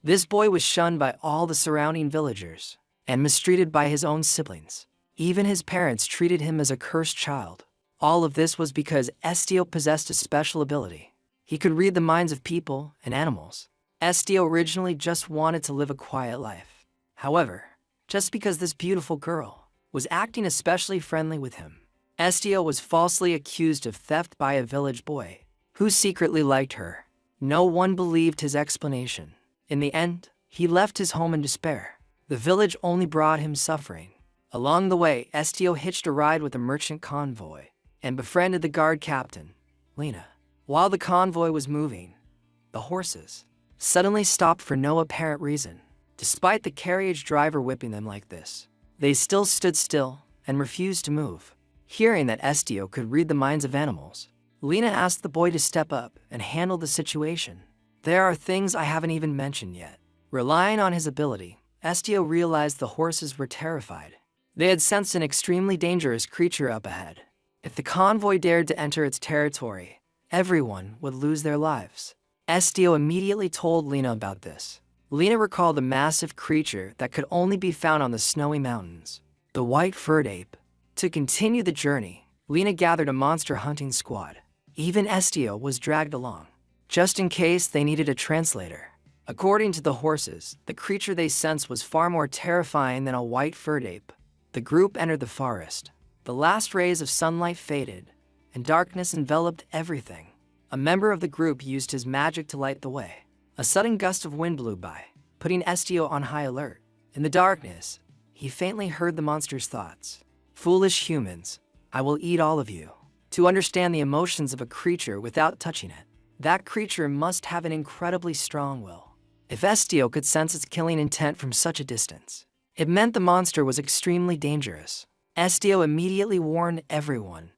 This boy was shunned by all the surrounding villagers and mistreated by his own siblings. Even his parents treated him as a cursed child. All of this was because Estio possessed a special ability. He could read the minds of people and animals. Estio originally just wanted to live a quiet life. However, just because this beautiful girl was acting especially friendly with him, Estio was falsely accused of theft by a village boy who secretly liked her. No one believed his explanation. In the end, he left his home in despair. The village only brought him suffering. Along the way, Estio hitched a ride with a merchant convoy and befriended the guard captain, Lena. While the convoy was moving, the horses suddenly stopped for no apparent reason. Despite the carriage driver whipping them like this, they still stood still and refused to move. Hearing that Estio could read the minds of animals, Lena asked the boy to step up and handle the situation. There are things I haven't even mentioned yet. Relying on his ability, Estio realized the horses were terrified. They had sensed an extremely dangerous creature up ahead. If the convoy dared to enter its territory, everyone would lose their lives. Estio immediately told Lena about this. Lena recalled a massive creature that could only be found on the snowy mountains, the white-furred ape. To continue the journey, Lena gathered a monster hunting squad. Even Estio was dragged along, just in case they needed a translator. According to the horses, the creature they sensed was far more terrifying than a white-furred ape. The group entered the forest. The last rays of sunlight faded, and darkness enveloped everything. A member of the group used his magic to light the way. A sudden gust of wind blew by, putting Estio on high alert. In the darkness, he faintly heard the monster's thoughts. "Foolish humans, I will eat all of you." To understand the emotions of a creature without touching it, that creature must have an incredibly strong will. If Estio could sense its killing intent from such a distance, it meant the monster was extremely dangerous. Estio immediately warned everyone,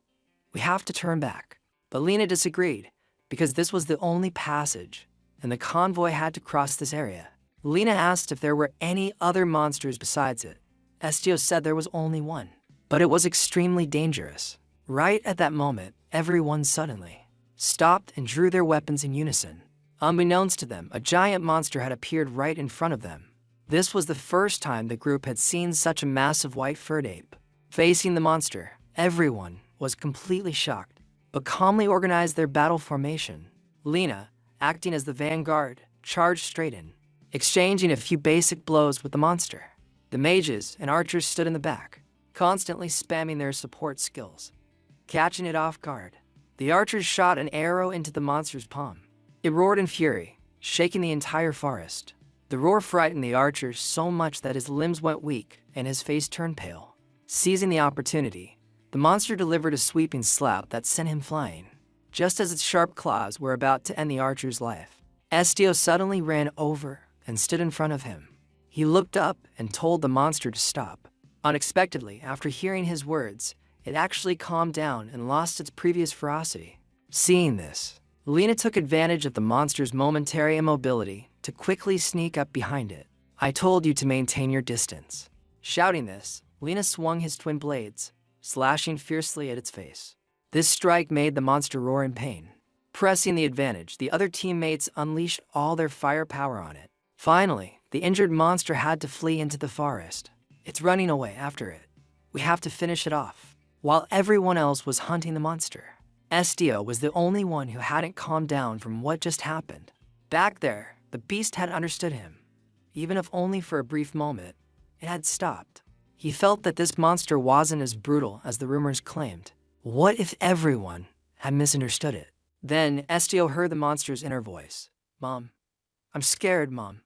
"We have to turn back." But Lena disagreed, because this was the only passage, and the convoy had to cross this area. Lena asked if there were any other monsters besides it. Estio said there was only one, but it was extremely dangerous. Right at that moment, everyone suddenly stopped and drew their weapons in unison. Unbeknownst to them, a giant monster had appeared right in front of them. This was the first time the group had seen such a massive white-furred ape. Facing the monster, everyone was completely shocked, but calmly organized their battle formation. Lena, acting as the vanguard, charged straight in, exchanging a few basic blows with the monster. The mages and archers stood in the back, constantly spamming their support skills. Catching it off guard, the archers shot an arrow into the monster's palm. It roared in fury, shaking the entire forest. The roar frightened the archer so much that his limbs went weak and his face turned pale. Seizing the opportunity, the monster delivered a sweeping slap that sent him flying. Just as its sharp claws were about to end the archer's life, Estio suddenly ran over and stood in front of him. He looked up and told the monster to stop. Unexpectedly, after hearing his words, it actually calmed down and lost its previous ferocity. Seeing this, Lena took advantage of the monster's momentary immobility to quickly sneak up behind it. "I told you to maintain your distance." Shouting this, Lena swung his twin blades, slashing fiercely at its face. This strike made the monster roar in pain. Pressing the advantage, the other teammates unleashed all their firepower on it. Finally, the injured monster had to flee into the forest. "It's running away after it. We have to finish it off." While everyone else was hunting the monster, Estio was the only one who hadn't calmed down from what just happened. Back there, the beast had understood him. Even if only for a brief moment, it had stopped. He felt that this monster wasn't as brutal as the rumors claimed. What if everyone had misunderstood it? Then Estio heard the monster's inner voice. "Mom, I'm scared, Mom.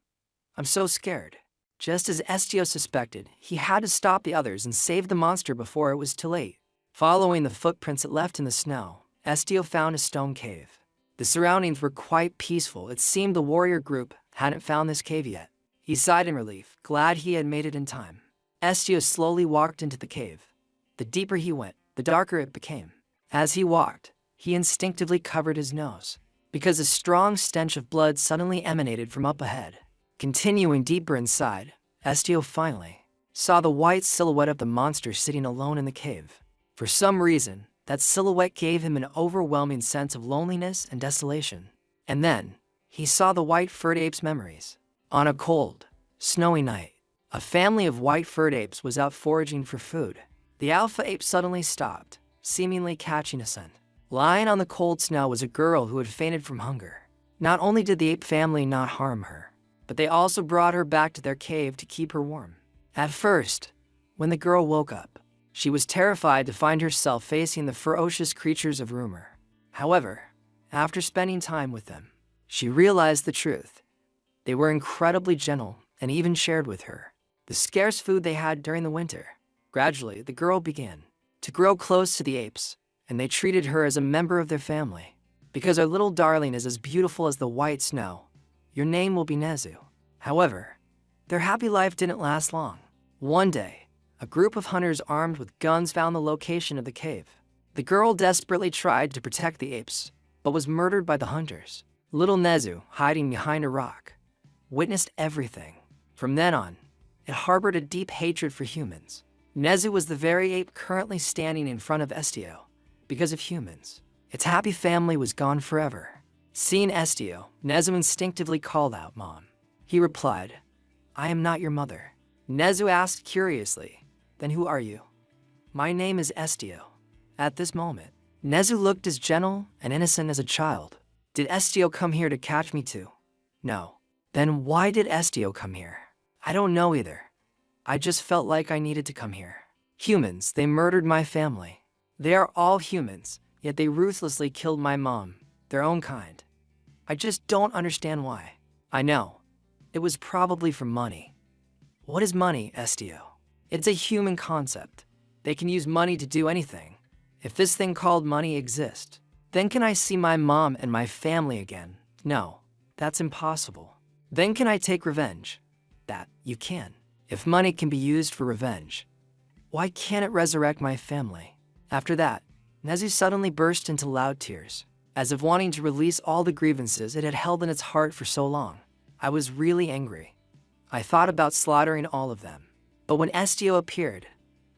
I'm so scared." Just as Estio suspected, he had to stop the others and save the monster before it was too late. Following the footprints it left in the snow, Estio found a stone cave. The surroundings were quite peaceful. It seemed the warrior group hadn't found this cave yet. He sighed in relief, glad he had made it in time. Estio slowly walked into the cave. The deeper he went, the darker it became. As he walked, he instinctively covered his nose, because a strong stench of blood suddenly emanated from up ahead. Continuing deeper inside, Estio finally saw the white silhouette of the monster sitting alone in the cave. For some reason, that silhouette gave him an overwhelming sense of loneliness and desolation. And then, he saw the white-furred ape's memories. On a cold, snowy night, a family of white-furred apes was out foraging for food. The alpha ape suddenly stopped, seemingly catching a scent. Lying on the cold snow was a girl who had fainted from hunger. Not only did the ape family not harm her, but they also brought her back to their cave to keep her warm. At first, when the girl woke up, she was terrified to find herself facing the ferocious creatures of rumor. However, after spending time with them, she realized the truth. They were incredibly gentle and even shared with her the scarce food they had during the winter. Gradually, the girl began to grow close to the apes, and they treated her as a member of their family. Because our little darling is as beautiful as the white snow, your name will be Nezu. However, their happy life didn't last long. One day, a group of hunters armed with guns found the location of the cave. The girl desperately tried to protect the apes, but was murdered by the hunters. Little Nezu, hiding behind a rock, witnessed everything. From then on, it harbored a deep hatred for humans. Nezu was the very ape currently standing in front of Estio. Because of humans, its happy family was gone forever. Seeing Estio, Nezu instinctively called out, "Mom." He replied, "I am not your mother." Nezu asked curiously, "Then who are you?" "My name is Estio." At this moment, Nezu looked as gentle and innocent as a child. "Did Estio come here to catch me too?" "No." "Then why did Estio come here?" "I don't know either. I just felt like I needed to come here." "Humans, they murdered my family. They are all humans, yet they ruthlessly killed my mom, their own kind. I just don't understand why." "I know. It was probably for money." "What is money, Estio?" "It's a human concept. They can use money to do anything. If this thing called money exists, then can I see my mom and my family again?" "No, that's impossible." "Then can I take revenge?" "That you can. If money can be used for revenge, why can't it resurrect my family?" After that, Nezu suddenly burst into loud tears, as if wanting to release all the grievances it had held in its heart for so long. I was really angry. I thought about slaughtering all of them. But when Estio appeared,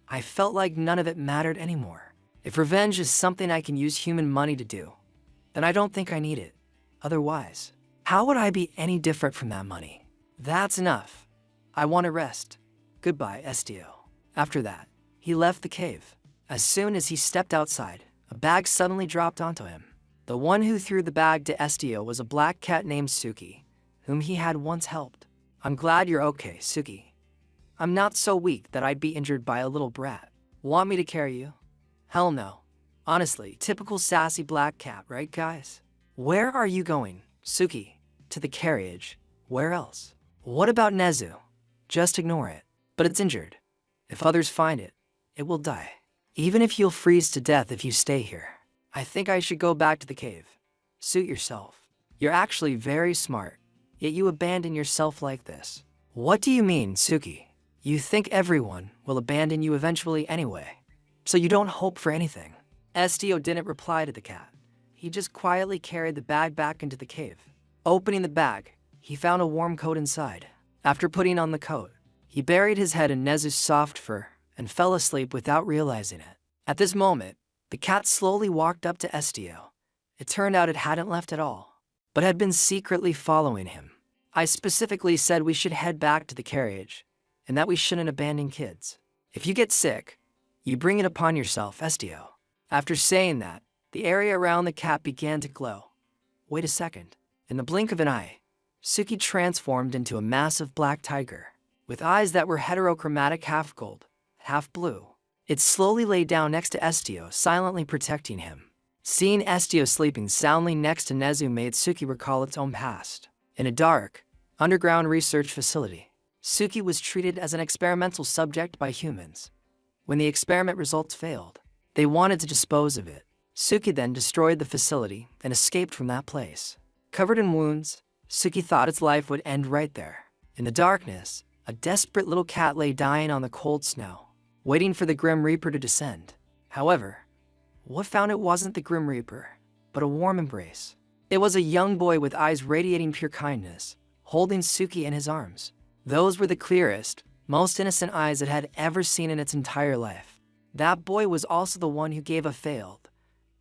I felt like none of it mattered anymore. If revenge is something I can use human money to do, then I don't think I need it. Otherwise, how would I be any different from that money? That's enough. I want to rest. Goodbye, Estio. After that, he left the cave. As soon as he stepped outside, a bag suddenly dropped onto him. The one who threw the bag to Estio was a black cat named Suki, whom he had once helped. "I'm glad you're okay, Suki. I'm not so weak that I'd be injured by a little brat. Want me to carry you?" "Hell no. Honestly, typical sassy black cat, right guys?" "Where are you going, Suki?" "To the carriage. Where else?" "What about Nezu?" "Just ignore it. But it's injured. If others find it, it will die. Even if you'll freeze to death if you stay here. I think I should go back to the cave." "Suit yourself. You're actually very smart, yet you abandon yourself like this." "What do you mean, Suki? You think everyone will abandon you eventually anyway, so you don't hope for anything." Estio didn't reply to the cat. He just quietly carried the bag back into the cave. Opening the bag, he found a warm coat inside. After putting on the coat, he buried his head in Nezu's soft fur and fell asleep without realizing it. At this moment, the cat slowly walked up to Estio. It turned out it hadn't left at all, but had been secretly following him. "I specifically said we should head back to the carriage, and that we shouldn't abandon kids. If you get sick, you bring it upon yourself, Estio." After saying that, the area around the cat began to glow. Wait a second. In the blink of an eye, Suki transformed into a massive black tiger, with eyes that were heterochromatic, half gold, half blue. It slowly lay down next to Estio, silently protecting him. Seeing Estio sleeping soundly next to Nezu made Suki recall its own past. In a dark, underground research facility, Suki was treated as an experimental subject by humans. When the experiment results failed, they wanted to dispose of it. Suki then destroyed the facility and escaped from that place. Covered in wounds, Suki thought its life would end right there. In the darkness, a desperate little cat lay dying on the cold snow, waiting for the Grim Reaper to descend. However, what found it wasn't the Grim Reaper, but a warm embrace. It was a young boy with eyes radiating pure kindness, holding Suki in his arms. Those were the clearest, most innocent eyes it had ever seen in its entire life. That boy was also the one who gave a failed,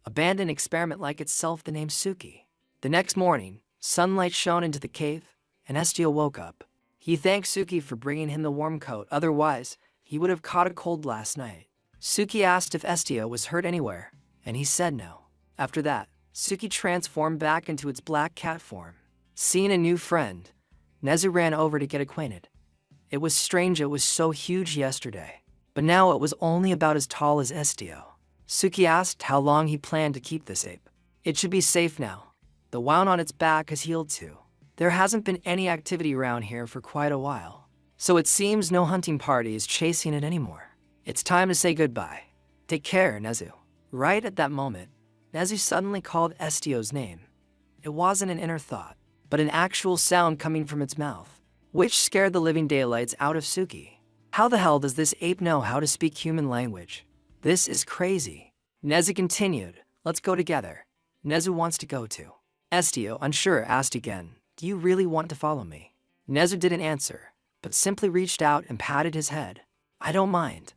abandoned experiment like itself the name Suki. The next morning, sunlight shone into the cave, and Estio woke up. He thanked Suki for bringing him the warm coat, otherwise, he would have caught a cold last night. Suki asked if Estio was hurt anywhere, and he said no. After that, Suki transformed back into its black cat form. Seeing a new friend, Nezu ran over to get acquainted. It was strange it was so huge yesterday, but now it was only about as tall as Estio. Suki asked how long he planned to keep this ape. It should be safe now. The wound on its back has healed too. There hasn't been any activity around here for quite a while, so it seems no hunting party is chasing it anymore. It's time to say goodbye. Take care, Nezu. Right at that moment, Nezu suddenly called Estio's name. It wasn't an inner thought, but an actual sound coming from its mouth, which scared the living daylights out of Suki. How the hell does this ape know how to speak human language? This is crazy. Nezu continued, let's go together. Nezu wants to go too. Estio, unsure, asked again, do you really want to follow me? Nezu didn't answer, but simply reached out and patted his head. I don't mind,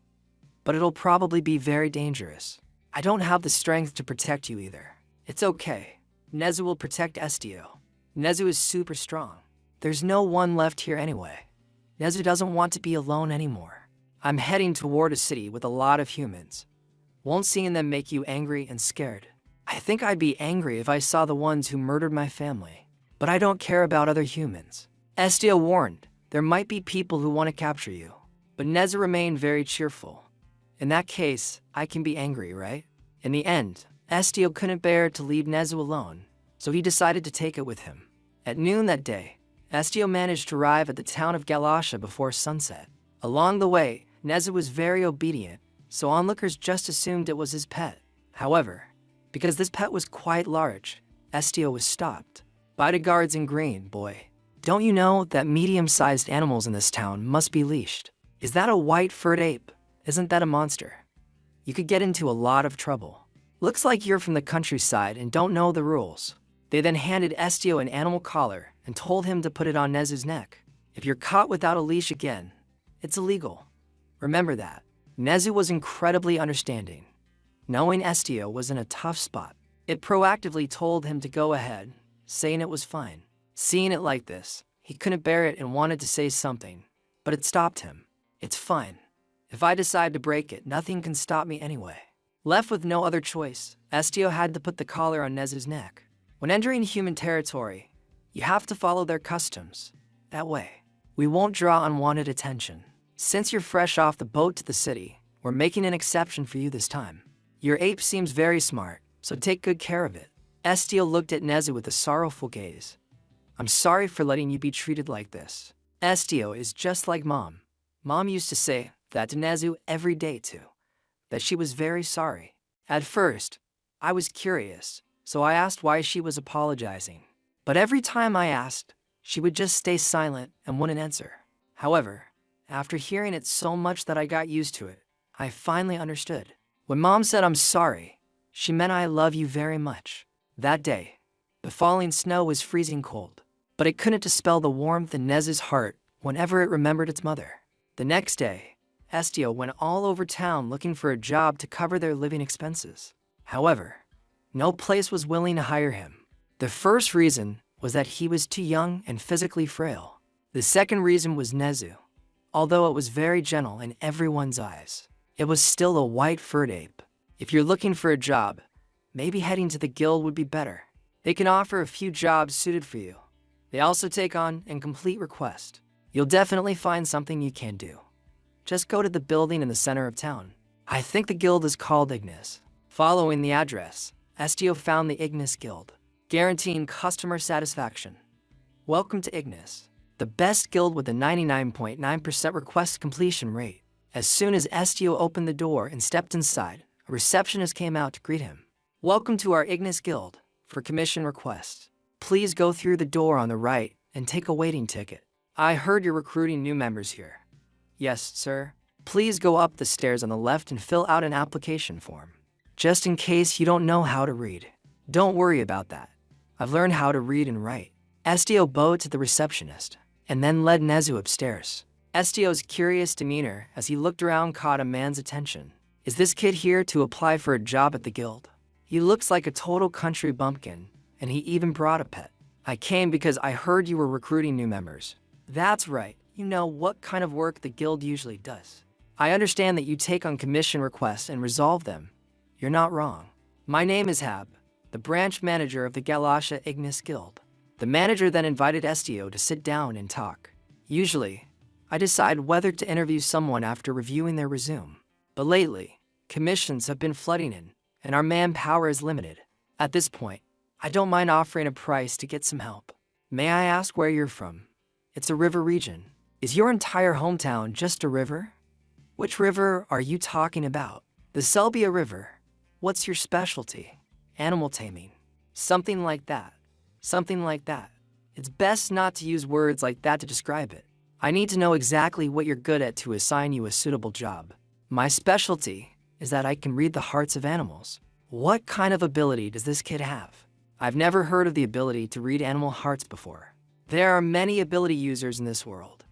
but it'll probably be very dangerous. I don't have the strength to protect you either. It's okay. Nezu will protect Estio. Nezu is super strong. There's no one left here anyway. Nezu doesn't want to be alone anymore. I'm heading toward a city with a lot of humans. Won't seeing them make you angry and scared? I think I'd be angry if I saw the ones who murdered my family. But I don't care about other humans. Estio warned, there might be people who want to capture you. But Nezu remained very cheerful. In that case, I can be angry, right? In the end, Estio couldn't bear to leave Nezu alone, so he decided to take it with him. At noon that day, Estio managed to arrive at the town of Galasha before sunset. Along the way, Nezu was very obedient, so onlookers just assumed it was his pet. However, because this pet was quite large, Estio was stopped by the guards in green. Boy, don't you know that medium-sized animals in this town must be leashed? Is that a white-furred ape? Isn't that a monster? You could get into a lot of trouble. Looks like you're from the countryside and don't know the rules. They then handed Estio an animal collar and told him to put it on Nezu's neck. If you're caught without a leash again, it's illegal. Remember that. Nezu was incredibly understanding. Knowing Estio was in a tough spot, it proactively told him to go ahead, saying it was fine. Seeing it like this, he couldn't bear it and wanted to say something, but it stopped him. It's fine. If I decide to break it, nothing can stop me anyway. Left with no other choice, Estio had to put the collar on Nezu's neck. When entering human territory, you have to follow their customs. That way, we won't draw unwanted attention. Since you're fresh off the boat to the city, we're making an exception for you this time. Your ape seems very smart, so take good care of it. Estio looked at Nezu with a sorrowful gaze. I'm sorry for letting you be treated like this. Estio is just like Mom. Mom used to say that to Nezu every day too, that she was very sorry. At first, I was curious, so I asked why she was apologizing. But every time I asked, she would just stay silent and wouldn't answer. However, after hearing it so much that I got used to it, I finally understood. When Mom said I'm sorry, she meant I love you very much. That day, the falling snow was freezing cold, but it couldn't dispel the warmth in Nezu's heart whenever it remembered its mother. The next day, Estio went all over town looking for a job to cover their living expenses. However, no place was willing to hire him. The first reason was that he was too young and physically frail. The second reason was Nezu. Although it was very gentle in everyone's eyes, it was still a white-furred ape. If you're looking for a job, maybe heading to the guild would be better. They can offer a few jobs suited for you. They also take on and complete requests. You'll definitely find something you can do. Just go to the building in the center of town. I think the guild is called Ignis. Following the address, Estio found the Ignis Guild, guaranteeing customer satisfaction. Welcome to Ignis, the best guild with a 99.9% request completion rate. As soon as Estio opened the door and stepped inside, a receptionist came out to greet him. Welcome to our Ignis Guild. For commission requests, please go through the door on the right and take a waiting ticket. I heard you're recruiting new members here. Yes, sir. Please go up the stairs on the left and fill out an application form. Just in case you don't know how to read. Don't worry about that. I've learned how to read and write. Estio bowed to the receptionist and then led Nezu upstairs. Estio's curious demeanor as he looked around caught a man's attention. Is this kid here to apply for a job at the guild? He looks like a total country bumpkin, and he even brought a pet. I came because I heard you were recruiting new members. That's right. You know what kind of work the guild usually does. I understand that you take on commission requests and resolve them. You're not wrong. My name is Hab, the branch manager of the Galasha Ignis Guild. The manager then invited Estio to sit down and talk. Usually, I decide whether to interview someone after reviewing their resume. But lately, commissions have been flooding in, and our manpower is limited. At this point, I don't mind offering a price to get some help. May I ask where you're from? It's a river region. Is your entire hometown just a river? Which river are you talking about? The Selbia River. What's your specialty? Animal taming. Something like that. Something like that. It's best not to use words like that to describe it. I need to know exactly what you're good at to assign you a suitable job. My specialty is that I can read the hearts of animals. What kind of ability does this kid have? I've never heard of the ability to read animal hearts before. There are many ability users in this world.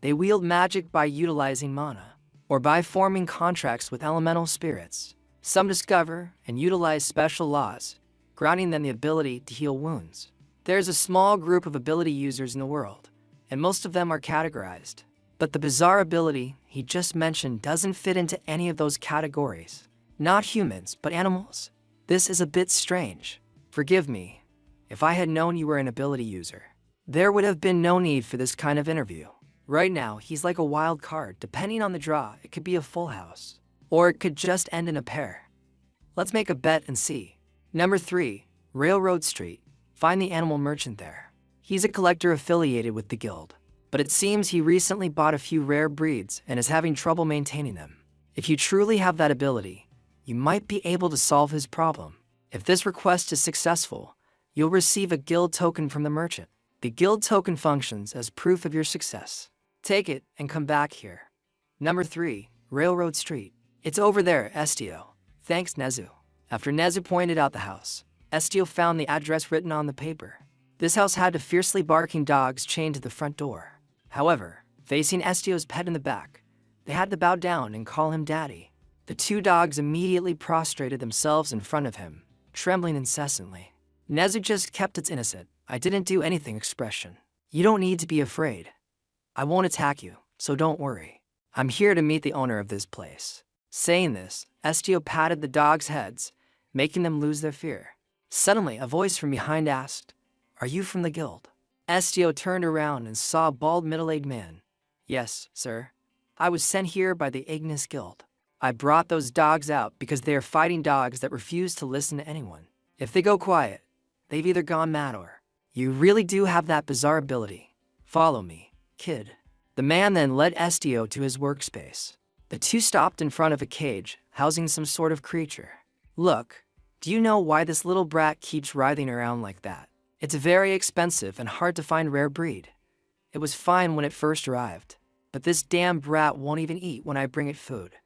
They wield magic by utilizing mana, or by forming contracts with elemental spirits. Some discover and utilize special laws, granting them the ability to heal wounds. There's a small group of ability users in the world, and most of them are categorized. But the bizarre ability he just mentioned doesn't fit into any of those categories. Not humans, but animals. This is a bit strange. Forgive me if I had known you were an ability user. There would have been no need for this kind of interview. Right now, he's like a wild card. Depending on the draw, it could be a full house, or it could just end in a pair. Let's make a bet and see. Number 3, Railroad Street. Find the animal merchant there. He's a collector affiliated with the guild, but it seems he recently bought a few rare breeds and is having trouble maintaining them. If you truly have that ability, you might be able to solve his problem. If this request is successful, you'll receive a guild token from the merchant. The guild token functions as proof of your success. Take it and come back here. Number 3, Railroad Street. It's over there, Estio. Thanks, Nezu. After Nezu pointed out the house, Estio found the address written on the paper. This house had 2 fiercely barking dogs chained to the front door. However, facing Estio's pet in the back, they had to bow down and call him Daddy. The 2 dogs immediately prostrated themselves in front of him, trembling incessantly. Nezu just kept its innocent, I didn't do anything expression. You don't need to be afraid. I won't attack you, so don't worry. I'm here to meet the owner of this place. Saying this, Estio patted the dogs' heads, making them lose their fear. Suddenly, a voice from behind asked, "Are you from the guild?" Estio turned around and saw a bald middle-aged man. "Yes, sir. I was sent here by the Ignis Guild. I brought those dogs out because they are fighting dogs that refuse to listen to anyone. If they go quiet, they've either gone mad or..." "You really do have that bizarre ability. Follow me, kid." The man then led Estio to his workspace. The 2 stopped in front of a cage, housing some sort of creature. "Look, do you know why this little brat keeps writhing around like that? It's a very expensive and hard to find rare breed. It was fine when it first arrived, but this damn brat won't even eat when I bring it food.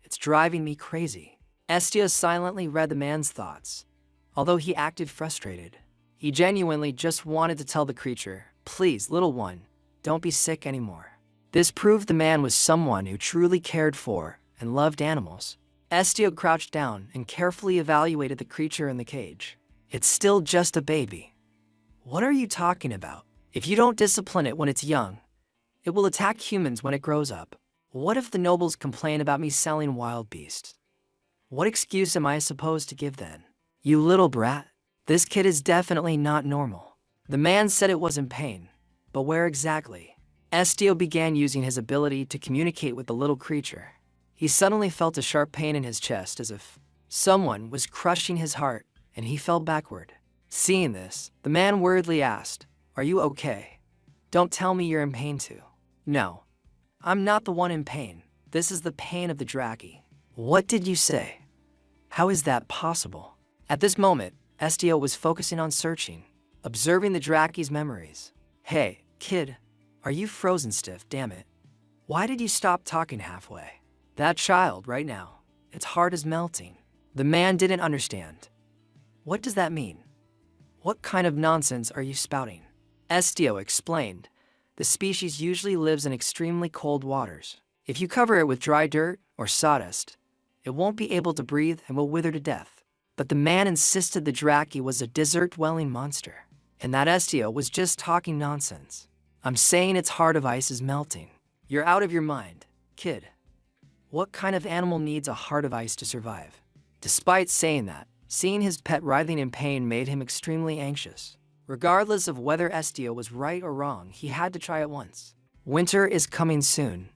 It's driving me crazy." Estio silently read the man's thoughts. Although he acted frustrated, he genuinely just wanted to tell the creature, "Please, little one, don't be sick anymore." This proved the man was someone who truly cared for and loved animals. Estio crouched down and carefully evaluated the creature in the cage. "It's still just a baby." "What are you talking about? If you don't discipline it when it's young, it will attack humans when it grows up. What if the nobles complain about me selling wild beasts? What excuse am I supposed to give then?" "You little brat, this kid is definitely not normal." The man said it was in pain, but where exactly? Estio began using his ability to communicate with the little creature. He suddenly felt a sharp pain in his chest as if someone was crushing his heart, and he fell backward. Seeing this, the man worriedly asked, "Are you okay? Don't tell me you're in pain too." "No, I'm not the one in pain. This is the pain of the Draki." "What did you say? How is that possible?" At this moment, Estio was focusing on searching, observing the Draki's memories. "Hey, kid, are you frozen stiff, damn it? Why did you stop talking halfway? That child right now, its heart is melting." The man didn't understand. "What does that mean? What kind of nonsense are you spouting?" Estio explained. The species usually lives in extremely cold waters. If you cover it with dry dirt or sawdust, it won't be able to breathe and will wither to death. But the man insisted the Draki was a desert-dwelling monster, and that Estio was just talking nonsense. I'm saying its heart of ice is melting. You're out of your mind, kid. What kind of animal needs a heart of ice to survive? Despite saying that, seeing his pet writhing in pain made him extremely anxious. Regardless of whether Estio was right or wrong, he had to try it once. Winter is coming soon.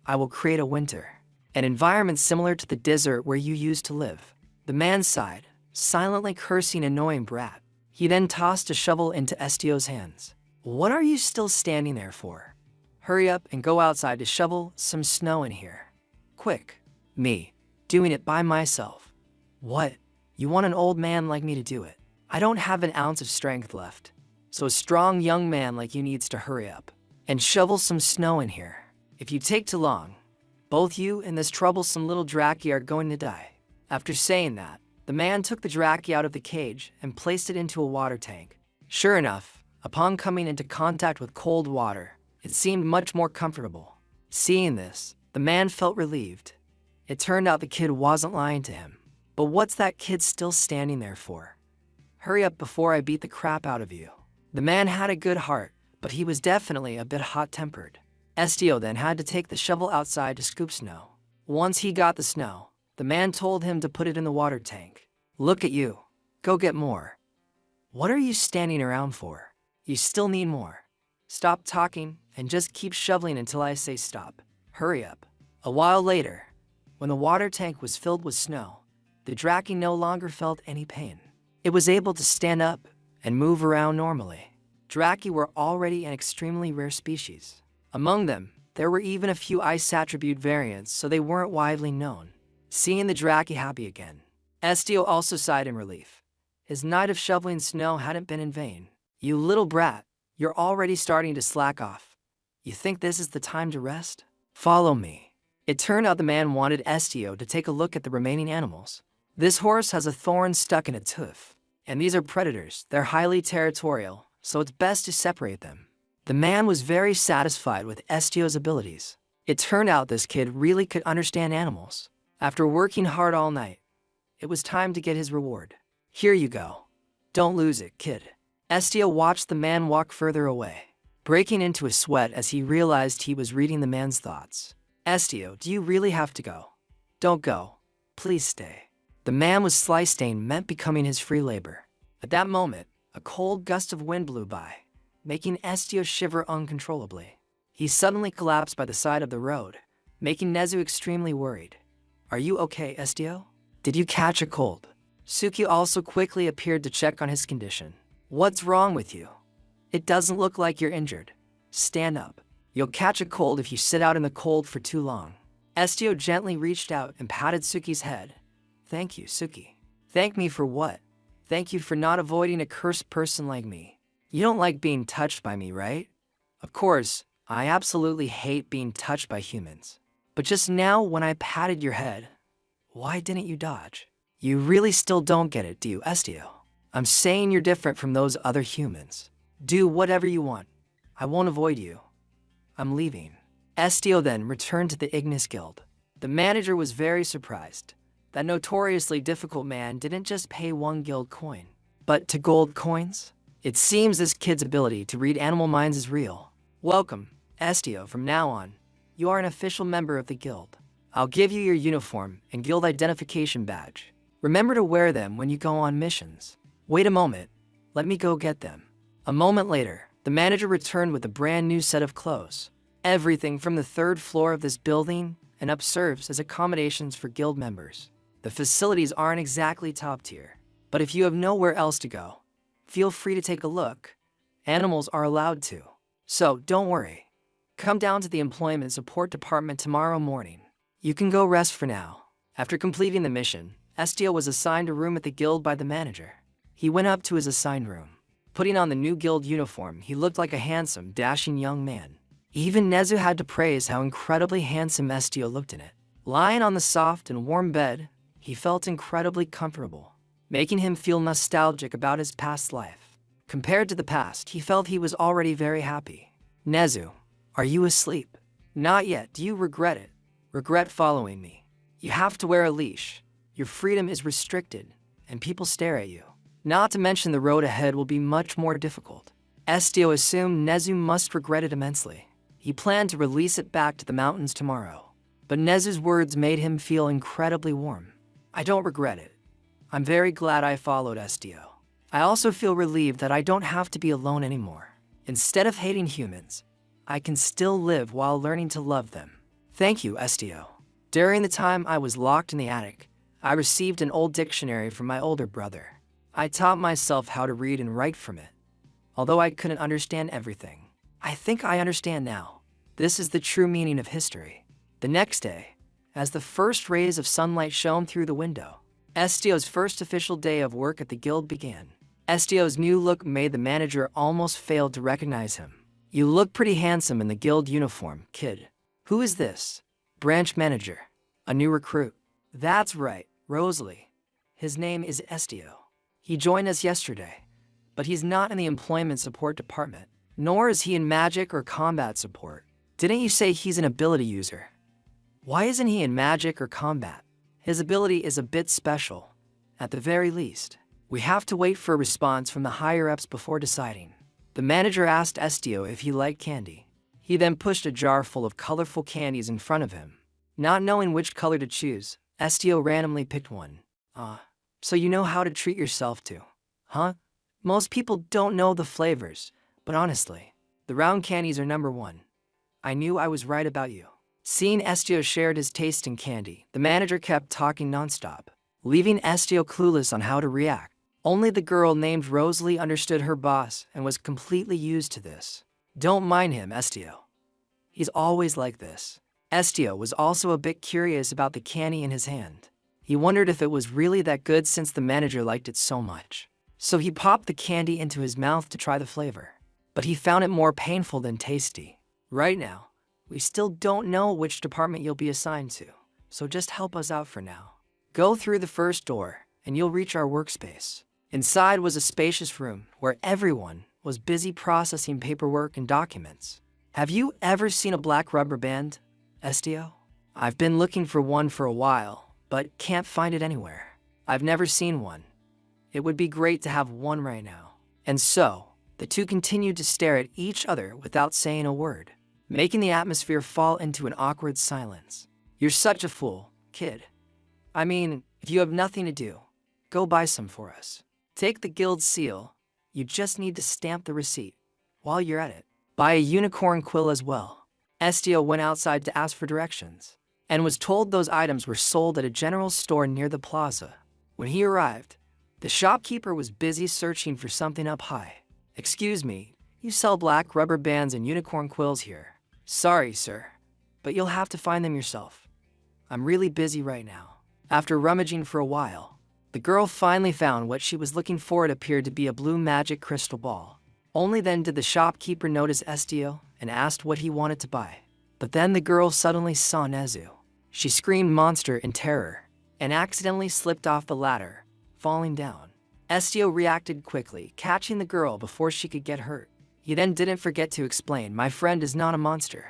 I will create a winter, an environment similar to the desert where you used to live. The man sighed, silently cursing an annoying brat. He then tossed a shovel into Estio's hands. What are you still standing there for? Hurry up and go outside to shovel some snow in here. Quick. Me. Doing it by myself. What? You want an old man like me to do it? I don't have an ounce of strength left. So a strong young man like you needs to hurry up and shovel some snow in here. If you take too long, both you and this troublesome little Draki are going to die. After saying that, the man took the Draki out of the cage and placed it into a water tank. Sure enough, upon coming into contact with cold water, it seemed much more comfortable. Seeing this, the man felt relieved. It turned out the kid wasn't lying to him. But what's that kid still standing there for? Hurry up before I beat the crap out of you. The man had a good heart, but he was definitely a bit hot-tempered. Estio then had to take the shovel outside to scoop snow. Once he got the snow, the man told him to put it in the water tank. Look at you. Go get more. What are you standing around for? You still need more. Stop talking and just keep shoveling until I say stop. Hurry up. A while later, when the water tank was filled with snow, the Draki no longer felt any pain. It was able to stand up and move around normally. Draki were already an extremely rare species. Among them, there were even a few ice attribute variants, so they weren't widely known. Seeing the Draki happy again, Estio also sighed in relief. His night of shoveling snow hadn't been in vain. You little brat, you're already starting to slack off. You think this is the time to rest? Follow me. It turned out the man wanted Estio to take a look at the remaining animals. This horse has a thorn stuck in its hoof, and these are predators. They're highly territorial, so it's best to separate them. The man was very satisfied with Estio's abilities. It turned out this kid really could understand animals. After working hard all night, it was time to get his reward. Here you go. Don't lose it, kid. Estio watched the man walk further away, breaking into a sweat as he realized he was reading the man's thoughts. Estio, do you really have to go? Don't go. Please stay. The man was sliced-stained, meant becoming his free labor. At that moment, a cold gust of wind blew by, making Estio shiver uncontrollably. He suddenly collapsed by the side of the road, making Nezu extremely worried. Are you okay, Estio? Did you catch a cold? Suki also quickly appeared to check on his condition. What's wrong with you? It doesn't look like you're injured. Stand up. You'll catch a cold if you sit out in the cold for too long. Estio gently reached out and patted Suki's head. Thank you, Suki. Thank me for what? Thank you for not avoiding a cursed person like me. You don't like being touched by me, right? Of course, I absolutely hate being touched by humans. But just now when I patted your head, why didn't you dodge? You really still don't get it, do you, Estio? I'm saying you're different from those other humans. Do whatever you want. I won't avoid you. I'm leaving. Estio then returned to the Ignis Guild. The manager was very surprised. That notoriously difficult man didn't just pay 1 guild coin, but 2 gold coins? It seems this kid's ability to read animal minds is real. Welcome, Estio. From now on, you are an official member of the guild. I'll give you your uniform and guild identification badge. Remember to wear them when you go on missions. Wait a moment. Let me go get them. A moment later, the manager returned with a brand new set of clothes. Everything from the 3rd floor of this building and up serves as accommodations for guild members. The facilities aren't exactly top tier, but if you have nowhere else to go, feel free to take a look. Animals are allowed to. So don't worry. Come down to the employment support department tomorrow morning. You can go rest for now. After completing the mission, Estio was assigned a room at the guild by the manager. He went up to his assigned room. Putting on the new guild uniform, he looked like a handsome, dashing young man. Even Nezu had to praise how incredibly handsome Estio looked in it. Lying on the soft and warm bed, he felt incredibly comfortable, making him feel nostalgic about his past life. Compared to the past, he felt he was already very happy. Nezu, are you asleep? Not yet. Do you regret it? Regret following me? You have to wear a leash. Your freedom is restricted, and people stare at you. Not to mention the road ahead will be much more difficult. Estio assumed Nezu must regret it immensely. He planned to release it back to the mountains tomorrow. But Nezu's words made him feel incredibly warm. I don't regret it. I'm very glad I followed Estio. I also feel relieved that I don't have to be alone anymore. Instead of hating humans, I can still live while learning to love them. Thank you, Estio. During the time I was locked in the attic, I received an old dictionary from my older brother. I taught myself how to read and write from it. Although I couldn't understand everything, I think I understand now. This is the true meaning of history. The next day, as the first rays of sunlight shone through the window, Estio's first official day of work at the guild began. Estio's new look made the manager almost fail to recognize him. You look pretty handsome in the guild uniform, kid. Who is this? Branch manager. A new recruit. That's right, Rosalie. His name is Estio. He joined us yesterday, but he's not in the employment support department, nor is he in magic or combat support. Didn't you say he's an ability user? Why isn't he in magic or combat? His ability is a bit special, at the very least. We have to wait for a response from the higher-ups before deciding. The manager asked Estio if he liked candy. He then pushed a jar full of colorful candies in front of him. Not knowing which color to choose, Estio randomly picked one. So you know how to treat yourself too, huh? Most people don't know the flavors, but honestly, the round candies are #1. I knew I was right about you. Seeing Estio shared his taste in candy, the manager kept talking nonstop, leaving Estio clueless on how to react. Only the girl named Rosalie understood her boss and was completely used to this. Don't mind him, Estio. He's always like this. Estio was also a bit curious about the candy in his hand. He wondered if it was really that good since the manager liked it so much. So he popped the candy into his mouth to try the flavor. But he found it more painful than tasty. Right now, we still don't know which department you'll be assigned to, so just help us out for now. Go through the first door, and you'll reach our workspace. Inside was a spacious room where everyone was busy processing paperwork and documents. Have you ever seen a black rubber band, Estio? I've been looking for one for a while, but can't find it anywhere. I've never seen one. It would be great to have one right now. And so, the two continued to stare at each other without saying a word, making the atmosphere fall into an awkward silence. You're such a fool, kid. I mean, if you have nothing to do, go buy some for us. Take the guild seal. You just need to stamp the receipt. While you're at it, buy a unicorn quill as well. Estio went outside to ask for directions, and was told those items were sold at a general store near the plaza. When he arrived, the shopkeeper was busy searching for something up high. Excuse me, you sell black rubber bands and unicorn quills here. Sorry, sir, but you'll have to find them yourself. I'm really busy right now. After rummaging for a while, the girl finally found what she was looking for. It appeared to be a blue magic crystal ball. Only then did the shopkeeper notice Estio and asked what he wanted to buy. But then the girl suddenly saw Nezu. She screamed monster in terror and accidentally slipped off the ladder, falling down. Estio reacted quickly, catching the girl before she could get hurt. He then didn't forget to explain, my friend is not a monster.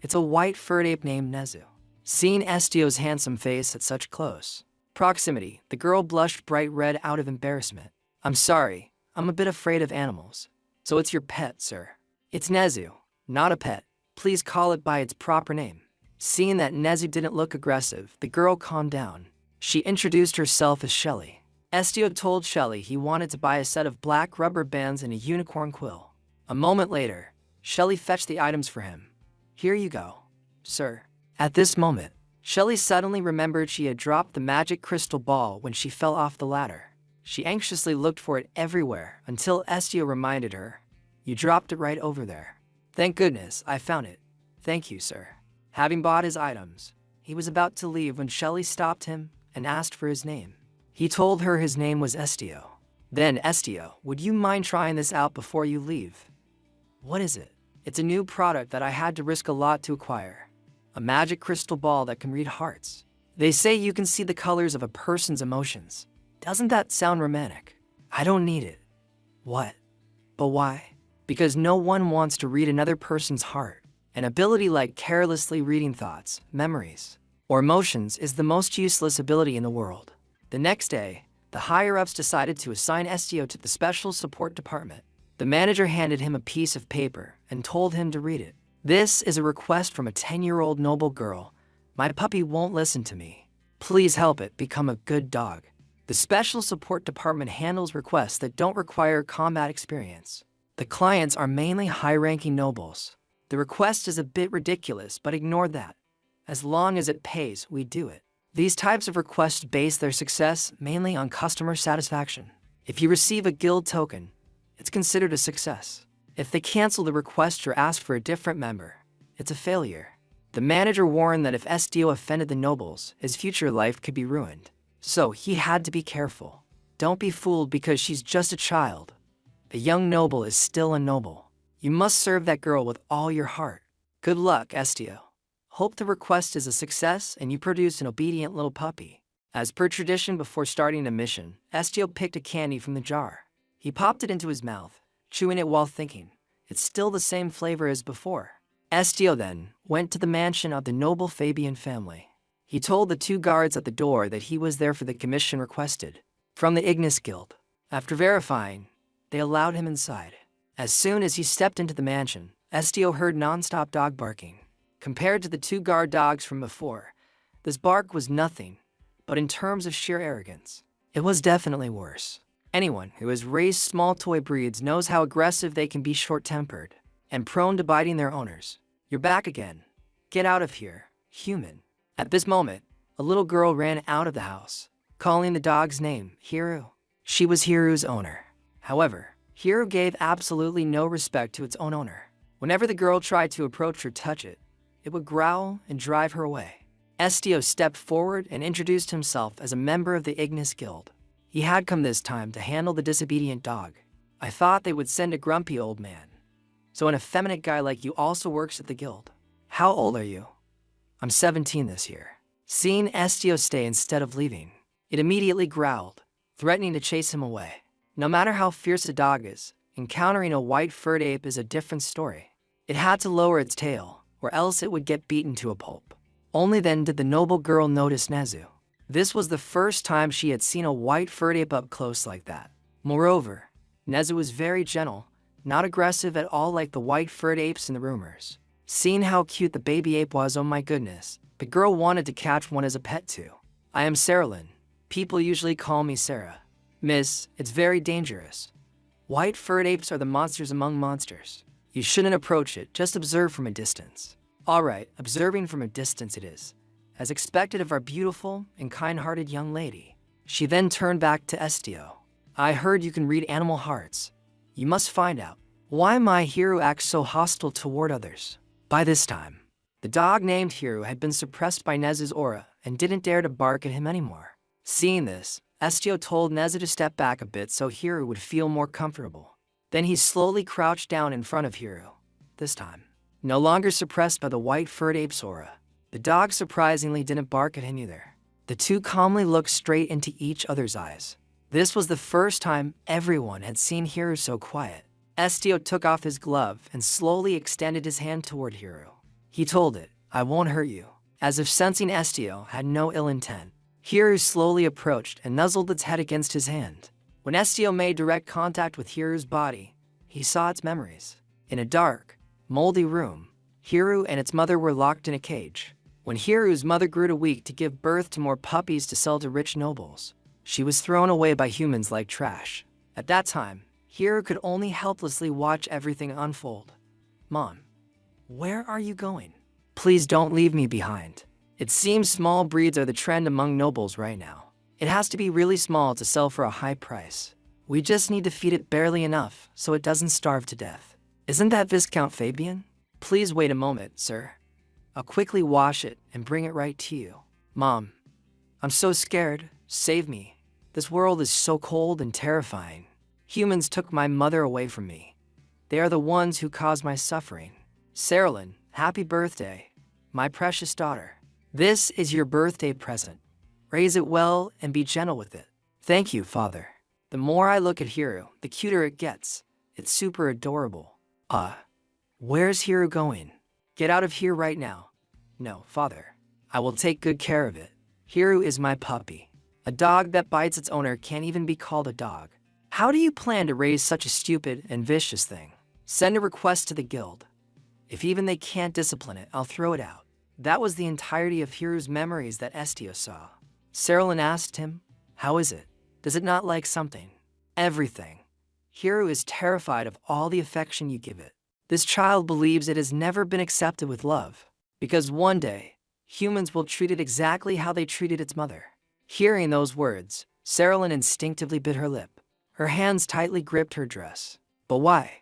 It's a white furred ape named Nezu. Seeing Estio's handsome face at such close proximity, the girl blushed bright red out of embarrassment. I'm sorry, I'm a bit afraid of animals. So it's your pet, sir. It's Nezu, not a pet. Please call it by its proper name. Seeing that Nezu didn't look aggressive, the girl calmed down. She introduced herself as Shelly. Estio told Shelly he wanted to buy a set of black rubber bands and a unicorn quill. A moment later, Shelly fetched the items for him. Here you go, sir. At this moment, Shelly suddenly remembered she had dropped the magic crystal ball when she fell off the ladder. She anxiously looked for it everywhere until Estio reminded her, you dropped it right over there. Thank goodness, I found it. Thank you, sir. Having bought his items, he was about to leave when Shelly stopped him and asked for his name. He told her his name was Estio. Then, Estio, would you mind trying this out before you leave? What is it? It's a new product that I had to risk a lot to acquire. A magic crystal ball that can read hearts. They say you can see the colors of a person's emotions. Doesn't that sound romantic? I don't need it. What? But why? Because no one wants to read another person's heart. An ability like carelessly reading thoughts, memories, or emotions is the most useless ability in the world. The next day, the higher-ups decided to assign Estio to the special support department. The manager handed him a piece of paper and told him to read it. "This is a request from a 10-year-old noble girl. My puppy won't listen to me. Please help it become a good dog." The Special Support Department handles requests that don't require combat experience. The clients are mainly high-ranking nobles. The request is a bit ridiculous, but ignore that. As long as it pays, we do it. These types of requests base their success mainly on customer satisfaction. If you receive a guild token, it's considered a success. If they cancel the request or ask for a different member, it's a failure. The manager warned that if SDO offended the nobles, his future life could be ruined. So he had to be careful. Don't be fooled because she's just a child. A young noble is still a noble. You must serve that girl with all your heart. Good luck, SDO. Hope the request is a success and you produce an obedient little puppy. As per tradition before starting a mission, SDO picked a candy from the jar. He popped it into his mouth, chewing it while thinking, it's still the same flavor as before. SDO then went to the mansion of the noble Fabian family. He told the 2 guards at the door that he was there for the commission requested from the Ignis Guild. After verifying, they allowed him inside. As soon as he stepped into the mansion, SDO heard non-stop dog barking. Compared to the 2 guard dogs from before, this bark was nothing, but in terms of sheer arrogance, it was definitely worse. Anyone who has raised small toy breeds knows how aggressive they can be, short-tempered and prone to biting their owners. You're back again. Get out of here, human. At this moment, a little girl ran out of the house, calling the dog's name, Hiru. She was Hiru's owner. However, Hiru gave absolutely no respect to its own owner. Whenever the girl tried to approach or touch it, it would growl and drive her away. SDO stepped forward and introduced himself as a member of the Ignis Guild. He had come this time to handle the disobedient dog. I thought they would send a grumpy old man. So an effeminate guy like you also works at the guild. How old are you? I'm 17 this year. Seeing SDO stay instead of leaving, it immediately growled, threatening to chase him away. No matter how fierce a dog is, encountering a white-furred ape is a different story. It had to lower its tail, or else it would get beaten to a pulp. Only then did the noble girl notice Nezu. This was the first time she had seen a white-furred ape up close like that. Moreover, Nezu was very gentle, not aggressive at all like the white-furred apes in the rumors. Seeing how cute the baby ape was, oh my goodness, the girl wanted to catch one as a pet too. I am Sarah. People usually call me Sarah. Miss, it's very dangerous. White-furred apes are the monsters among monsters. You shouldn't approach it, just observe from a distance. Alright, observing from a distance it is, as expected of our beautiful and kind-hearted young lady. She then turned back to SDO. I heard you can read animal hearts. You must find out why my Hiru acts so hostile toward others. By this time, the dog named Hiru had been suppressed by Nezu's aura and didn't dare to bark at him anymore. Seeing this, SDO told Nezu to step back a bit so Hiru would feel more comfortable. Then he slowly crouched down in front of Hiru. This time, no longer suppressed by the white-furred ape's aura, the dog surprisingly didn't bark at him either. The 2 calmly looked straight into each other's eyes. This was the first time everyone had seen Hiru so quiet. SDO took off his glove and slowly extended his hand toward Hiru. He told it, I won't hurt you. As if sensing SDO had no ill intent, Hiru slowly approached and nuzzled its head against his hand. When SDO made direct contact with Hiru's body, he saw its memories. In a dark, moldy room, Hiru and its mother were locked in a cage. When Hiru's mother grew too weak to give birth to more puppies to sell to rich nobles, she was thrown away by humans like trash. At that time, Hiru could only helplessly watch everything unfold. Mom, where are you going? Please don't leave me behind. It seems small breeds are the trend among nobles right now. It has to be really small to sell for a high price. We just need to feed it barely enough so it doesn't starve to death. Isn't that Viscount Fabian? Please wait a moment, sir. I'll quickly wash it and bring it right to you. Mom, I'm so scared. Save me. This world is so cold and terrifying. Humans took my mother away from me. They are the ones who caused my suffering. Sarah, happy birthday, my precious daughter. This is your birthday present. Raise it well and be gentle with it. Thank you, Father. The more I look at Hiru, the cuter it gets. It's super adorable. Where's Hiru going? Get out of here right now. No, Father. I will take good care of it. Hiru is my puppy. A dog that bites its owner can't even be called a dog. How do you plan to raise such a stupid and vicious thing? Send a request to the guild. If even they can't discipline it, I'll throw it out. That was the entirety of Hiru's memories that Estio saw. Saralyn asked him, how is it? Does it not like something? Everything. Hiru is terrified of all the affection you give it. This child believes it has never been accepted with love, because one day, humans will treat it exactly how they treated its mother. Hearing those words, Saralyn instinctively bit her lip. Her hands tightly gripped her dress. But why?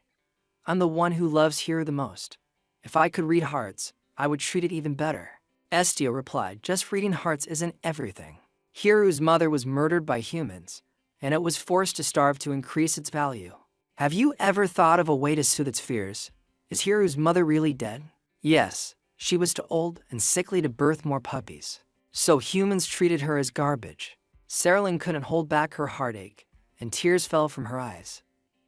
I'm the one who loves Hiru the most. If I could read hearts, I would treat it even better. Estio replied, just reading hearts isn't everything. Hiru's mother was murdered by humans, and it was forced to starve to increase its value. Have you ever thought of a way to soothe its fears? Is Hiru's mother really dead? Yes, she was too old and sickly to birth more puppies. So humans treated her as garbage. Saralyn couldn't hold back her heartache, and tears fell from her eyes.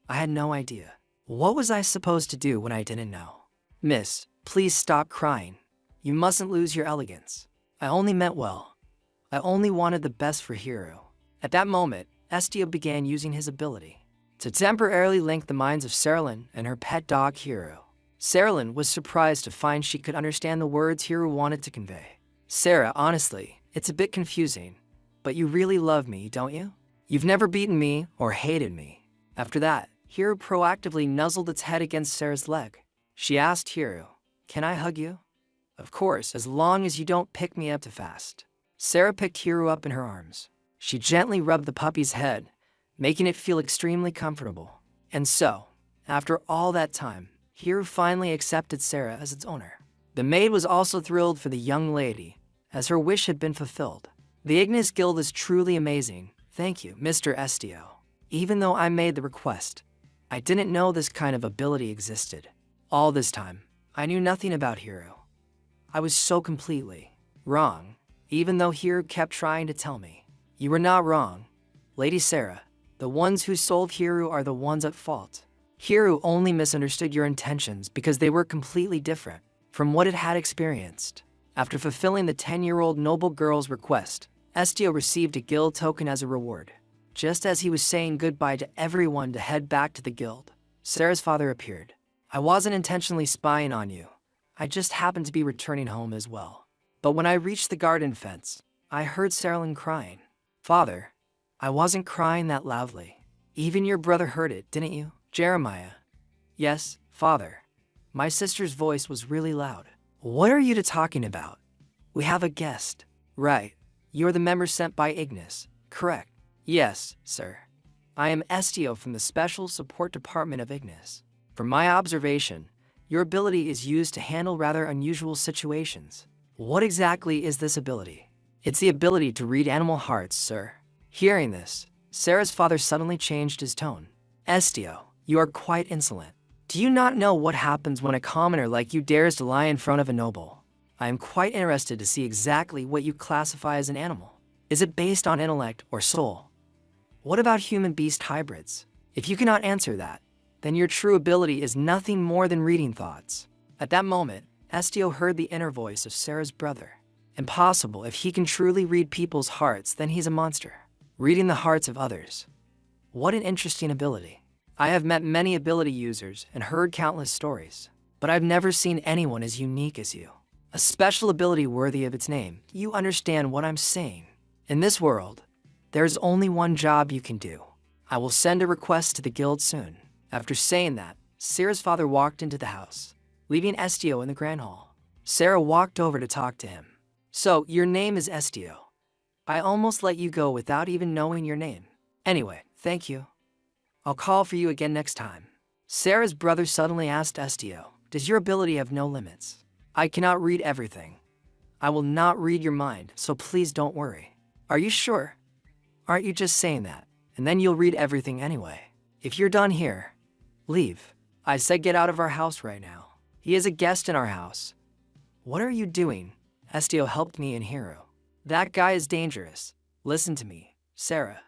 I had no idea. What was I supposed to do when I didn't know? Miss, please stop crying. You mustn't lose your elegance. I only meant well. I only wanted the best for Hiru. At that moment, Estio began using his ability to temporarily link the minds of Saralyn and her pet dog Hiru. Saralyn was surprised to find she could understand the words Hiru wanted to convey. Sarah, honestly, it's a bit confusing, but you really love me, don't you? You've never beaten me or hated me. After that, Hiru proactively nuzzled its head against Sarah's leg. She asked Hiru, can I hug you? Of course, as long as you don't pick me up too fast. Sarah picked Hiru up in her arms. She gently rubbed the puppy's head, making it feel extremely comfortable. And so, after all that time, Hiru finally accepted Sarah as its owner. The maid was also thrilled for the young lady, as her wish had been fulfilled. The Ignis Guild is truly amazing. Thank you, Mr. Estio. Even though I made the request, I didn't know this kind of ability existed. All this time, I knew nothing about Hiru. I was so completely wrong, even though Hiru kept trying to tell me. You were not wrong. Lady Sarah, the ones who sold Hiru are the ones at fault. Hiru only misunderstood your intentions because they were completely different from what it had experienced. After fulfilling the 10-year-old noble girl's request, Estio received a guild token as a reward. Just as he was saying goodbye to everyone to head back to the guild, Sarah's father appeared. I wasn't intentionally spying on you. I just happened to be returning home as well. But when I reached the garden fence, I heard Saralyn crying. Father, I wasn't crying that loudly. Even your brother heard it, didn't you, Jeremiah? Yes, father. My sister's voice was really loud. What are you talking about? We have a guest. Right. You're the member sent by Ignis, correct? Yes, sir. I am Estio from the Special Support Department of Ignis. From my observation, your ability is used to handle rather unusual situations. What exactly is this ability? It's the ability to read animal hearts, sir. Hearing this, Sarah's father suddenly changed his tone. Estio, you are quite insolent. Do you not know what happens when a commoner like you dares to lie in front of a noble? I am quite interested to see exactly what you classify as an animal. Is it based on intellect or soul? What about human-beast hybrids? If you cannot answer that, then your true ability is nothing more than reading thoughts. At that moment, Estio heard the inner voice of Sarah's brother. Impossible. If he can truly read people's hearts, then he's a monster. Reading the hearts of others. What an interesting ability. I have met many ability users and heard countless stories, but I've never seen anyone as unique as you. A special ability worthy of its name. You understand what I'm saying. In this world, there's only one job you can do. I will send a request to the guild soon. After saying that, Sarah's father walked into the house, leaving Estio in the grand hall. Sarah walked over to talk to him. So, your name is Estio. I almost let you go without even knowing your name. Anyway, thank you. I'll call for you again next time. Sarah's brother suddenly asked Estio, does your ability have no limits? I cannot read everything. I will not read your mind, so please don't worry. Are you sure? Aren't you just saying that? And then you'll read everything anyway. If you're done here, leave. I said get out of our house right now. He is a guest in our house. What are you doing? Estio helped me and Hiru. That guy is dangerous. Listen to me, Sarah.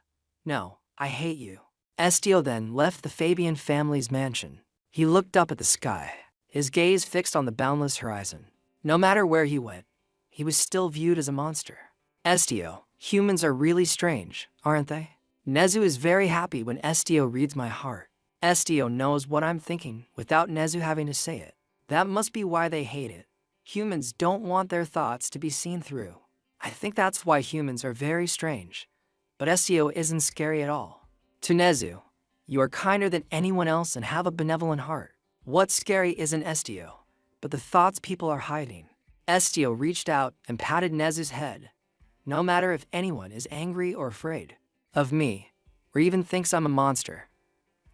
No, I hate you. Estio then left the Fabian family's mansion. He looked up at the sky, his gaze fixed on the boundless horizon. No matter where he went, he was still viewed as a monster. Estio, humans are really strange, aren't they? Nezu is very happy when Estio reads my heart. Estio knows what I'm thinking without Nezu having to say it. That must be why they hate it. Humans don't want their thoughts to be seen through. I think that's why humans are very strange. But Estio isn't scary at all. To Nezu, you are kinder than anyone else and have a benevolent heart. What's scary isn't Estio, but the thoughts people are hiding. Estio reached out and patted Nezu's head. No matter if anyone is angry or afraid of me, or even thinks I'm a monster,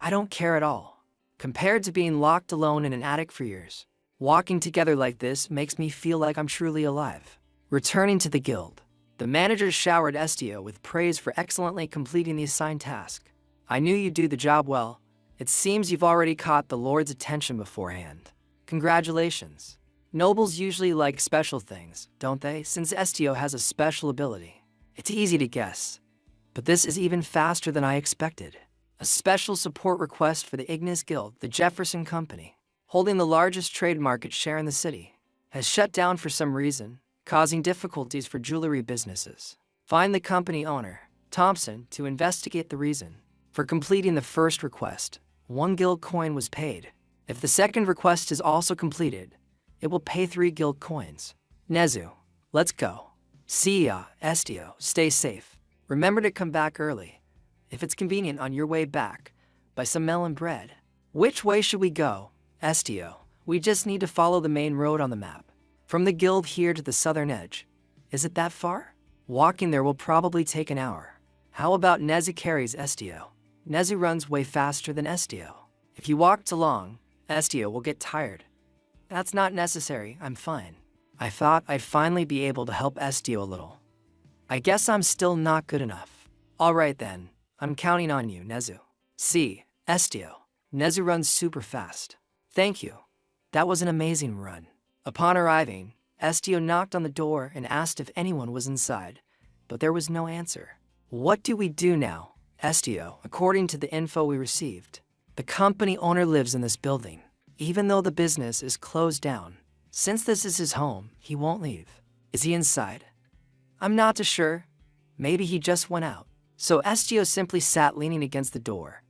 I don't care at all. Compared to being locked alone in an attic for years, walking together like this makes me feel like I'm truly alive. Returning to the guild, the manager showered Estio with praise for excellently completing the assigned task. I knew you'd do the job well. It seems you've already caught the Lord's attention beforehand. Congratulations. Nobles usually like special things, don't they? Since Estio has a special ability. It's easy to guess, but this is even faster than I expected. A special support request for the Ignis Guild, the Jefferson Company, holding the largest trade market share in the city, has shut down for some reason, causing difficulties for jewelry businesses. Find the company owner, Thompson, to investigate the reason. For completing the first request, 1 guild coin was paid. If the second request is also completed, it will pay 3 guild coins. Nezu, let's go. See ya, Estio, stay safe. Remember to come back early, if it's convenient on your way back, buy some melon bread. Which way should we go, Estio? We just need to follow the main road on the map. From the guild here to the southern edge. Is it that far? Walking there will probably take an hour. How about Nezu carries Estio? Nezu runs way faster than Estio. If you walked along, Estio will get tired. That's not necessary, I'm fine. I thought I'd finally be able to help Estio a little. I guess I'm still not good enough. Alright then, I'm counting on you, Nezu. See, Estio. Nezu runs super fast. Thank you. That was an amazing run. Upon arriving, Estio knocked on the door and asked if anyone was inside, but there was no answer. What do we do now, Estio? According to the info we received, the company owner lives in this building. Even though the business is closed down, since this is his home, he won't leave. Is he inside? I'm not too sure. Maybe he just went out. So Estio simply sat leaning against the door,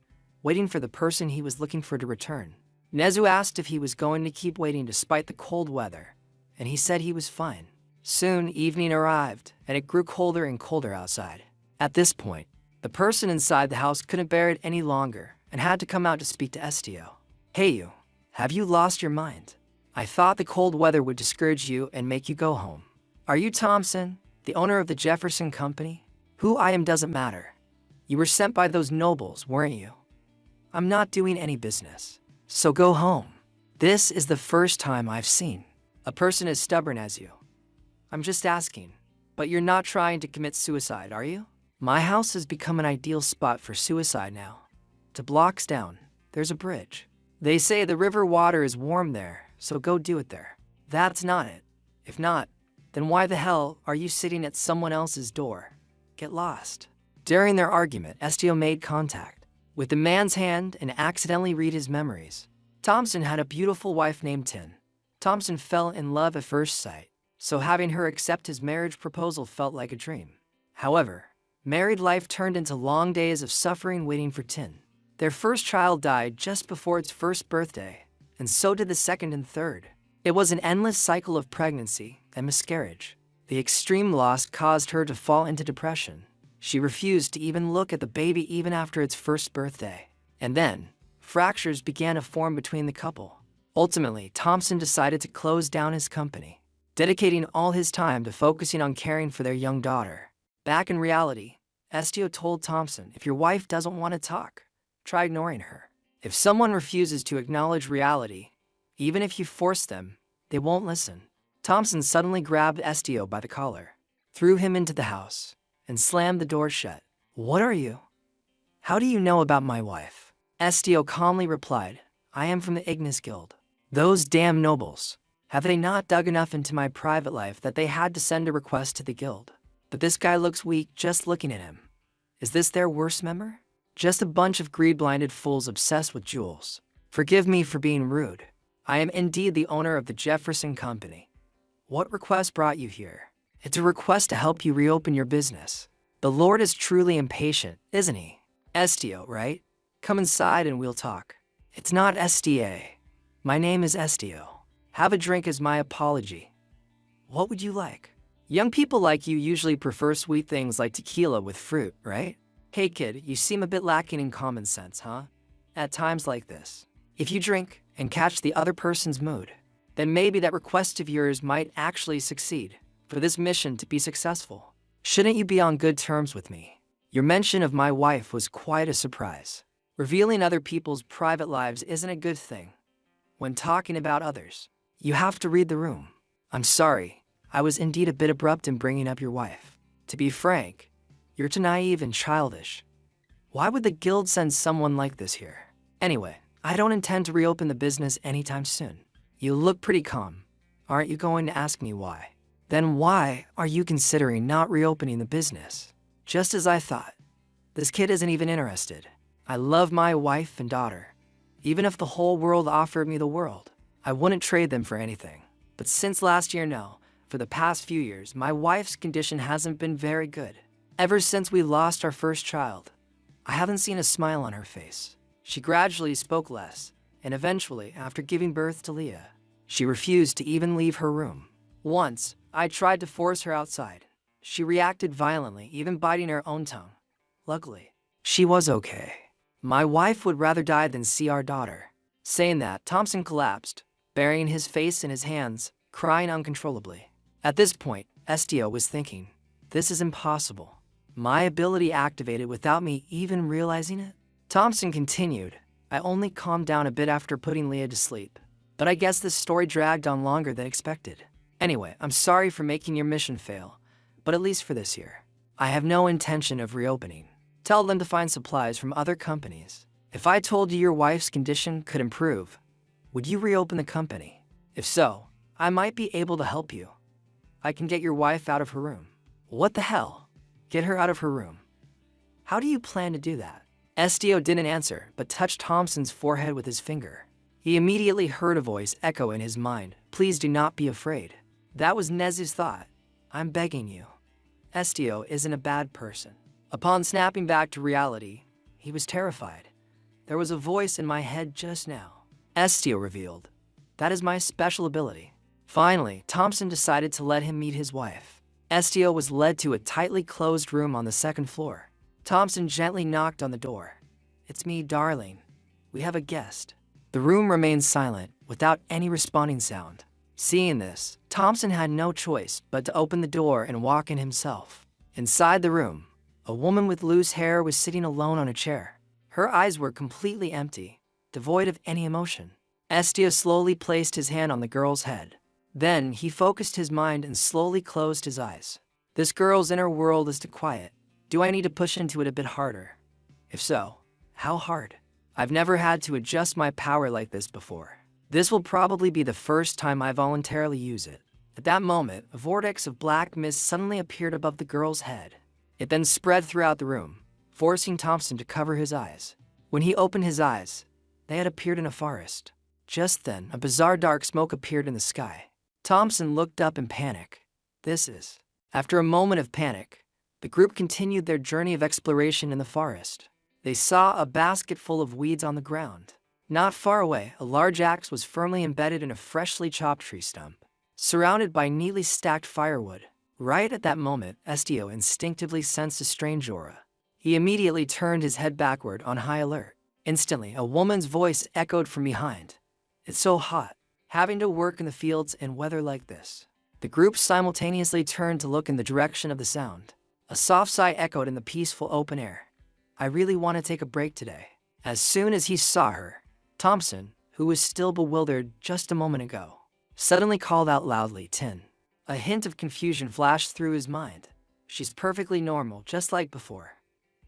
waiting for the person he was looking for to return. Nezu asked if he was going to keep waiting despite the cold weather, and he said he was fine. Soon, evening arrived, and it grew colder and colder outside. At this point, the person inside the house couldn't bear it any longer and had to come out to speak to Estio. Hey you, have you lost your mind? I thought the cold weather would discourage you and make you go home. Are you Thompson, the owner of the Jefferson Company? Who I am doesn't matter. You were sent by those nobles, weren't you? I'm not doing any business, so go home. This is the first time I've seen a person as stubborn as you. I'm just asking, but you're not trying to commit suicide, are you? My house has become an ideal spot for suicide now. 2 blocks down, there's a bridge. They say the river water is warm there, so go do it there. That's not it. If not, then why the hell are you sitting at someone else's door? Get lost. During their argument, Estio made contact with the man's hand and accidentally read his memories. Thompson had a beautiful wife named Tin. Thompson fell in love at first sight, so having her accept his marriage proposal felt like a dream. However, married life turned into long days of suffering waiting for Tin. Their first child died just before its first birthday, and so did the second and third. It was an endless cycle of pregnancy and miscarriage. The extreme loss caused her to fall into depression. She refused to even look at the baby even after its first birthday. And then, fractures began to form between the couple. Ultimately, Thompson decided to close down his company, dedicating all his time to focusing on caring for their young daughter. Back in reality, Estio told Thompson, if your wife doesn't want to talk, try ignoring her. If someone refuses to acknowledge reality, even if you force them, they won't listen. Thompson suddenly grabbed Estio by the collar, threw him into the house, and slammed the door shut. What are you? How do you know about my wife? Estio calmly replied, I am from the Ignis Guild. Those damn nobles. Have they not dug enough into my private life that they had to send a request to the guild? But this guy looks weak just looking at him. Is this their worst member? Just a bunch of greed-blinded fools obsessed with jewels. Forgive me for being rude. I am indeed the owner of the Jefferson Company. What request brought you here? It's a request to help you reopen your business. The Lord is truly impatient, isn't he? Estio, right? Come inside and we'll talk. It's not SDA. My name is Estio. Have a drink as my apology. What would you like? Young people like you usually prefer sweet things like tequila with fruit, right? Hey kid, you seem a bit lacking in common sense, huh? At times like this, if you drink and catch the other person's mood, then maybe that request of yours might actually succeed. For this mission to be successful, shouldn't you be on good terms with me? Your mention of my wife was quite a surprise. Revealing other people's private lives isn't a good thing. When talking about others, you have to read the room. I'm sorry, I was indeed a bit abrupt in bringing up your wife. To be frank, you're too naive and childish. Why would the guild send someone like this here? Anyway, I don't intend to reopen the business anytime soon. You look pretty calm. Aren't you going to ask me why? Then why are you considering not reopening the business? Just as I thought. This kid isn't even interested. I love my wife and daughter. Even if the whole world offered me the world, I wouldn't trade them for anything. But since last year, no. For the past few years, my wife's condition hasn't been very good. Ever since we lost our first child, I haven't seen a smile on her face. She gradually spoke less, and eventually, after giving birth to Leah, she refused to even leave her room. Once, I tried to force her outside. She reacted violently, even biting her own tongue. Luckily, she was okay. My wife would rather die than see our daughter. Saying that, Thompson collapsed, burying his face in his hands, crying uncontrollably. At this point, Estio was thinking, this is impossible. My ability activated without me even realizing it? Thompson continued, I only calmed down a bit after putting Leah to sleep. But I guess this story dragged on longer than expected. Anyway, I'm sorry for making your mission fail, but at least for this year, I have no intention of reopening. Tell them to find supplies from other companies. If I told you your wife's condition could improve, would you reopen the company? If so, I might be able to help you. I can get your wife out of her room. What the hell? Get her out of her room. How do you plan to do that? Estio didn't answer, but touched Thompson's forehead with his finger. He immediately heard a voice echo in his mind, please do not be afraid. That was Nezu's thought. I'm begging you. Estio isn't a bad person. Upon snapping back to reality, he was terrified. There was a voice in my head just now. Estio revealed. That is my special ability. Finally, Thompson decided to let him meet his wife. Estio was led to a tightly closed room on the second floor. Thompson gently knocked on the door. It's me, darling. We have a guest. The room remained silent, without any responding sound. Seeing this, Thompson had no choice but to open the door and walk in himself. Inside the room, a woman with loose hair was sitting alone on a chair. Her eyes were completely empty, devoid of any emotion. Estio slowly placed his hand on the girl's head. Then he focused his mind and slowly closed his eyes. This girl's inner world is too quiet. Do I need to push into it a bit harder? If so, how hard? I've never had to adjust my power like this before. This will probably be the first time I voluntarily use it. At that moment, a vortex of black mist suddenly appeared above the girl's head. It then spread throughout the room, forcing Thompson to cover his eyes. When he opened his eyes, they had appeared in a forest. Just then, a bizarre dark smoke appeared in the sky. Thompson looked up in panic. After a moment of panic, the group continued their journey of exploration in the forest. They saw a basket full of weeds on the ground. Not far away, a large axe was firmly embedded in a freshly chopped tree stump, surrounded by neatly stacked firewood. Right at that moment, Estio instinctively sensed a strange aura. He immediately turned his head backward on high alert. Instantly, a woman's voice echoed from behind. It's so hot, having to work in the fields in weather like this. The group simultaneously turned to look in the direction of the sound. A soft sigh echoed in the peaceful open air. I really want to take a break today. As soon as he saw her, Thompson, who was still bewildered just a moment ago, suddenly called out loudly, Tin. A hint of confusion flashed through his mind. She's perfectly normal, just like before.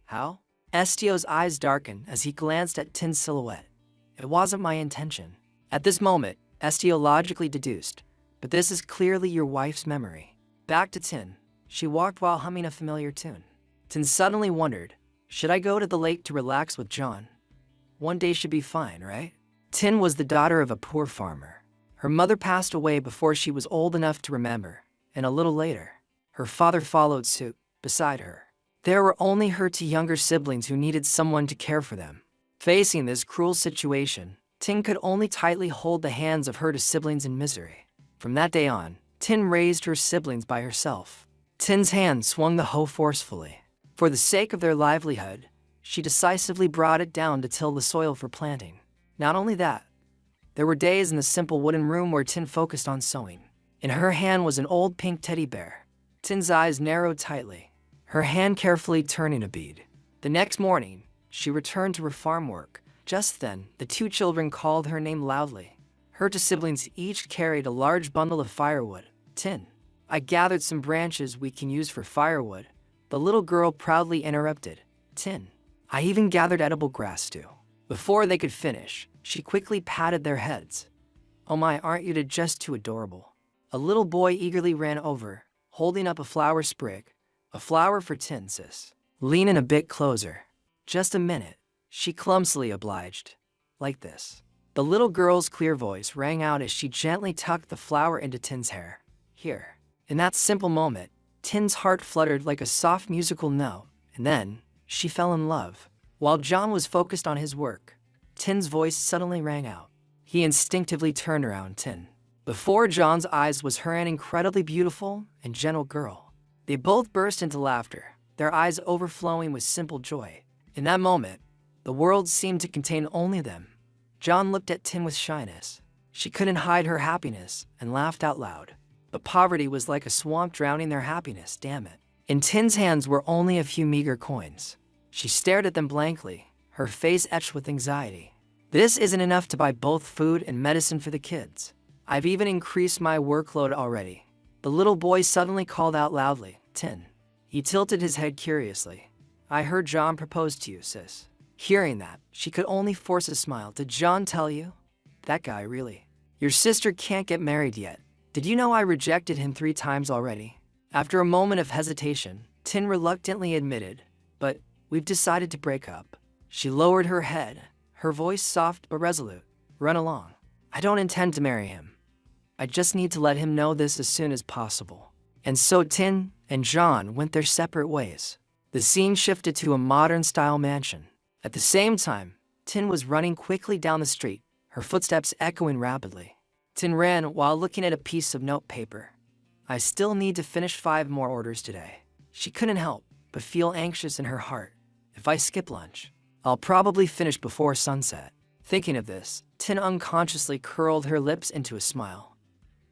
How? Estio's eyes darkened as he glanced at Tin's silhouette. It wasn't my intention. At this moment, Estio logically deduced, but this is clearly your wife's memory. Back to Tin. She walked while humming a familiar tune. Tin suddenly wondered, should I go to the lake to relax with John? One day should be fine, right? Tin was the daughter of a poor farmer. Her mother passed away before she was old enough to remember, and a little later, her father followed suit, beside her. There were only her two younger siblings who needed someone to care for them. Facing this cruel situation, Tin could only tightly hold the hands of her two siblings in misery. From that day on, Tin raised her siblings by herself. Tin's hand swung the hoe forcefully. For the sake of their livelihood, she decisively brought it down to till the soil for planting. Not only that, there were days in the simple wooden room where Tin focused on sewing. In her hand was an old pink teddy bear. Tin's eyes narrowed tightly, her hand carefully turning a bead. The next morning, she returned to her farm work. Just then, the two children called her name loudly. Her two siblings each carried a large bundle of firewood. Tin, I gathered some branches we can use for firewood. The little girl proudly interrupted. Tin, I even gathered edible grass too. Before they could finish, she quickly patted their heads. Oh my, aren't you just too adorable? A little boy eagerly ran over, holding up a flower sprig. A flower for Tin, sis. Lean in a bit closer. Just a minute, she clumsily obliged. Like this. The little girl's clear voice rang out as she gently tucked the flower into Tin's hair. Here. In that simple moment, Tin's heart fluttered like a soft musical note, and then, she fell in love. While John was focused on his work, Tin's voice suddenly rang out. He instinctively turned around Tin. Before John's eyes was her an incredibly beautiful and gentle girl. They both burst into laughter, their eyes overflowing with simple joy. In that moment, the world seemed to contain only them. John looked at Tin with shyness. She couldn't hide her happiness and laughed out loud. But poverty was like a swamp drowning their happiness, damn it. In Tin's hands were only a few meager coins. She stared at them blankly, her face etched with anxiety. This isn't enough to buy both food and medicine for the kids. I've even increased my workload already. The little boy suddenly called out loudly, Tin. He tilted his head curiously. I heard John propose to you, sis. Hearing that, she could only force a smile. Did John tell you? That guy, really. Your sister can't get married yet. Did you know I rejected him 3 times already? After a moment of hesitation, Tin reluctantly admitted, but we've decided to break up. She lowered her head, her voice soft but resolute. Run along. I don't intend to marry him. I just need to let him know this as soon as possible. And so Tin and John went their separate ways. The scene shifted to a modern-style mansion. At the same time, Tin was running quickly down the street, her footsteps echoing rapidly. Tin ran while looking at a piece of note paper. I still need to finish 5 more orders today. She couldn't help but feel anxious in her heart. If I skip lunch, I'll probably finish before sunset. Thinking of this, Tin unconsciously curled her lips into a smile.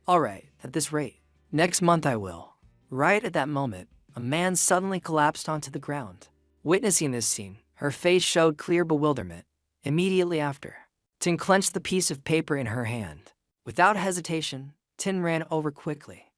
All right, at this rate, next month I will. Right at that moment, a man suddenly collapsed onto the ground. Witnessing this scene, her face showed clear bewilderment. Immediately after, Tin clenched the piece of paper in her hand. Without hesitation, Tin ran over quickly.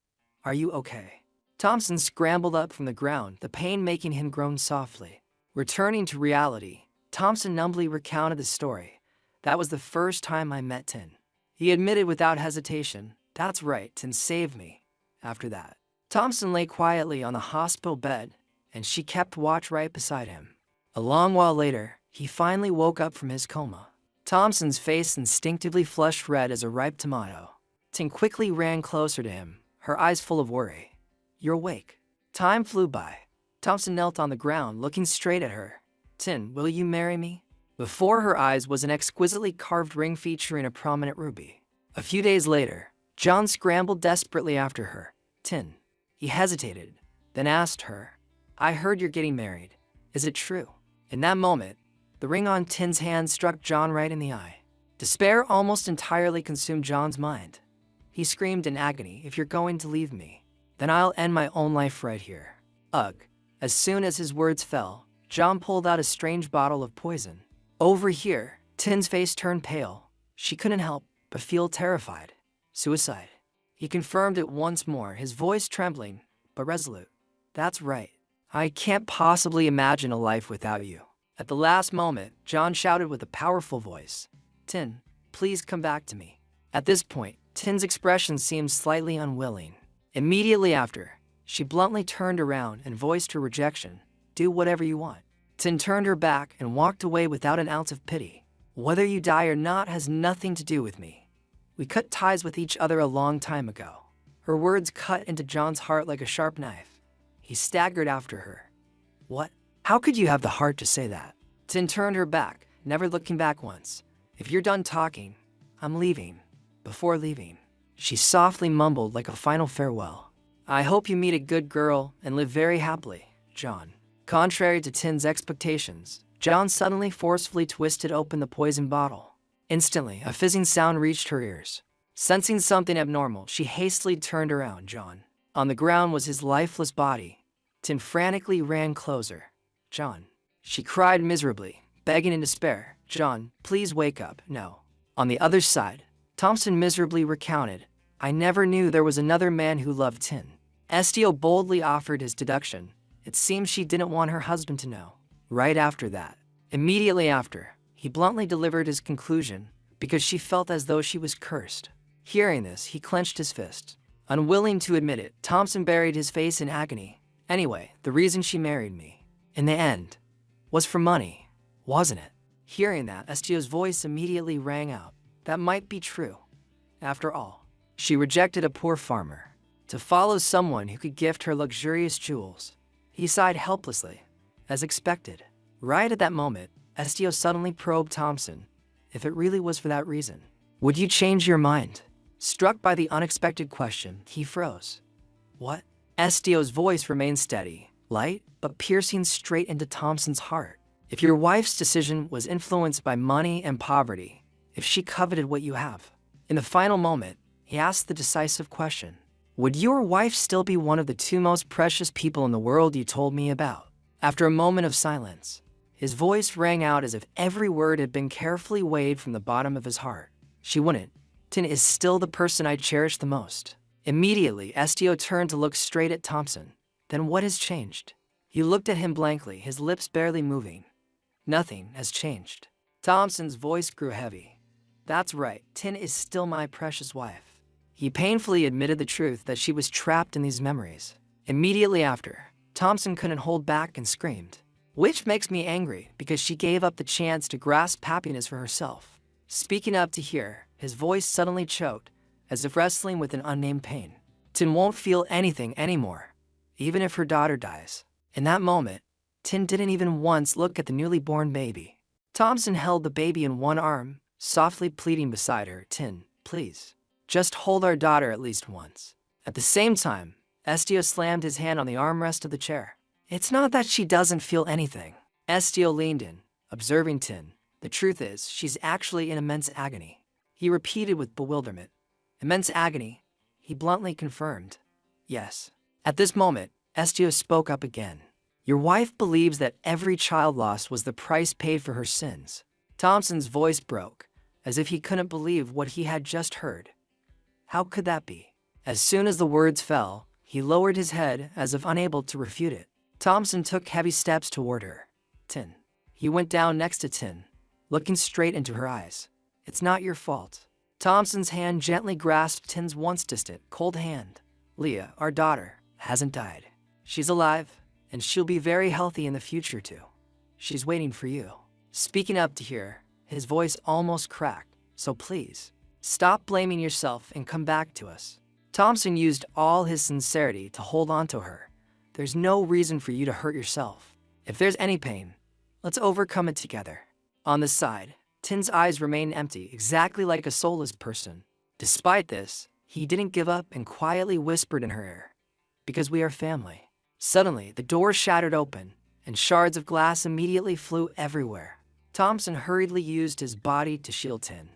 Are you okay? Thompson scrambled up from the ground, the pain making him groan softly. Returning to reality, Thompson numbly recounted the story. That was the first time I met Tin. He admitted without hesitation, that's right, Tin saved me. After that, Thompson lay quietly on the hospital bed, and she kept watch right beside him. A long while later, he finally woke up from his coma. Thompson's face instinctively flushed red as a ripe tomato. Tin quickly ran closer to him, her eyes full of worry. You're awake. Time flew by. Thompson knelt on the ground, looking straight at her. Tin, will you marry me? Before her eyes was an exquisitely carved ring featuring a prominent ruby. A few days later, John scrambled desperately after her. Tin. He hesitated, then asked her, I heard you're getting married. Is it true? In that moment, the ring on Tin's hand struck John right in the eye. Despair almost entirely consumed John's mind. He screamed in agony, if you're going to leave me, then I'll end my own life right here. Ugh. As soon as his words fell, John pulled out a strange bottle of poison. Over here, Tin's face turned pale. She couldn't help but feel terrified. Suicide. He confirmed it once more, his voice trembling, but resolute. That's right. I can't possibly imagine a life without you. At the last moment, John shouted with a powerful voice, Tin, please come back to me. At this point, Tin's expression seemed slightly unwilling. Immediately after, she bluntly turned around and voiced her rejection. Do whatever you want. Tin turned her back and walked away without an ounce of pity. Whether you die or not has nothing to do with me. We cut ties with each other a long time ago. Her words cut into John's heart like a sharp knife. He staggered after her. What? How could you have the heart to say that? Tin turned her back, never looking back once. If you're done talking, I'm leaving. Before leaving, she softly mumbled like a final farewell. I hope you meet a good girl and live very happily, John. Contrary to Tin's expectations, John suddenly forcefully twisted open the poison bottle. Instantly, a fizzing sound reached her ears. Sensing something abnormal, she hastily turned around. John. On the ground was his lifeless body. Tin frantically ran closer. John. She cried miserably, begging in despair. John, please wake up. No. On the other side, Thompson miserably recounted, I never knew there was another man who loved Tin. Estio boldly offered his deduction. It seems she didn't want her husband to know. Right after that, immediately after, he bluntly delivered his conclusion because she felt as though she was cursed. Hearing this, he clenched his fist. Unwilling to admit it, Thompson buried his face in agony. Anyway, the reason she married me, in the end, was for money, wasn't it? Hearing that, Estio's voice immediately rang out. That might be true. After all, she rejected a poor farmer to follow someone who could gift her luxurious jewels. He sighed helplessly, as expected. Right at that moment, Estio suddenly probed Thompson. If it really was for that reason, would you change your mind? Struck by the unexpected question, he froze. What? Estio's voice remained steady, light, but piercing straight into Thompson's heart. If your wife's decision was influenced by money and poverty, if she coveted what you have. In the final moment, he asked the decisive question. Would your wife still be one of the two most precious people in the world you told me about? After a moment of silence, his voice rang out as if every word had been carefully weighed from the bottom of his heart. She wouldn't. Tin is still the person I cherish the most. Immediately, Estio turned to look straight at Thompson. Then what has changed? He looked at him blankly, his lips barely moving. Nothing has changed. Thompson's voice grew heavy. That's right, Tin is still my precious wife. He painfully admitted the truth that she was trapped in these memories. Immediately after, Thompson couldn't hold back and screamed. Which makes me angry because she gave up the chance to grasp happiness for herself. Speaking up to hear, his voice suddenly choked, as if wrestling with an unnamed pain. Tin won't feel anything anymore, even if her daughter dies. In that moment, Tin didn't even once look at the newly born baby. Thompson held the baby in one arm, softly pleading beside her. Tin, please, just hold our daughter at least once. At the same time, Estio slammed his hand on the armrest of the chair. It's not that she doesn't feel anything. Estio leaned in, observing Tin. The truth is, she's actually in immense agony. He repeated with bewilderment. Immense agony, he bluntly confirmed. Yes. At this moment, Estio spoke up again. Your wife believes that every child lost was the price paid for her sins. Thompson's voice broke, as if he couldn't believe what he had just heard. How could that be? As soon as the words fell, he lowered his head as if unable to refute it. Thompson took heavy steps toward her. Tin. He went down next to Tin, looking straight into her eyes. It's not your fault. Thompson's hand gently grasped Tin's once distant, cold hand. Leah, our daughter, hasn't died. She's alive, and she'll be very healthy in the future too. She's waiting for you. Speaking up to hear, his voice almost cracked. So please, stop blaming yourself and come back to us. Thompson used all his sincerity to hold on to her. There's no reason for you to hurt yourself. If there's any pain, let's overcome it together. On the side, Tin's eyes remained empty, exactly like a soulless person. Despite this, he didn't give up and quietly whispered in her ear. Because we are family. Suddenly, the door shattered open, and shards of glass immediately flew everywhere. Thompson hurriedly used his body to shield Tin.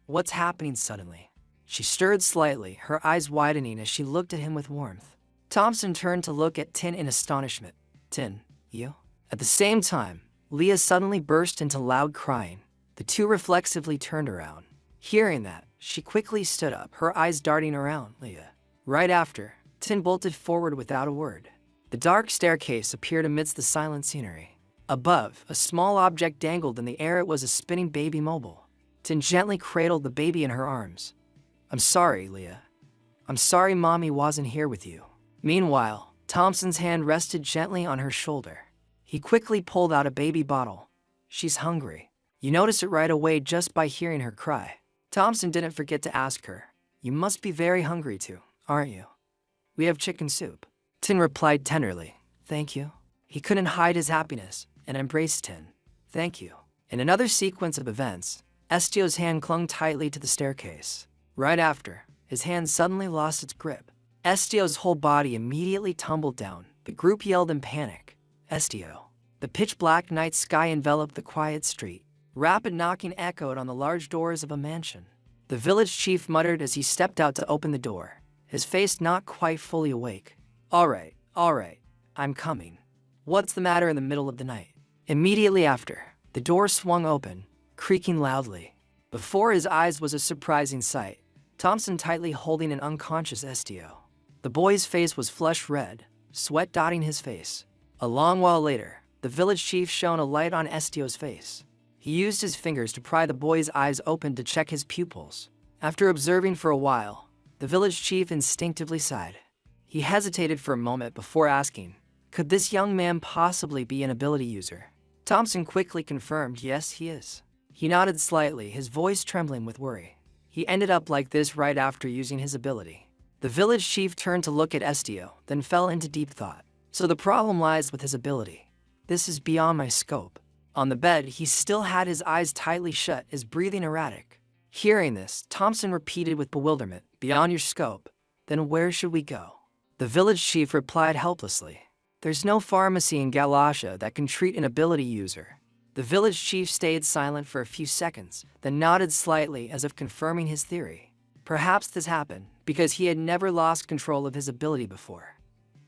What's happening suddenly? She stirred slightly, her eyes widening as she looked at him with warmth. Thompson turned to look at Tin in astonishment. Tin, you? At the same time, Leah suddenly burst into loud crying. The two reflexively turned around. Hearing that, she quickly stood up, her eyes darting around Leah. Right after, Tin bolted forward without a word. The dark staircase appeared amidst the silent scenery. Above, a small object dangled in the air. It was a spinning baby mobile. Tin gently cradled the baby in her arms. I'm sorry, Leah. I'm sorry Mommy wasn't here with you. Meanwhile, Thompson's hand rested gently on her shoulder. He quickly pulled out a baby bottle. She's hungry. You notice it right away just by hearing her cry. Thompson didn't forget to ask her. You must be very hungry too, aren't you? We have chicken soup. Tin replied tenderly. Thank you. He couldn't hide his happiness and embraced Tin. Thank you. In another sequence of events, Estio's hand clung tightly to the staircase. Right after, his hand suddenly lost its grip. Estio's whole body immediately tumbled down. The group yelled in panic. Estio. The pitch-black night sky enveloped the quiet street. Rapid knocking echoed on the large doors of a mansion. The village chief muttered as he stepped out to open the door, his face not quite fully awake. All right, I'm coming. What's the matter in the middle of the night? Immediately after, the door swung open, creaking loudly. Before his eyes was a surprising sight. Thompson tightly holding an unconscious Estio. The boy's face was flush red, sweat dotting his face. A long while later, the village chief shone a light on Estio's face. He used his fingers to pry the boy's eyes open to check his pupils. After observing for a while, the village chief instinctively sighed. He hesitated for a moment before asking, could this young man possibly be an ability user? Thompson quickly confirmed, yes, he is. He nodded slightly, his voice trembling with worry. He ended up like this right after using his ability. The village chief turned to look at Estio, then fell into deep thought. So the problem lies with his ability. This is beyond my scope. On the bed, he still had his eyes tightly shut, his breathing erratic. Hearing this, Thompson repeated with bewilderment, beyond your scope. Then where should we go? The village chief replied helplessly. There's no pharmacy in Galasha that can treat an ability user. The village chief stayed silent for a few seconds, then nodded slightly as if confirming his theory. Perhaps this happened because he had never lost control of his ability before.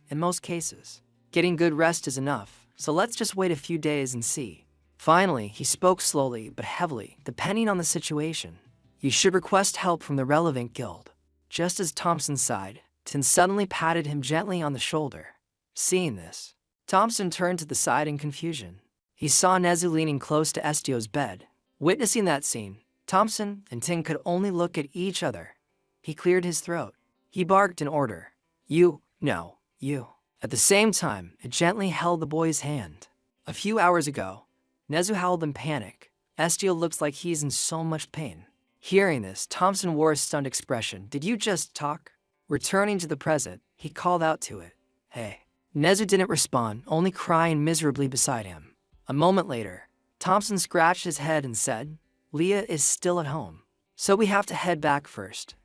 In most cases, getting good rest is enough, so let's just wait a few days and see. Finally, he spoke slowly but heavily, depending on the situation. You should request help from the relevant guild. Just as Thompson sighed, Tin suddenly patted him gently on the shoulder. Seeing this, Thompson turned to the side in confusion. He saw Nezu leaning close to Estio's bed. Witnessing that scene, Thompson and Tin could only look at each other. He cleared his throat. He barked in order. You. At the same time, it gently held the boy's hand. A few hours ago, Nezu howled in panic. Estio looks like he's in so much pain. Hearing this, Thompson wore a stunned expression. Did you just talk? Returning to the present, he called out to it. Hey. Nezu didn't respond, only crying miserably beside him. A moment later, Thompson scratched his head and said, Leah is still at home, so we have to head back first.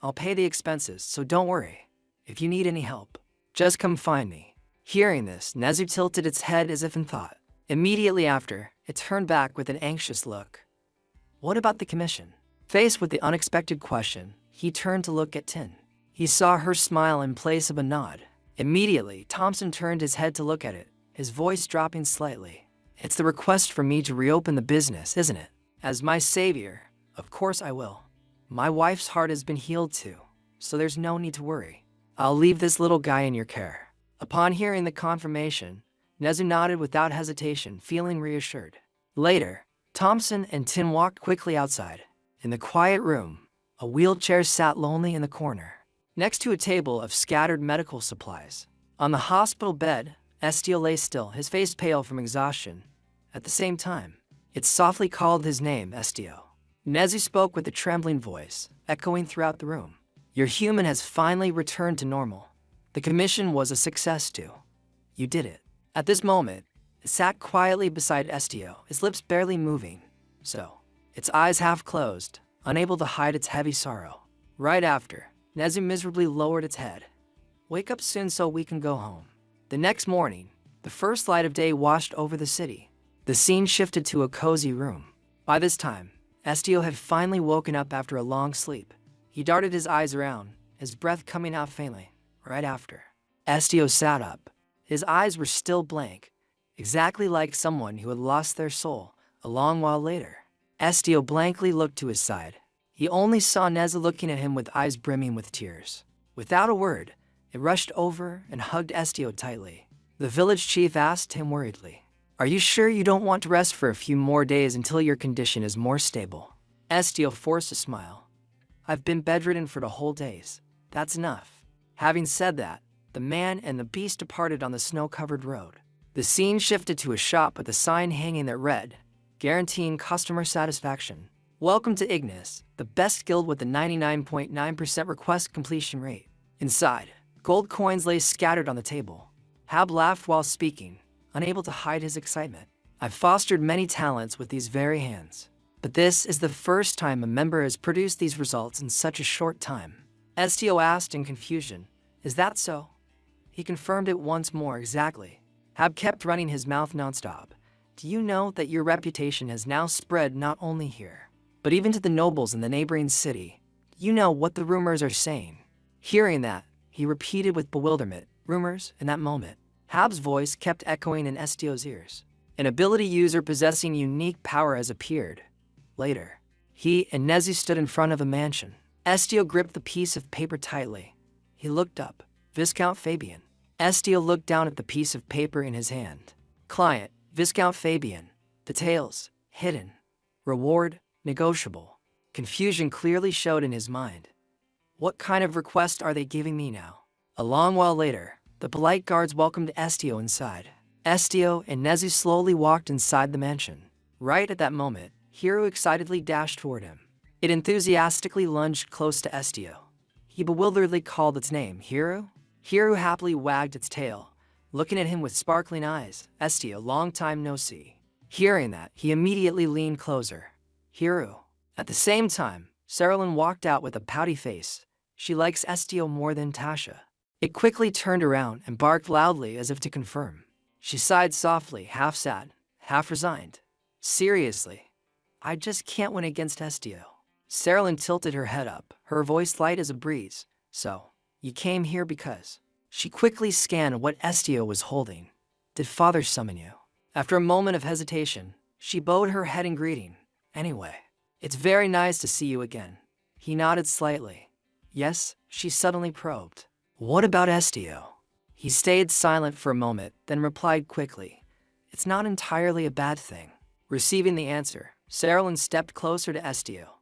I'll pay the expenses, so don't worry. If you need any help, just come find me. Hearing this, Nezu tilted its head as if in thought. Immediately after, it turned back with an anxious look. What about the commission? Faced with the unexpected question, he turned to look at Tin. He saw her smile in place of a nod. Immediately, Thompson turned his head to look at it, his voice dropping slightly. It's the request for me to reopen the business, isn't it? As my savior, of course I will. My wife's heart has been healed too, so there's no need to worry. I'll leave this little guy in your care. Upon hearing the confirmation, Nezu nodded without hesitation, feeling reassured. Later, Thompson and Tin walked quickly outside. In the quiet room, a wheelchair sat lonely in the corner, next to a table of scattered medical supplies. On the hospital bed, Estio lay still, his face pale from exhaustion. At the same time, it softly called his name, Estio. Nezu spoke with a trembling voice, echoing throughout the room. Your human has finally returned to normal. The commission was a success too. You did it. At this moment, it sat quietly beside Estio, his lips barely moving. Its eyes half closed, unable to hide its heavy sorrow. Right after, Nezu miserably lowered its head. Wake up soon so we can go home. The next morning, the first light of day washed over the city. The scene shifted to a cozy room. By this time, Estio had finally woken up after a long sleep. He darted his eyes around, his breath coming out faintly. Right after, Estio sat up. His eyes were still blank, exactly like someone who had lost their soul a long while later. Estio blankly looked to his side. He only saw Nezu looking at him with eyes brimming with tears. Without a word, it rushed over and hugged Estio tightly. The village chief asked him worriedly, Are you sure you don't want to rest for a few more days until your condition is more stable? Estio forced a smile. I've been bedridden for the whole days. That's enough. Having said that, the man and the beast departed on the snow-covered road. The scene shifted to a shop with a sign hanging that read, Guaranteeing customer satisfaction. Welcome to Ignis, the best guild with a 99.9% request completion rate. Inside, gold coins lay scattered on the table. Hab laughed while speaking. unable to hide his excitement. I've fostered many talents with these very hands, but this is the first time a member has produced these results in such a short time. Estio asked in confusion, "Is that so?" He confirmed it once more exactly. Hab kept running his mouth nonstop. "Do you know that your reputation has now spread not only here, but even to the nobles in the neighboring city? You know what the rumors are saying." Hearing that, he repeated with bewilderment, "Rumors?" In that moment, Hab's voice kept echoing in Estio's ears. An ability user possessing unique power has appeared. Later, he and Nezu stood in front of a mansion. Estio gripped the piece of paper tightly. He looked up. Viscount Fabian. Estio looked down at the piece of paper in his hand. Client, Viscount Fabian. Details, hidden. Reward, negotiable. Confusion clearly showed in his mind. What kind of request are they giving me now? A long while later, the polite guards welcomed Estio inside. Estio and Nezu slowly walked inside the mansion. Right at that moment, Hiro excitedly dashed toward him. It enthusiastically lunged close to Estio. He bewilderedly called its name, "Hiro?" Hiro happily wagged its tail, looking at him with sparkling eyes. "Estio, long time no see." Hearing that, he immediately leaned closer. "Hiro." At the same time, Saralyn walked out with a pouty face. She likes Estio more than Tasha. It quickly turned around and barked loudly as if to confirm. She sighed softly, half sad, half resigned. "Seriously, I just can't win against Estio." Saralyn tilted her head up, her voice light as a breeze. "So, you came here because..." She quickly scanned what Estio was holding. "Did father summon you?" After a moment of hesitation, she bowed her head in greeting. "Anyway, it's very nice to see you again." He nodded slightly. "Yes," she suddenly probed. "What about Estio?" He stayed silent for a moment, then replied quickly, "It's not entirely a bad thing." Receiving the answer, Saralyn stepped closer to Estio.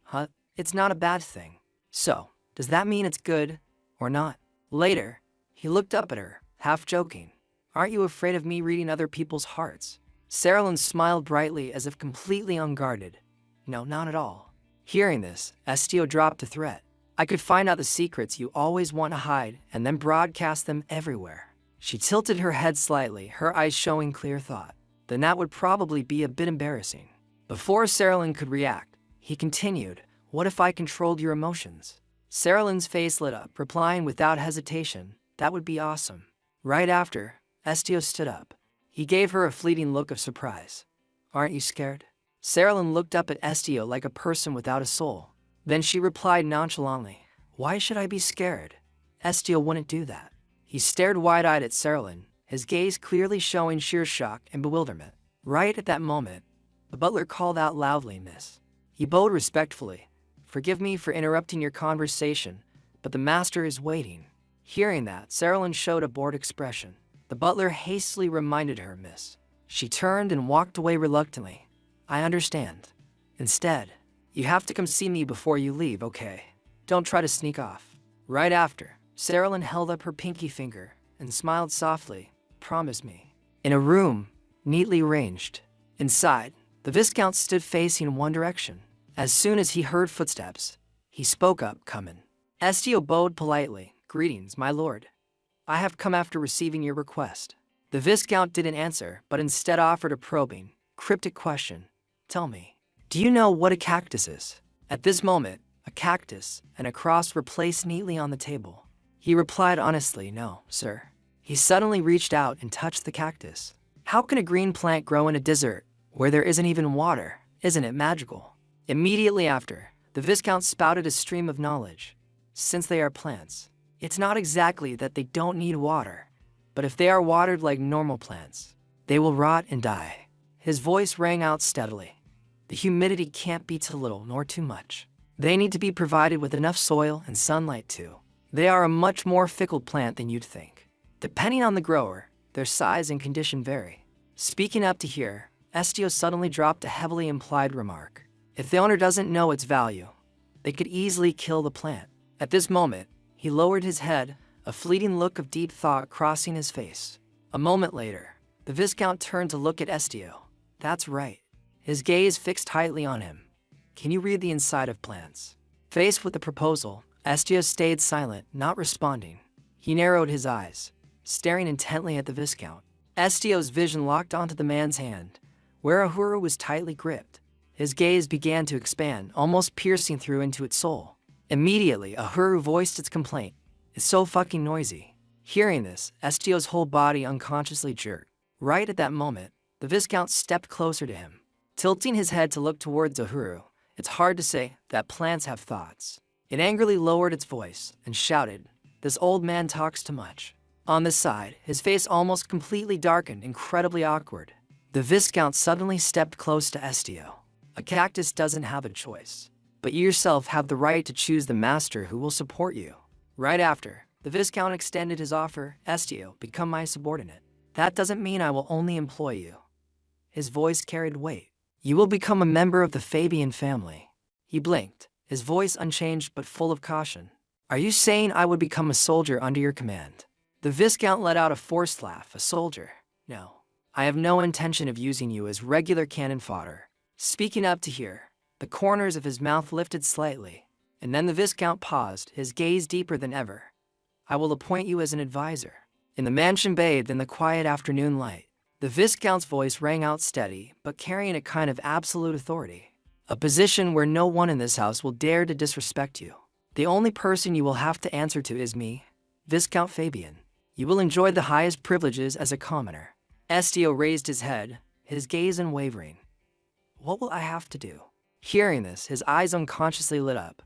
"Huh? It's not a bad thing. So, does that mean it's good, or not?" Later, he looked up at her, half joking. "Aren't you afraid of me reading other people's hearts?" Saralyn smiled brightly as if completely unguarded. "No, not at all." Hearing this, Estio dropped a threat. "I could find out the secrets you always want to hide and then broadcast them everywhere." She tilted her head slightly, her eyes showing clear thought. "Then that would probably be a bit embarrassing." Before Saralyn could react, he continued, "What if I controlled your emotions?" Saralyn's face lit up, replying without hesitation, "That would be awesome." Right after, Estio stood up. He gave her a fleeting look of surprise. "Aren't you scared?" Saralyn looked up at Estio like a person without a soul. Then she replied nonchalantly, "Why should I be scared? Estio wouldn't do that." He stared wide-eyed at Saralyn, his gaze clearly showing sheer shock and bewilderment. Right at that moment, the butler called out loudly, "Miss." He bowed respectfully. "Forgive me for interrupting your conversation, but the master is waiting." Hearing that, Saralyn showed a bored expression. The butler hastily reminded her, "Miss." She turned and walked away reluctantly. "I understand. Instead, you have to come see me before you leave, okay? Don't try to sneak off." Right after, Saralyn held up her pinky finger and smiled softly. "Promise me." In a room, neatly arranged. Inside, the Viscount stood facing one direction. As soon as he heard footsteps, he spoke up, "Comin'." Estio bowed politely. "Greetings, my lord. I have come after receiving your request." The Viscount didn't answer, but instead offered a probing, cryptic question. "Tell me, do you know what a cactus is?" At this moment, a cactus and a cross were placed neatly on the table. He replied honestly, "No, sir." He suddenly reached out and touched the cactus. How can a green plant grow in a desert where there isn't even water? Isn't it magical? Immediately after, the Viscount spouted a stream of knowledge. Since they are plants, it's not exactly that they don't need water, but if they are watered like normal plants, they will rot and die. His voice rang out steadily. The humidity can't be too little nor too much. They need to be provided with enough soil and sunlight too. They are a much more fickle plant than you'd think. Depending on the grower, their size and condition vary. Speaking up to here, Estio suddenly dropped a heavily implied remark. If the owner doesn't know its value, they could easily kill the plant. At this moment, he lowered his head, a fleeting look of deep thought crossing his face. A moment later, the Viscount turned to look at Estio. "That's right." His gaze fixed tightly on him. "Can you read the inside of plants?" Faced with the proposal, Estio stayed silent, not responding. He narrowed his eyes, staring intently at the Viscount. Estio's vision locked onto the man's hand, where Uhuru was tightly gripped. His gaze began to expand, almost piercing through into its soul. Immediately, Uhuru voiced its complaint. "It's so fucking noisy." Hearing this, Estio's whole body unconsciously jerked. Right at that moment, the Viscount stepped closer to him. Tilting his head to look towards Uhuru, it's hard to say that plants have thoughts. It angrily lowered its voice and shouted, "This old man talks too much." On this side, his face almost completely darkened, incredibly awkward. The Viscount suddenly stepped close to Estio. "A cactus doesn't have a choice, but you yourself have the right to choose the master who will support you." Right after, the Viscount extended his offer. "Estio, become my subordinate. That doesn't mean I will only employ you." His voice carried weight. "You will become a member of the Fabian family." He blinked, his voice unchanged but full of caution. "Are you saying I would become a soldier under your command?" The Viscount let out a forced laugh. "A soldier? No. I have no intention of using you as regular cannon fodder." Speaking up to hear, the corners of his mouth lifted slightly, and then the Viscount paused, his gaze deeper than ever. "I will appoint you as an advisor." In the mansion bathed in the quiet afternoon light, the Viscount's voice rang out steady, but carrying a kind of absolute authority. "A position where no one in this house will dare to disrespect you. The only person you will have to answer to is me, Viscount Fabian. You will enjoy the highest privileges as a commoner." Estio raised his head, his gaze unwavering. "What will I have to do?" Hearing this, his eyes unconsciously lit up.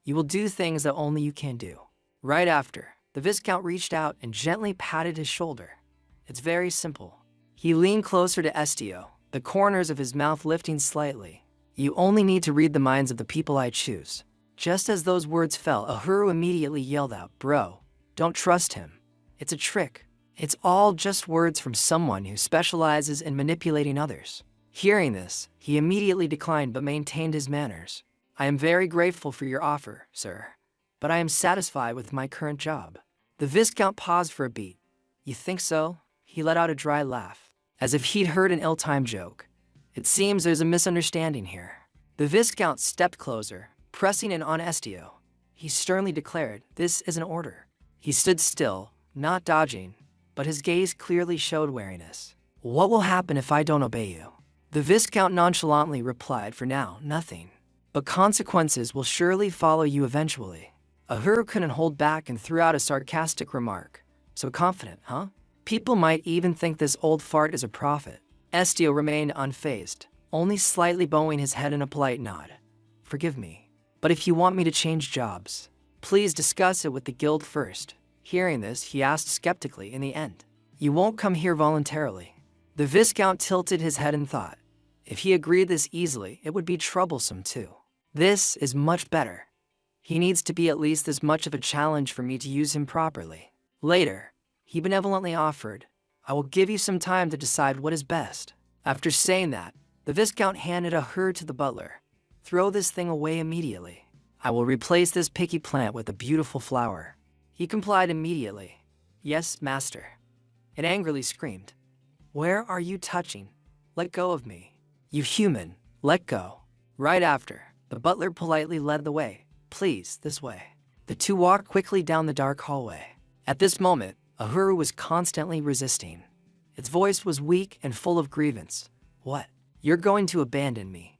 "You will do things that only you can do." Right after, the Viscount reached out and gently patted his shoulder. "It's very simple." He leaned closer to Estio, the corners of his mouth lifting slightly. "You only need to read the minds of the people I choose." Just as those words fell, Uhuru immediately yelled out, "Bro, don't trust him. It's a trick. It's all just words from someone who specializes in manipulating others." Hearing this, he immediately declined but maintained his manners. "I am very grateful for your offer, sir, but I am satisfied with my current job." The Viscount paused for a beat. "You think so?" He let out a dry laugh, as if he'd heard an ill-timed joke. "It seems there's a misunderstanding here." The Viscount stepped closer, pressing in on Estio. He sternly declared, "This is an order." He stood still, not dodging, but his gaze clearly showed wariness. "What will happen if I don't obey you?" The Viscount nonchalantly replied, "For now, nothing. But consequences will surely follow you eventually." Uhuru couldn't hold back and threw out a sarcastic remark. "So confident, huh? People might even think this old fart is a prophet." Estio remained unfazed, only slightly bowing his head in a polite nod. "Forgive me, but if you want me to change jobs, please discuss it with the guild first." Hearing this, he asked skeptically, "In the end, you won't come here voluntarily?" The Viscount tilted his head in thought. If he agreed this easily, it would be troublesome too. "This is much better. He needs to be at least as much of a challenge for me to use him properly." Later, he benevolently offered, "I will give you some time to decide what is best." After saying that, the Viscount handed Uhuru to the butler. "Throw this thing away immediately. I will replace this picky plant with a beautiful flower." He complied immediately. "Yes, master." It angrily screamed, "Where are you touching? Let go of me. You human, let go." Right after, the butler politely led the way. "Please, this way." The two walked quickly down the dark hallway. At this moment, Uhuru was constantly resisting. Its voice was weak and full of grievance. "What? You're going to abandon me?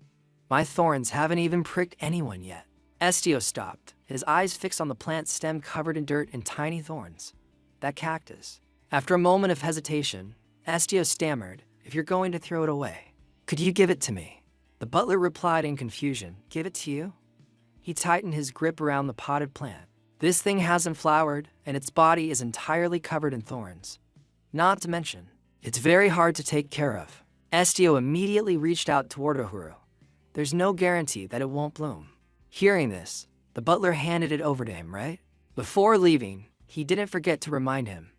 My thorns haven't even pricked anyone yet." Estio stopped, his eyes fixed on the plant stem covered in dirt and tiny thorns. "That cactus." After a moment of hesitation, Estio stammered, "If you're going to throw it away, could you give it to me?" The butler replied in confusion, "Give it to you?" He tightened his grip around the potted plant. "This thing hasn't flowered, and its body is entirely covered in thorns. Not to mention, it's very hard to take care of." Estio immediately reached out toward Uhuru. "There's no guarantee that it won't bloom." Hearing this, the butler handed it over to him, right? Before leaving, he didn't forget to remind him,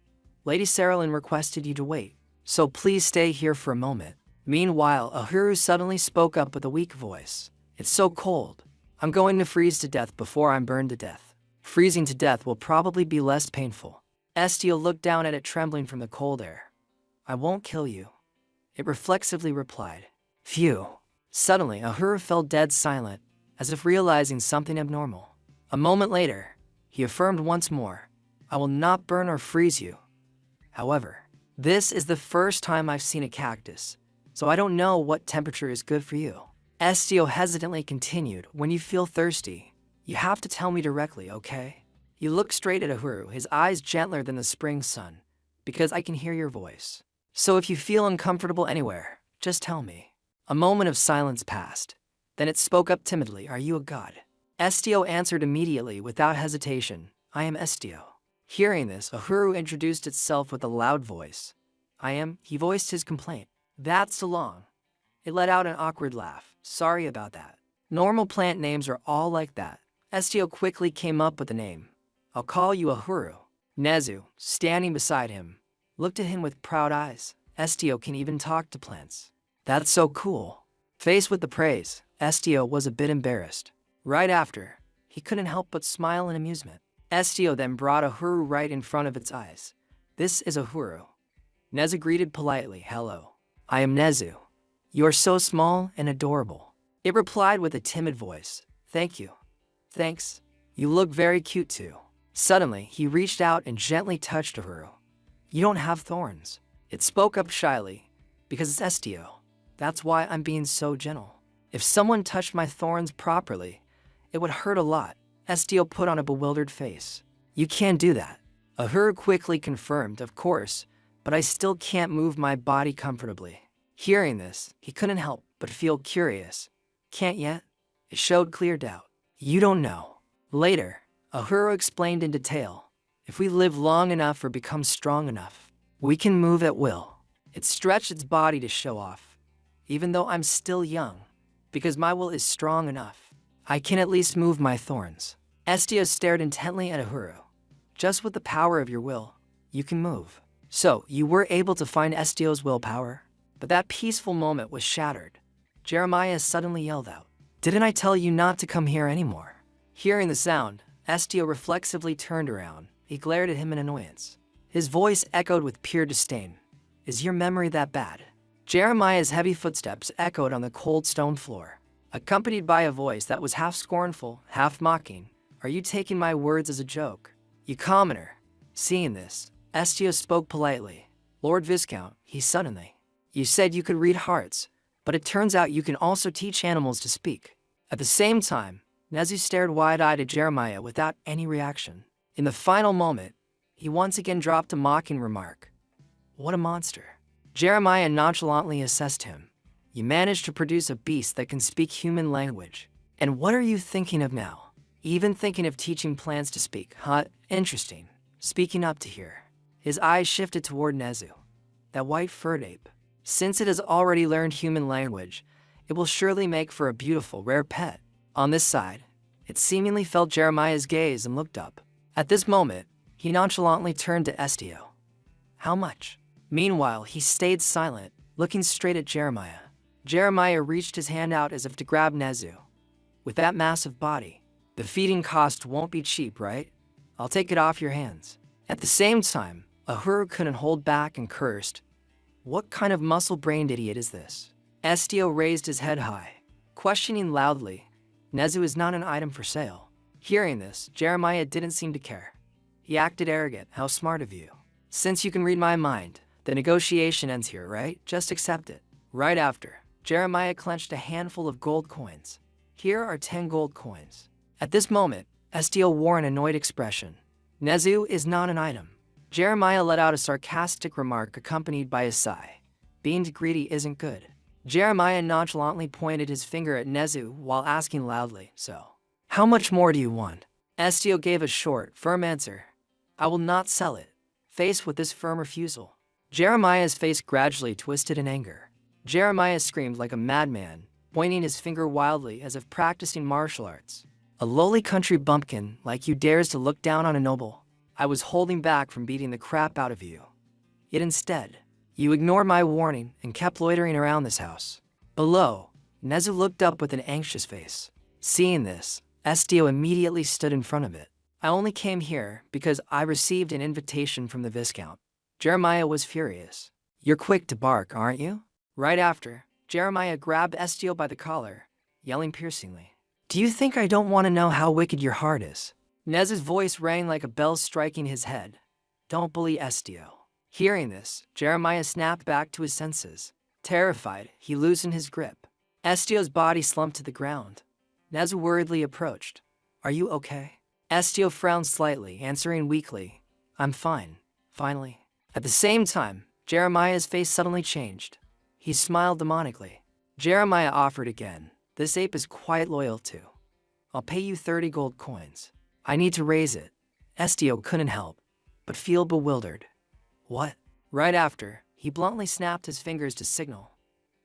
"Lady Saralyn requested you to wait, so please stay here for a moment." Meanwhile, Uhuru suddenly spoke up with a weak voice. "It's so cold. I'm going to freeze to death before I'm burned to death. Freezing to death will probably be less painful." Estio looked down at it, trembling from the cold air. "I won't kill you," it reflexively replied. Phew. Suddenly, Uhuru fell dead silent, as if realizing something abnormal. A moment later, he affirmed once more, "I will not burn or freeze you. However, This is the first time I've seen a cactus, so I don't know what temperature is good for you. Estio hesitantly continued, when you feel thirsty, you have to tell me directly, okay? You look straight at Uhuru, his eyes gentler than the spring sun, because I can hear your voice. So if you feel uncomfortable anywhere, just tell me. A moment of silence passed. Then it spoke up timidly, are you a god? Estio answered immediately without hesitation, I am Estio. Hearing this, Uhuru introduced itself with a loud voice. He voiced his complaint. That's so long. It let out an awkward laugh. Sorry about that. Normal plant names are all like that. Estio quickly came up with a name. I'll call you Uhuru. Nezu, standing beside him, looked at him with proud eyes. Estio can even talk to plants. That's so cool. Faced with the praise, Estio was a bit embarrassed. Right after, he couldn't help but smile in amusement. Estio then brought Uhuru right in front of its eyes. This is Uhuru. Nezu greeted politely, hello. I am Nezu. You are so small and adorable. It replied with a timid voice. Thank you. Thanks. You look very cute too. Suddenly, he reached out and gently touched Uhuru. You don't have thorns. It spoke up shyly, because it's Estio. That's why I'm being so gentle. If someone touched my thorns properly, it would hurt a lot. Estio put on a bewildered face. You can't do that. Uhuru quickly confirmed, of course, but I still can't move my body comfortably. Hearing this, he couldn't help but feel curious. Can't yet? It showed clear doubt. You don't know. Later, Uhuru explained in detail. If we live long enough or become strong enough, we can move at will. It stretched its body to show off. Even though I'm still young, because my will is strong enough, I can at least move my thorns. Estio stared intently at Uhuru. Just with the power of your will, you can move. So, you were able to find Estio's willpower? But that peaceful moment was shattered. Jeremiah suddenly yelled out, Didn't I tell you not to come here anymore? Hearing the sound, Estio reflexively turned around. He glared at him in annoyance. His voice echoed with pure disdain. Is your memory that bad? Jeremiah's heavy footsteps echoed on the cold stone floor, accompanied by a voice that was half scornful, half mocking. Are you taking my words as a joke? You commoner. Seeing this, Estio spoke politely. Lord Viscount, he suddenly. You said you could read hearts, but it turns out you can also teach animals to speak. At the same time, Nezu stared wide-eyed at Jeremiah without any reaction. In the final moment, he once again dropped a mocking remark. What a monster. Jeremiah nonchalantly assessed him. You managed to produce a beast that can speak human language. And what are you thinking of now? Even thinking of teaching plants to speak, huh? Interesting. Speaking up to hear. His eyes shifted toward Nezu, that white-furred ape. Since it has already learned human language, it will surely make for a beautiful, rare pet. On this side, it seemingly felt Jeremiah's gaze and looked up. At this moment, he nonchalantly turned to Estio. How much? Meanwhile, he stayed silent, looking straight at Jeremiah. Jeremiah reached his hand out as if to grab Nezu. With that massive body, the feeding cost won't be cheap, right? I'll take it off your hands. At the same time, Uhuru couldn't hold back and cursed. What kind of muscle-brained idiot is this? Estio raised his head high, questioning loudly. Nezu is not an item for sale. Hearing this, Jeremiah didn't seem to care. He acted arrogant. How smart of you. Since you can read my mind, the negotiation ends here, right? Just accept it. Right after, Jeremiah clenched a handful of gold coins. Here are 10 gold coins. At this moment, Estio wore an annoyed expression. Nezu is not an item. Jeremiah let out a sarcastic remark accompanied by a sigh. Being greedy isn't good. Jeremiah nonchalantly pointed his finger at Nezu while asking loudly, so, how much more do you want? Estio gave a short, firm answer. I will not sell it. Faced with this firm refusal, Jeremiah's face gradually twisted in anger. Jeremiah screamed like a madman, pointing his finger wildly as if practicing martial arts. A lowly country bumpkin like you dares to look down on a noble. I was holding back from beating the crap out of you. Yet instead, you ignored my warning and kept loitering around this house. Below, Nezu looked up with an anxious face. Seeing this, Estio immediately stood in front of it. I only came here because I received an invitation from the Viscount. Jeremiah was furious. You're quick to bark, aren't you? Right after, Jeremiah grabbed Estio by the collar, yelling piercingly. Do you think I don't want to know how wicked your heart is? Nezu's voice rang like a bell striking his head. Don't bully Estio. Hearing this, Jeremiah snapped back to his senses. Terrified, he loosened his grip. Estio's body slumped to the ground. Nezu worriedly approached. "Are you okay?" Estio frowned slightly, answering weakly, "I'm fine, finally." At the same time, Jeremiah's face suddenly changed. He smiled demonically. Jeremiah offered again. "This ape is quite loyal too. I'll pay you 30 gold coins. I need to raise it." Estio couldn't help but feel bewildered. "What?" Right after, he bluntly snapped his fingers to signal.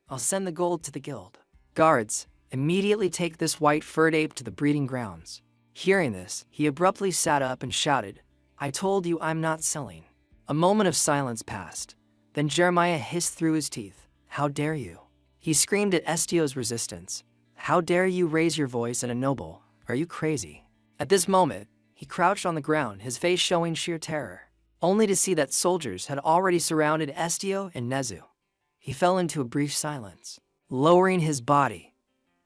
"I'll send the gold to the guild. Guards, immediately take this white-furred ape to the breeding grounds." Hearing this, he abruptly sat up and shouted, "I told you I'm not selling." A moment of silence passed. Then Jeremiah hissed through his teeth, "How dare you?" He screamed at Estio's resistance. "How dare you raise your voice at a noble? Are you crazy?" At this moment, he crouched on the ground, his face showing sheer terror, only to see that soldiers had already surrounded Estio and Nezu. He fell into a brief silence, lowering his body.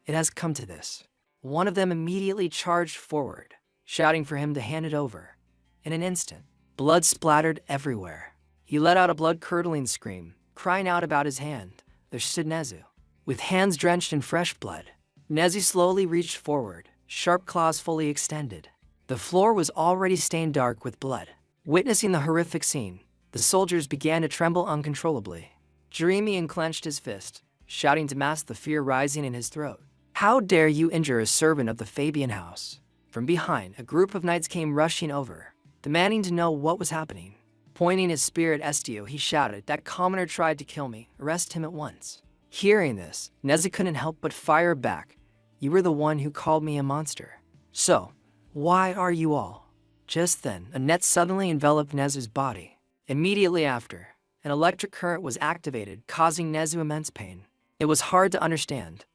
It has come to this. One of them immediately charged forward, shouting for him to hand it over. In an instant, blood splattered everywhere. He let out a blood-curdling scream, crying out about his hand. There stood Nezu, with hands drenched in fresh blood. Nezu slowly reached forward, sharp claws fully extended. The floor was already stained dark with blood. Witnessing the horrific scene, the soldiers began to tremble uncontrollably. Jeremiah clenched his fist, shouting to mask the fear rising in his throat. "How dare you injure a servant of the Fabian house?" From behind, a group of knights came rushing over, demanding to know what was happening. Pointing his spear at Estio, he shouted, "That commoner tried to kill me. Arrest him at once." Hearing this, Nezu couldn't help but fire back. "You were the one who called me a monster. So, why are you all?" Just then, a net suddenly enveloped Nezu's body. Immediately after, an electric current was activated, causing Nezu immense pain. It was hard to understand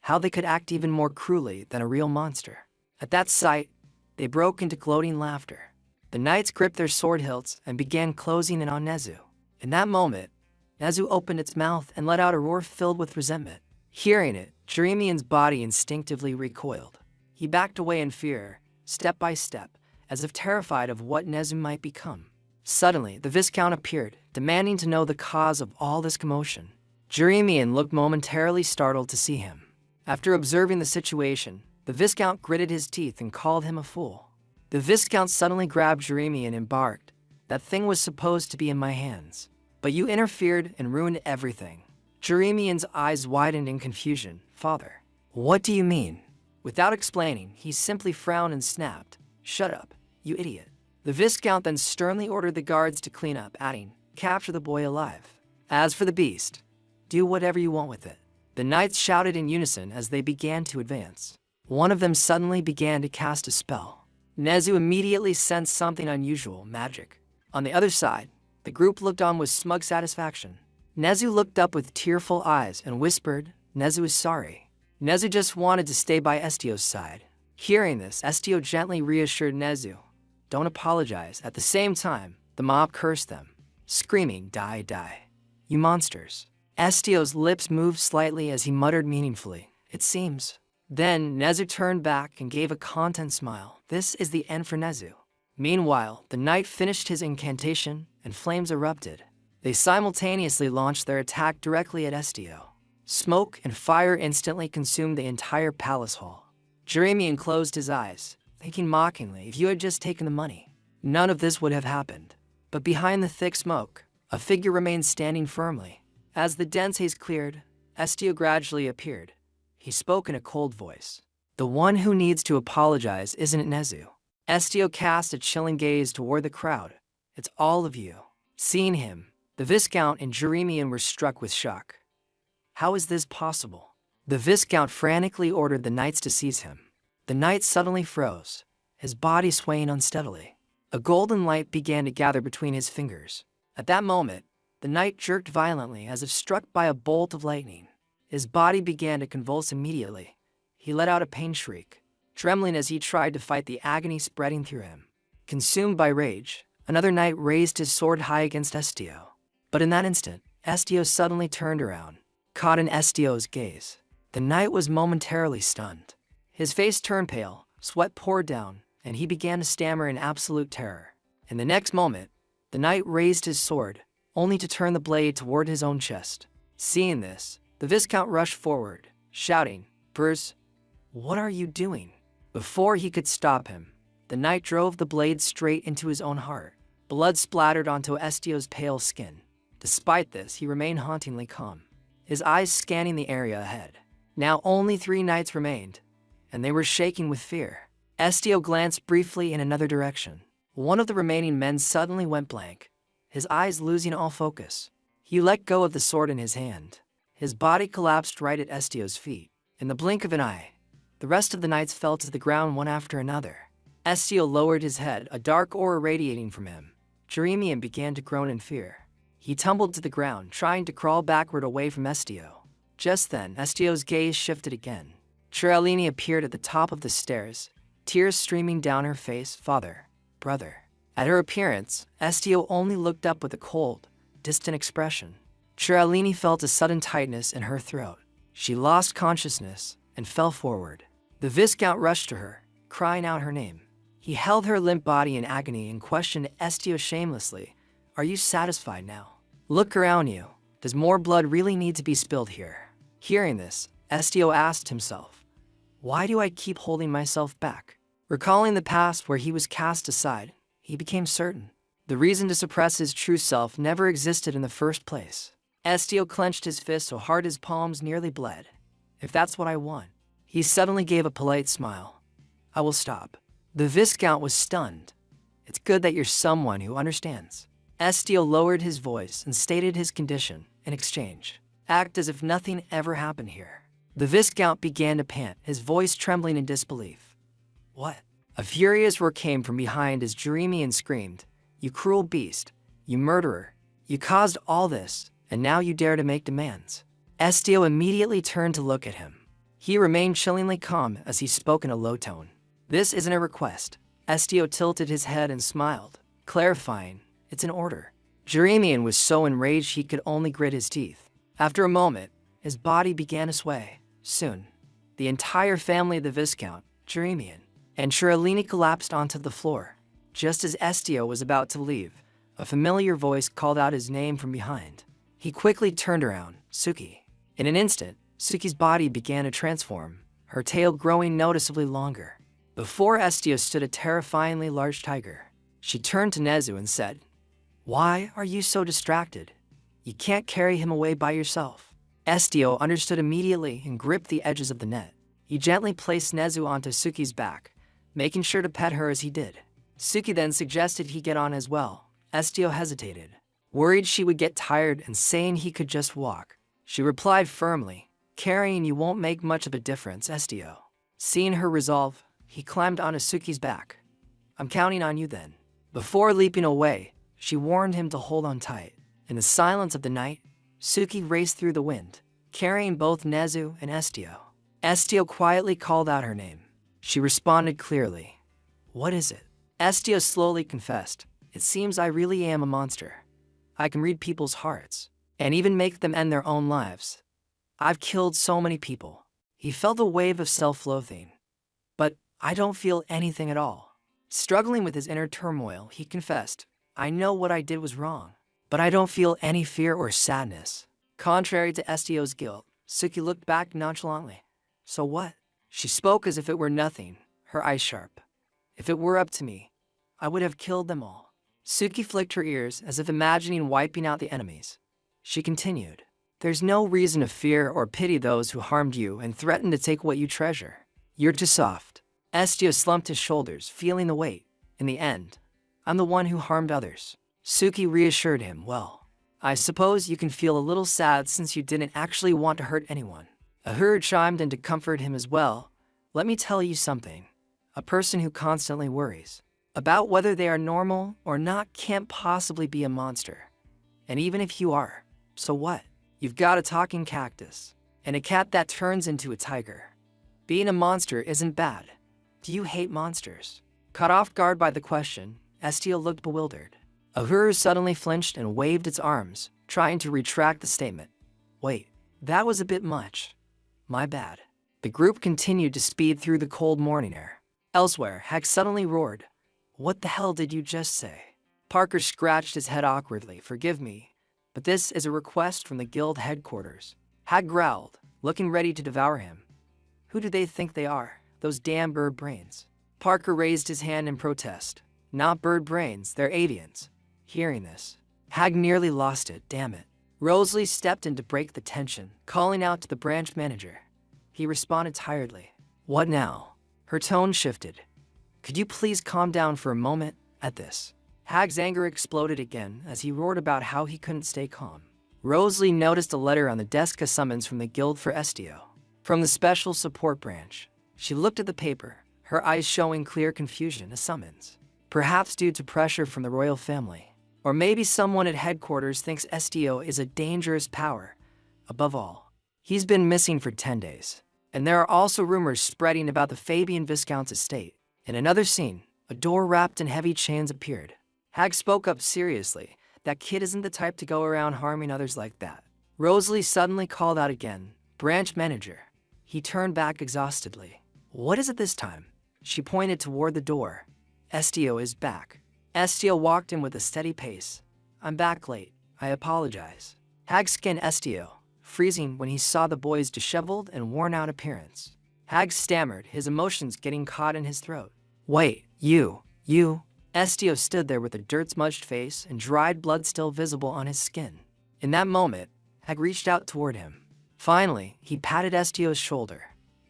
how they could act even more cruelly than a real monster. At that sight, they broke into gloating laughter. The knights gripped their sword hilts and began closing in on Nezu. In that moment, Nezu opened its mouth and let out a roar filled with resentment. Hearing it, Jeremiah's body instinctively recoiled. He backed away in fear, step by step, as if terrified of what Nezu might become. Suddenly, the Viscount appeared, demanding to know the cause of all this commotion. Jeremiah looked momentarily startled to see him. After observing the situation, the Viscount gritted his teeth and called him a fool. The Viscount suddenly grabbed Jeremiah and barked, "That thing was supposed to be in my hands, but you interfered and ruined everything." Jeremiah's eyes widened in confusion. "Father, what do you mean?" Without explaining, he simply frowned and snapped, "Shut up, you idiot." The Viscount then sternly ordered the guards to clean up, adding, "Capture the boy alive. As for the beast, do whatever you want with it." The knights shouted in unison as they began to advance. One of them suddenly began to cast a spell. Nezu immediately sensed something unusual, magic. On the other side, the group looked on with smug satisfaction. Nezu looked up with tearful eyes and whispered, "Nezu is sorry." Nezu just wanted to stay by Estio's side. Hearing this, Estio gently reassured Nezu, "Don't apologize." At the same time, the mob cursed them, screaming, "Die, die, you monsters." Estio's lips moved slightly as he muttered meaningfully, "It seems." Then Nezu turned back and gave a content smile. This is the end for Nezu. Meanwhile, the knight finished his incantation and flames erupted. They simultaneously launched their attack directly at Estio. Smoke and fire instantly consumed the entire palace hall. Jeremiah closed his eyes, thinking mockingly, "If you had just taken the money, none of this would have happened." But behind the thick smoke, a figure remained standing firmly. As the dense haze cleared, Estio gradually appeared. He spoke in a cold voice. "The one who needs to apologize isn't it Nezu?" Estio cast a chilling gaze toward the crowd. "It's all of you." Seeing him, the Viscount and Jeremiah were struck with shock. How is this possible? The Viscount frantically ordered the knights to seize him. The knight suddenly froze, his body swaying unsteadily. A golden light began to gather between his fingers. At that moment, the knight jerked violently as if struck by a bolt of lightning. His body began to convulse immediately. He let out a pain shriek, trembling as he tried to fight the agony spreading through him. Consumed by rage, another knight raised his sword high against Estio. But in that instant, Estio suddenly turned around, caught in Estio's gaze. The knight was momentarily stunned. His face turned pale, sweat poured down, and he began to stammer in absolute terror. In the next moment, the knight raised his sword, only to turn the blade toward his own chest. Seeing this, the Viscount rushed forward, shouting, "Bruce, what are you doing?" Before he could stop him, the knight drove the blade straight into his own heart. Blood splattered onto Estio's pale skin. Despite this, he remained hauntingly calm, his eyes scanning the area ahead. Now only 3 knights remained, and they were shaking with fear. Estio glanced briefly in another direction. One of the remaining men suddenly went blank, his eyes losing all focus. He let go of the sword in his hand. His body collapsed right at Estio's feet. In the blink of an eye, the rest of the knights fell to the ground one after another. Estio lowered his head, a dark aura radiating from him. Jeremian began to groan in fear. He tumbled to the ground, trying to crawl backward away from Estio. Just then, Estio's gaze shifted again. Cheralini appeared at the top of the stairs, tears streaming down her face. "Father, brother." At her appearance, Estio only looked up with a cold, distant expression. Cheralini felt a sudden tightness in her throat. She lost consciousness and fell forward. The Viscount rushed to her, crying out her name. He held her limp body in agony and questioned Estio shamelessly. "Are you satisfied now? Look around you. Does more blood really need to be spilled here?" Hearing this, Estio asked himself, "Why do I keep holding myself back?" Recalling the past where he was cast aside, he became certain. The reason to suppress his true self never existed in the first place. Estio clenched his fist so hard his palms nearly bled. "If that's what I want." He suddenly gave a polite smile. "I will stop." The Viscount was stunned. "It's good that you're someone who understands." Estio lowered his voice and stated his condition. In exchange, act as if nothing ever happened here. The Viscount began to pant, his voice trembling in disbelief. "What?" A furious roar came from behind as Jeremian screamed, "You cruel beast! You murderer! You caused all this, and now you dare to make demands." Estio immediately turned to look at him. He remained chillingly calm as he spoke in a low tone. "This isn't a request." Estio tilted his head and smiled, clarifying, "It's an order." Jeremian was so enraged he could only grit his teeth. After a moment, his body began to sway. Soon, the entire family of the Viscount, Jeremian, and Cheralini collapsed onto the floor. Just as Estio was about to leave, a familiar voice called out his name from behind. He quickly turned around, "Suki." In an instant, Suki's body began to transform, her tail growing noticeably longer. Before Estio stood a terrifyingly large tiger. She turned to Nezu and said, "Why are you so distracted? You can't carry him away by yourself." Estio understood immediately and gripped the edges of the net. He gently placed Nezu onto Suki's back, making sure to pet her as he did. Suki then suggested he get on as well. Estio hesitated, worried she would get tired and saying he could just walk. She replied firmly, "Carrying you won't make much of a difference, Estio." Seeing her resolve, he climbed onto Suki's back. "I'm counting on you then." Before leaping away, she warned him to hold on tight. In the silence of the night, Suki raced through the wind, carrying both Nezu and Estio. Estio quietly called out her name. She responded clearly. "What is it?" Estio slowly confessed, "It seems I really am a monster. I can read people's hearts, and even make them end their own lives. I've killed so many people." He felt a wave of self-loathing. "But I don't feel anything at all." Struggling with his inner turmoil, he confessed, "I know what I did was wrong, but I don't feel any fear or sadness." Contrary to Estio's guilt, Suki looked back nonchalantly. "So what?" She spoke as if it were nothing, her eyes sharp. "If it were up to me, I would have killed them all." Suki flicked her ears as if imagining wiping out the enemies. She continued, "There's no reason to fear or pity those who harmed you and threatened to take what you treasure. You're too soft." Estio slumped his shoulders, feeling the weight. "In the end, I'm the one who harmed others." Suki reassured him, "Well, I suppose you can feel a little sad since you didn't actually want to hurt anyone." Ahura chimed in to comfort him as well. "Let me tell you something. A person who constantly worries about whether they are normal or not can't possibly be a monster. And even if you are, so what? You've got a talking cactus, and a cat that turns into a tiger. Being a monster isn't bad. Do you hate monsters?" Caught off guard by the question, Estio looked bewildered. Ahura suddenly flinched and waved its arms, trying to retract the statement. "Wait, that was a bit much. My bad." The group continued to speed through the cold morning air. Elsewhere, Heck suddenly roared, "What the hell did you just say?" Parker scratched his head awkwardly. "Forgive me, But this is a request from the guild headquarters. Hag growled, looking ready to devour him. Who do they think they are, those damn bird brains? Parker raised his hand in protest. Not bird brains, they're avians. Hearing this, Hag nearly lost it, damn it. Rosalie stepped in to break the tension, calling out to the branch manager. He responded tiredly. What now? Her tone shifted. Could you please calm down for a moment? At this, Hag's anger exploded again as he roared about how he couldn't stay calm. Rosalie noticed a letter on the desk, a summons from the guild for Estio. From the special support branch. She looked at the paper, her eyes showing clear confusion. A summons. Perhaps due to pressure from the royal family. Or maybe someone at headquarters thinks Estio is a dangerous power. Above all, he's been missing for 10 days. And there are also rumors spreading about the Fabian Viscount's estate. In another scene, a door wrapped in heavy chains appeared. Hag spoke up seriously. That kid isn't the type to go around harming others like that. Rosalie suddenly called out again. Branch manager. He turned back exhaustedly. What is it this time? She pointed toward the door. Estio is back. Estio walked in with a steady pace. I'm back late. I apologize. Hag skinned Estio, freezing when he saw the boy's disheveled and worn-out appearance. Hag stammered, his emotions getting caught in his throat. Wait, you. Estio stood there with a dirt-smudged face and dried blood still visible on his skin. In that moment, Hag reached out toward him. Finally, he patted Estio's shoulder.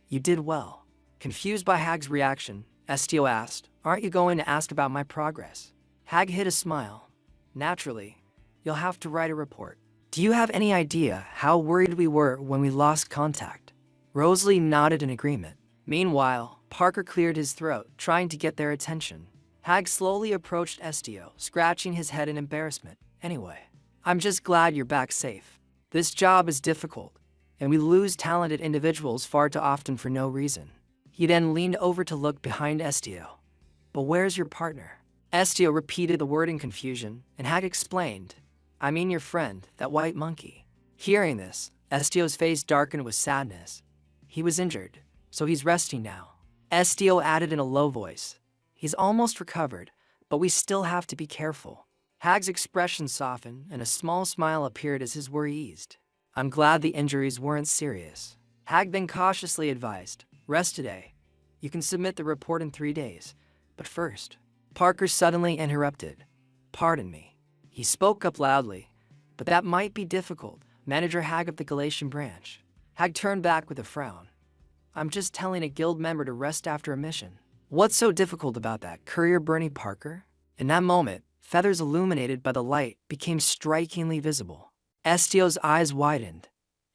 You did well. Confused by Hag's reaction, Estio asked, aren't you going to ask about my progress? Hag hid a smile. Naturally, you'll have to write a report. Do you have any idea how worried we were when we lost contact? Rosalie nodded in agreement. Meanwhile, Parker cleared his throat, trying to get their attention. Hag slowly approached Estio, scratching his head in embarrassment. Anyway, I'm just glad you're back safe. This job is difficult, and we lose talented individuals far too often for no reason. He then leaned over to look behind Estio. But where's your partner? Estio repeated the word in confusion, and Hag explained. I mean your friend, that white monkey. Hearing this, Estio's face darkened with sadness. He was injured, so he's resting now. Estio added in a low voice. He's almost recovered, but we still have to be careful. Hag's expression softened, and a small smile appeared as his worry eased. I'm glad the injuries weren't serious. Hag then cautiously advised, rest today. You can submit the report in 3 days. But first, Parker suddenly interrupted. Pardon me. He spoke up loudly, but that might be difficult. Manager Hag of the Galatian branch. Hag turned back with a frown. I'm just telling a guild member to rest after a mission. What's so difficult about that, Courier Bernie Parker? In that moment, feathers illuminated by the light became strikingly visible. Estio's eyes widened.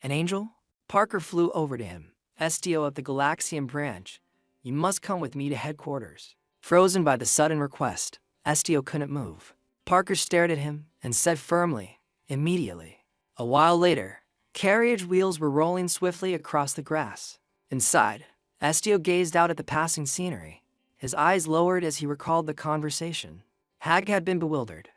An angel? Parker flew over to him. Estio of the Galaxian branch, you must come with me to headquarters. Frozen by the sudden request, Estio couldn't move. Parker stared at him and said firmly, immediately. A while later, carriage wheels were rolling swiftly across the grass. Inside, Estio gazed out at the passing scenery. His eyes lowered as he recalled the conversation. Hag had been bewildered.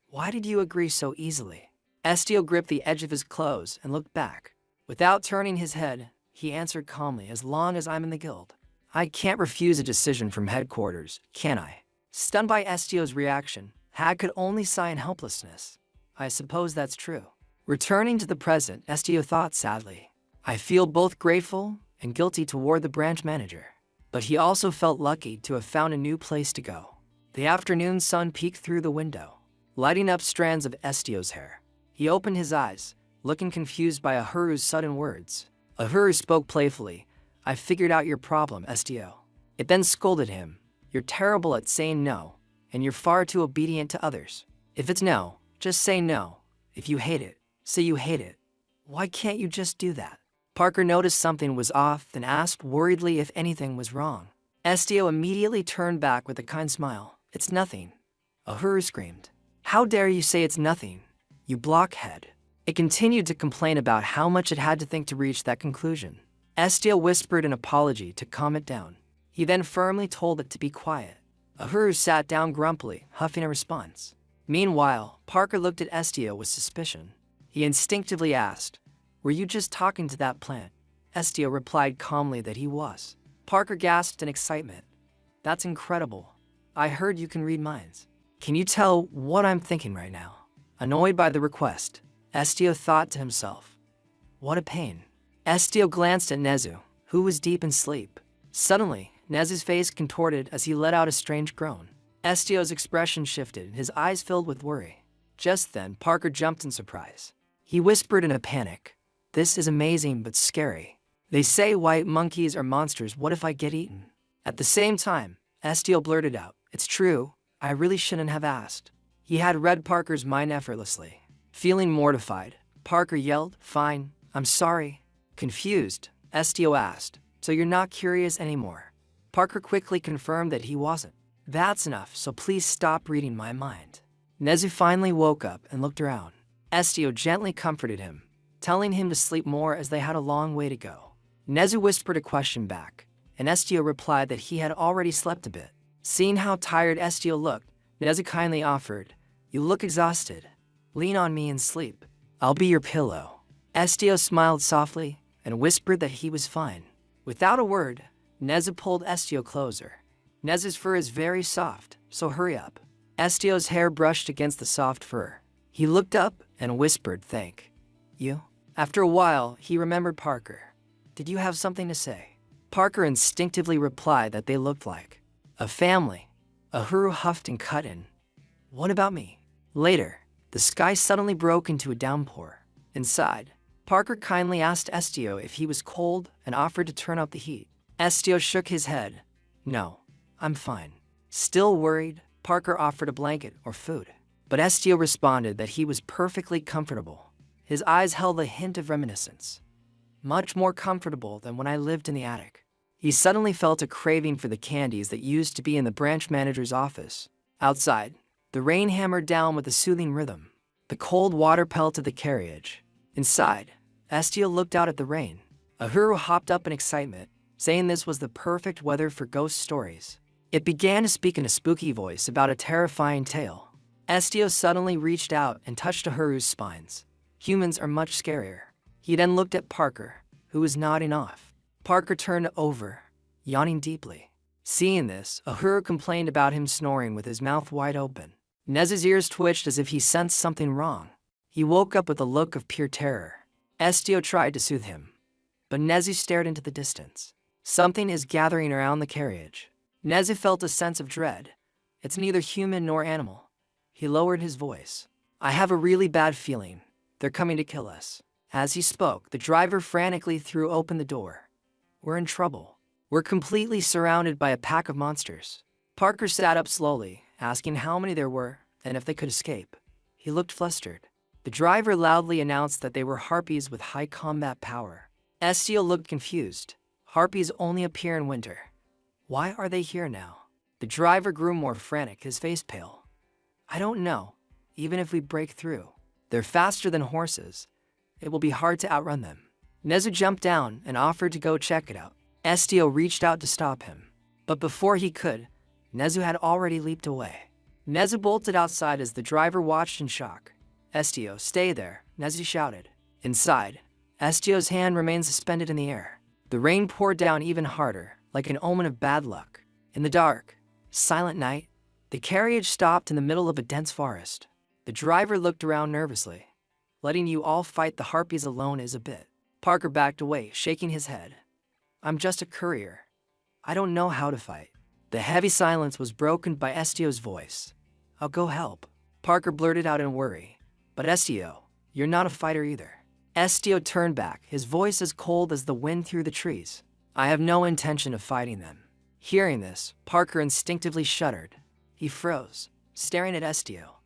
Why did you agree so easily? Estio gripped the edge of his clothes and looked back. Without turning his head, he answered calmly, as long as I'm in the guild. I can't refuse a decision from headquarters, can I? Stunned by Estio's reaction, Hag could only sigh in helplessness. I suppose that's true. Returning to the present, Estio thought sadly. I feel both grateful and guilty toward the branch manager. But he also felt lucky to have found a new place to go. The afternoon sun peeked through the window, lighting up strands of Estio's hair. He opened his eyes, looking confused by Ahuru's sudden words. Ahuru spoke playfully. I figured out your problem, Estio. It then scolded him. You're terrible at saying no, and you're far too obedient to others. If it's no, just say no. If you hate it, say you hate it. Why can't you just do that? Parker noticed something was off and asked worriedly if anything was wrong. Estio immediately turned back with a kind smile. It's nothing. Ahuru screamed. How dare you say it's nothing, you blockhead. It continued to complain about how much it had to think to reach that conclusion. Estio whispered an apology to calm it down. He then firmly told it to be quiet. Ahuru sat down grumpily, huffing a response. Meanwhile, Parker looked at Estio with suspicion. He instinctively asked, were you just talking to that plant? Estio replied calmly that he was. Parker gasped in excitement. That's incredible. I heard you can read minds. Can you tell what I'm thinking right now? Annoyed by the request, Estio thought to himself, what a pain. Estio glanced at Nezu, who was deep in sleep. Suddenly, Nezu's face contorted as he let out a strange groan. Estio's expression shifted, his eyes filled with worry. Just then, Parker jumped in surprise. He whispered in a panic, "This is amazing but scary. They say white monkeys are monsters. What if I get eaten?" At the same time, Estio blurted out, "It's true, I really shouldn't have asked." He had read Parker's mind effortlessly. Feeling mortified, Parker yelled, "Fine, I'm sorry." Confused, Estio asked, "So you're not curious anymore?" Parker quickly confirmed that he wasn't. "That's enough, so please stop reading my mind." Nezu finally woke up and looked around. Estio gently comforted him, telling him to sleep more as they had a long way to go. Nezu whispered a question back, and Estio replied that he had already slept a bit. Seeing how tired Estio looked, Nezu kindly offered, "You look exhausted. Lean on me and sleep. I'll be your pillow." Estio smiled softly and whispered that he was fine. Without a word, Nezu pulled Estio closer. Nezu's fur is very soft, so hurry up. Estio's hair brushed against the soft fur. He looked up and whispered, "Thank you." After a while, he remembered Parker. "Did you have something to say?" Parker instinctively replied that they looked like a family. Uhuru huffed and cut in. "What about me?" Later, the sky suddenly broke into a downpour. Inside, Parker kindly asked Estio if he was cold and offered to turn up the heat. Estio shook his head. "No, I'm fine." Still worried, Parker offered a blanket or food. But Estio responded that he was perfectly comfortable. His eyes held a hint of reminiscence. "Much more comfortable than when I lived in the attic." He suddenly felt a craving for the candies that used to be in the branch manager's office. Outside, the rain hammered down with a soothing rhythm. The cold water pelted the carriage. Inside, Estio looked out at the rain. Uhuru hopped up in excitement, saying this was the perfect weather for ghost stories. It began to speak in a spooky voice about a terrifying tale. Estio suddenly reached out and touched Uhuru's spines. "Humans are much scarier." He then looked at Parker, who was nodding off. Parker turned over, yawning deeply. Seeing this, Uhuru complained about him snoring with his mouth wide open. Nezu's ears twitched as if he sensed something wrong. He woke up with a look of pure terror. Estio tried to soothe him, but Nezu stared into the distance. "Something is gathering around the carriage." Nezu felt a sense of dread. "It's neither human nor animal." He lowered his voice. "I have a really bad feeling. They're coming to kill us." As he spoke, the driver frantically threw open the door. "We're in trouble. We're completely surrounded by a pack of monsters." Parker sat up slowly, asking how many there were and if they could escape. He looked flustered. The driver loudly announced that they were harpies with high combat power. Estio looked confused. Harpies only appear in winter. Why are they here now? The driver grew more frantic, his face pale. "I don't know. Even if we break through, they're faster than horses. It will be hard to outrun them." Nezu jumped down and offered to go check it out. Estio reached out to stop him. But before he could, Nezu had already leaped away. Nezu bolted outside as the driver watched in shock. "Estio, stay there," Nezu shouted. Inside, Estio's hand remained suspended in the air. The rain poured down even harder, like an omen of bad luck. In the dark, silent night, the carriage stopped in the middle of a dense forest. The driver looked around nervously. "Letting you all fight the harpies alone is a bit." Parker backed away, shaking his head. "I'm just a courier. I don't know how to fight." The heavy silence was broken by Estio's voice. "I'll go help." Parker blurted out in worry. "But Estio, you're not a fighter either." Estio turned back, his voice as cold as the wind through the trees. "I have no intention of fighting them." Hearing this, Parker instinctively shuddered. He froze, staring at Estio.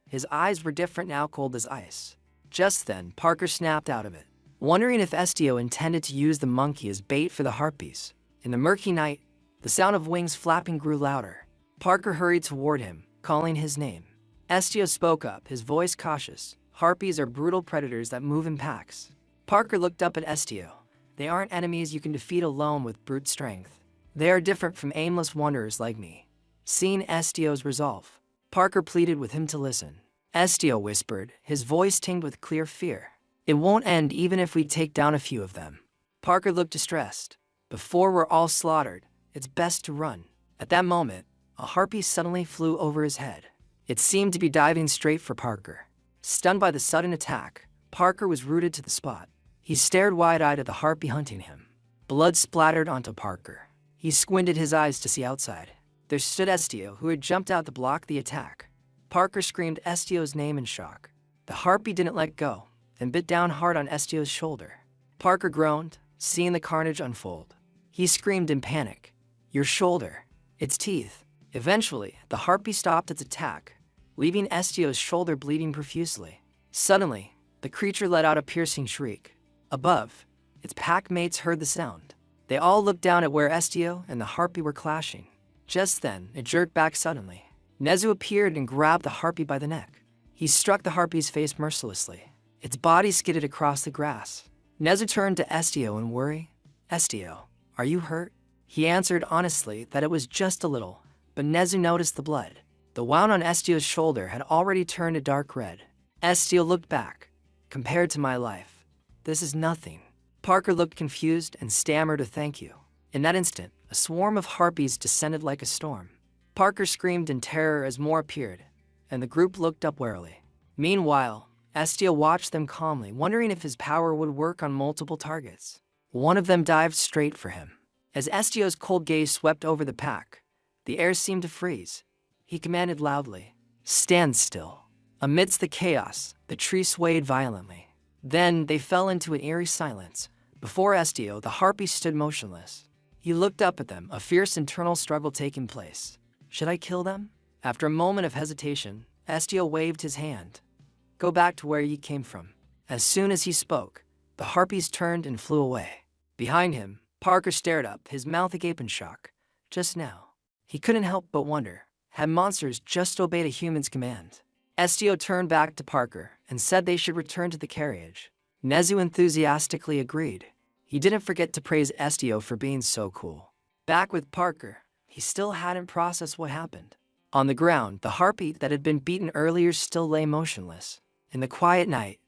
His eyes were different now, cold as ice. Just then, Parker snapped out of it, wondering if Estio intended to use the monkey as bait for the harpies. In the murky night, the sound of wings flapping grew louder. Parker hurried toward him, calling his name. Estio spoke up, his voice cautious. "Harpies are brutal predators that move in packs." Parker looked up at Estio. "They aren't enemies you can defeat alone with brute strength. They are different from aimless wanderers like me." Seeing Estio's resolve, Parker pleaded with him to listen. Estio whispered, his voice tinged with clear fear. "It won't end even if we take down a few of them." Parker looked distressed. "Before we're all slaughtered, it's best to run." At that moment, a harpy suddenly flew over his head. It seemed to be diving straight for Parker. Stunned by the sudden attack, Parker was rooted to the spot. He stared wide-eyed at the harpy hunting him. Blood splattered onto Parker. He squinted his eyes to see outside. There stood Estio, who had jumped out to block the attack. Parker screamed Estio's name in shock. The harpy didn't let go and bit down hard on Estio's shoulder. Parker groaned, seeing the carnage unfold. He screamed in panic, "Your shoulder! Its teeth!" Eventually, the harpy stopped its attack, leaving Estio's shoulder bleeding profusely. Suddenly, the creature let out a piercing shriek. Above, its pack mates heard the sound. They all looked down at where Estio and the harpy were clashing. Just then, it jerked back suddenly. Nezu appeared and grabbed the harpy by the neck. He struck the harpy's face mercilessly. Its body skidded across the grass. Nezu turned to Estio in worry. "Estio, are you hurt?" He answered honestly that it was just a little, but Nezu noticed the blood. The wound on Estio's shoulder had already turned a dark red. Estio looked back. "Compared to my life, this is nothing." Parker looked confused and stammered a thank you. In that instant, a swarm of harpies descended like a storm. Parker screamed in terror as more appeared, and the group looked up warily. Meanwhile, Estio watched them calmly, wondering if his power would work on multiple targets. One of them dived straight for him. As Estio's cold gaze swept over the pack, the air seemed to freeze. He commanded loudly, "Stand still." Amidst the chaos, the tree swayed violently. Then they fell into an eerie silence. Before Estio, the harpy stood motionless. He looked up at them, a fierce internal struggle taking place. Should I kill them? After a moment of hesitation, Estio waved his hand. "Go back to where you came from." As soon as he spoke, the harpies turned and flew away. Behind him, Parker stared up, his mouth agape in shock. Just now, he couldn't help but wonder, had monsters just obeyed a human's command? Estio turned back to Parker and said they should return to the carriage. Nezu enthusiastically agreed. He didn't forget to praise Estio for being so cool. Back with Parker, he still hadn't processed what happened. On the ground, the harpy that had been beaten earlier still lay motionless. In the quiet night,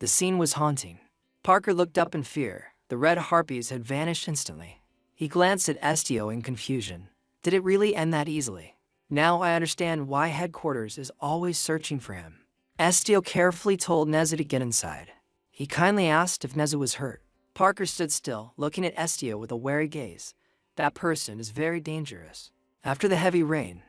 the scene was haunting. Parker looked up in fear. The red harpies had vanished instantly. He glanced at Estio in confusion. Did it really end that easily? Now I understand why headquarters is always searching for him. Estio carefully told Nezu to get inside. He kindly asked if Nezu was hurt. Parker stood still, looking at Estio with a wary gaze. That person is very dangerous. After the heavy rain,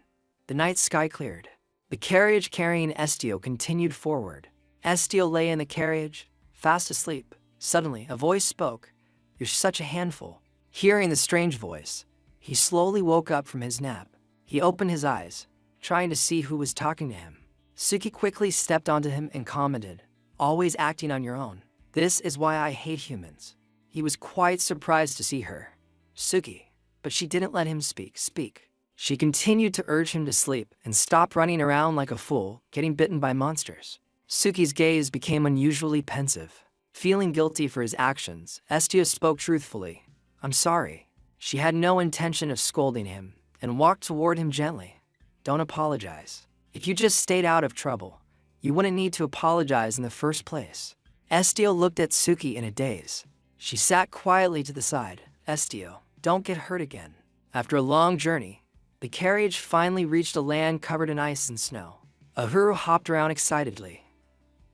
the night sky cleared. The carriage carrying Estio continued forward. Estio lay in the carriage, fast asleep. Suddenly, a voice spoke. "You're such a handful." Hearing the strange voice, he slowly woke up from his nap. He opened his eyes, trying to see who was talking to him. Suki quickly stepped onto him and commented, "Always acting on your own. This is why I hate humans." He was quite surprised to see her. Suki, but she didn't let him speak. She continued to urge him to sleep and stop running around like a fool, getting bitten by monsters. Suki's gaze became unusually pensive. Feeling guilty for his actions, Estio spoke truthfully. "I'm sorry." She had no intention of scolding him and walked toward him gently. "Don't apologize. If you just stayed out of trouble, you wouldn't need to apologize in the first place." Estio looked at Suki in a daze. She sat quietly to the side. "Estio, don't get hurt again." After a long journey, the carriage finally reached a land covered in ice and snow. Ahuru hopped around excitedly.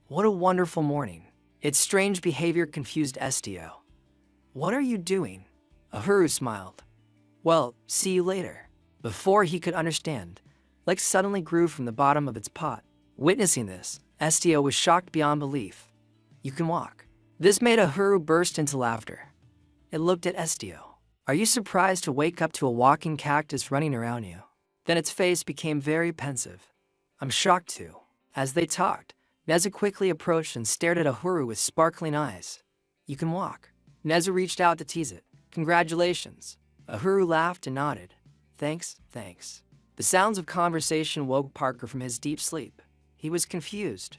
What a wonderful morning. Its strange behavior confused Estio. "What are you doing?" Ahuru smiled. "Well, see you later." Before he could understand, legs suddenly grew from the bottom of its pot. Witnessing this, Estio was shocked beyond belief. "You can walk." This made Ahuru burst into laughter. It looked at Estio. "Are you surprised to wake up to a walking cactus running around you?" Then its face became very pensive. "I'm shocked too." As they talked, Nezu quickly approached and stared at Ahuru with sparkling eyes. "You can walk." Nezu reached out to tease it. "Congratulations." Ahuru laughed and nodded. Thanks. The sounds of conversation woke Parker from his deep sleep. He was confused.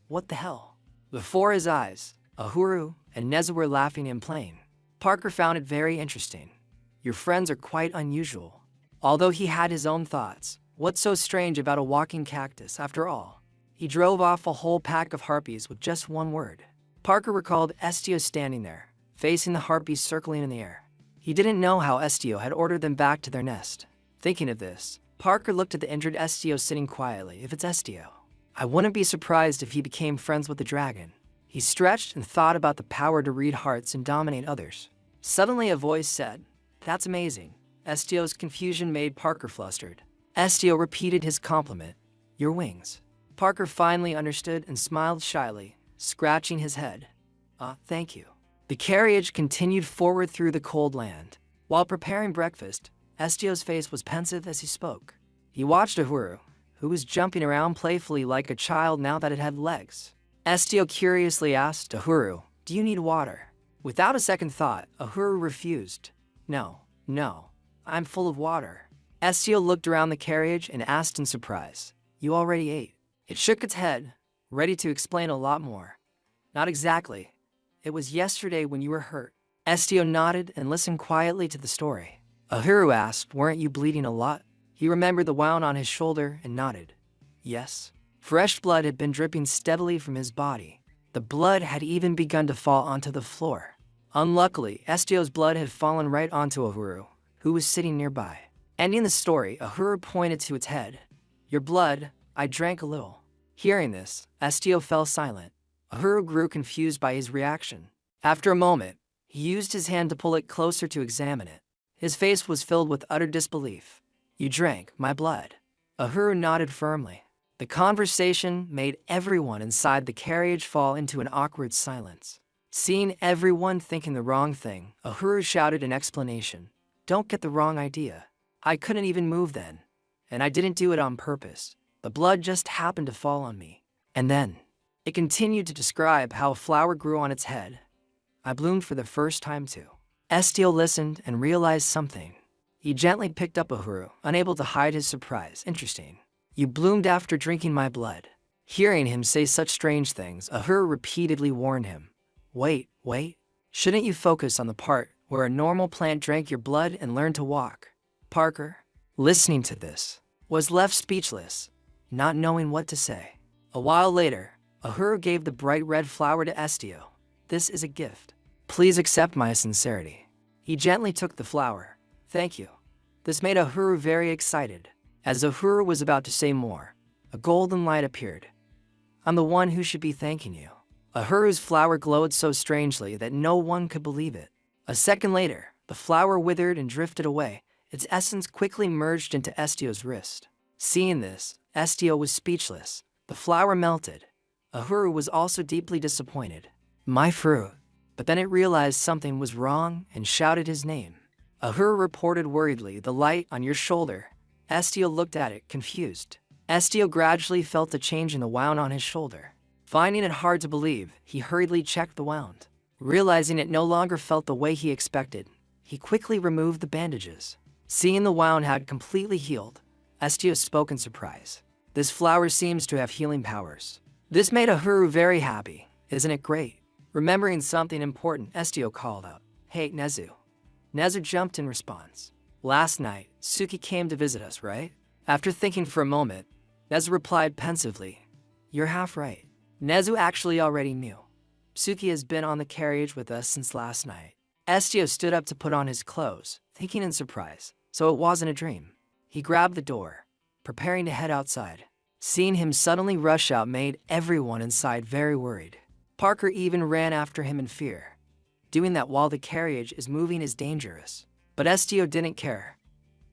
What the hell? Before his eyes, Ahuru and Nezu were laughing and playing. Parker found it very interesting. Your friends are quite unusual. Although he had his own thoughts, what's so strange about a walking cactus after all? He drove off a whole pack of harpies with just one word. Parker recalled Estio standing there, facing the harpies circling in the air. He didn't know how Estio had ordered them back to their nest. Thinking of this, Parker looked at the injured Estio sitting quietly. If it's Estio, I wouldn't be surprised if he became friends with the dragon. He stretched and thought about the power to read hearts and dominate others. Suddenly a voice said, "That's amazing." Estio's confusion made Parker flustered. Estio repeated his compliment, "Your wings." Parker finally understood and smiled shyly, scratching his head. Thank you." The carriage continued forward through the cold land. While preparing breakfast, Estio's face was pensive as he spoke. He watched Uhuru, who was jumping around playfully like a child now that it had legs. Estio curiously asked Uhuru, "Do you need water?" Without a second thought, Uhuru refused. No, I'm full of water." Estio looked around the carriage and asked in surprise, "You already ate?" It shook its head, ready to explain a lot more. "Not exactly. It was yesterday when you were hurt." Estio nodded and listened quietly to the story. Uhuru asked, "Weren't you bleeding a lot?" He remembered the wound on his shoulder and nodded. Yes. Fresh blood had been dripping steadily from his body. The blood had even begun to fall onto the floor. Unluckily, Estio's blood had fallen right onto Uhuru, who was sitting nearby. Ending the story, Uhuru pointed to its head. "Your blood, I drank a little." Hearing this, Estio fell silent. Uhuru grew confused by his reaction. After a moment, he used his hand to pull it closer to examine it. His face was filled with utter disbelief. "You drank my blood." Uhuru nodded firmly. The conversation made everyone inside the carriage fall into an awkward silence. Seeing everyone thinking the wrong thing, Uhuru shouted an explanation. "Don't get the wrong idea. I couldn't even move then. And I didn't do it on purpose. The blood just happened to fall on me." And then, it continued to describe how a flower grew on its head. "I bloomed for the first time too." Estio listened and realized something. He gently picked up Uhuru, unable to hide his surprise. "Interesting. You bloomed after drinking my blood." Hearing him say such strange things, Uhuru repeatedly warned him. Wait. Shouldn't you focus on the part where a normal plant drank your blood and learned to walk?" Parker, listening to this, was left speechless, not knowing what to say. A while later, Uhuru gave the bright red flower to Estio. "This is a gift. Please accept my sincerity." He gently took the flower. "Thank you." This made Uhuru very excited. As Uhuru was about to say more, a golden light appeared. "I'm the one who should be thanking you." Uhuru's flower glowed so strangely that no one could believe it. A second later, the flower withered and drifted away. Its essence quickly merged into Estio's wrist. Seeing this, Estio was speechless. The flower melted. Uhuru was also deeply disappointed. "My fruit." But then it realized something was wrong and shouted his name. Uhuru reported worriedly, "The light on your shoulder." Estio looked at it, confused. Estio gradually felt a change in the wound on his shoulder. Finding it hard to believe, he hurriedly checked the wound. Realizing it no longer felt the way he expected, he quickly removed the bandages. Seeing the wound had completely healed, Estio spoke in surprise. "This flower seems to have healing powers." This made Uhuru very happy. "Isn't it great?" Remembering something important, Estio called out, "Hey, Nezu." Nezu jumped in response. "Last night, Suki came to visit us, right?" After thinking for a moment, Nezu replied pensively, "You're half right." Nezu actually already knew. Suki has been on the carriage with us since last night. Estio stood up to put on his clothes, thinking in surprise, so it wasn't a dream. He grabbed the door, preparing to head outside. Seeing him suddenly rush out made everyone inside very worried. Parker even ran after him in fear. Doing that while the carriage is moving is dangerous. But Estio didn't care.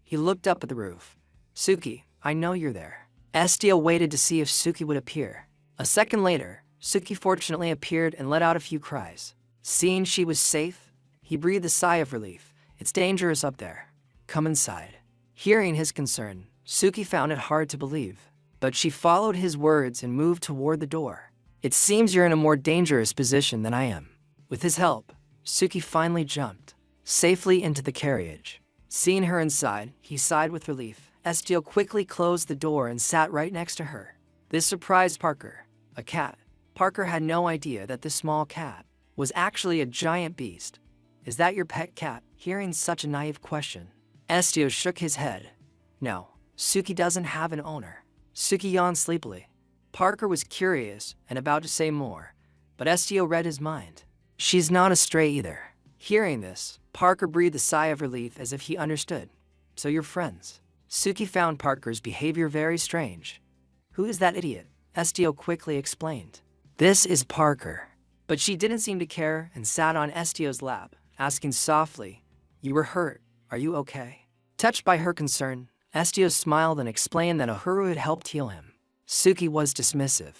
He looked up at the roof. "Suki, I know you're there." Estio waited to see if Suki would appear. A second later, Suki fortunately appeared and let out a few cries. Seeing she was safe, he breathed a sigh of relief. "It's dangerous up there. Come inside." Hearing his concern, Suki found it hard to believe, but she followed his words and moved toward the door. "It seems you're in a more dangerous position than I am." With his help, Suki finally jumped safely into the carriage. Seeing her inside, he sighed with relief. Estio quickly closed the door and sat right next to her. This surprised Parker. A cat. Parker had no idea that this small cat was actually a giant beast. "Is that your pet cat?" Hearing such a naive question, Estio shook his head. "No, Suki doesn't have an owner." Suki yawned sleepily. Parker was curious and about to say more, but Estio read his mind. "She's not a stray either." Hearing this, Parker breathed a sigh of relief as if he understood. "So you're friends?" Suki found Parker's behavior very strange. "Who is that idiot?" Estio quickly explained. This is Parker. But she didn't seem to care and sat on Estio's lap, asking softly, You were hurt. Are you okay? Touched by her concern, Estio smiled and explained that Uhuru had helped heal him. Suki was dismissive.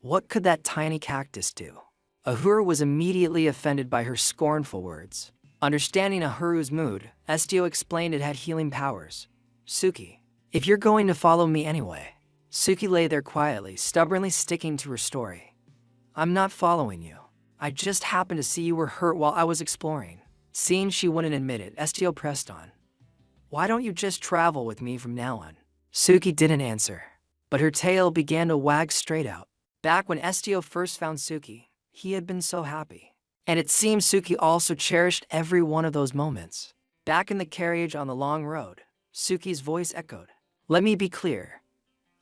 What could that tiny cactus do? Uhuru was immediately offended by her scornful words. Understanding Uhuru's mood, Estio explained it had healing powers. Suki, if you're going to follow me anyway. Suki lay there quietly, stubbornly sticking to her story. I'm not following you. I just happened to see you were hurt while I was exploring. Seeing she wouldn't admit it, Estio pressed on. Why don't you just travel with me from now on? Suki didn't answer, but her tail began to wag straight out. Back when Estio first found Suki, he had been so happy. And it seemed Suki also cherished every one of those moments. Back in the carriage on the long road, Suki's voice echoed. Let me be clear.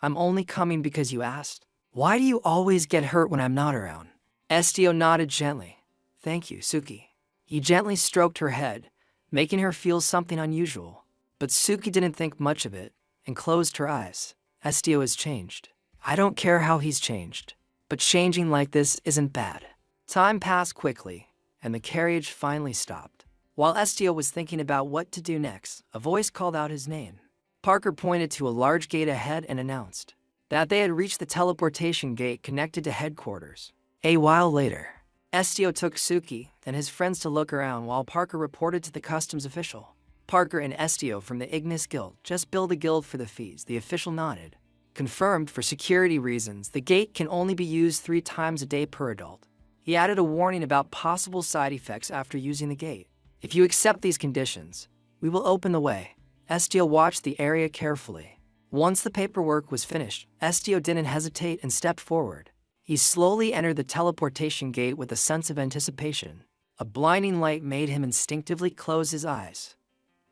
I'm only coming because you asked. Why do you always get hurt when I'm not around? Estio nodded gently. Thank you, Suki. He gently stroked her head, making her feel something unusual. But Suki didn't think much of it and closed her eyes. Estio has changed. I don't care how he's changed, but changing like this isn't bad. Time passed quickly, and the carriage finally stopped. While Estio was thinking about what to do next, a voice called out his name. Parker pointed to a large gate ahead and announced that they had reached the teleportation gate connected to headquarters. A while later, Estio took Suki and his friends to look around while Parker reported to the customs official. Parker and Estio from the Ignis Guild just billed the guild for the fees. The official nodded. Confirmed for security reasons, the gate can only be used 3 times a day per adult. He added a warning about possible side effects after using the gate. If you accept these conditions, we will open the way. Estio watched the area carefully. Once the paperwork was finished, Estio didn't hesitate and stepped forward. He slowly entered the teleportation gate with a sense of anticipation. A blinding light made him instinctively close his eyes.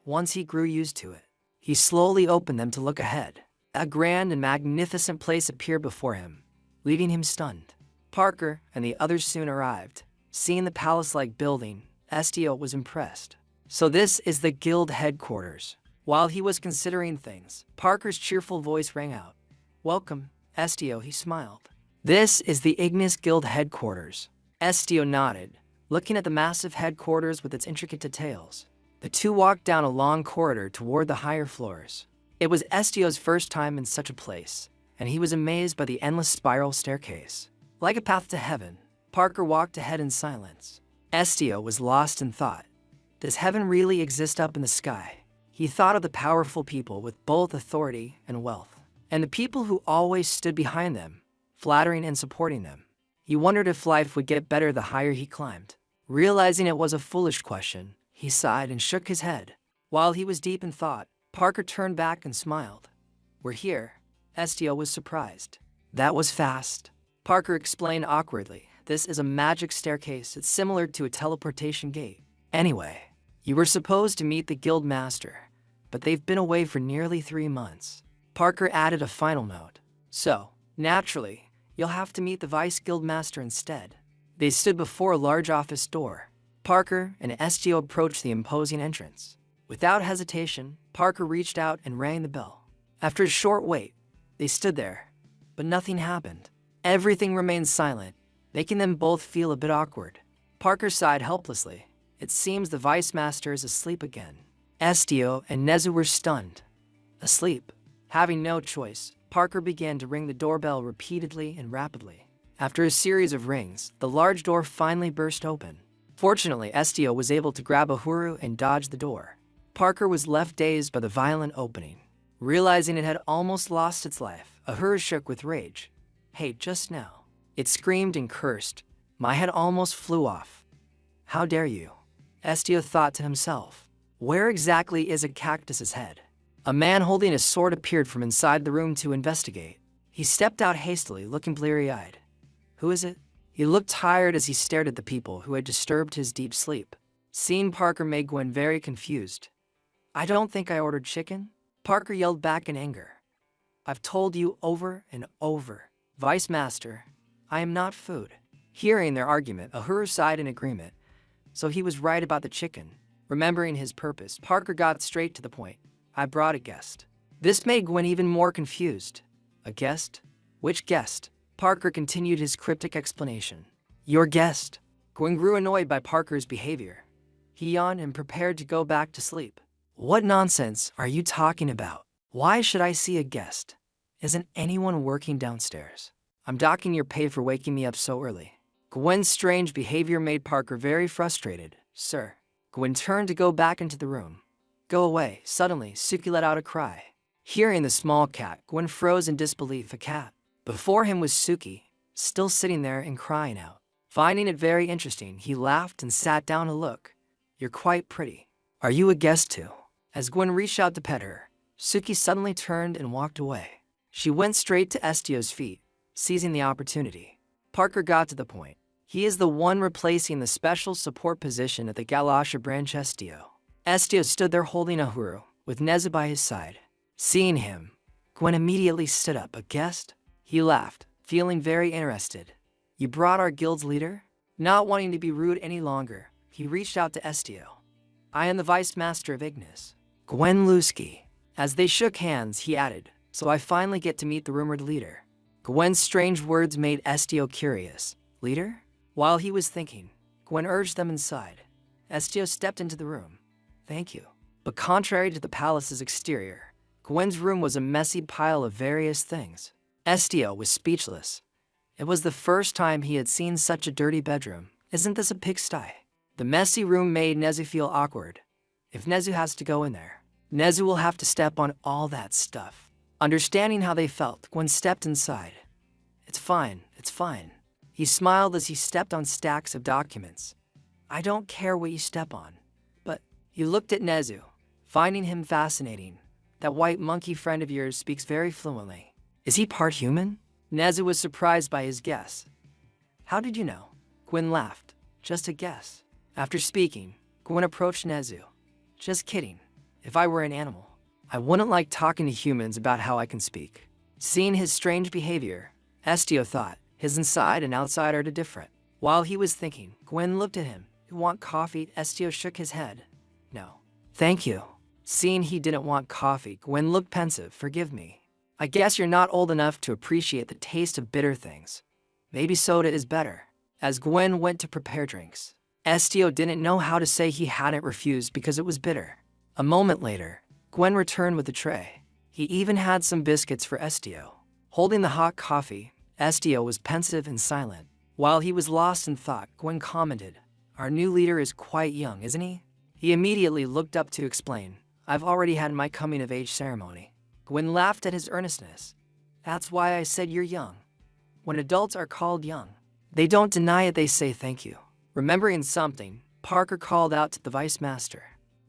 Once he grew used to it, he slowly opened them to look ahead. A grand and magnificent place appeared before him, leaving him stunned. Parker and the others soon arrived. Seeing the palace-like building, Estio was impressed. So this is the guild headquarters. While he was considering things, Parker's cheerful voice rang out. Welcome, Estio, he smiled. This is the Ignis Guild headquarters. Estio nodded, looking at the massive headquarters with its intricate details. The two walked down a long corridor toward the higher floors. It was Estio's first time in such a place, and he was amazed by the endless spiral staircase. Like a path to heaven, Parker walked ahead in silence. Estio was lost in thought. Does heaven really exist up in the sky? He thought of the powerful people with both authority and wealth, and the people who always stood behind them, flattering and supporting them. He wondered if life would get better the higher he climbed. Realizing it was a foolish question, he sighed and shook his head. While he was deep in thought, Parker turned back and smiled. We're here. Estio was surprised. That was fast. Parker explained awkwardly. This is a magic staircase. It's similar to a teleportation gate. Anyway, you were supposed to meet the guild master, but they've been away for nearly 3 months. Parker added a final note. So, naturally, you'll have to meet the vice guild master instead. They stood before a large office door. Parker and Estio approached the imposing entrance. Without hesitation, Parker reached out and rang the bell. After a short wait, they stood there, but nothing happened. Everything remained silent, making them both feel a bit awkward. Parker sighed helplessly. It seems the vice master is asleep again. Estio and Nezu were stunned. Asleep. Having no choice, Parker began to ring the doorbell repeatedly and rapidly. After a series of rings, the large door finally burst open. Fortunately, Estio was able to grab Uhuru and dodge the door. Parker was left dazed by the violent opening. Realizing it had almost lost its life, Uhuru shook with rage. Hey, just now. It screamed and cursed. My head almost flew off. How dare you? Estio thought to himself. Where exactly is a cactus's head? A man holding a sword appeared from inside the room to investigate. He stepped out hastily, looking bleary-eyed. Who is it? He looked tired as he stared at the people who had disturbed his deep sleep. Seeing Parker made Gwen very confused. I don't think I ordered chicken. Parker yelled back in anger. I've told you over and over. Vice Master, I am not food. Hearing their argument, Uhuru sighed in agreement. So he was right about the chicken. Remembering his purpose, Parker got straight to the point. I brought a guest. This made Gwen even more confused. A guest? Which guest? Parker continued his cryptic explanation. Your guest. Gwen grew annoyed by Parker's behavior. He yawned and prepared to go back to sleep. What nonsense are you talking about? Why should I see a guest? Isn't anyone working downstairs? I'm docking your pay for waking me up so early. Gwen's strange behavior made Parker very frustrated. Sir. Gwen turned to go back into the room. Go away. Suddenly, Suki let out a cry. Hearing the small cat, Gwen froze in disbelief. A cat. Before him was Suki, still sitting there and crying out. Finding it very interesting, he laughed and sat down to look. You're quite pretty. Are you a guest too? As Gwen reached out to pet her, Suki suddenly turned and walked away. She went straight to Estio's feet, seizing the opportunity. Parker got to the point. He is the one replacing the special support position at the Galasha branch. Estio stood there holding a huru, with Nezu by his side. Seeing him, Gwen immediately stood up. A guest? He laughed, feeling very interested. You brought our guild's leader? Not wanting to be rude any longer, he reached out to Estio. I am the Vice Master of Ignis, Gwen Lusky. As they shook hands, he added, so I finally get to meet the rumored leader. Gwen's strange words made Estio curious. Leader? While he was thinking, Gwen urged them inside. Estio stepped into the room. Thank you. But contrary to the palace's exterior, Gwen's room was a messy pile of various things. Estio was speechless. It was the first time he had seen such a dirty bedroom. Isn't this a pigsty? The messy room made Nezu feel awkward. If Nezu has to go in there, Nezu will have to step on all that stuff. Understanding how they felt, Gwen stepped inside. It's fine, it's fine. He smiled as he stepped on stacks of documents. I don't care what you step on. But he looked at Nezu, finding him fascinating. That white monkey friend of yours speaks very fluently. Is he part human? Nezu was surprised by his guess. How did you know? Gwen laughed. Just a guess. After speaking, Gwen approached Nezu. Just kidding. If I were an animal, I wouldn't like talking to humans about how I can speak. Seeing his strange behavior, Estio thought his inside and outside are different. While he was thinking, Gwen looked at him. You want coffee? Estio shook his head. No. Thank you. Seeing he didn't want coffee, Gwen looked pensive. Forgive me. I guess you're not old enough to appreciate the taste of bitter things. Maybe soda is better. As Gwen went to prepare drinks, Estio didn't know how to say he hadn't refused because it was bitter. A moment later, Gwen returned with a tray. He even had some biscuits for Estio. Holding the hot coffee, Estio was pensive and silent. While he was lost in thought, Gwen commented, Our new leader is quite young, isn't he? He immediately looked up to explain, I've already had my coming-of-age ceremony. Gwen laughed at his earnestness. That's why I said you're young. When adults are called young, they don't deny it, they say thank you. Remembering something, Parker called out to the Vice Master.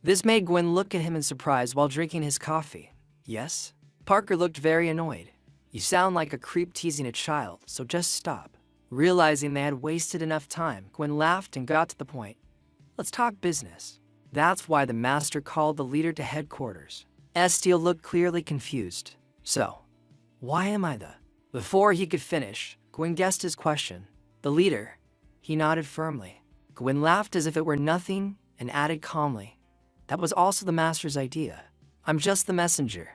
This made Gwen look at him in surprise while drinking his coffee. Yes? Parker looked very annoyed. You sound like a creep teasing a child, so just stop. Realizing they had wasted enough time, Gwen laughed and got to the point. Let's talk business. That's why the master called the leader to headquarters. Estio looked clearly confused. So, why am I the... Before he could finish, Gwen guessed his question. The leader. He nodded firmly. Gwen laughed as if it were nothing and added calmly. That was also the master's idea. I'm just the messenger.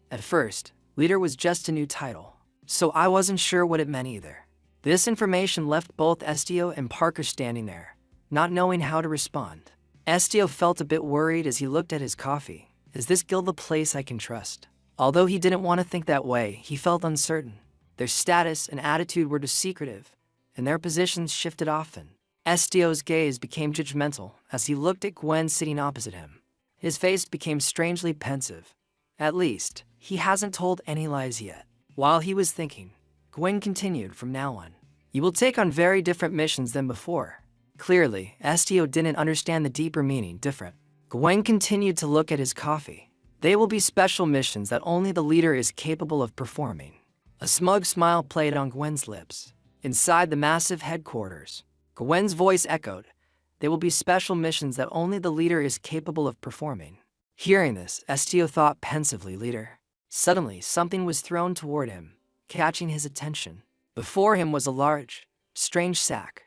At first, leader was just a new title, so I wasn't sure what it meant either. This information left both Estio and Parker standing there, not knowing how to respond. Estio felt a bit worried as he looked at his coffee. Is this guild a place I can trust? Although he didn't want to think that way, he felt uncertain. Their status and attitude were too secretive, and their positions shifted often. Estio's gaze became judgmental as he looked at Gwen sitting opposite him. His face became strangely pensive. At least, he hasn't told any lies yet. While he was thinking, Gwen continued from now on. You will take on very different missions than before. Clearly, Estio didn't understand the deeper meaning. Different. Gwen continued to look at his coffee. They will be special missions that only the leader is capable of performing. A smug smile played on Gwen's lips. Inside the massive headquarters, Gwen's voice echoed. They will be special missions that only the leader is capable of performing. Hearing this, Estio thought pensively, Leader. Suddenly, something was thrown toward him, catching his attention. Before him was a large, strange sack.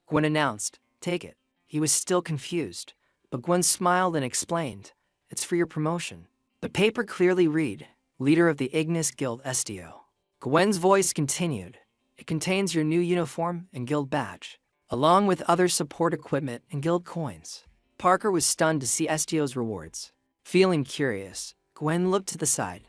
Gwen announced, Take it. He was still confused, but Gwen smiled and explained, It's for your promotion. The paper clearly read, Leader of the Ignis Guild Estio. Gwen's voice continued. It contains your new uniform and guild badge, along with other support equipment and guild coins. Parker was stunned to see Estio's rewards. Feeling curious, Gwen looked to the side.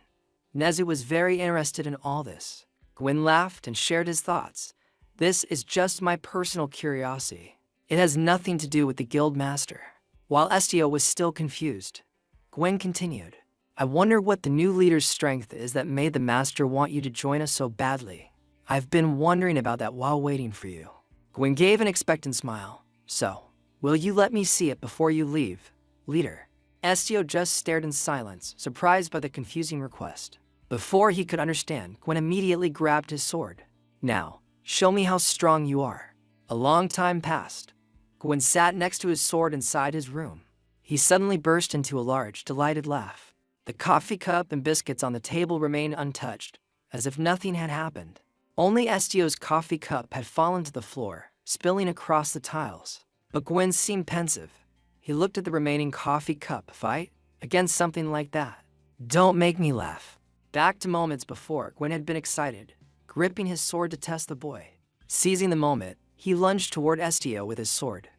Nezu was very interested in all this. Gwen laughed and shared his thoughts. This is just my personal curiosity. It has nothing to do with the guild master. While Estio was still confused, Gwen continued. I wonder what the new leader's strength is that made the master want you to join us so badly. I've been wondering about that while waiting for you. Gwen gave an expectant smile. So, will you let me see it before you leave, leader? Estio just stared in silence, surprised by the confusing request. Before he could understand, Gwen immediately grabbed his sword. Now, show me how strong you are. A long time passed. Gwen sat next to his sword inside his room. He suddenly burst into a large, delighted laugh. The coffee cup and biscuits on the table remained untouched, as if nothing had happened. Only Estio's coffee cup had fallen to the floor, spilling across the tiles. But Gwen seemed pensive. He looked at the remaining coffee cup. Fight against something like that? Don't make me laugh. Back to moments before, Gwen had been excited, gripping his sword to test the boy. Seizing the moment, he lunged toward Estio with his sword.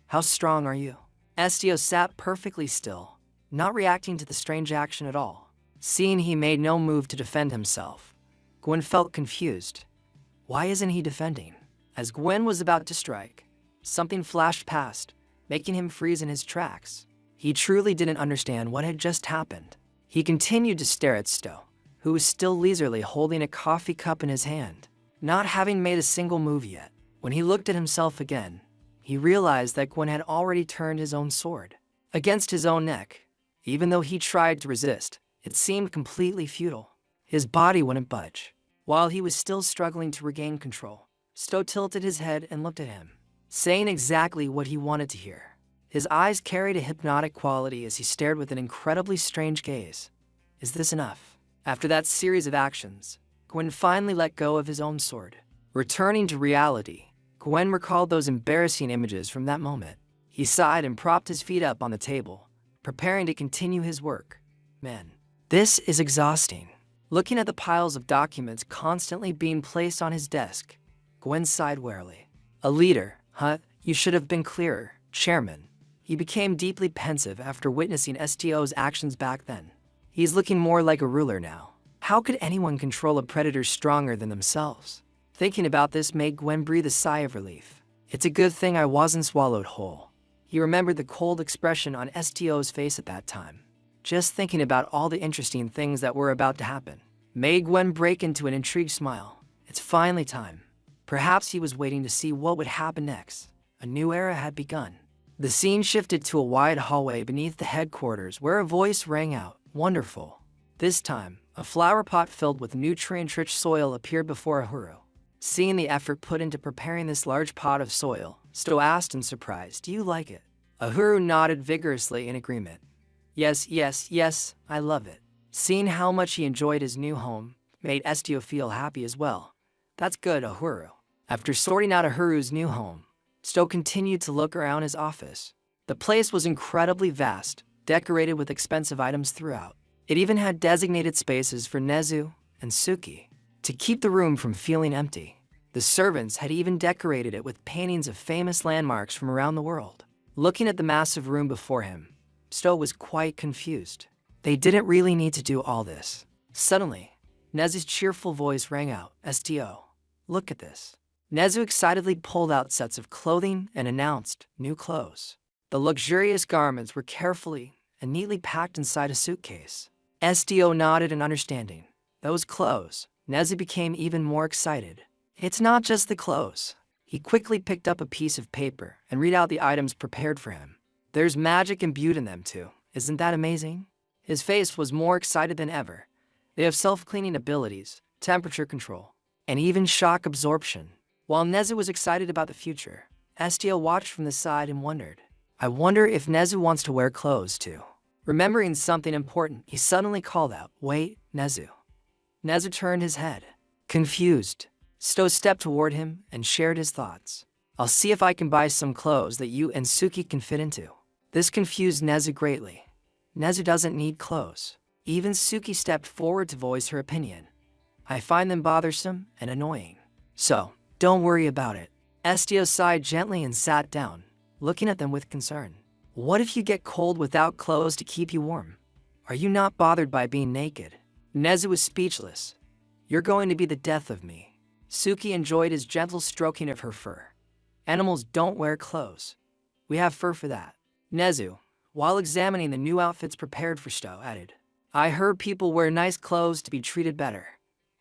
How strong are you? Estio sat perfectly still, not reacting to the strange action at all. Seeing he made no move to defend himself, Gwen felt confused. Why isn't he defending? As Gwen was about to strike, something flashed past, making him freeze in his tracks. He truly didn't understand what had just happened. He continued to stare at Sto, who was still leisurely holding a coffee cup in his hand, not having made a single move yet. When he looked at himself again, he realized that Gwen had already turned his own sword against his own neck. Even though he tried to resist, it seemed completely futile. His body wouldn't budge. While he was still struggling to regain control, Sto tilted his head and looked at him, saying exactly what he wanted to hear. His eyes carried a hypnotic quality as he stared with an incredibly strange gaze. Is this enough? After that series of actions, Gwen finally let go of his own sword. Returning to reality, Gwen recalled those embarrassing images from that moment. He sighed and propped his feet up on the table, preparing to continue his work. Man, this is exhausting. Looking at the piles of documents constantly being placed on his desk, Gwen sighed wearily. A leader, huh? You should have been clearer, Chairman. He became deeply pensive after witnessing Estio's actions back then. He's looking more like a ruler now. How could anyone control a predator stronger than themselves? Thinking about this made Gwen breathe a sigh of relief. It's a good thing I wasn't swallowed whole. He remembered the cold expression on Estio's face at that time. Just thinking about all the interesting things that were about to happen made Gwen break into an intrigued smile. It's finally time. Perhaps he was waiting to see what would happen next. A new era had begun. The scene shifted to a wide hallway beneath the headquarters where a voice rang out, wonderful. This time, a flower pot filled with nutrient-rich soil appeared before Ahuru. Seeing the effort put into preparing this large pot of soil, Sto asked in surprise, do you like it? Ahuru nodded vigorously in agreement. Yes, yes, yes, I love it. Seeing how much he enjoyed his new home made Estio feel happy as well. That's good, Ahuru. After sorting out Ahuru's new home, Sto continued to look around his office. The place was incredibly vast, decorated with expensive items throughout. It even had designated spaces for Nezu and Suki to keep the room from feeling empty. The servants had even decorated it with paintings of famous landmarks from around the world. Looking at the massive room before him, Sto was quite confused. They didn't really need to do all this. Suddenly, Nezu's cheerful voice rang out, Estio, look at this. Nezu excitedly pulled out sets of clothing and announced, new clothes. The luxurious garments were carefully and neatly packed inside a suitcase. Estio nodded in understanding. Those clothes. Nezu became even more excited. It's not just the clothes. He quickly picked up a piece of paper and read out the items prepared for him. There's magic imbued in them too. Isn't that amazing? His face was more excited than ever. They have self-cleaning abilities, temperature control, and even shock absorption. While Nezu was excited about the future, Estio watched from the side and wondered, I wonder if Nezu wants to wear clothes too. Remembering something important, he suddenly called out, wait, Nezu. Nezu turned his head. Confused, Sto stepped toward him and shared his thoughts. I'll see if I can buy some clothes that you and Suki can fit into. This confused Nezu greatly. Nezu doesn't need clothes. Even Suki stepped forward to voice her opinion. I find them bothersome and annoying. So, don't worry about it. Estio sighed gently and sat down, looking at them with concern. What if you get cold without clothes to keep you warm? Are you not bothered by being naked? Nezu was speechless. You're going to be the death of me. Suki enjoyed his gentle stroking of her fur. Animals don't wear clothes. We have fur for that. Nezu, while examining the new outfits prepared for Sto, added, I heard people wear nice clothes to be treated better.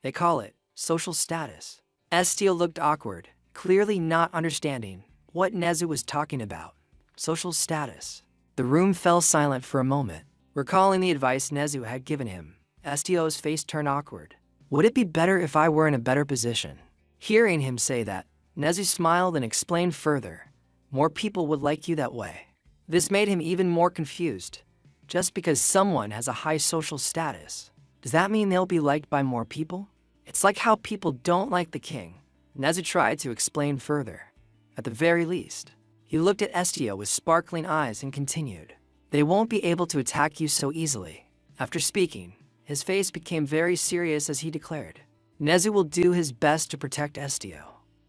They call it social status. Estio looked awkward, clearly not understanding what Nezu was talking about. Social status. The room fell silent for a moment. Recalling the advice Nezu had given him, Estio's face turned awkward. Would it be better if I were in a better position? Hearing him say that, Nezu smiled and explained further. More people would like you that way. This made him even more confused. Just because someone has a high social status, does that mean they'll be liked by more people? It's like how people don't like the king. Nezu tried to explain further. At the very least, he looked at Estio with sparkling eyes and continued. They won't be able to attack you so easily. After speaking, his face became very serious as he declared, Nezu will do his best to protect Estio.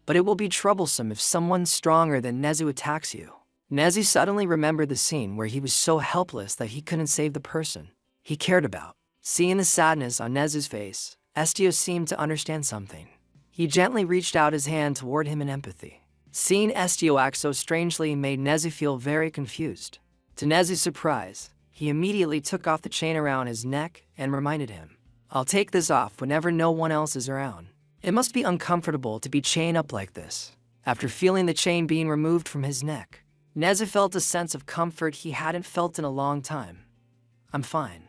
But it will be troublesome if someone stronger than Nezu attacks you. Nezu suddenly remembered the scene where he was so helpless that he couldn't save the person he cared about. Seeing the sadness on Nezu's face, Estio seemed to understand something. He gently reached out his hand toward him in empathy. Seeing Estio act so strangely made Nezu feel very confused. To Nezu's surprise, he immediately took off the chain around his neck and reminded him, I'll take this off whenever no one else is around. It must be uncomfortable to be chained up like this. After feeling the chain being removed from his neck, Nezu felt a sense of comfort he hadn't felt in a long time. I'm fine,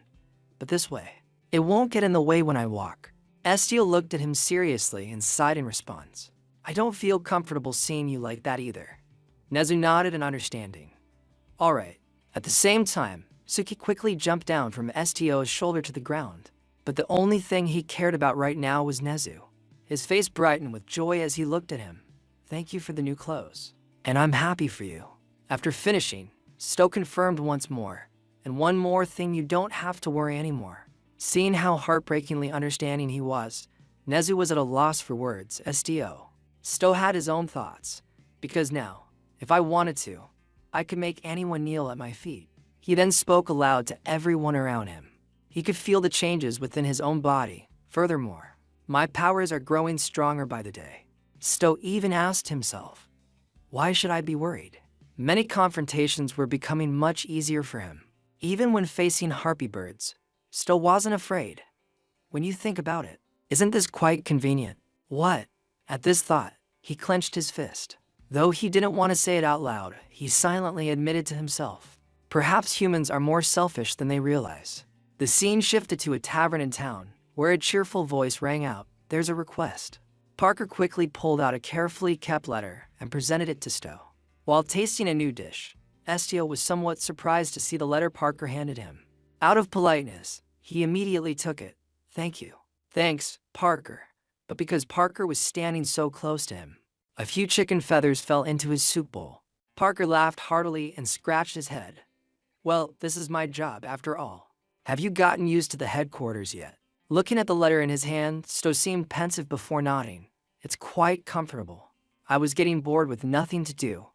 but this way. It won't get in the way when I walk. Estio looked at him seriously and sighed in response. I don't feel comfortable seeing you like that either. Nezu nodded in understanding. All right. At the same time, Suki quickly jumped down from Estio's shoulder to the ground. But the only thing he cared about right now was Nezu. His face brightened with joy as he looked at him. Thank you for the new clothes. And I'm happy for you. After finishing, Sto confirmed once more. And one more thing, you don't have to worry anymore. Seeing how heartbreakingly understanding he was, Nezu was at a loss for words. Sto had his own thoughts. Because now, if I wanted to, I could make anyone kneel at my feet. He then spoke aloud to everyone around him. He could feel the changes within his own body. Furthermore, my powers are growing stronger by the day. Sto even asked himself, why should I be worried? Many confrontations were becoming much easier for him. Even when facing harpy birds, Sto wasn't afraid. When you think about it, isn't this quite convenient? What? At this thought, he clenched his fist. Though he didn't want to say it out loud, he silently admitted to himself. Perhaps humans are more selfish than they realize. The scene shifted to a tavern in town, where a cheerful voice rang out, there's a request. Parker quickly pulled out a carefully kept letter and presented it to Sto. While tasting a new dish, Estio was somewhat surprised to see the letter Parker handed him. Out of politeness, he immediately took it. Thank you. Thanks, Parker. But because Parker was standing so close to him, a few chicken feathers fell into his soup bowl. Parker laughed heartily and scratched his head. Well, this is my job after all. Have you gotten used to the headquarters yet? Looking at the letter in his hand, Sto seemed pensive before nodding. It's quite comfortable. I was getting bored with nothing to do.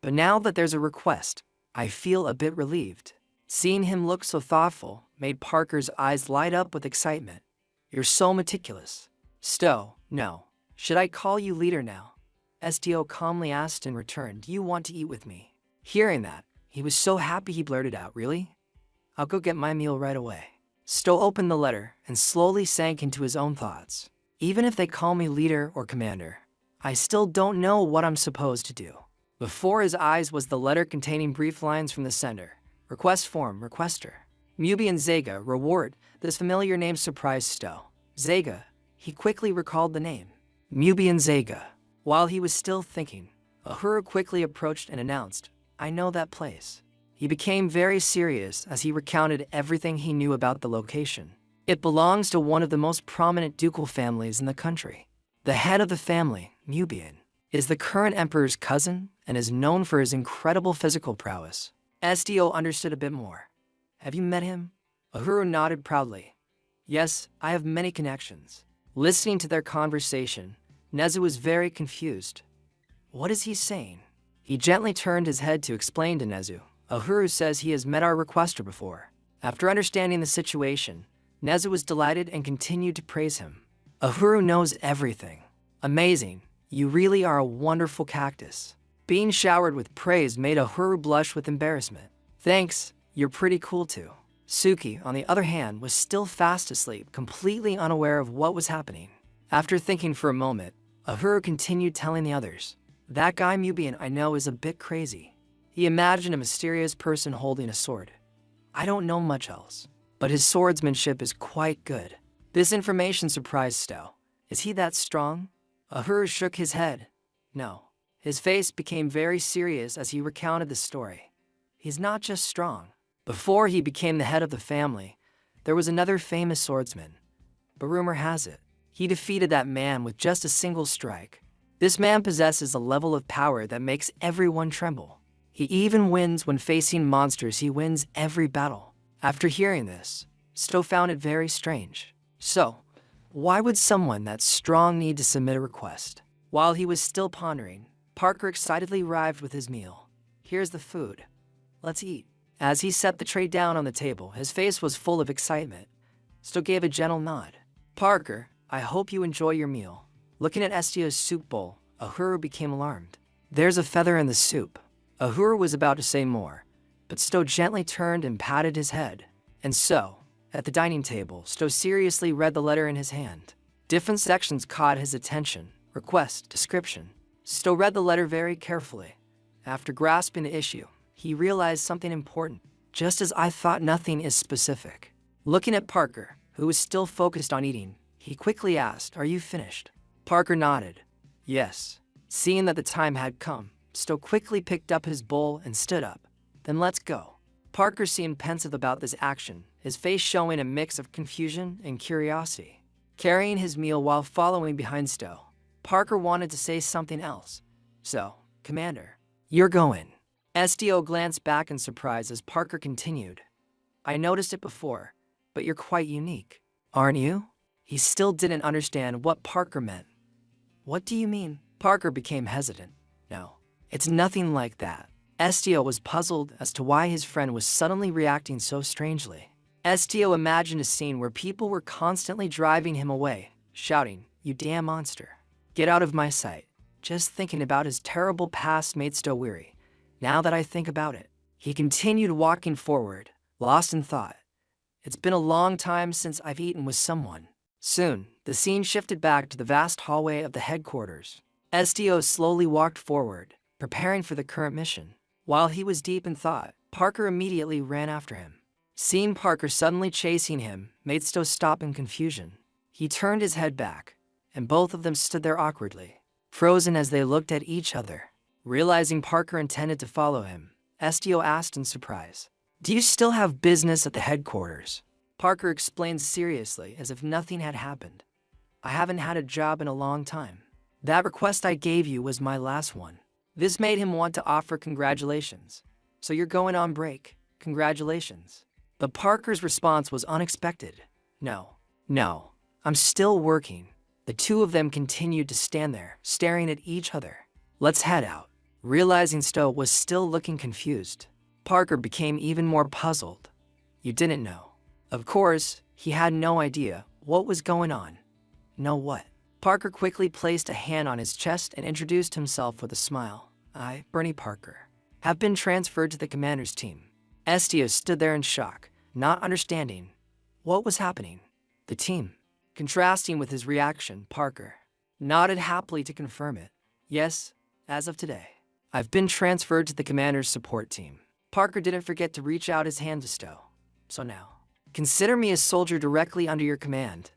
But now that there's a request, I feel a bit relieved. Seeing him look so thoughtful made Parker's eyes light up with excitement. You're so meticulous. Sto, no. Should I call you leader now? Estio calmly asked in return, do you want to eat with me? Hearing that, he was so happy he blurted out, really? I'll go get my meal right away. Sto opened the letter and slowly sank into his own thoughts. Even if they call me leader or commander, I still don't know what I'm supposed to do. Before his eyes was the letter containing brief lines from the sender. Request form, requester. Mubi and Zega, reward. This familiar name surprised Sto. Zega. He quickly recalled the name. Mubi and Zega. While he was still thinking, Ahura quickly approached and announced, I know that place. He became very serious as he recounted everything he knew about the location. It belongs to one of the most prominent ducal families in the country. The head of the family, Mubian, is the current emperor's cousin and is known for his incredible physical prowess. Estio understood a bit more. Have you met him? Ahura nodded proudly. Yes, I have many connections. Listening to their conversation, Nezu was very confused. What is he saying? He gently turned his head to explain to Nezu. Uhuru says he has met our requester before. After understanding the situation, Nezu was delighted and continued to praise him. Uhuru knows everything. Amazing, you really are a wonderful cactus. Being showered with praise made Uhuru blush with embarrassment. Thanks, you're pretty cool too. Suki, on the other hand, was still fast asleep, completely unaware of what was happening. After thinking for a moment, Uhuru continued telling the others. That guy Mubian I know is a bit crazy. He imagined a mysterious person holding a sword. I don't know much else, but his swordsmanship is quite good. This information surprised Stowe. Is he that strong? Uhuru shook his head. No. His face became very serious as he recounted the story. He's not just strong. Before he became the head of the family, there was another famous swordsman. But rumor has it, he defeated that man with just a single strike. This man possesses a level of power that makes everyone tremble. He even wins when facing monsters. He wins every battle. After hearing this, Stowe found it very strange. So, why would someone that strong need to submit a request? While he was still pondering, Parker excitedly arrived with his meal. Here's the food. Let's eat. As he set the tray down on the table, his face was full of excitement. Stowe gave a gentle nod. Parker, I hope you enjoy your meal. Looking at Estio's soup bowl, Uhuru became alarmed. There's a feather in the soup. Uhuru was about to say more, but Stowe gently turned and patted his head. And so, at the dining table, Stowe seriously read the letter in his hand. Different sections caught his attention. Request, description. Stowe read the letter very carefully. After grasping the issue, he realized something important. Just as I thought, nothing is specific. Looking at Parker, who was still focused on eating, he quickly asked, Are you finished? Parker nodded. Yes. Seeing that the time had come, Stowe quickly picked up his bowl and stood up. Then let's go. Parker seemed pensive about this action, his face showing a mix of confusion and curiosity. Carrying his meal while following behind Stowe, Parker wanted to say something else. So, Commander, you're going. Estio glanced back in surprise as Parker continued. I noticed it before, but you're quite unique, aren't you? He still didn't understand what Parker meant. What do you mean? Parker became hesitant. No, it's nothing like that. Estio was puzzled as to why his friend was suddenly reacting so strangely. Estio imagined a scene where people were constantly driving him away, shouting, You damn monster. Get out of my sight. Just thinking about his terrible past made Stowe weary. Now that I think about it, he continued walking forward, lost in thought. It's been a long time since I've eaten with someone. Soon, the scene shifted back to the vast hallway of the headquarters. Estio slowly walked forward, preparing for the current mission. While he was deep in thought, Parker immediately ran after him. Seeing Parker suddenly chasing him made Stowe stop in confusion. He turned his head back, and both of them stood there awkwardly, frozen as they looked at each other. Realizing Parker intended to follow him, Estio asked in surprise, Do you still have business at the headquarters? Parker explained seriously, as if nothing had happened. I haven't had a job in a long time. That request I gave you was my last one. This made him want to offer congratulations. So you're going on break. Congratulations. But Parker's response was unexpected. No, I'm still working. The two of them continued to stand there, staring at each other. Let's head out. Realizing Stowe was still looking confused, Parker became even more puzzled. You didn't know. Of course, he had no idea what was going on. Know what? Parker quickly placed a hand on his chest and introduced himself with a smile. I, Bernie Parker, have been transferred to the commander's team. Estio stood there in shock, not understanding what was happening. The team. Contrasting with his reaction, Parker nodded happily to confirm it. Yes, as of today, I've been transferred to the commander's support team. Parker didn't forget to reach out his hand to Stowe. So now, consider me a soldier directly under your command.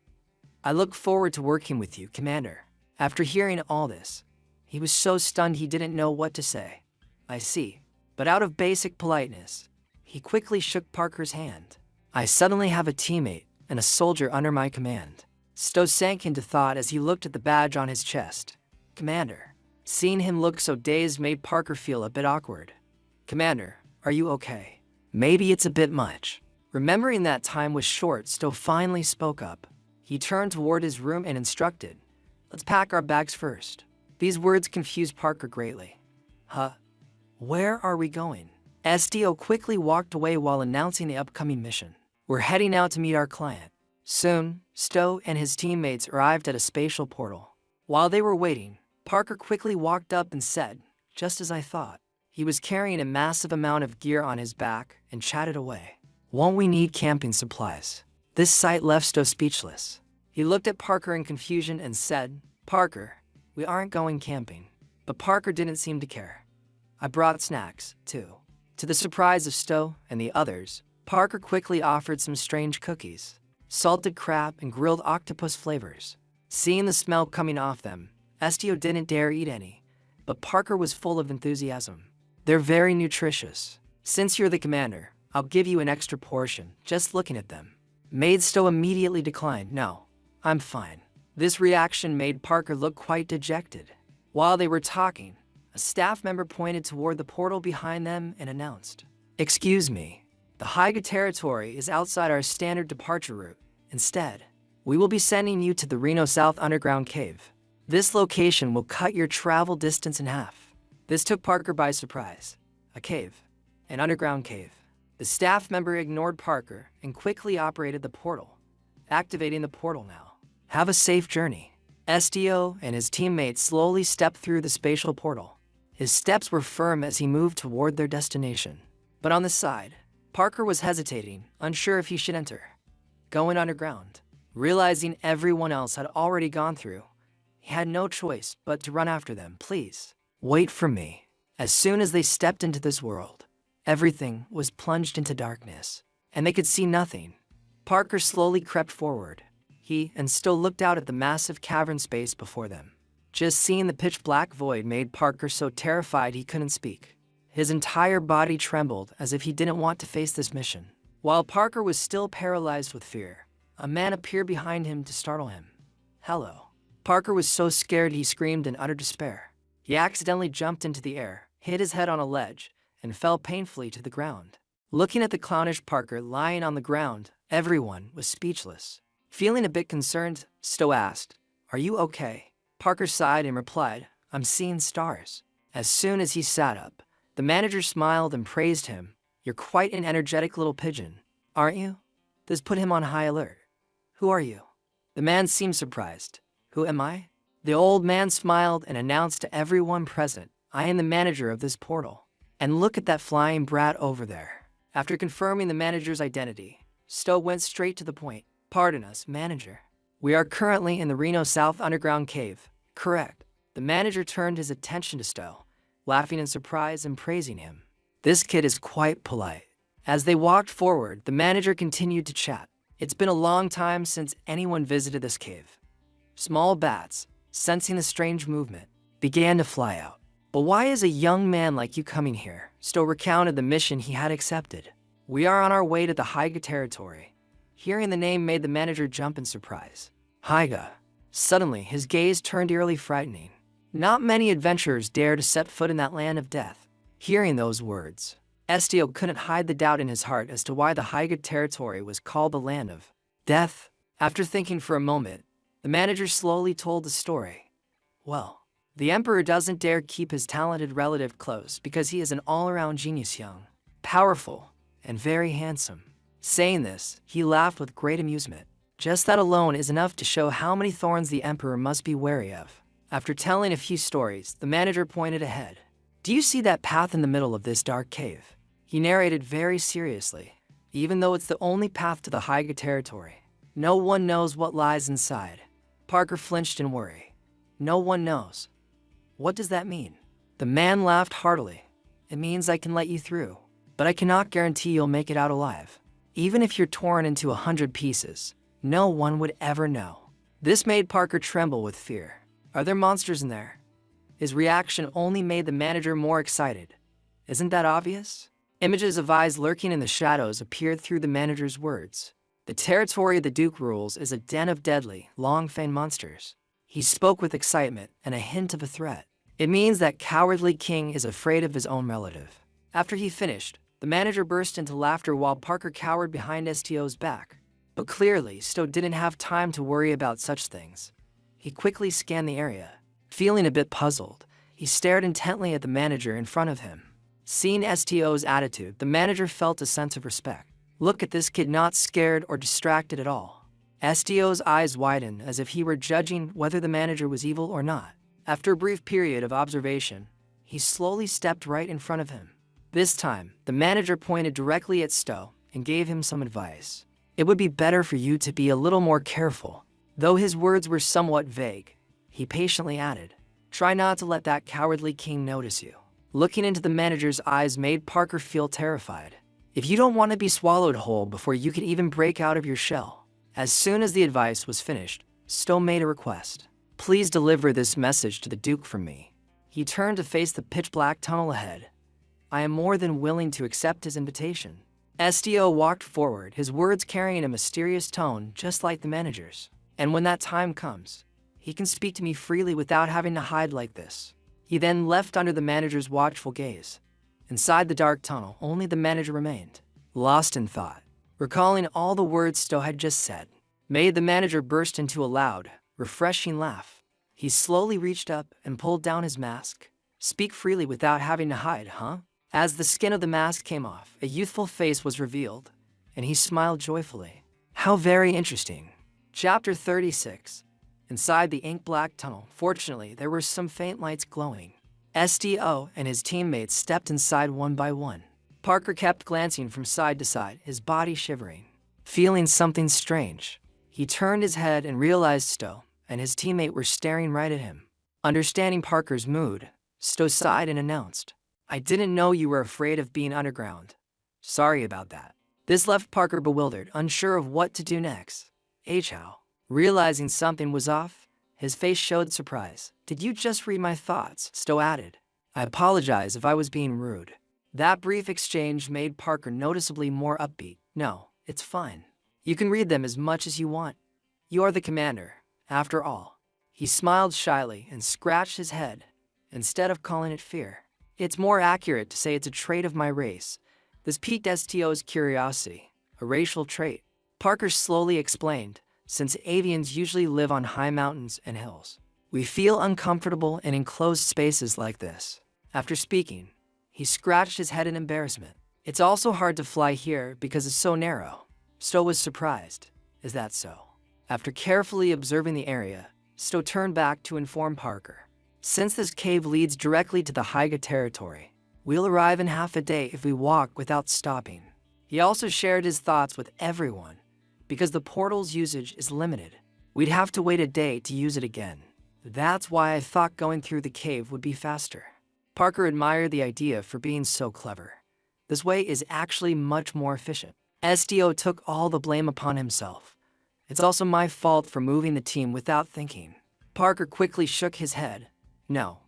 I look forward to working with you, Commander. After hearing all this, he was so stunned he didn't know what to say. I see. But out of basic politeness, he quickly shook Parker's hand. I suddenly have a teammate and a soldier under my command. Stowe sank into thought as he looked at the badge on his chest. Commander. Seeing him look so dazed made Parker feel a bit awkward. Commander, are you okay? Maybe it's a bit much. Remembering that time was short, Stowe finally spoke up. He turned toward his room and instructed, "Let's pack our bags first." These words confused Parker greatly. Huh? Where are we going? SDO quickly walked away while announcing the upcoming mission. "We're heading out to meet our client." Soon, Stowe and his teammates arrived at a spatial portal. While they were waiting, Parker quickly walked up and said, "Just as I thought." He was carrying a massive amount of gear on his back and chatted away. "Won't we need camping supplies?" This sight left Stowe speechless. He looked at Parker in confusion and said, "Parker, we aren't going camping." But Parker didn't seem to care. "I brought snacks, too." To the surprise of Stowe and the others, Parker quickly offered some strange cookies, salted crab and grilled octopus flavors. Seeing the smell coming off them, SDO didn't dare eat any, but Parker was full of enthusiasm. "They're very nutritious. Since you're the commander, I'll give you an extra portion, just looking at them." Maid Stowe immediately declined. "No, I'm fine." This reaction made Parker look quite dejected. While they were talking, a staff member pointed toward the portal behind them and announced, "Excuse me, the Haiga territory is outside our standard departure route. Instead, we will be sending you to the Reno South Underground Cave. This location will cut your travel distance in half." This took Parker by surprise. A cave. An underground cave. The staff member ignored Parker and quickly operated the portal, activating the portal now. "Have a safe journey." SDO and his teammates slowly stepped through the spatial portal. His steps were firm as he moved toward their destination. But on the side, Parker was hesitating, unsure if he should enter. Going underground. Realizing everyone else had already gone through, he had no choice but to run after them. "Please, wait for me." As soon as they stepped into this world, everything was plunged into darkness, and they could see nothing. Parker slowly crept forward. He and Stowe looked out at the massive cavern space before them. Just seeing the pitch-black void made Parker so terrified he couldn't speak. His entire body trembled as if he didn't want to face this mission. While Parker was still paralyzed with fear, a man appeared behind him to startle him. "Hello." Parker was so scared he screamed in utter despair. He accidentally jumped into the air, hit his head on a ledge, and fell painfully to the ground. Looking at the clownish Parker lying on the ground, everyone was speechless. Feeling a bit concerned, Stowe asked, "Are you okay?" Parker sighed and replied, "I'm seeing stars." As soon as he sat up, the manager smiled and praised him. "You're quite an energetic little pigeon, aren't you?" This put him on high alert. "Who are you?" The man seemed surprised. "Who am I?" The old man smiled and announced to everyone present, "I am the manager of this portal. And look at that flying brat over there." After confirming the manager's identity, Stowe went straight to the point. "Pardon us, manager. We are currently in the Reno South Underground Cave." "Correct." The manager turned his attention to Stowe, laughing in surprise and praising him. "This kid is quite polite." As they walked forward, the manager continued to chat. "It's been a long time since anyone visited this cave." Small bats, sensing the strange movement, began to fly out. "But why is a young man like you coming here?" Stowe recounted the mission he had accepted. "We are on our way to the Haiga territory." Hearing the name made the manager jump in surprise. Haiga. Suddenly, his gaze turned eerily frightening. Not many adventurers dare to set foot in that land of death. Hearing those words, SDO couldn't hide the doubt in his heart as to why the Haiga territory was called the land of death. After thinking for a moment, the manager slowly told the story. "Well, the emperor doesn't dare keep his talented relative close because he is an all-around genius, young, powerful, and very handsome." Saying this, he laughed with great amusement. Just that alone is enough to show how many thorns the emperor must be wary of. After telling a few stories, the manager pointed ahead. "Do you see that path in the middle of this dark cave?" He narrated very seriously. "Even though it's the only path to the Haiga territory, no one knows what lies inside." Parker flinched in worry. "No one knows. What does that mean?" The man laughed heartily. "It means I can let you through, but I cannot guarantee you'll make it out alive. Even if you're torn into 100 pieces, no one would ever know." This made Parker tremble with fear. "Are there monsters in there?" His reaction only made the manager more excited. "Isn't that obvious?" Images of eyes lurking in the shadows appeared through the manager's words. "The territory the Duke rules is a den of deadly, long-fanged monsters." He spoke with excitement and a hint of a threat. "It means that cowardly king is afraid of his own relative." After he finished, the manager burst into laughter while Parker cowered behind STO's back. But clearly, Sto didn't have time to worry about such things. He quickly scanned the area. Feeling a bit puzzled, he stared intently at the manager in front of him. Seeing Sto's attitude, the manager felt a sense of respect. Look at this kid, not scared or distracted at all. Sto's eyes widened as if he were judging whether the manager was evil or not. After a brief period of observation, he slowly stepped right in front of him. This time, the manager pointed directly at Sto and gave him some advice. It would be better for you to be a little more careful. Though his words were somewhat vague, he patiently added, try not to let that cowardly king notice you. Looking into the manager's eyes made Parker feel terrified. If you don't want to be swallowed whole before you could even break out of your shell. As soon as the advice was finished, Sto made a request. Please deliver this message to the Duke from me. He turned to face the pitch-black tunnel ahead. I am more than willing to accept his invitation. Sto walked forward, his words carrying a mysterious tone just like the manager's. And when that time comes, he can speak to me freely without having to hide like this. He then left under the manager's watchful gaze. Inside the dark tunnel, only the manager remained, lost in thought. Recalling all the words Sto had just said, made the manager burst into a loud, refreshing laugh. He slowly reached up and pulled down his mask. Speak freely without having to hide, huh? As the skin of the mask came off, a youthful face was revealed, and he smiled joyfully. How very interesting. Chapter 36. Inside the ink-black tunnel, fortunately, there were some faint lights glowing. Sto and his teammates stepped inside one by one. Parker kept glancing from side to side, his body shivering. Feeling something strange, he turned his head and realized Sto and his teammate were staring right at him. Understanding Parker's mood, Sto sighed and announced, I didn't know you were afraid of being underground. Sorry about that. This left Parker bewildered, unsure of what to do next. How? Realizing something was off, his face showed surprise. Did you just read my thoughts? Sto added. I apologize if I was being rude. That brief exchange made Parker noticeably more upbeat. No, it's fine. You can read them as much as you want. You are the commander, after all. He smiled shyly and scratched his head, instead of calling it fear. It's more accurate to say it's a trait of my race. This piqued Sto's curiosity, a racial trait. Parker slowly explained, since avians usually live on high mountains and hills. We feel uncomfortable in enclosed spaces like this. After speaking, he scratched his head in embarrassment. It's also hard to fly here because it's so narrow. Sto was surprised. Is that so? After carefully observing the area, Sto turned back to inform Parker. Since this cave leads directly to the Haiga territory, we'll arrive in half a day if we walk without stopping. He also shared his thoughts with everyone. Because the portal's usage is limited, we'd have to wait a day to use it again. That's why I thought going through the cave would be faster. Parker admired the idea for being so clever. This way is actually much more efficient. Sto took all the blame upon himself. It's also my fault for moving the team without thinking. Parker quickly shook his head. No.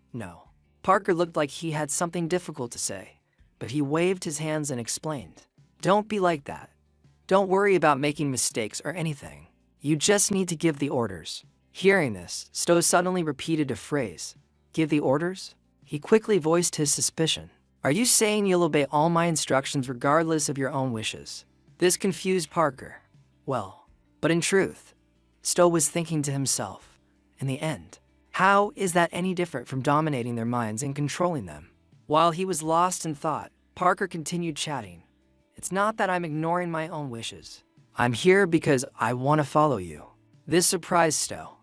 Parker looked like he had something difficult to say, but he waved his hands and explained. Don't be like that. Don't worry about making mistakes or anything. You just need to give the orders. Hearing this, Sto suddenly repeated a phrase. Give the orders? He quickly voiced his suspicion. Are you saying you'll obey all my instructions regardless of your own wishes? This confused Parker. Well, but in truth, Sto was thinking to himself, in the end, how is that any different from dominating their minds and controlling them? While he was lost in thought, Parker continued chatting. It's not that I'm ignoring my own wishes. I'm here because I want to follow you. This surprised Sto.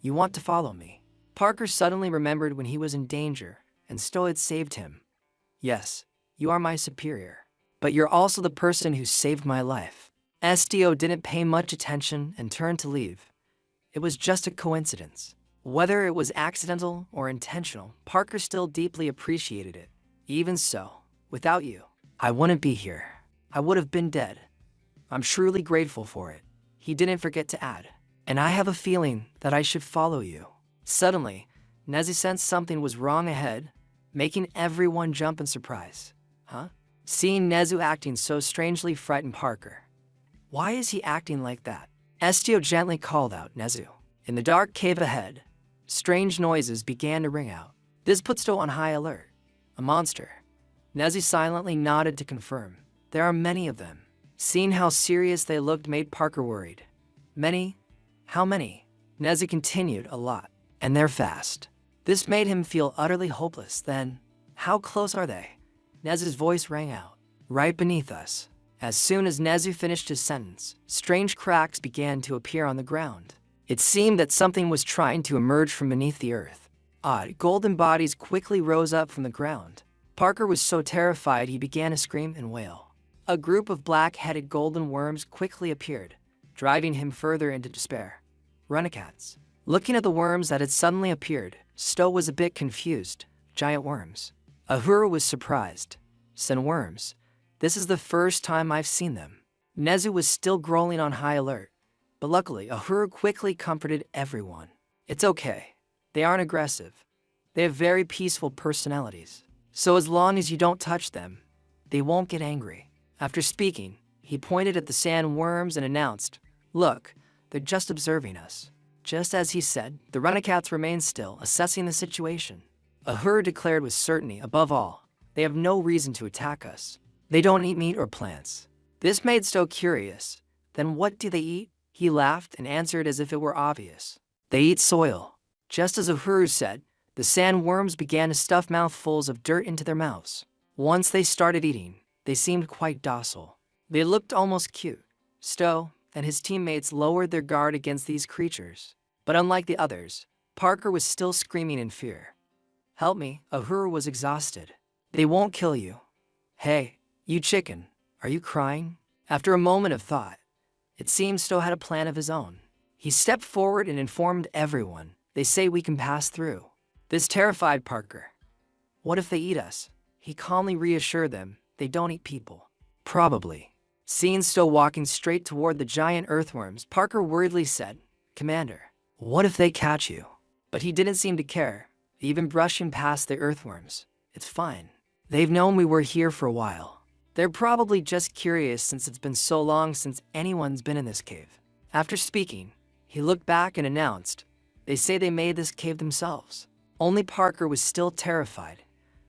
You want to follow me? Parker suddenly remembered when he was in danger, and Sto had saved him. Yes, you are my superior, but you're also the person who saved my life. Sto didn't pay much attention and turned to leave. It was just a coincidence. Whether it was accidental or intentional, Parker still deeply appreciated it. Even so, without you, I wouldn't be here. I would have been dead. I'm truly grateful for it. He didn't forget to add. And I have a feeling that I should follow you. Suddenly, Nezu sensed something was wrong ahead, making everyone jump in surprise. Huh? Seeing Nezu acting so strangely frightened Parker. Why is he acting like that? Sto gently called out Nezu. In the dark cave ahead, strange noises began to ring out. This put Sto on high alert. A monster. Nezu silently nodded to confirm. There are many of them. Seeing how serious they looked made Parker worried. Many? How many? Nezu continued, a lot. And they're fast. This made him feel utterly hopeless. Then, how close are they? Nezu's voice rang out. Right beneath us. As soon as Nezu finished his sentence, strange cracks began to appear on the ground. It seemed that something was trying to emerge from beneath the earth. Odd, golden bodies quickly rose up from the ground. Parker was so terrified he began to scream and wail. A group of black-headed golden worms quickly appeared, driving him further into despair. Runnicats. Looking at the worms that had suddenly appeared, Stowe was a bit confused. Giant worms. Ahura was surprised. Worms. This is the first time I've seen them. Nezu was still growling on high alert. But luckily, Ahura quickly comforted everyone. It's okay. They aren't aggressive. They have very peaceful personalities. So as long as you don't touch them, they won't get angry. After speaking, he pointed at the sandworms and announced, Look, they're just observing us. Just as he said, the Runnicats remained still, assessing the situation. Ahura declared with certainty, above all, they have no reason to attack us. They don't eat meat or plants. This made Stowe curious. Then what do they eat? He laughed and answered as if it were obvious. They eat soil. Just as Ahura said, the sandworms began to stuff mouthfuls of dirt into their mouths. Once they started eating, they seemed quite docile. They looked almost cute. Stowe and his teammates lowered their guard against these creatures. But unlike the others, Parker was still screaming in fear. Help me, Ahura was exhausted. They won't kill you. Hey, you chicken, are you crying? After a moment of thought, it seemed Stowe had a plan of his own. He stepped forward and informed everyone. They say we can pass through. This terrified Parker. What if they eat us? He calmly reassured them they don't eat people. Probably. Seeing Stowe walking straight toward the giant earthworms, Parker worriedly said, Commander, what if they catch you? But he didn't seem to care, even brushing past the earthworms. It's fine. They've known we were here for a while. They're probably just curious since it's been so long since anyone's been in this cave. After speaking, he looked back and announced, They say they made this cave themselves. Only Parker was still terrified.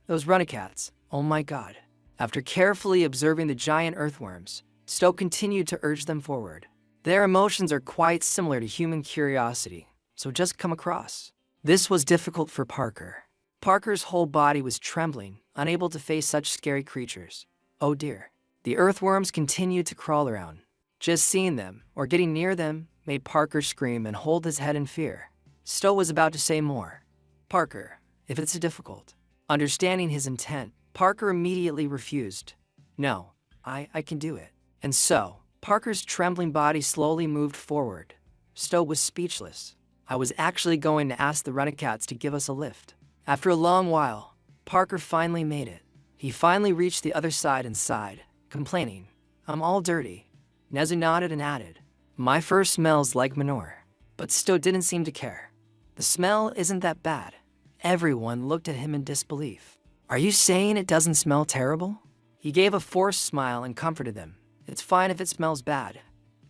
Those Runnicats, oh my god. After carefully observing the giant earthworms, Stowe continued to urge them forward. Their emotions are quite similar to human curiosity, so just come across. This was difficult for Parker. Parker's whole body was trembling, unable to face such scary creatures. Oh dear. The earthworms continued to crawl around. Just seeing them, or getting near them, made Parker scream and hold his head in fear. Stowe was about to say more. Parker, if it's difficult. Understanding his intent, Parker immediately refused. No, I can do it. And so, Parker's trembling body slowly moved forward. Stowe was speechless. I was actually going to ask the Runnicats to give us a lift. After a long while, Parker finally made it. He finally reached the other side and sighed, complaining, I'm all dirty. Nezu nodded and added, My fur smells like manure. But Stowe didn't seem to care. The smell isn't that bad. Everyone looked at him in disbelief. Are you saying it doesn't smell terrible? He gave a forced smile and comforted them. It's fine if it smells bad.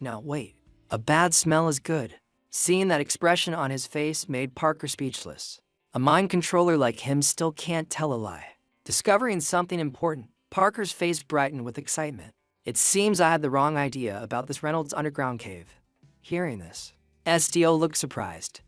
No, wait. A bad smell is good. Seeing that expression on his face made Parker speechless. A mind controller like him still can't tell a lie. Discovering something important, Parker's face brightened with excitement. It seems I had the wrong idea about this Reynolds underground cave. Hearing this, SDO looked surprised.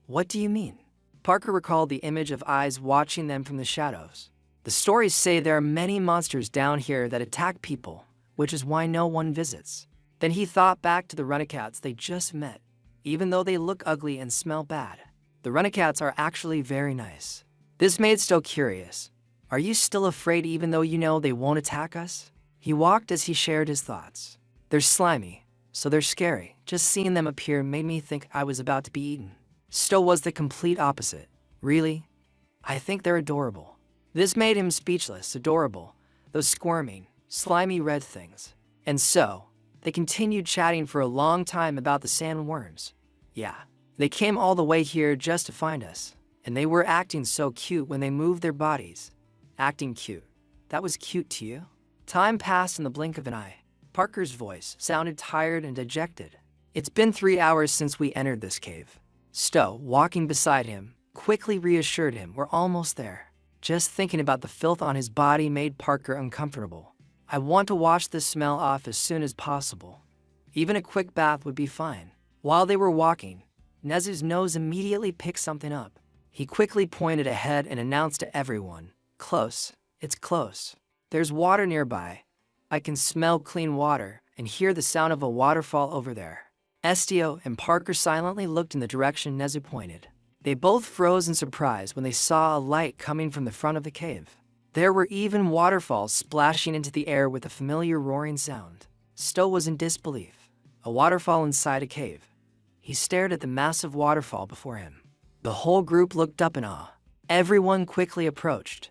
What do you mean? Parker recalled the image of eyes watching them from the shadows. The stories say there are many monsters down here that attack people, which is why no one visits. Then he thought back to the Runnicats they just met. Even though they look ugly and smell bad, the Runnicats are actually very nice. This made Stowe curious. Are you still afraid even though you know they won't attack us? He walked as he shared his thoughts. They're slimy, so they're scary. Just seeing them appear made me think I was about to be eaten. Stowe was the complete opposite. Really? I think they're adorable. This made him speechless. Adorable. Those squirming, slimy red things. And so, they continued chatting for a long time about the sandworms. Yeah, they came all the way here just to find us. And they were acting so cute when they moved their bodies. Acting cute. That was cute to you? Time passed in the blink of an eye. Parker's voice sounded tired and dejected. It's been 3 hours since we entered this cave. Stowe, walking beside him, quickly reassured him we're almost there. Just thinking about the filth on his body made Parker uncomfortable. I want to wash this smell off as soon as possible. Even a quick bath would be fine. While they were walking, Nezu's nose immediately picked something up. He quickly pointed ahead and announced to everyone, "Close, it's close. There's water nearby. I can smell clean water and hear the sound of a waterfall over there." Estio and Parker silently looked in the direction Nezu pointed. They both froze in surprise when they saw a light coming from the front of the cave. There were even waterfalls splashing into the air with a familiar roaring sound. Sto was in disbelief. A waterfall inside a cave. He stared at the massive waterfall before him. The whole group looked up in awe. Everyone quickly approached.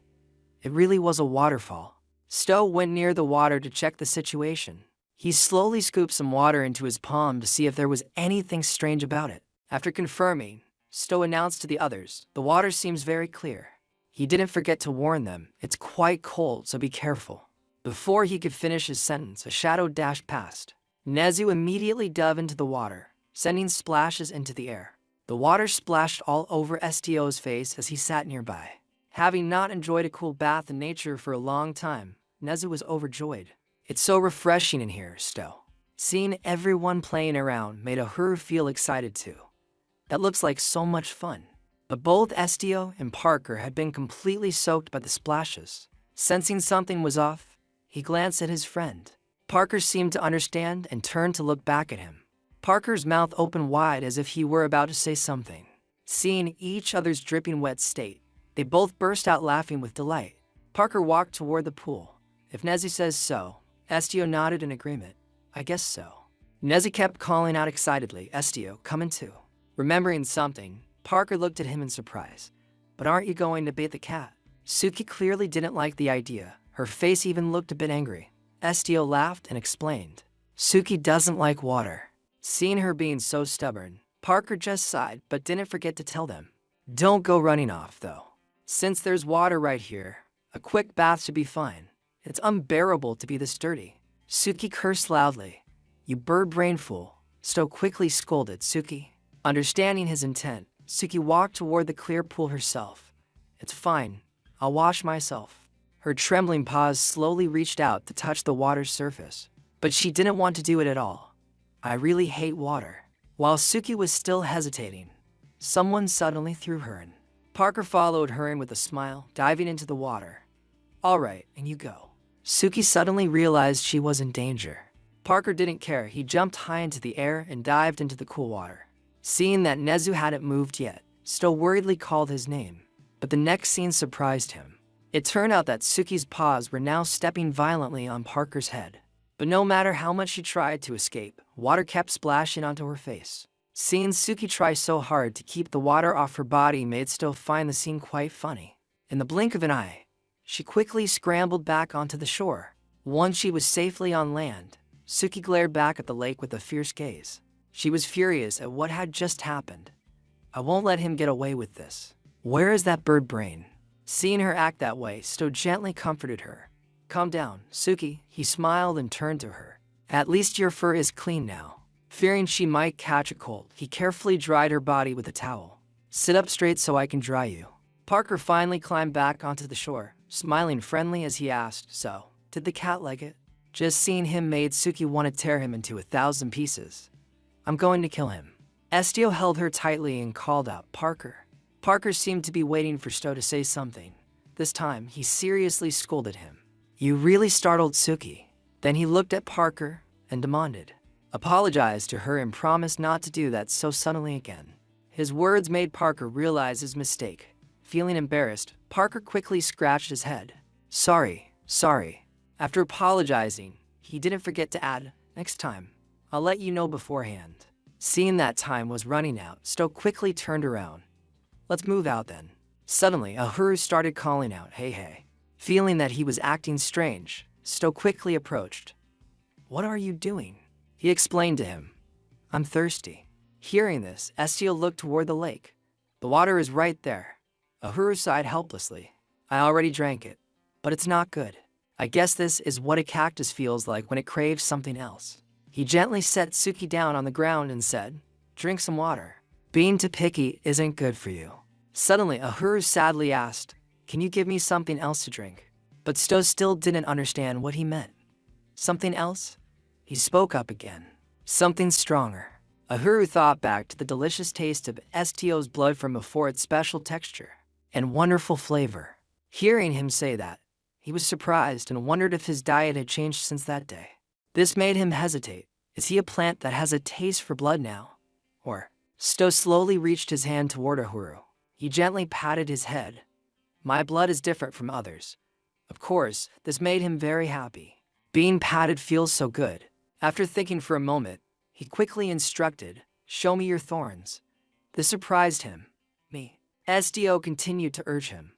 It really was a waterfall. Sto went near the water to check the situation. He slowly scooped some water into his palm to see if there was anything strange about it. After confirming, Sto announced to the others, "The water seems very clear." He didn't forget to warn them, "It's quite cold, so be careful." Before he could finish his sentence, a shadow dashed past. Nezu immediately dove into the water, sending splashes into the air. The water splashed all over Estio's face as he sat nearby. Having not enjoyed a cool bath in nature for a long time, Nezu was overjoyed. "It's so refreshing in here, Sto." Seeing everyone playing around made Ahuru feel excited too. That looks like so much fun. But both Estio and Parker had been completely soaked by the splashes. Sensing something was off, he glanced at his friend. Parker seemed to understand and turned to look back at him. Parker's mouth opened wide as if he were about to say something. Seeing each other's dripping wet state, they both burst out laughing with delight. Parker walked toward the pool. "If Nezu says so." Estio nodded in agreement. "I guess so." Nezu kept calling out excitedly, "Estio, come in too." Remembering something, Parker looked at him in surprise. "But aren't you going to bathe the cat?" Suki clearly didn't like the idea. Her face even looked a bit angry. Estio laughed and explained, "Suki doesn't like water." Seeing her being so stubborn, Parker just sighed but didn't forget to tell them, "Don't go running off, though. Since there's water right here, a quick bath should be fine. It's unbearable to be this dirty." Suki cursed loudly. "You bird-brain fool." Sto quickly scolded Suki. Understanding his intent, Suki walked toward the clear pool herself. "It's fine. I'll wash myself." Her trembling paws slowly reached out to touch the water's surface. But she didn't want to do it at all. "I really hate water." While Suki was still hesitating, someone suddenly threw her in. Parker followed her in with a smile, diving into the water. "All right, and you go." Suki suddenly realized she was in danger. Parker didn't care. He jumped high into the air and dived into the cool water. Seeing that Nezu hadn't moved yet, Sto worriedly called his name. But the next scene surprised him. It turned out that Suki's paws were now stepping violently on Parker's head. But no matter how much she tried to escape, water kept splashing onto her face. Seeing Suki try so hard to keep the water off her body made Sto find the scene quite funny. In the blink of an eye, she quickly scrambled back onto the shore. Once she was safely on land, Suki glared back at the lake with a fierce gaze. She was furious at what had just happened. "I won't let him get away with this. Where is that bird brain?" Seeing her act that way, Sto gently comforted her. "Calm down, Suki." He smiled and turned to her. "At least your fur is clean now." Fearing she might catch a cold, he carefully dried her body with a towel. "Sit up straight so I can dry you." Parker finally climbed back onto the shore, smiling friendly as he asked, "So, did the cat like it?" Just seeing him made Suki want to tear him into 1,000 pieces. "I'm going to kill him." Estio held her tightly and called out, "Parker." Parker seemed to be waiting for Sto to say something. This time, he seriously scolded him. "You really startled Suki." Then he looked at Parker and demanded, "Apologize to her and promise not to do that so suddenly again." His words made Parker realize his mistake. Feeling embarrassed, Parker quickly scratched his head. Sorry. After apologizing, he didn't forget to add, "Next time, I'll let you know beforehand." Seeing that time was running out, Sto quickly turned around. "Let's move out then." Suddenly, Ahuru started calling out, Hey. Feeling that he was acting strange, Sto quickly approached. "What are you doing?" He explained to him. "I'm thirsty." Hearing this, Estio looked toward the lake. "The water is right there." Ahuru sighed helplessly. "I already drank it, but it's not good. I guess this is what a cactus feels like when it craves something else." He gently set Suki down on the ground and said, "Drink some water. Being too picky isn't good for you." Suddenly, Ahuru sadly asked, "Can you give me something else to drink?" But Sto still didn't understand what he meant. Something else? He spoke up again. Something stronger. Uhuru thought back to the delicious taste of Stio's blood from before, its special texture and wonderful flavor. Hearing him say that, he was surprised and wondered if his diet had changed since that day. This made him hesitate. Is he a plant that has a taste for blood now? Or? Sto slowly reached his hand toward Uhuru. He gently patted his head. My blood is different from others. Of course, this made him very happy. Being patted feels so good. After thinking for a moment, he quickly instructed, show me your thorns. This surprised him. Me. Stio continued to urge him.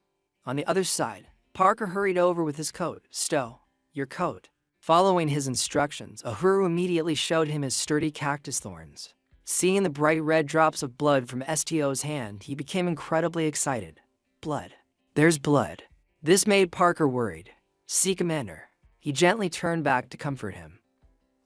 On the other side, Parker hurried over with his coat. Sto, your coat. Following his instructions, Uhuru immediately showed him his sturdy cactus thorns. Seeing the bright red drops of blood from Stio's hand, he became incredibly excited. Blood. There's blood. This made Parker worried. See, Commander. He gently turned back to comfort him.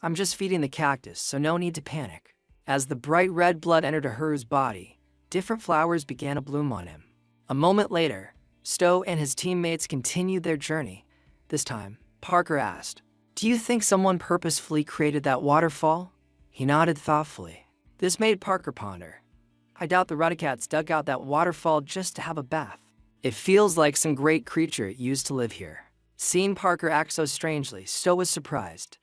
I'm just feeding the cactus, so no need to panic. As the bright red blood entered Uhuru's body, different flowers began to bloom on him. A moment later, Sto and his teammates continued their journey. This time, Parker asked, do you think someone purposefully created that waterfall? He nodded thoughtfully. This made Parker ponder. I doubt the Rudicats dug out that waterfall just to have a bath. It feels like some great creature used to live here. Seeing Parker act so strangely, Sto was surprised.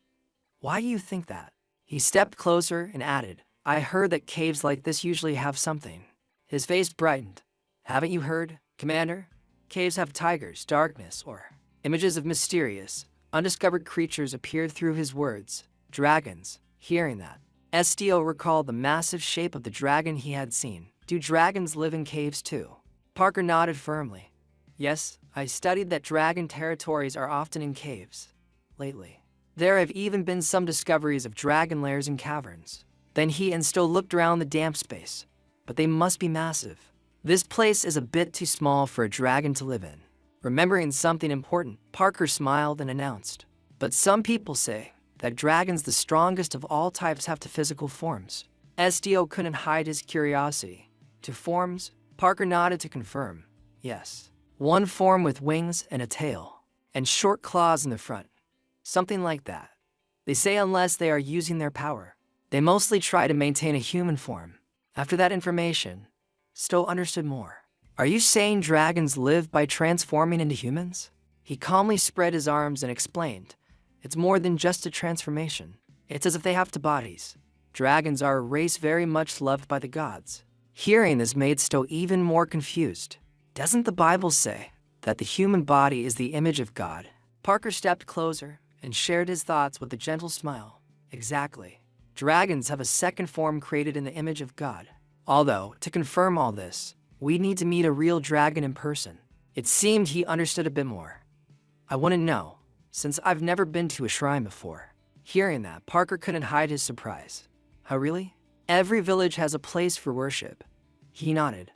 Why do you think that? He stepped closer and added, I heard that caves like this usually have something. His face brightened. Haven't you heard, Commander? Caves have tigers, darkness, or images of mysterious, undiscovered creatures appeared through his words. Dragons. Hearing that, Stio recalled the massive shape of the dragon he had seen. Do dragons live in caves too? Parker nodded firmly. Yes, I studied that dragon territories are often in caves. Lately, there have even been some discoveries of dragon lairs in caverns. Then he and Sto looked around the damp space. But they must be massive. This place is a bit too small for a dragon to live in. Remembering something important, Parker smiled and announced, but some people say that dragons, the strongest of all types, have two physical forms. Stio couldn't hide his curiosity. Two forms? Parker nodded to confirm. Yes. One form with wings and a tail, and short claws in the front. Something like that. They say unless they are using their power, they mostly try to maintain a human form. After that information, Sto understood more. Are you saying dragons live by transforming into humans? He calmly spread his arms and explained, it's more than just a transformation. It's as if they have two bodies. Dragons are a race very much loved by the gods. Hearing this made Sto even more confused. Doesn't the Bible say that the human body is the image of God? Parker stepped closer and shared his thoughts with a gentle smile. Exactly. Dragons have a second form created in the image of God. Although, to confirm all this, we need to meet a real dragon in person. It seemed he understood a bit more. I wouldn't know, since I've never been to a shrine before. Hearing that, Parker couldn't hide his surprise. How really? Every village has a place for worship. He nodded.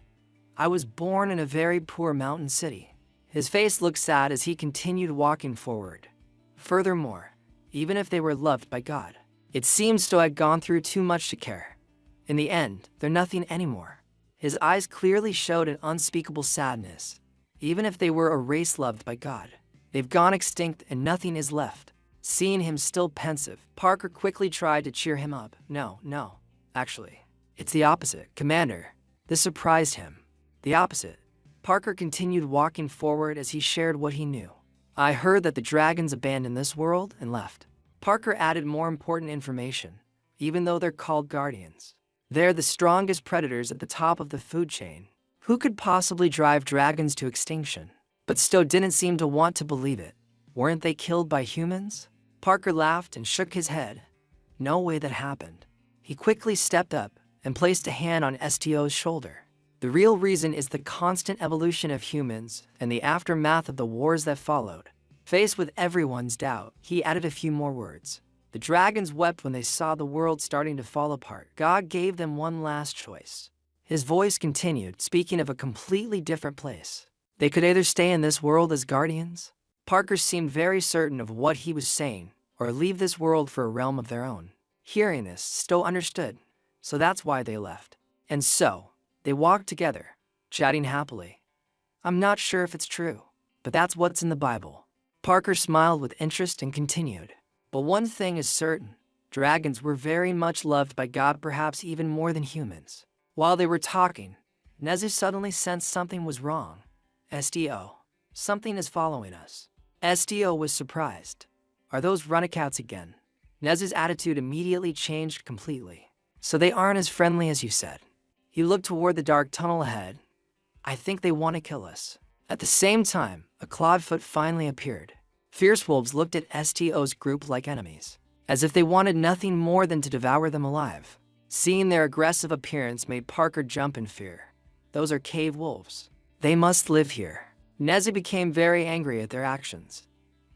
I was born in a very poor mountain city. His face looked sad as he continued walking forward. Furthermore, even if they were loved by God, it seemed Sto had gone through too much to care. In the end, they're nothing anymore. His eyes clearly showed an unspeakable sadness. Even if they were a race loved by God, they've gone extinct and nothing is left. Seeing him still pensive, Parker quickly tried to cheer him up. No, actually, it's the opposite, Commander. This surprised him. The opposite. Parker continued walking forward as he shared what he knew. I heard that the dragons abandoned this world and left. Parker added more important information, even though they're called guardians. They're the strongest predators at the top of the food chain. Who could possibly drive dragons to extinction? But Sto didn't seem to want to believe it. Weren't they killed by humans? Parker laughed and shook his head. No way that happened. He quickly stepped up and placed a hand on Stio's shoulder. The real reason is the constant evolution of humans and the aftermath of the wars that followed. Faced with everyone's doubt, he added a few more words. The dragons wept when they saw the world starting to fall apart. God gave them one last choice. His voice continued, speaking of a completely different place. They could either stay in this world as guardians. Parker seemed very certain of what he was saying, or leave this world for a realm of their own. Hearing this, Sto understood. So that's why they left. And so, they walked together, chatting happily. I'm not sure if it's true, but that's what's in the Bible. Parker smiled with interest and continued. But one thing is certain, dragons were very much loved by God, perhaps even more than humans. While they were talking, Nezu suddenly sensed something was wrong. SDO, something is following us. SDO was surprised. Are those runacouts again? Nezu's attitude immediately changed completely. So they aren't as friendly as you said. He looked toward the dark tunnel ahead. I think they want to kill us. At the same time, a clawed foot finally appeared. Fierce wolves looked at STO's group like enemies, as if they wanted nothing more than to devour them alive. Seeing their aggressive appearance made Parker jump in fear. Those are cave wolves. They must live here. Nezu became very angry at their actions.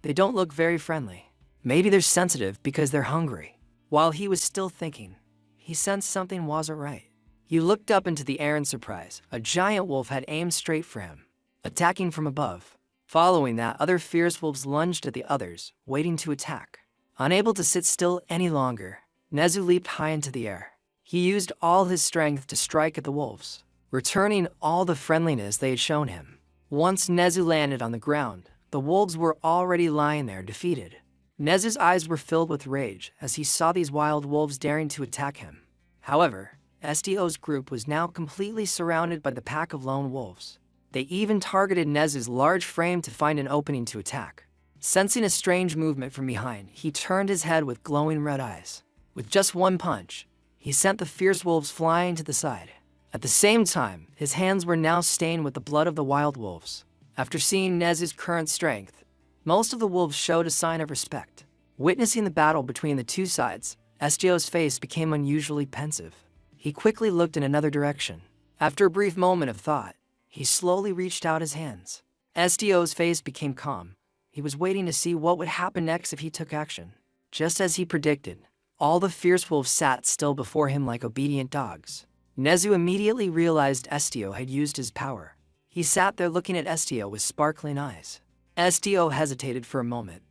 They don't look very friendly. Maybe they're sensitive because they're hungry. While he was still thinking, he sensed something wasn't right. He looked up into the air in surprise. A giant wolf had aimed straight for him, attacking from above. Following that, other fierce wolves lunged at the others, waiting to attack. Unable to sit still any longer, Nezu leaped high into the air. He used all his strength to strike at the wolves, returning all the friendliness they had shown him. Once Nezu landed on the ground, the wolves were already lying there defeated. Nezu's eyes were filled with rage as he saw these wild wolves daring to attack him. However, SDO's group was now completely surrounded by the pack of lone wolves. They even targeted Nezu's large frame to find an opening to attack. Sensing a strange movement from behind, he turned his head with glowing red eyes. With just one punch, he sent the fierce wolves flying to the side. At the same time, his hands were now stained with the blood of the wild wolves. After seeing Nezu's current strength, most of the wolves showed a sign of respect. Witnessing the battle between the two sides, SDO's face became unusually pensive. He quickly looked in another direction. After a brief moment of thought, he slowly reached out his hands. SDO's face became calm. He was waiting to see what would happen next if he took action. Just as he predicted, all the fierce wolves sat still before him like obedient dogs. Nezu immediately realized SDO had used his power. He sat there looking at SDO with sparkling eyes. SDO hesitated for a moment.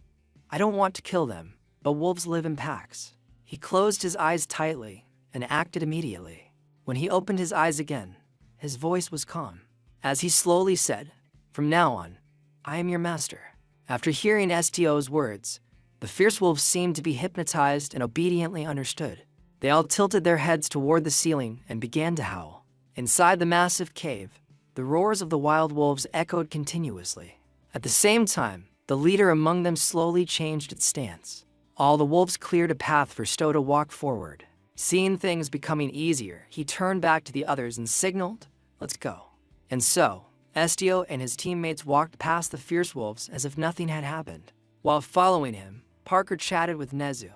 I don't want to kill them, but wolves live in packs. He closed his eyes tightly and acted immediately. When he opened his eyes again, his voice was calm. As he slowly said, "From now on, I am your master." After hearing STO's words, the fierce wolves seemed to be hypnotized and obediently understood. They all tilted their heads toward the ceiling and began to howl. Inside the massive cave, the roars of the wild wolves echoed continuously. At the same time, the leader among them slowly changed its stance. All the wolves cleared a path for Sto to walk forward. Seeing things becoming easier, he turned back to the others and signaled, "Let's go." And so, SDO and his teammates walked past the fierce wolves as if nothing had happened. While following him, Parker chatted with Nezu.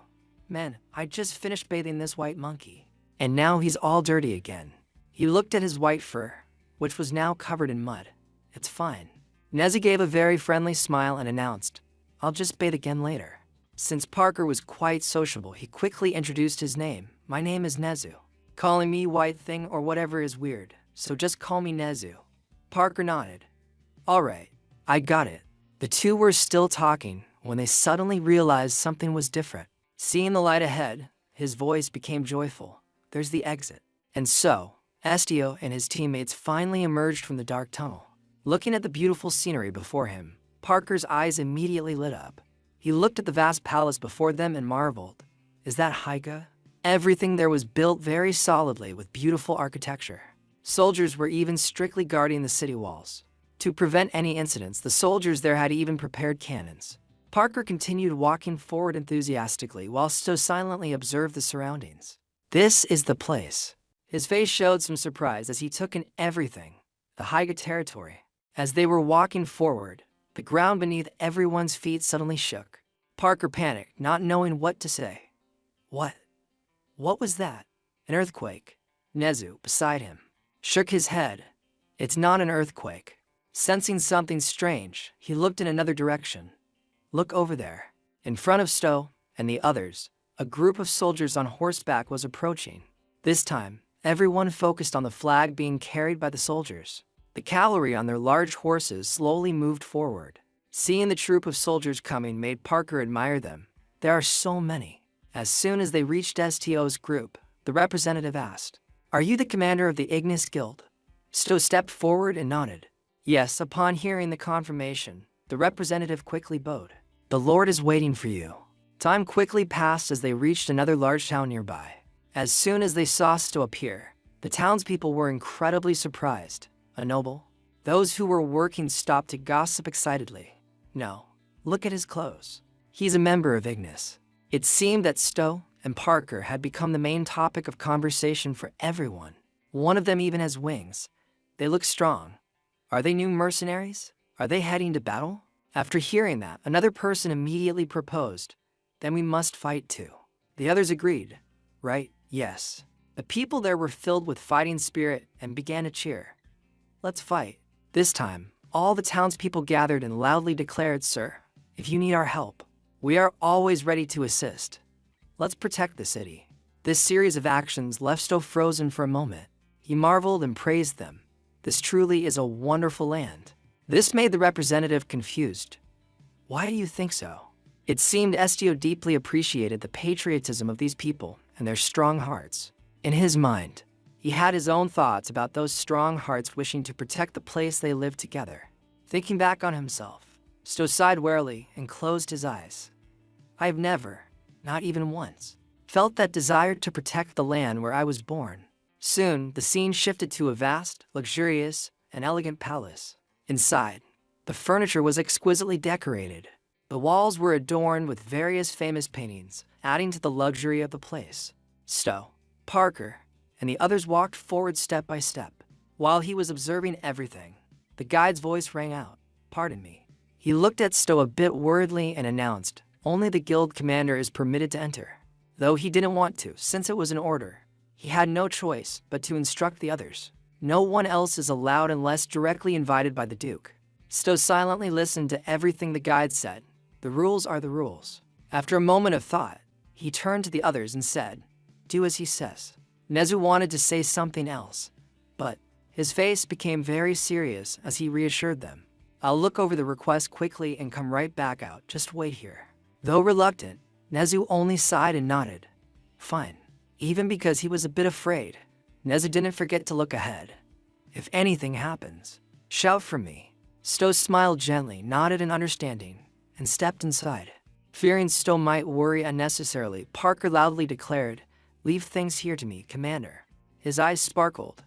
"Man, I just finished bathing this white monkey, and now he's all dirty again." He looked at his white fur, which was now covered in mud. "It's fine." Nezu gave a very friendly smile and announced, "I'll just bathe again later." Since Parker was quite sociable, he quickly introduced his name. "My name is Nezu. Calling me white thing or whatever is weird, so just call me Nezu." Parker nodded. "All right, I got it." The two were still talking when they suddenly realized something was different. Seeing the light ahead, his voice became joyful. "There's the exit." And so, SDO and his teammates finally emerged from the dark tunnel. Looking at the beautiful scenery before him, Parker's eyes immediately lit up. He looked at the vast palace before them and marveled. Is that Haiga? Everything there was built very solidly with beautiful architecture. Soldiers were even strictly guarding the city walls. To prevent any incidents, the soldiers there had even prepared cannons. Parker continued walking forward enthusiastically while Sto silently observed the surroundings. "This is the place." His face showed some surprise as he took in everything, the Haiga territory. As they were walking forward, the ground beneath everyone's feet suddenly shook. Parker panicked, not knowing what to say. What was that? An earthquake? Nezu, beside him, shook his head. "It's not an earthquake." Sensing something strange, he looked in another direction. "Look over there." In front of Sto and the others, a group of soldiers on horseback was approaching. This time, everyone focused on the flag being carried by the soldiers. The cavalry on their large horses slowly moved forward. Seeing the troop of soldiers coming made Parker admire them. There are so many. As soon as they reached STO's group, the representative asked, "Are you the commander of the Ignis Guild?" Sto stepped forward and nodded. Yes. Upon hearing the confirmation, the representative quickly bowed. "The Lord is waiting for you." Time quickly passed as they reached another large town nearby. As soon as they saw Sto appear, the townspeople were incredibly surprised. A noble? Those who were working stopped to gossip excitedly. No, look at his clothes. He's a member of Ignis. It seemed that Sto and Parker had become the main topic of conversation for everyone. One of them even has wings. They look strong. Are they new mercenaries? Are they heading to battle? After hearing that, another person immediately proposed. Then we must fight too. The others agreed. Right? Yes. The people there were filled with fighting spirit and began to cheer. Let's fight. This time, all the townspeople gathered and loudly declared, Sir, if you need our help, we are always ready to assist. Let's protect the city. This series of actions left Sto frozen for a moment. He marveled and praised them. This truly is a wonderful land. This made the representative confused. Why do you think so? It seemed Estio deeply appreciated the patriotism of these people and their strong hearts. In his mind, he had his own thoughts about those strong hearts wishing to protect the place they lived together. Thinking back on himself, Sto sighed wearily and closed his eyes. I've never, not even once, felt that desire to protect the land where I was born. Soon, the scene shifted to a vast, luxurious, and elegant palace. Inside, the furniture was exquisitely decorated. The walls were adorned with various famous paintings, adding to the luxury of the place. Sto, Parker, and the others walked forward step by step. While he was observing everything, the guide's voice rang out. Pardon me. He looked at Sto a bit worriedly and announced, only the guild commander is permitted to enter. Though he didn't want to, since it was an order, he had no choice but to instruct the others. No one else is allowed unless directly invited by the Duke. Sto silently listened to everything the guide said. The rules are the rules. After a moment of thought, he turned to the others and said, do as he says. Nezu wanted to say something else, but his face became very serious as he reassured them. I'll look over the request quickly and come right back out. Just wait here. Though reluctant, Nezu only sighed and nodded. Fine. Even because he was a bit afraid, Nezu didn't forget to look ahead. If anything happens, shout for me. Sto smiled gently, nodded in understanding, and stepped inside. Fearing Sto might worry unnecessarily, Parker loudly declared, leave things here to me, Commander. His eyes sparkled.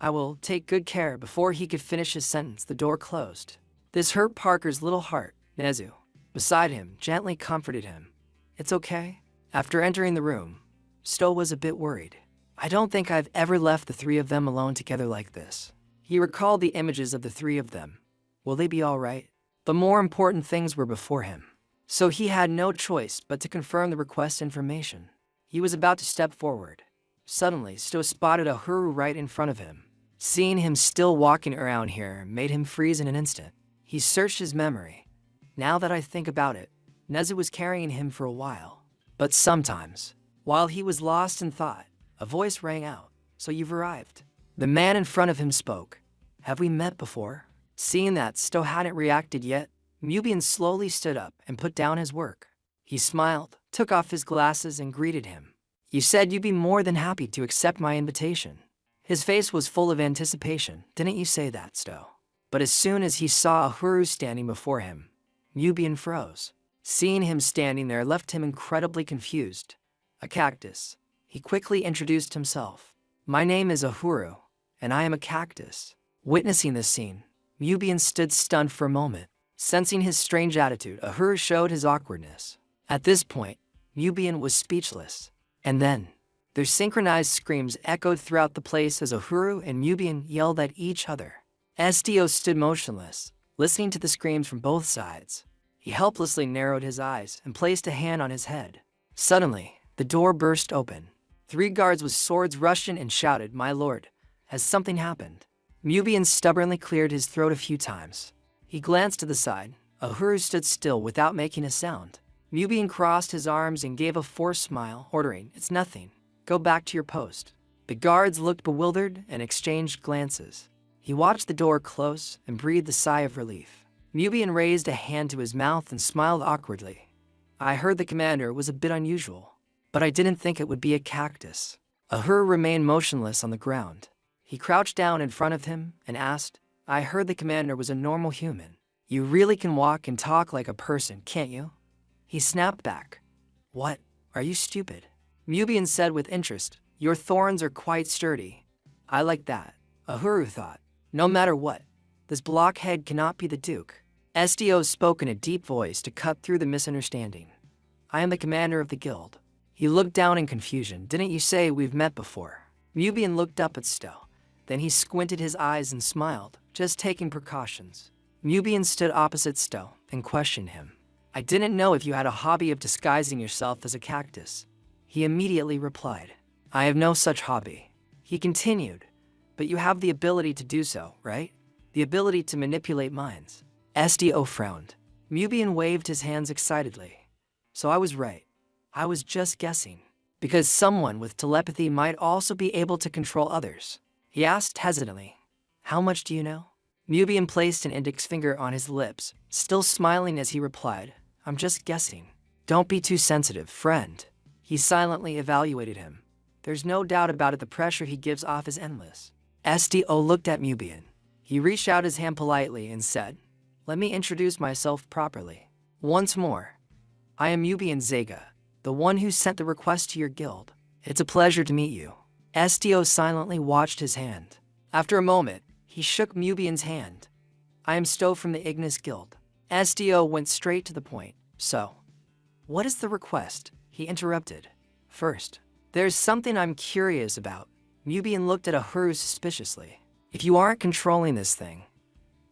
I will take good care. Before he could finish his sentence, the door closed. This hurt Parker's little heart. Nezu, beside him, gently comforted him. It's okay. After entering the room, Sto was a bit worried. I don't think I've ever left the three of them alone together like this. He recalled the images of the three of them. Will they be all right? The more important things were before him. So he had no choice but to confirm the request information. He was about to step forward. Suddenly, Sto spotted Ahuru right in front of him. Seeing him still walking around here made him freeze in an instant. He searched his memory. Now that I think about it, Nezu was carrying him for a while. But sometimes, while he was lost in thought, a voice rang out. So you've arrived. The man in front of him spoke. Have we met before? Seeing that Sto hadn't reacted yet, Mubian slowly stood up and put down his work. He smiled, took off his glasses and greeted him. You said you'd be more than happy to accept my invitation. His face was full of anticipation. Didn't you say that, Sto? But as soon as he saw Ahuru standing before him, Mubian froze. Seeing him standing there left him incredibly confused. A cactus. He quickly introduced himself. My name is Ahuru, and I am a cactus. Witnessing this scene, Mubian stood stunned for a moment. Sensing his strange attitude, Ahuru showed his awkwardness. At this point, Mubian was speechless. And then, their synchronized screams echoed throughout the place as Ahuru and Mubian yelled at each other. Estio stood motionless, listening to the screams from both sides. He helplessly narrowed his eyes and placed a hand on his head. Suddenly, the door burst open. 3 guards with swords rushed in and shouted, My lord, has something happened? Mubian stubbornly cleared his throat a few times. He glanced to the side. Ahuru stood still without making a sound. Mubian crossed his arms and gave a forced smile, ordering, It's nothing. Go back to your post. The guards looked bewildered and exchanged glances. He watched the door close and breathed a sigh of relief. Mubian raised a hand to his mouth and smiled awkwardly. I heard the commander was a bit unusual, but I didn't think it would be a cactus. Ahuru remained motionless on the ground. He crouched down in front of him and asked, I heard the commander was a normal human. You really can walk and talk like a person, can't you? He snapped back. What? Are you stupid? Mubian said with interest. Your thorns are quite sturdy. I like that. Uhuru thought. No matter what, this blockhead cannot be the Duke. SDO spoke in a deep voice to cut through the misunderstanding. I am the commander of the guild. He looked down in confusion. Didn't you say we've met before? Mubian looked up at Stowe. Then he squinted his eyes and smiled, just taking precautions. Mubian stood opposite Stowe and questioned him. I didn't know if you had a hobby of disguising yourself as a cactus. He immediately replied. I have no such hobby. He continued. But you have the ability to do so, right? The ability to manipulate minds. SDO frowned. Mubian waved his hands excitedly. So I was right. I was just guessing. Because someone with telepathy might also be able to control others. He asked hesitantly. How much do you know? Mubian placed an index finger on his lips, still smiling as he replied. I'm just guessing. Don't be too sensitive, friend. He silently evaluated him. There's no doubt about it, the pressure he gives off is endless. SDO looked at Mubian. He reached out his hand politely and said, Let me introduce myself properly. Once more, I am Mubian Zega, the one who sent the request to your guild. It's a pleasure to meet you. SDO silently watched his hand. After a moment, he shook Mubian's hand. I am Stowe from the Ignis Guild. SDO went straight to the point. So, what is the request? He interrupted. First, there's something I'm curious about. Mubian looked at Uhuru suspiciously. If you aren't controlling this thing,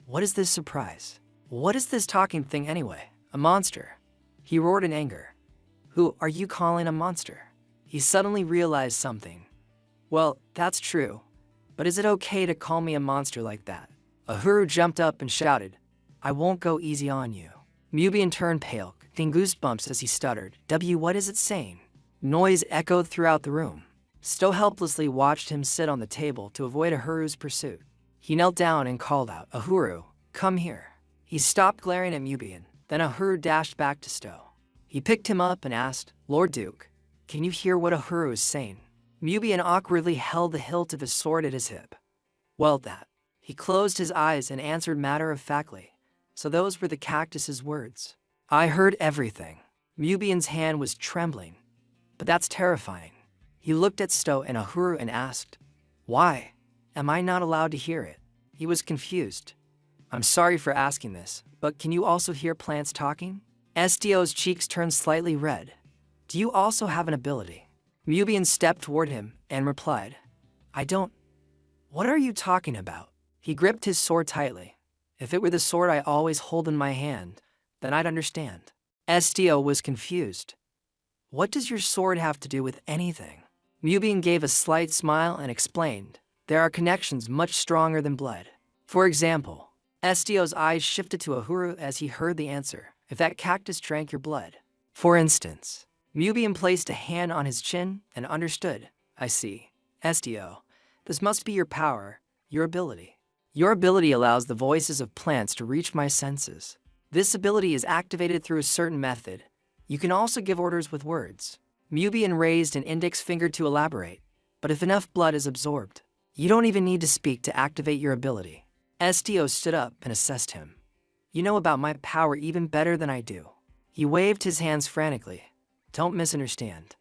what is this surprise? What is this talking thing anyway? A monster. He roared in anger. Who are you calling a monster? He suddenly realized something. Well, that's true. But is it okay to call me a monster like that? Uhuru jumped up and shouted. I won't go easy on you. Mubian turned pale, getting goosebumps as he stuttered. What is it saying? Noise echoed throughout the room. Stowe helplessly watched him sit on the table to avoid Uhuru's pursuit. He knelt down and called out, Uhuru, come here. He stopped glaring at Mubian. Then Uhuru dashed back to Stowe. He picked him up and asked, Lord Duke, can you hear what Uhuru is saying? Mubian awkwardly held the hilt of his sword at his hip. Well, that. He closed his eyes and answered matter-of-factly. So those were the cactus's words. I heard everything. Mubian's hand was trembling. But that's terrifying. He looked at Stowe and Uhuru and asked, Why? Am I not allowed to hear it? He was confused. I'm sorry for asking this, but can you also hear plants talking? SDO's cheeks turned slightly red. Do you also have an ability? Mubian stepped toward him and replied, I don't. What are you talking about? He gripped his sword tightly. If it were the sword I always hold in my hand, then I'd understand. SDO was confused. What does your sword have to do with anything? Mubian gave a slight smile and explained, there are connections much stronger than blood. For example, SDO's eyes shifted to Uhuru as he heard the answer. If that cactus drank your blood. For instance, Mubian placed a hand on his chin and understood. I see. SDO, this must be your power, your ability. Your ability allows the voices of plants to reach my senses. This ability is activated through a certain method. You can also give orders with words. Mubian raised an index finger to elaborate. But if enough blood is absorbed, you don't even need to speak to activate your ability. SDO stood up and assessed him. You know about my power even better than I do. He waved his hands frantically. Don't misunderstand.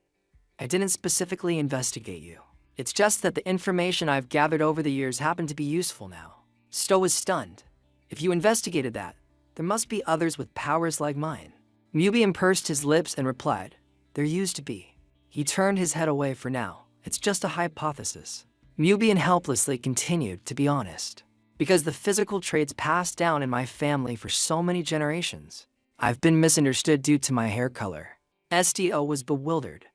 I didn't specifically investigate you. It's just that the information I've gathered over the years happened to be useful now. Stowe was stunned. If you investigated that, there must be others with powers like mine. Mubian pursed his lips and replied, There used to be. He turned his head away for now. It's just a hypothesis. Mubian helplessly continued, to be honest. Because the physical traits passed down in my family for so many generations. I've been misunderstood due to my hair color. SDO was bewildered.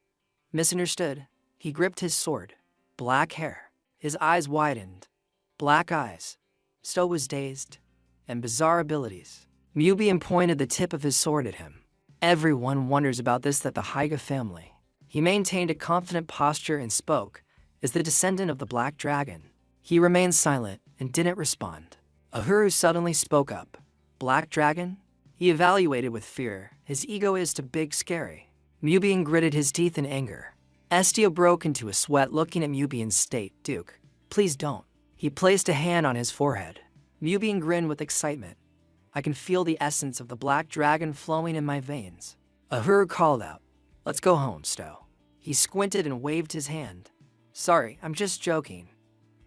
Misunderstood? He gripped his sword. Black hair. His eyes widened. Black eyes. Stowe was dazed. And bizarre abilities. Mubian pointed the tip of his sword at him. Everyone wonders about this, that the Hyga family. He maintained a confident posture and spoke, as the descendant of the Black Dragon. He remained silent and didn't respond. Uhuru suddenly spoke up. Black Dragon? He evaluated with fear. His ego is too big, scary. Mubian gritted his teeth in anger. SDO broke into a sweat looking at Mubian's state. Duke, please don't. He placed a hand on his forehead. Mubian grinned with excitement. I can feel the essence of the Black Dragon flowing in my veins. Uhuru called out. Let's go home, Stowe. He squinted and waved his hand. Sorry, I'm just joking.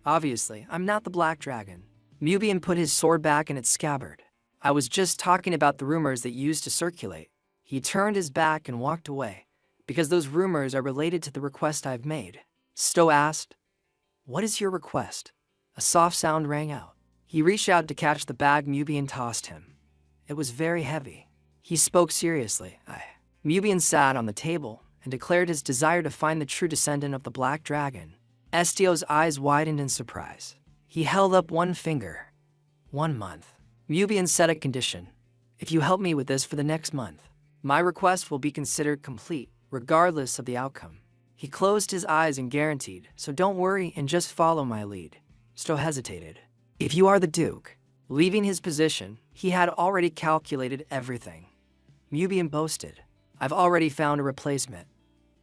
Obviously, I'm not the Black Dragon. Mubian put his sword back in its scabbard. I was just talking about the rumors that used to circulate. He turned his back and walked away, because those rumors are related to the request I've made. Stowe asked, "What is your request?" A soft sound rang out. He reached out to catch the bag Mubian tossed him. It was very heavy. He spoke seriously. Mubian sat on the table and declared his desire to find the true descendant of the Black Dragon. Estio's eyes widened in surprise. He held up one finger. 1 month. Mubian set a condition. If you help me with this for the next month, my request will be considered complete, regardless of the outcome. He closed his eyes and guaranteed, so don't worry and just follow my lead. Stowe hesitated. If you are the Duke, leaving his position, he had already calculated everything. Mubian boasted, I've already found a replacement.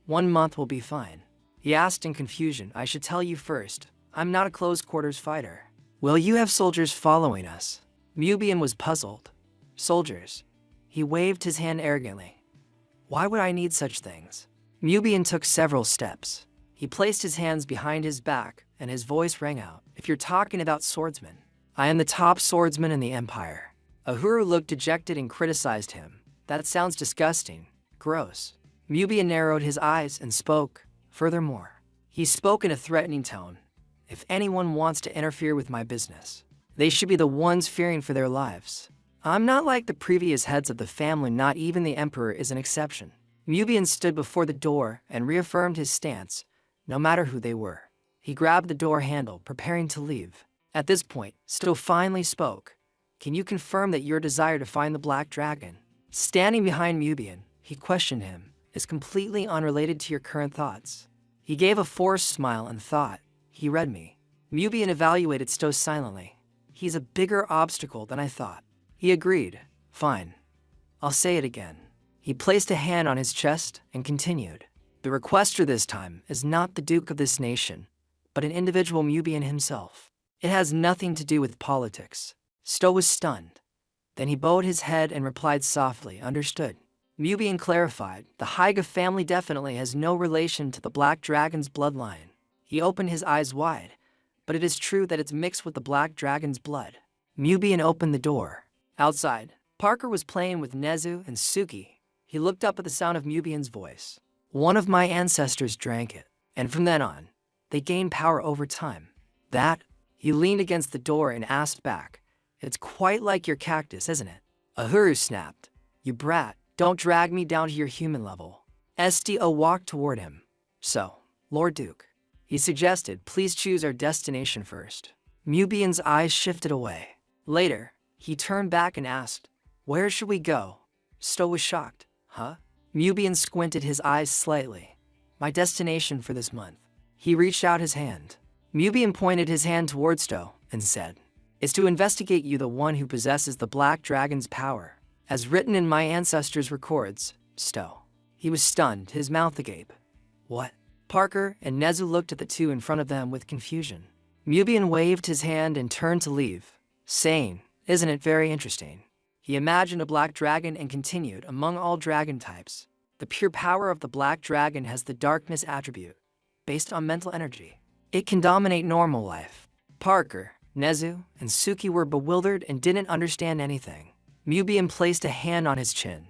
1 month will be fine. He asked in confusion, I should tell you first, I'm not a close-quarters fighter. Will you have soldiers following us? Mubian was puzzled. Soldiers. He waved his hand arrogantly. Why would I need such things? Mubian took several steps. He placed his hands behind his back, and his voice rang out. If you're talking about swordsmen, I am the top swordsman in the Empire. Uhuru looked dejected and criticized him. That sounds disgusting. Gross. Mubian narrowed his eyes and spoke. Furthermore, he spoke in a threatening tone. If anyone wants to interfere with my business, they should be the ones fearing for their lives. I'm not like the previous heads of the family, not even the Emperor is an exception. Mubian stood before the door and reaffirmed his stance, no matter who they were. He grabbed the door handle, preparing to leave. At this point, Stowe finally spoke. Can you confirm that your desire to find the Black Dragon, standing behind Mubian, he questioned him, is completely unrelated to your current thoughts? He gave a forced smile and thought, he read me. Mubian evaluated Stowe silently. He's a bigger obstacle than I thought. He agreed. Fine. I'll say it again. He placed a hand on his chest and continued. The requester this time is not the Duke of this nation, but an individual Mubian himself. It has nothing to do with politics. Stowe was stunned. Then he bowed his head and replied softly, understood. Mubian clarified, the Haiga family definitely has no relation to the Black Dragon's bloodline. He opened his eyes wide, but it is true that it's mixed with the Black Dragon's blood. Mubian opened the door. Outside, Parker was playing with Nezu and Suki. He looked up at the sound of Mubian's voice. One of my ancestors drank it, and from then on, they gained power over time. That, he leaned against the door and asked back, it's quite like your cactus, isn't it? Uhuru snapped. You brat, don't drag me down to your human level. Sto walked toward him. So, Lord Duke, he suggested, please choose our destination first. Mubian's eyes shifted away. Later, he turned back and asked, where should we go? Stowe was shocked. Huh? Mubian squinted his eyes slightly. My destination for this month. He reached out his hand. Mubian pointed his hand towards Stowe and said, is to investigate you, the one who possesses the Black Dragon's power, as written in my ancestors' records, Stowe. He was stunned, his mouth agape. What? Parker and Nezu looked at the two in front of them with confusion. Mubian waved his hand and turned to leave, saying, isn't it very interesting? He imagined a black dragon and continued, among all dragon types, the pure power of the Black Dragon has the darkness attribute, based on mental energy. It can dominate normal life. Parker, Nezu, and Suki were bewildered and didn't understand anything. Mubian placed a hand on his chin.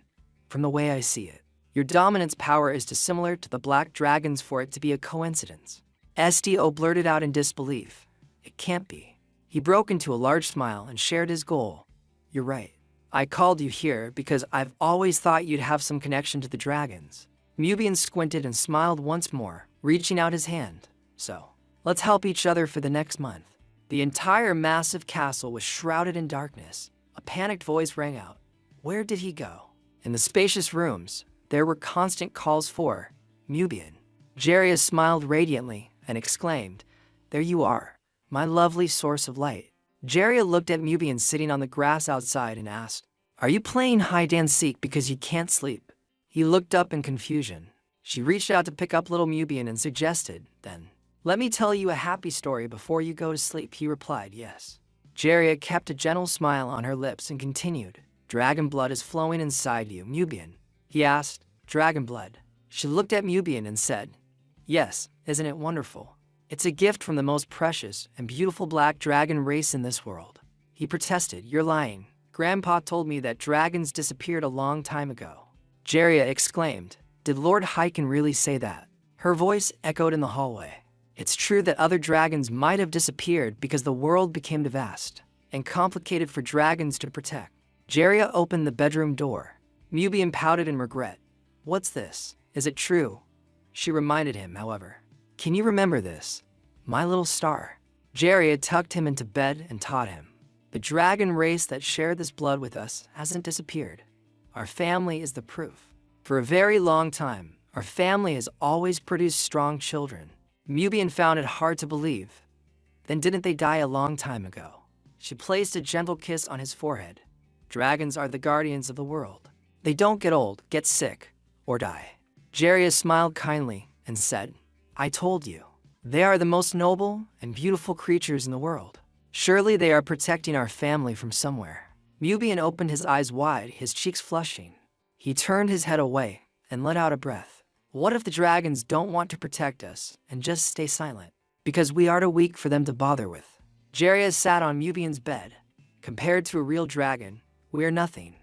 From the way I see it, your dominance power is dissimilar to the Black Dragon's for it to be a coincidence. Sto blurted out in disbelief. It can't be. He broke into a large smile and shared his goal. You're right. I called you here because I've always thought you'd have some connection to the dragons. Mubian squinted and smiled once more, reaching out his hand. So, let's help each other for the next month. The entire massive castle was shrouded in darkness. A panicked voice rang out. Where did he go? In the spacious rooms, there were constant calls for Mubian. Jarius smiled radiantly and exclaimed, there you are, my lovely source of light. Jaria looked at Mubian sitting on the grass outside and asked, are you playing hide and seek because you can't sleep? He looked up in confusion. She reached out to pick up little Mubian and suggested, then, let me tell you a happy story before you go to sleep. He replied, yes. Jaria kept a gentle smile on her lips and continued, dragon blood is flowing inside you, Mubian. He asked, dragon blood. She looked at Mubian and said, "Yes, isn't it wonderful? It's a gift from the most precious and beautiful black dragon race in this world." He protested, "You're lying. Grandpa told me that dragons disappeared a long time ago." Jeria exclaimed, "Did Lord Hyken really say that?" Her voice echoed in the hallway. "It's true that other dragons might have disappeared because the world became too vast and complicated for dragons to protect." Jeria opened the bedroom door. Mubian pouted in regret. "What's this? Is it true?" She reminded him, however. "Can you remember this? My little star." Jeria tucked him into bed and taught him. "The dragon race that shared this blood with us hasn't disappeared. Our family is the proof. For a very long time, our family has always produced strong children." Mubian found it hard to believe. "Then didn't they die a long time ago?" She placed a gentle kiss on his forehead. "Dragons are the guardians of the world. They don't get old, get sick, or die." Jeria smiled kindly and said, "I told you. They are the most noble and beautiful creatures in the world. Surely they are protecting our family from somewhere." Mubian opened his eyes wide, his cheeks flushing. He turned his head away and let out a breath. "What if the dragons don't want to protect us and just stay silent? Because we are too weak for them to bother with." Jeria sat on Mubian's bed. "Compared to a real dragon, we are nothing.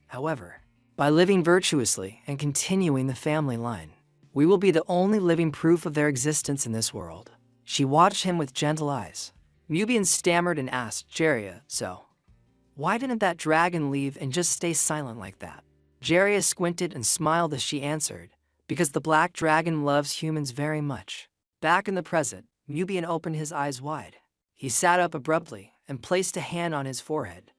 However, by living virtuously and continuing the family line, we will be the only living proof of their existence in this world." She watched him with gentle eyes. Mubian stammered and asked Jeria, "So, why didn't that dragon leave and just stay silent like that?" Jeria squinted and smiled as she answered, "Because the black dragon loves humans very much." Back in the present, Mubian opened his eyes wide. He sat up abruptly and placed a hand on his forehead.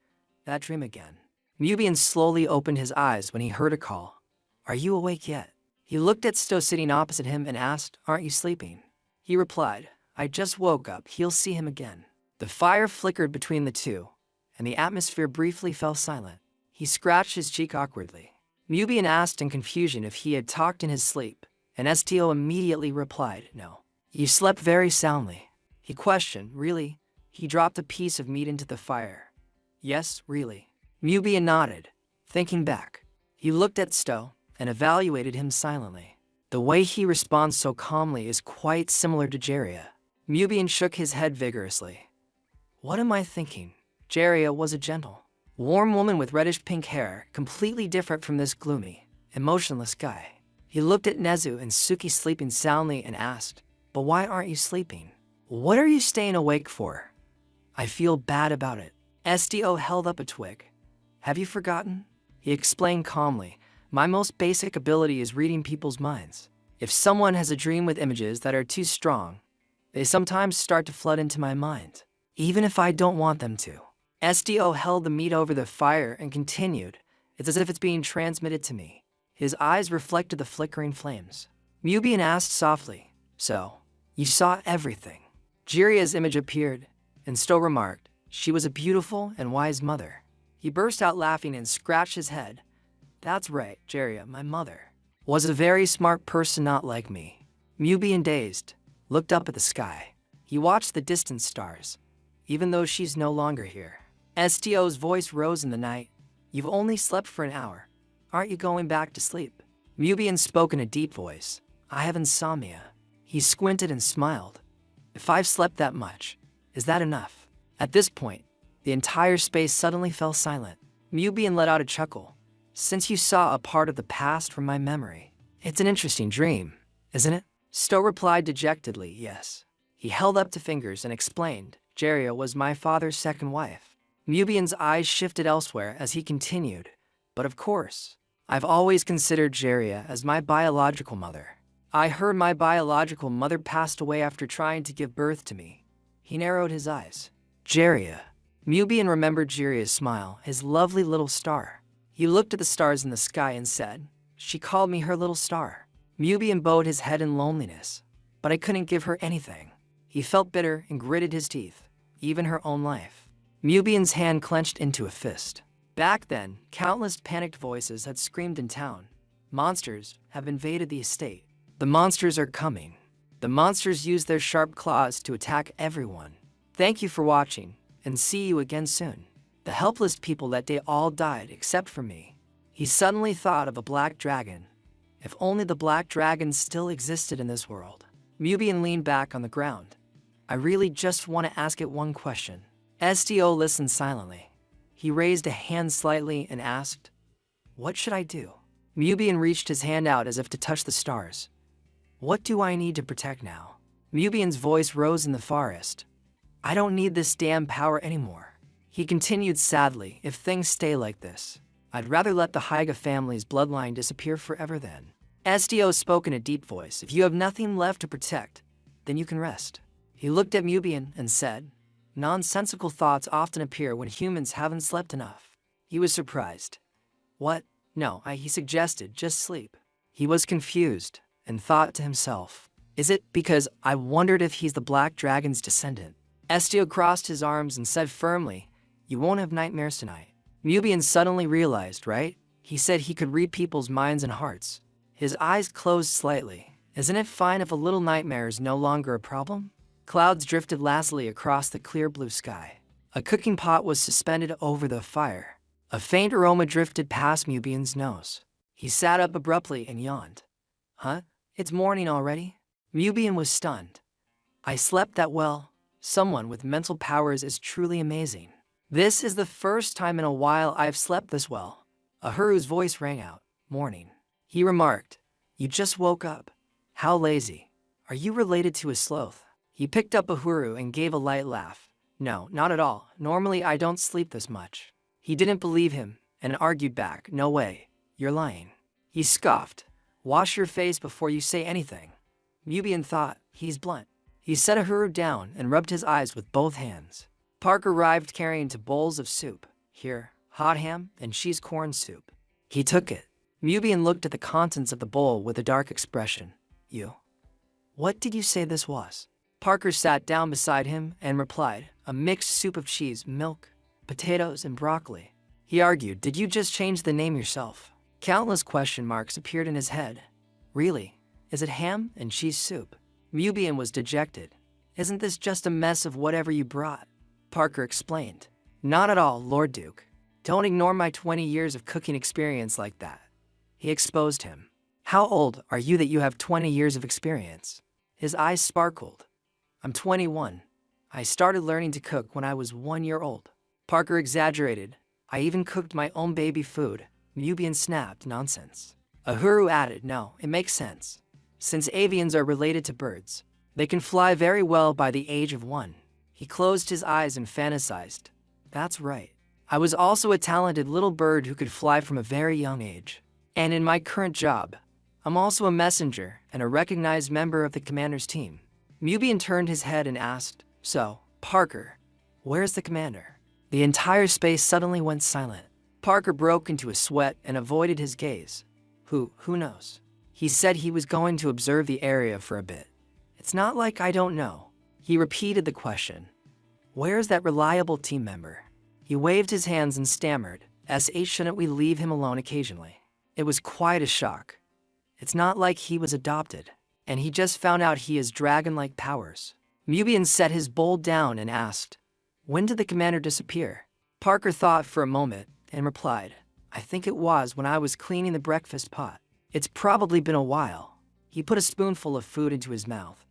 "That dream again." Mubian slowly opened his eyes when he heard a call. "Are you awake yet?" He looked at Sto sitting opposite him and asked, "Aren't you sleeping?" He replied, "I just woke up, he'll see him again." The fire flickered between the two, and the atmosphere briefly fell silent. He scratched his cheek awkwardly. Mubian asked in confusion if he had talked in his sleep, and Sto immediately replied, "No. You slept very soundly." He questioned, "Really?" He dropped a piece of meat into the fire. "Yes, really." Mubian nodded, thinking back. He looked at Sto and evaluated him silently. The way he responds so calmly is quite similar to Jeria. Mubian shook his head vigorously. "What am I thinking?" Jeria was a gentle, warm woman with reddish-pink hair, completely different from this gloomy, emotionless guy. He looked at Nezu and Suki sleeping soundly and asked, "But why aren't you sleeping? What are you staying awake for?" "I feel bad about it." Sto held up a twig. "Have you forgotten?" He explained calmly, "My most basic ability is reading people's minds. If someone has a dream with images that are too strong, they sometimes start to flood into my mind, even if I don't want them to." Sto held the meat over the fire and continued, "It's as if it's being transmitted to me." His eyes reflected the flickering flames. Mubian asked softly, "So, you saw everything?" Jiria's image appeared, and Sto remarked, "She was a beautiful and wise mother." He burst out laughing and scratched his head. "That's right, Jeria, my mother, was a very smart person, not like me." Mubian, dazed, looked up at the sky. He watched the distant stars, even though she's no longer here. Sto's voice rose in the night. "You've only slept for an hour. Aren't you going back to sleep?" Mubian spoke in a deep voice. "I have insomnia." He squinted and smiled. "If I've slept that much, is that enough?" At this point, the entire space suddenly fell silent. Mubian let out a chuckle. "Since you saw a part of the past from my memory, it's an interesting dream, isn't it?" Sto replied dejectedly, "Yes." He held up two fingers and explained, "Jeria was my father's second wife." Mubian's eyes shifted elsewhere as he continued, "But of course, I've always considered Jeria as my biological mother. I heard my biological mother passed away after trying to give birth to me." He narrowed his eyes. "Jeria." Mubian remembered Jeria's smile, his lovely little star. He looked at the stars in the sky and said, "She called me her little star." Mubian bowed his head in loneliness, but I couldn't give her anything. He felt bitter and gritted his teeth, even her own life. Mubian's hand clenched into a fist. Back then, countless panicked voices had screamed in town. "Monsters have invaded the estate. The monsters are coming. The monsters use their sharp claws to attack everyone. Thank you for watching, and see you again soon." The helpless people that day all died except for me. He suddenly thought of a black dragon If only the black dragons still existed in this world. Mubian leaned back on the ground. I really just want to ask it one question. SDO listened silently. He raised a hand slightly and asked, "What should I do?" Mubian reached his hand out as if to touch the stars. "What do I need to protect now?" Mubian's voice rose in the forest. "I don't need this damn power anymore." He continued sadly, "If things stay like this, I'd rather let the Hyga family's bloodline disappear forever then." SDO spoke in a deep voice. "If you have nothing left to protect, then you can rest." He looked at Mubian and said, "Nonsensical thoughts often appear when humans haven't slept enough." He was surprised. "What? No," he suggested, "just sleep." He was confused and thought to himself, "Is it because I wondered if he's the Black Dragon's descendant?" SDO crossed his arms and said firmly, "You won't have nightmares tonight." Mubian suddenly realized, right? He said he could read people's minds and hearts. His eyes closed slightly. Isn't it fine if a little nightmare is no longer a problem? Clouds drifted lazily across the clear blue sky. A cooking pot was suspended over the fire. A faint aroma drifted past Mubian's nose. He sat up abruptly and yawned. "Huh? It's morning already?" Mubian was stunned. "I slept that well. Someone with mental powers is truly amazing. This is the first time in a while I've slept this well." Ahuru's voice rang out. "Morning." He remarked, "You just woke up. How lazy. Are you related to a sloth?" He picked up Ahuru and gave a light laugh. "No, not at all. Normally I don't sleep this much." He didn't believe him and argued back, "No way. You're lying." He scoffed. "Wash your face before you say anything." Mubian thought, he's blunt. He set Ahuru down and rubbed his eyes with both hands. Parker arrived carrying 2 bowls of soup. "Here, hot ham and cheese corn soup." He took it. Mubian looked at the contents of the bowl with a dark expression. What did you say this was?" Parker sat down beside him and replied, "A mixed soup of cheese, milk, potatoes, and broccoli." He argued, "Did you just change the name yourself?" Countless question marks appeared in his head. "Really? Is it ham and cheese soup?" Mubian was dejected. "Isn't this just a mess of whatever you brought?" Parker explained. "Not at all, Lord Duke. Don't ignore my 20 years of cooking experience like that." He exposed him. "How old are you that you have 20 years of experience?" His eyes sparkled. "I'm 21. I started learning to cook when I was 1 year old." Parker exaggerated. "I even cooked my own baby food." Mubian snapped, "Nonsense." Ahuru added, "No, it makes sense. Since avians are related to birds, they can fly very well by the age of 1. He closed his eyes and fantasized. "That's right. I was also a talented little bird who could fly from a very young age. And in my current job, I'm also a messenger and a recognized member of the commander's team." Mubian turned his head and asked, "So, Parker, where's the commander?" The entire space suddenly went silent. Parker broke into a sweat and avoided his gaze. Who knows? He said he was going to observe the area for a bit. It's not like I don't know." He repeated the question. "Where's that reliable team member?" He waved his hands and stammered, "Shouldn't we leave him alone occasionally?" It was quite a shock. It's not like he was adopted, and he just found out he has dragon-like powers. Mubian set his bowl down and asked, "When did the commander disappear?" Parker thought for a moment and replied, "I think it was when I was cleaning the breakfast pot. It's probably been a while." He put a spoonful of food into his mouth.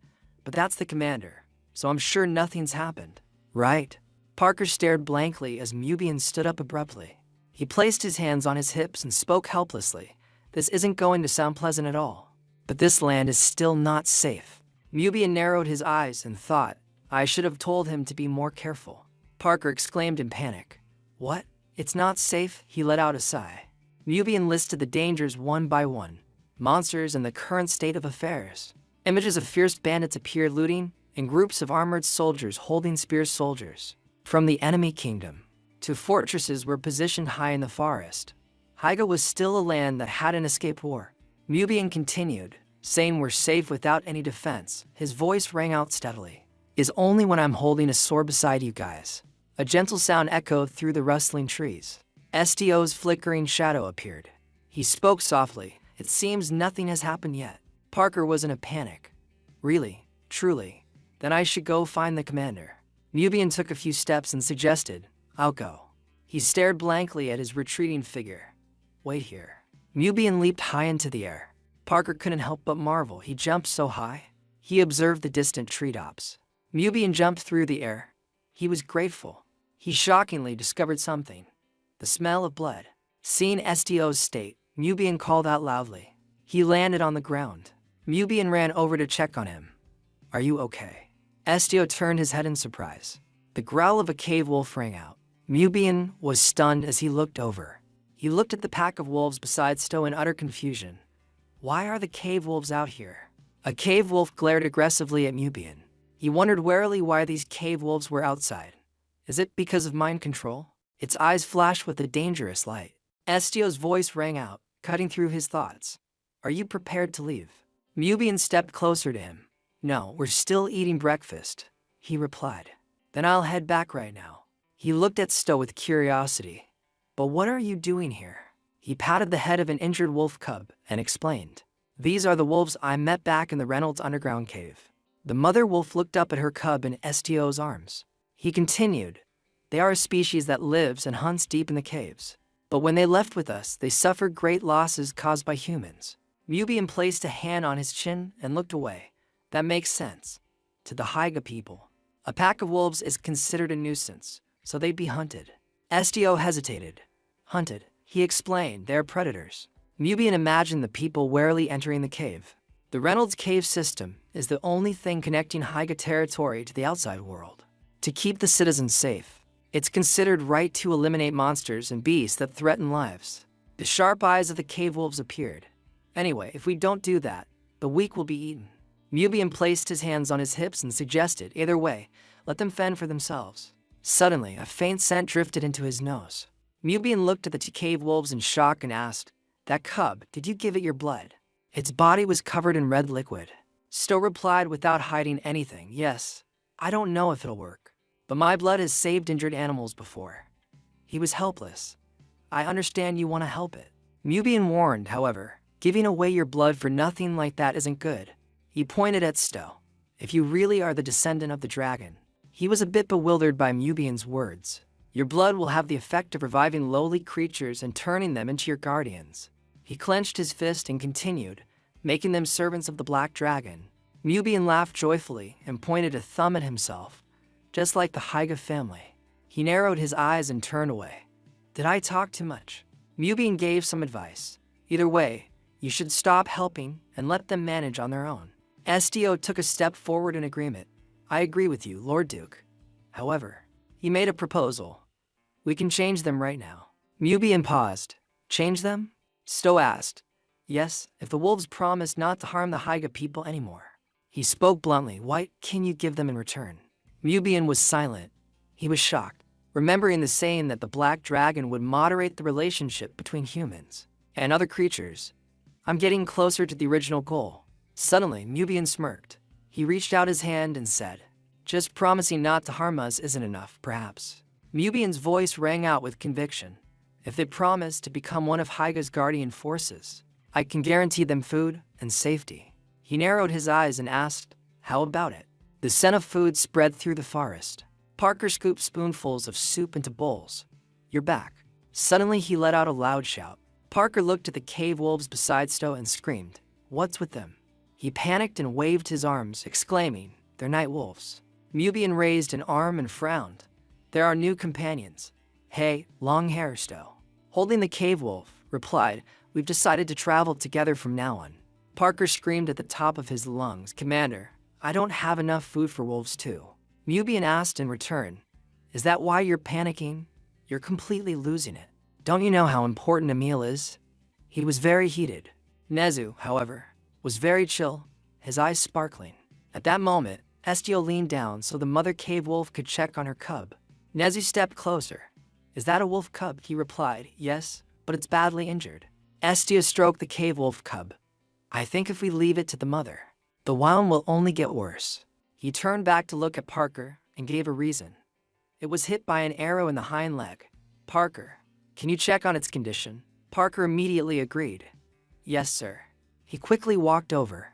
"But that's the commander, so I'm sure nothing's happened, right?" Parker stared blankly as Mubian stood up abruptly. He placed his hands on his hips and spoke helplessly. "This isn't going to sound pleasant at all, but this land is still not safe." Mubian narrowed his eyes and thought, "I should have told him to be more careful." Parker exclaimed in panic, "What? It's not safe?" He let out a sigh. Mubian listed the dangers one by one, monsters and the current state of affairs. Images of fierce bandits appeared looting, and groups of armored soldiers holding spears. Soldiers from the enemy kingdom. 2 fortresses were positioned high in the forest. Hyga was still a land that hadn't escaped war. Mubian continued, saying, "We're safe without any defense." His voice rang out steadily. "Is only when I'm holding a sword beside you guys." A gentle sound echoed through the rustling trees. SDO's flickering shadow appeared. He spoke softly, "It seems nothing has happened yet." Parker was in a panic. "Really? Truly? Then I should go find the commander." Mubian took a few steps and suggested, "I'll go." He stared blankly at his retreating figure. "Wait here." Mubian leaped high into the air. Parker couldn't help but marvel. He jumped so high. He observed the distant treetops. Mubian jumped through the air. He was grateful. He shockingly discovered something. The smell of blood. Seeing Estio's state, Mubian called out loudly. He landed on the ground. Mubian ran over to check on him. Are you okay? Estio turned his head in surprise. The growl of a cave wolf rang out. Mubian was stunned as he looked over. He looked at the pack of wolves beside Sto in utter confusion. Why are the cave wolves out here? A cave wolf glared aggressively at Mubian. He wondered warily why these cave wolves were outside. Is it because of mind control? Its eyes flashed with a dangerous light. Estio's voice rang out, cutting through his thoughts. Are you prepared to leave? Mubian stepped closer to him. No, we're still eating breakfast, he replied. Then I'll head back right now. He looked at Sto with curiosity. But what are you doing here? He patted the head of an injured wolf cub and explained. These are the wolves I met back in the Reynolds underground cave. The mother wolf looked up at her cub in Estio's arms. He continued. They are a species that lives and hunts deep in the caves. But when they left with us, they suffered great losses caused by humans. Mubian placed a hand on his chin and looked away. That makes sense. To the Haiga people, a pack of wolves is considered a nuisance, so they'd be hunted. Estio hesitated. Hunted, he explained, they're predators. Mubian imagined the people warily entering the cave. The Reynolds cave system is the only thing connecting Haiga territory to the outside world. To keep the citizens safe, it's considered right to eliminate monsters and beasts that threaten lives. The sharp eyes of the cave wolves appeared. Anyway, if we don't do that, the weak will be eaten. Mubian placed his hands on his hips and suggested, either way, let them fend for themselves. Suddenly, a faint scent drifted into his nose. Mubian looked at the two cave wolves in shock and asked, that cub, did you give it your blood? Its body was covered in red liquid. Sto replied without hiding anything, yes. I don't know if it'll work, but my blood has saved injured animals before. He was helpless. I understand you want to help it. Mubian warned, however, giving away your blood for nothing like that isn't good. He pointed at Sto. If you really are the descendant of the dragon. He was a bit bewildered by Mubian's words. Your blood will have the effect of reviving lowly creatures and turning them into your guardians. He clenched his fist and continued, making them servants of the black dragon. Mubian laughed joyfully and pointed a thumb at himself, just like the Haiga family. He narrowed his eyes and turned away. Did I talk too much? Mubian gave some advice. Either way, you should stop helping and let them manage on their own. Estio took a step forward in agreement. I agree with you, Lord Duke. However, he made a proposal. We can change them right now. Mubian paused. Change them? Sto asked. Yes, if the wolves promise not to harm the Haiga people anymore. He spoke bluntly. What can you give them in return? Mubian was silent. He was shocked, remembering the saying that the black dragon would moderate the relationship between humans and other creatures. I'm getting closer to the original goal. Suddenly, Mubian smirked. He reached out his hand and said, just promising not to harm us isn't enough, perhaps. Mubian's voice rang out with conviction. If they promise to become one of Haiga's guardian forces, I can guarantee them food and safety. He narrowed his eyes and asked, how about it? The scent of food spread through the forest. Parker scooped spoonfuls of soup into bowls. You're back. Suddenly he let out a loud shout. Parker looked at the cave wolves beside Sto and screamed, what's with them? He panicked and waved his arms, exclaiming, they're night wolves. Mubian raised an arm and frowned. They're our new companions. Hey, long hair, Sto. Holding the cave wolf, replied, we've decided to travel together from now on. Parker screamed at the top of his lungs, Commander, I don't have enough food for wolves too. Mubian asked in return, is that why you're panicking? You're completely losing it. Don't you know how important a meal is? He was very heated. Nezu, however, was very chill, his eyes sparkling. At that moment, Estio leaned down so the mother cave wolf could check on her cub. Nezu stepped closer. Is that a wolf cub? He replied, yes, but it's badly injured. Estio stroked the cave wolf cub. I think if we leave it to the mother, the wound will only get worse. He turned back to look at Parker and gave a reason. It was hit by an arrow in the hind leg. Parker, can you check on its condition? Parker immediately agreed. Yes, sir. He quickly walked over.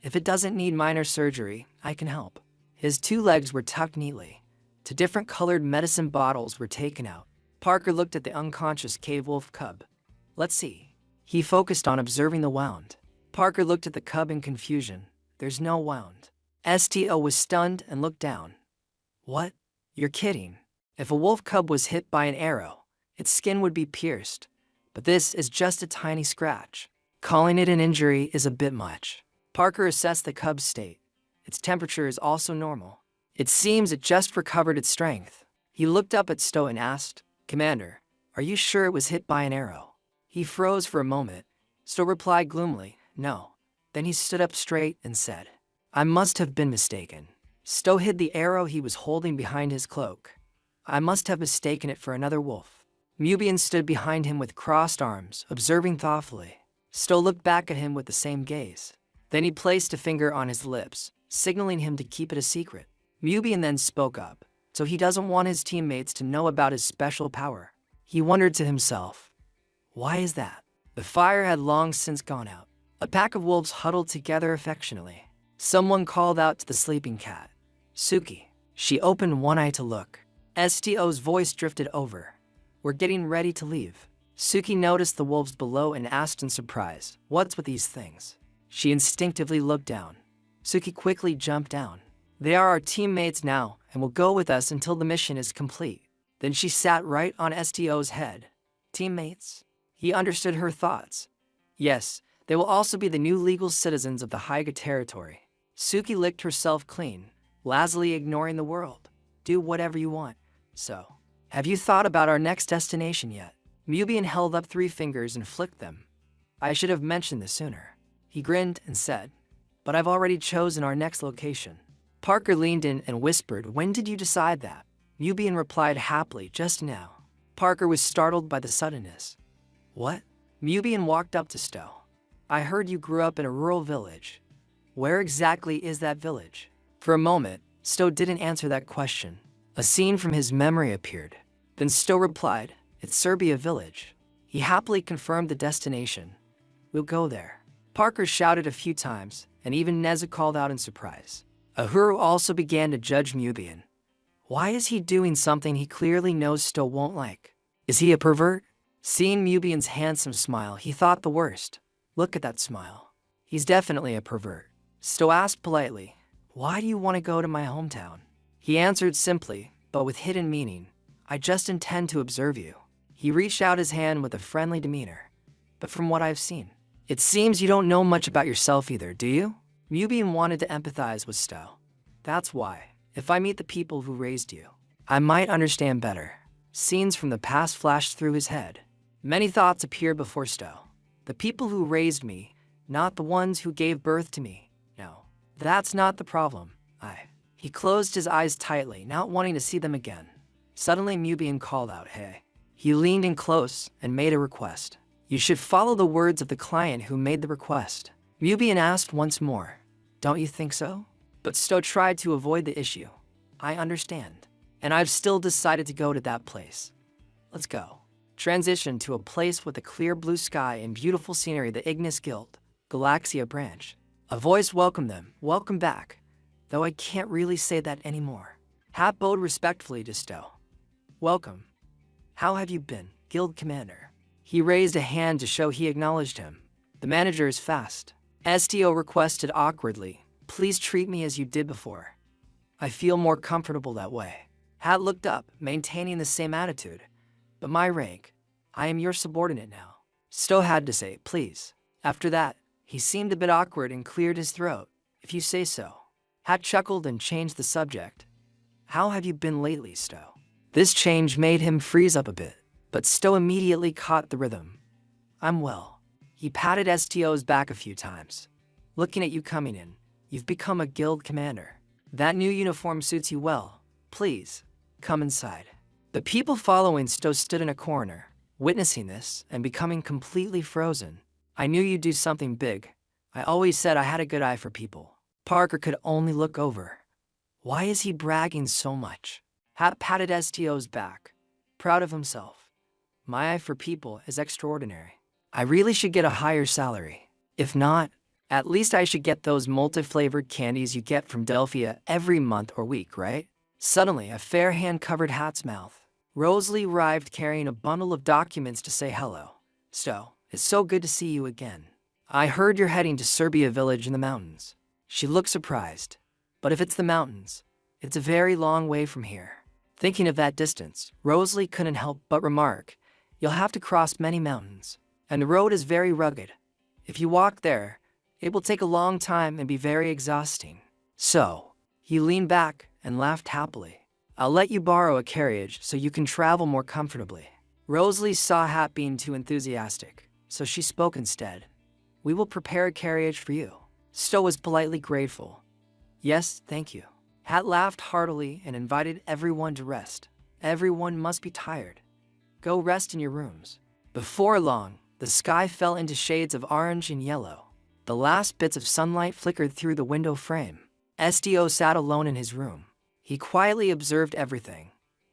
If it doesn't need minor surgery, I can help. His two legs were tucked neatly. Two different colored medicine bottles were taken out. Parker looked at the unconscious cave wolf cub. Let's see. He focused on observing the wound. Parker looked at the cub in confusion. There's no wound. Sto was stunned and looked down. What? You're kidding. If a wolf cub was hit by an arrow, its skin would be pierced. But this is just a tiny scratch. Calling it an injury is a bit much. Parker assessed the cub's state. Its temperature is also normal. It seems it just recovered its strength. He looked up at Sto and asked, Commander, are you sure it was hit by an arrow? He froze for a moment. Sto replied gloomily, no. Then he stood up straight and said, I must have been mistaken. Sto hid the arrow he was holding behind his cloak. I must have mistaken it for another wolf. Mubian stood behind him with crossed arms, observing thoughtfully. Sto looked back at him with the same gaze. Then he placed a finger on his lips, signaling him to keep it a secret. Mubian then spoke up, so he doesn't want his teammates to know about his special power. He wondered to himself, why is that? The fire had long since gone out. A pack of wolves huddled together affectionately. Someone called out to the sleeping cat, Suki. She opened one eye to look. Sto's voice drifted over. We're getting ready to leave. Suki noticed the wolves below and asked in surprise, what's with these things? She instinctively looked down. Suki quickly jumped down. They are our teammates now and will go with us until the mission is complete. Then she sat right on Sto's head. Teammates? He understood her thoughts. Yes, they will also be the new legal citizens of the Haiga territory. Suki licked herself clean, lazily ignoring the world. Do whatever you want. So, have you thought about our next destination yet? Mubian held up 3 fingers and flicked them. I should have mentioned this sooner. He grinned and said, but I've already chosen our next location. Parker leaned in and whispered, when did you decide that? Mubian replied happily, just now. Parker was startled by the suddenness. What? Mubian walked up to Sto. I heard you grew up in a rural village. Where exactly is that village? For a moment, Sto didn't answer that question. A scene from his memory appeared. Then Sto replied, it's Serbia village. He happily confirmed the destination. We'll go there. Parker shouted a few times, and even Neza called out in surprise. Ahuru also began to judge Mubian. Why is he doing something he clearly knows Sto won't like? Is he a pervert? Seeing Mubian's handsome smile, he thought the worst. Look at that smile. He's definitely a pervert. Sto asked politely, why do you want to go to my hometown? He answered simply, but with hidden meaning, I just intend to observe you. He reached out his hand with a friendly demeanor. But from what I've seen, it seems you don't know much about yourself either, do you? Mubian wanted to empathize with Sto. That's why, if I meet the people who raised you, I might understand better. Scenes from the past flashed through his head. Many thoughts appeared before Sto. The people who raised me, not the ones who gave birth to me. No, that's not the problem. He closed his eyes tightly, not wanting to see them again. Suddenly Mubian called out, hey. He leaned in close and made a request. You should follow the words of the client who made the request. Mubian asked once more, don't you think so? But Sto tried to avoid the issue. I understand. And I've still decided to go to that place. Let's go. Transition to a place with a clear blue sky and beautiful scenery, the Ignis Guild, Galaxia branch. A voice welcomed them, welcome back. Though I can't really say that anymore. Hat bowed respectfully to Sto. Welcome. How have you been, Guild Commander? He raised a hand to show he acknowledged him. The manager is fast. Sto requested awkwardly, please treat me as you did before. I feel more comfortable that way. Hat looked up, maintaining the same attitude. But my rank, I am your subordinate now. Sto had to say, please. After that, he seemed a bit awkward and cleared his throat. If you say so. Hat chuckled and changed the subject. How have you been lately, Sto? This change made him freeze up a bit, but Sto immediately caught the rhythm. I'm well. He patted Sto's back a few times. Looking at you coming in, you've become a guild commander. That new uniform suits you well. Please, come inside. The people following Sto stood in a corner, witnessing this and becoming completely frozen. I knew you'd do something big. I always said I had a good eye for people. Parker could only look over. Why is he bragging so much? Hat patted Sto's back, proud of himself. My eye for people is extraordinary. I really should get a higher salary. If not, at least I should get those multi-flavored candies you get from Delphia every month or week, right? Suddenly, a fair hand covered Hat's mouth. Rosalie arrived carrying a bundle of documents to say hello. Sto, it's so good to see you again. I heard you're heading to Serbia village in the mountains. She looked surprised. But if it's the mountains, it's a very long way from here. Thinking of that distance, Rosalie couldn't help but remark, you'll have to cross many mountains, and the road is very rugged. If you walk there, it will take a long time and be very exhausting. So, he leaned back and laughed happily. I'll let you borrow a carriage so you can travel more comfortably. Rosalie saw Hat being too enthusiastic, so she spoke instead. We will prepare a carriage for you. Stowe was politely grateful. Yes, thank you. Hat laughed heartily and invited everyone to rest. Everyone must be tired. Go rest in your rooms. Before long, the sky fell into shades of orange and yellow. The last bits of sunlight flickered through the window frame. Sto sat alone in his room. He quietly observed everything.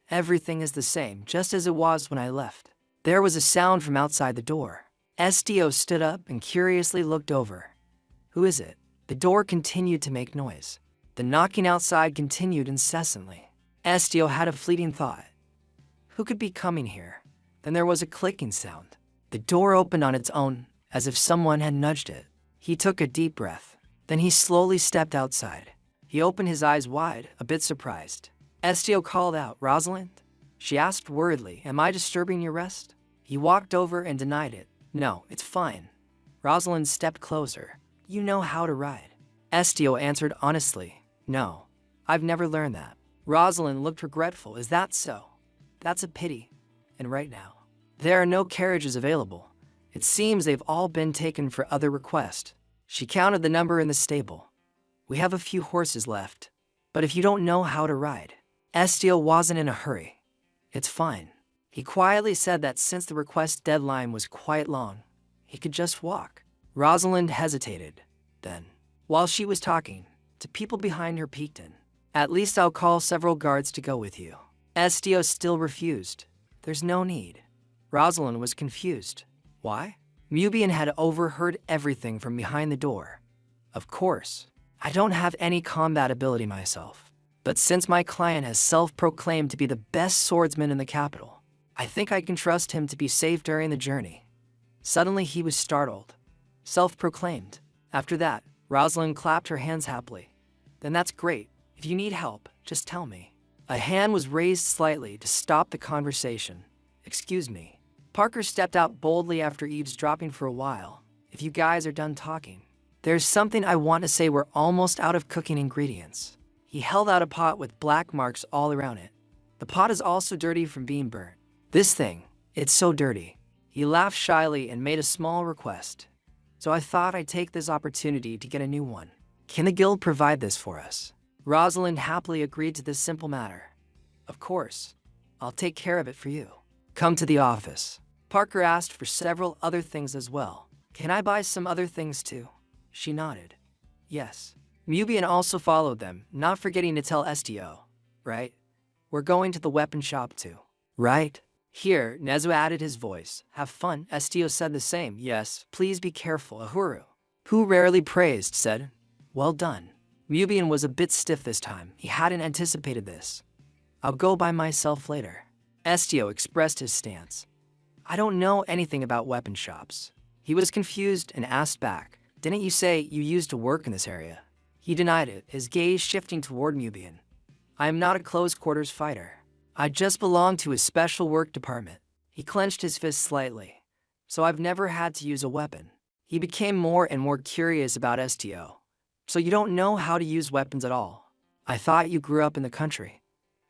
Everything is the same, just as it was when I left. There was a sound from outside the door. Sto stood up and curiously looked over. Who is it? The door continued to make noise. The knocking outside continued incessantly. Sto had a fleeting thought. Who could be coming here? Then there was a clicking sound. The door opened on its own, as if someone had nudged it. He took a deep breath. Then he slowly stepped outside. He opened his eyes wide, a bit surprised. Sto called out, Rosalind? She asked worriedly, am I disturbing your rest? He walked over and denied it. No, it's fine. Rosalind stepped closer. You know how to ride. Sto answered honestly. No, I've never learned that. Rosalind looked regretful. Is that so? That's a pity. And right now, there are no carriages available. It seems they've all been taken for other requests. She counted the number in the stable. We have a few horses left. But if you don't know how to ride, Sto wasn't in a hurry. It's fine. He quietly said that since the request deadline was quite long, he could just walk. Rosalind hesitated. Then, while she was talking, the people behind her peeked in. At least I'll call several guards to go with you. Sto still refused. There's no need. Rosalind was confused. Why? Mubian had overheard everything from behind the door. Of course, I don't have any combat ability myself. But since my client has self-proclaimed to be the best swordsman in the capital, I think I can trust him to be safe during the journey. Suddenly he was startled. Self-proclaimed. After that, Rosalind clapped her hands happily. Then that's great. If you need help, just tell me. A hand was raised slightly to stop the conversation. Excuse me. Parker stepped out boldly after eavesdropping for a while. If you guys are done talking, there's something I want to say. We're almost out of cooking ingredients. He held out a pot with black marks all around it. The pot is also dirty from being burnt. This thing, it's so dirty. He laughed shyly and made a small request. So I thought I'd take this opportunity to get a new one. Can the guild provide this for us? Rosalind happily agreed to this simple matter. Of course. I'll take care of it for you. Come to the office. Parker asked for several other things as well. Can I buy some other things too? She nodded. Yes. Mubian also followed them, not forgetting to tell Sto. Right? We're going to the weapon shop too. Right? Here, Nezu added his voice. Have fun. Sto said the same. Yes, please be careful. Ahuru, who rarely praised, said, well done. Mubian was a bit stiff this time. He hadn't anticipated this. I'll go by myself later. Sto expressed his stance. I don't know anything about weapon shops. He was confused and asked back, didn't you say you used to work in this area? He denied it, his gaze shifting toward Mubian. I am not a close-quarters fighter. I just belong to a special work department. He clenched his fist slightly. So I've never had to use a weapon. He became more and more curious about Sto. So you don't know how to use weapons at all? I thought you grew up in the country.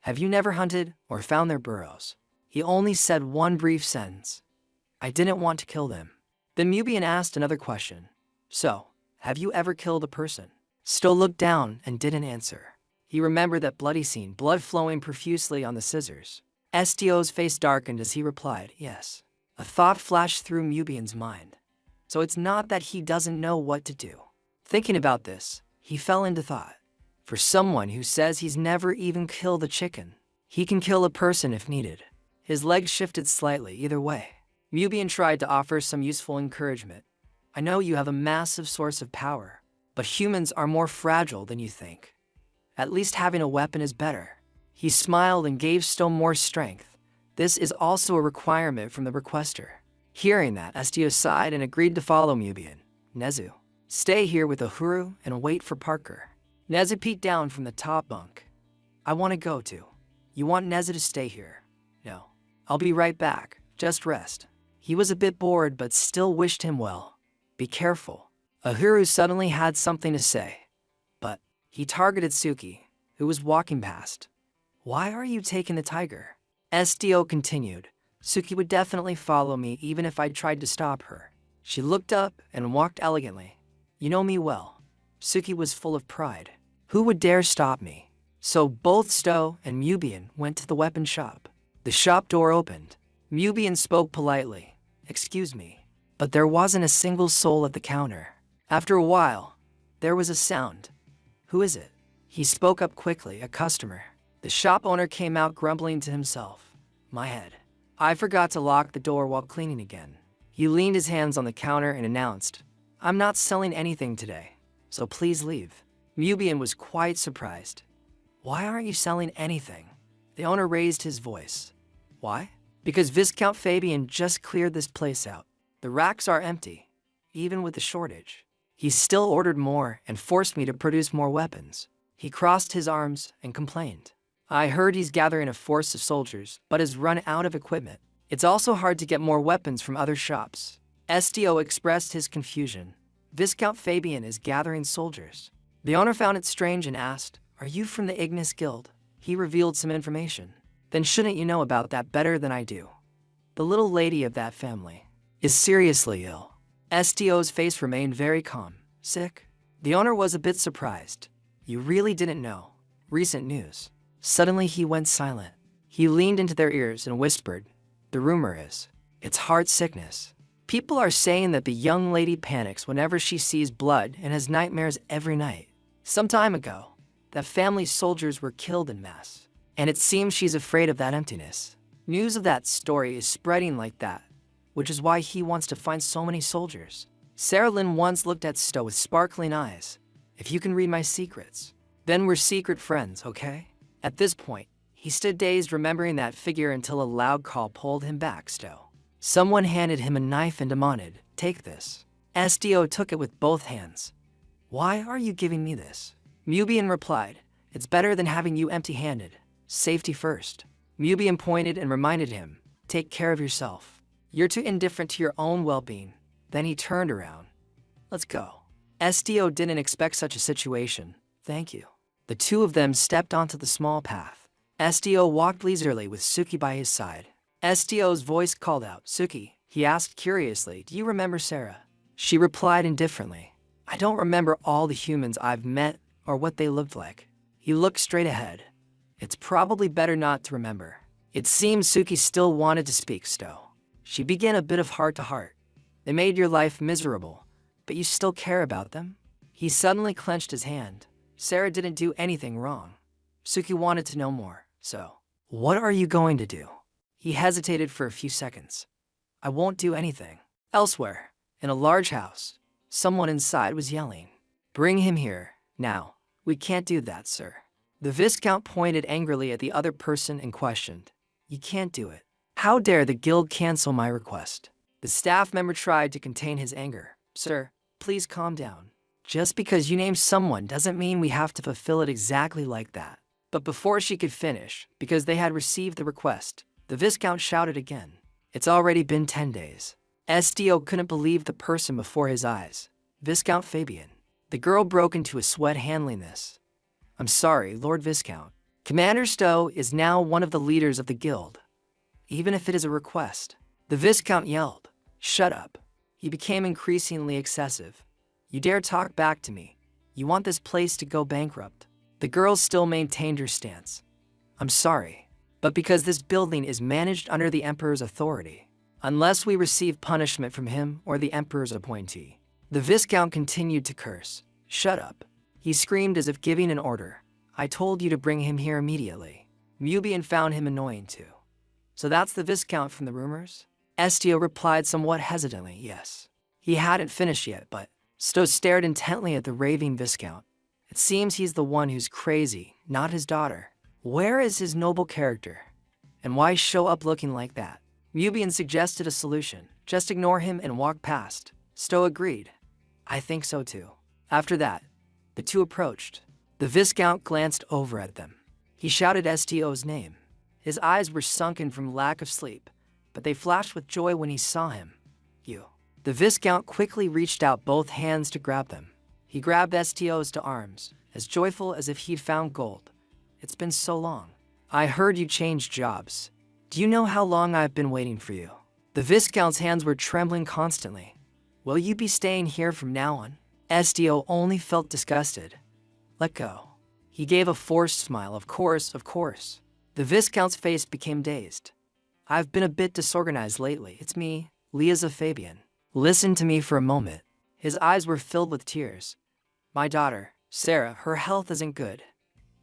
Have you never hunted or found their burrows? He only said one brief sentence. I didn't want to kill them. Then Mubian asked another question. So, have you ever killed a person? Sto looked down and didn't answer. He remembered that bloody scene, blood flowing profusely on the scissors. Sto's face darkened as he replied, yes. A thought flashed through Mubian's mind. So it's not that he doesn't know what to do. Thinking about this, he fell into thought. For someone who says he's never even killed a chicken, he can kill a person if needed. His legs shifted slightly either way. Mubian tried to offer some useful encouragement. I know you have a massive source of power, but humans are more fragile than you think. At least having a weapon is better. He smiled and gave Sto more strength. This is also a requirement from the requester. Hearing that, Sto sighed and agreed to follow Mubian. Nezu, stay here with Uhuru and wait for Parker. Nezu peeked down from the top bunk. I want to go too. You want Nezu to stay here? No. I'll be right back. Just rest. He was a bit bored but still wished him well. Be careful. Uhuru suddenly had something to say. But he targeted Suki, who was walking past. Why are you taking the tiger? SDO continued. Suki would definitely follow me even if I tried to stop her. She looked up and walked elegantly. You know me well. Suki was full of pride. Who would dare stop me? So both Sto and Mubian went to the weapon shop. The shop door opened. Mubian spoke politely. Excuse me. But there wasn't a single soul at the counter. After a while, there was a sound. Who is it? He spoke up quickly, a customer. The shop owner came out grumbling to himself. My head. I forgot to lock the door while cleaning again. He leaned his hands on the counter and announced, I'm not selling anything today, so please leave. Mubian was quite surprised. Why aren't you selling anything? The owner raised his voice. Why? Because Viscount Fabian just cleared this place out. The racks are empty, even with the shortage. He still ordered more and forced me to produce more weapons. He crossed his arms and complained. I heard he's gathering a force of soldiers, but has run out of equipment. It's also hard to get more weapons from other shops. SDO expressed his confusion. Viscount Fabian is gathering soldiers. The owner found it strange and asked, Are you from the Ignis Guild? He revealed some information. Then shouldn't you know about that better than I do? The little lady of that family is seriously ill. SDO's face remained very calm. Sick? The owner was a bit surprised. You really didn't know. Recent news. Suddenly he went silent. He leaned into their ears and whispered, The rumor is, it's heart sickness. People are saying that the young lady panics whenever she sees blood and has nightmares every night. Some time ago, that family's soldiers were killed en masse, and it seems she's afraid of that emptiness. News of that story is spreading like that, which is why he wants to find so many soldiers. Sarah Lynn once looked at Sto with sparkling eyes. If you can read my secrets, then we're secret friends, okay? At this point, he stood dazed, remembering that figure until a loud call pulled him back. Sto. Someone handed him a knife and demanded, Take this. SDO took it with both hands. Why are you giving me this? Mubian replied, It's better than having you empty-handed. Safety first. Mubian pointed and reminded him, Take care of yourself. You're too indifferent to your own well-being. Then he turned around. Let's go. SDO didn't expect such a situation. Thank you. The two of them stepped onto the small path. SDO walked leisurely with Suki by his side. SDO's voice called out, Suki. He asked curiously, Do you remember Sarah? She replied indifferently, I don't remember all the humans I've met or what they looked like. He looked straight ahead. It's probably better not to remember. It seemed Suki still wanted to speak. Sto. She began a bit of heart-to-heart. They made your life miserable, but you still care about them? He suddenly clenched his hand. Sarah didn't do anything wrong. Suki wanted to know more, so. What are you going to do? He hesitated for a few seconds. I won't do anything. Elsewhere, in a large house, someone inside was yelling. Bring him here, now. We can't do that, sir. The Viscount pointed angrily at the other person and questioned. You can't do it. How dare the guild cancel my request? The staff member tried to contain his anger. Sir, please calm down. Just because you name someone doesn't mean we have to fulfill it exactly like that. But before she could finish, because they had received the request, the Viscount shouted again. It's already been 10 days. SDO couldn't believe the person before his eyes. Viscount Fabian. The girl broke into a sweat handling this. I'm sorry, Lord Viscount. Commander Sto is now one of the leaders of the guild. Even if it is a request. The Viscount yelled. Shut up. He became increasingly excessive. You dare talk back to me. You want this place to go bankrupt. The girl still maintained her stance. I'm sorry, but because this building is managed under the Emperor's authority, unless we receive punishment from him or the Emperor's appointee. The Viscount continued to curse. Shut up. He screamed as if giving an order. I told you to bring him here immediately. Mubian found him annoying too. So that's the Viscount from the rumors? Estio replied somewhat hesitantly, yes. He hadn't finished yet, but Sto stared intently at the raving Viscount. It seems he's the one who's crazy, not his daughter. Where is his noble character? And why show up looking like that? Mubian suggested a solution. Just ignore him and walk past. Sto agreed. I think so too. After that, the two approached. The Viscount glanced over at them. He shouted Stio's name. His eyes were sunken from lack of sleep, but they flashed with joy when he saw him. You. The Viscount quickly reached out both hands to grab them. He grabbed Stio's to arms, as joyful as if he'd found gold. It's been so long. I heard you changed jobs. Do you know how long I've been waiting for you? The Viscount's hands were trembling constantly. Will you be staying here from now on? Stio only felt disgusted. Let go. He gave a forced smile. Of course, of course. The Viscount's face became dazed. I've been a bit disorganized lately. It's me, Liza Fabian. Listen to me for a moment. His eyes were filled with tears. My daughter, Sarah, her health isn't good.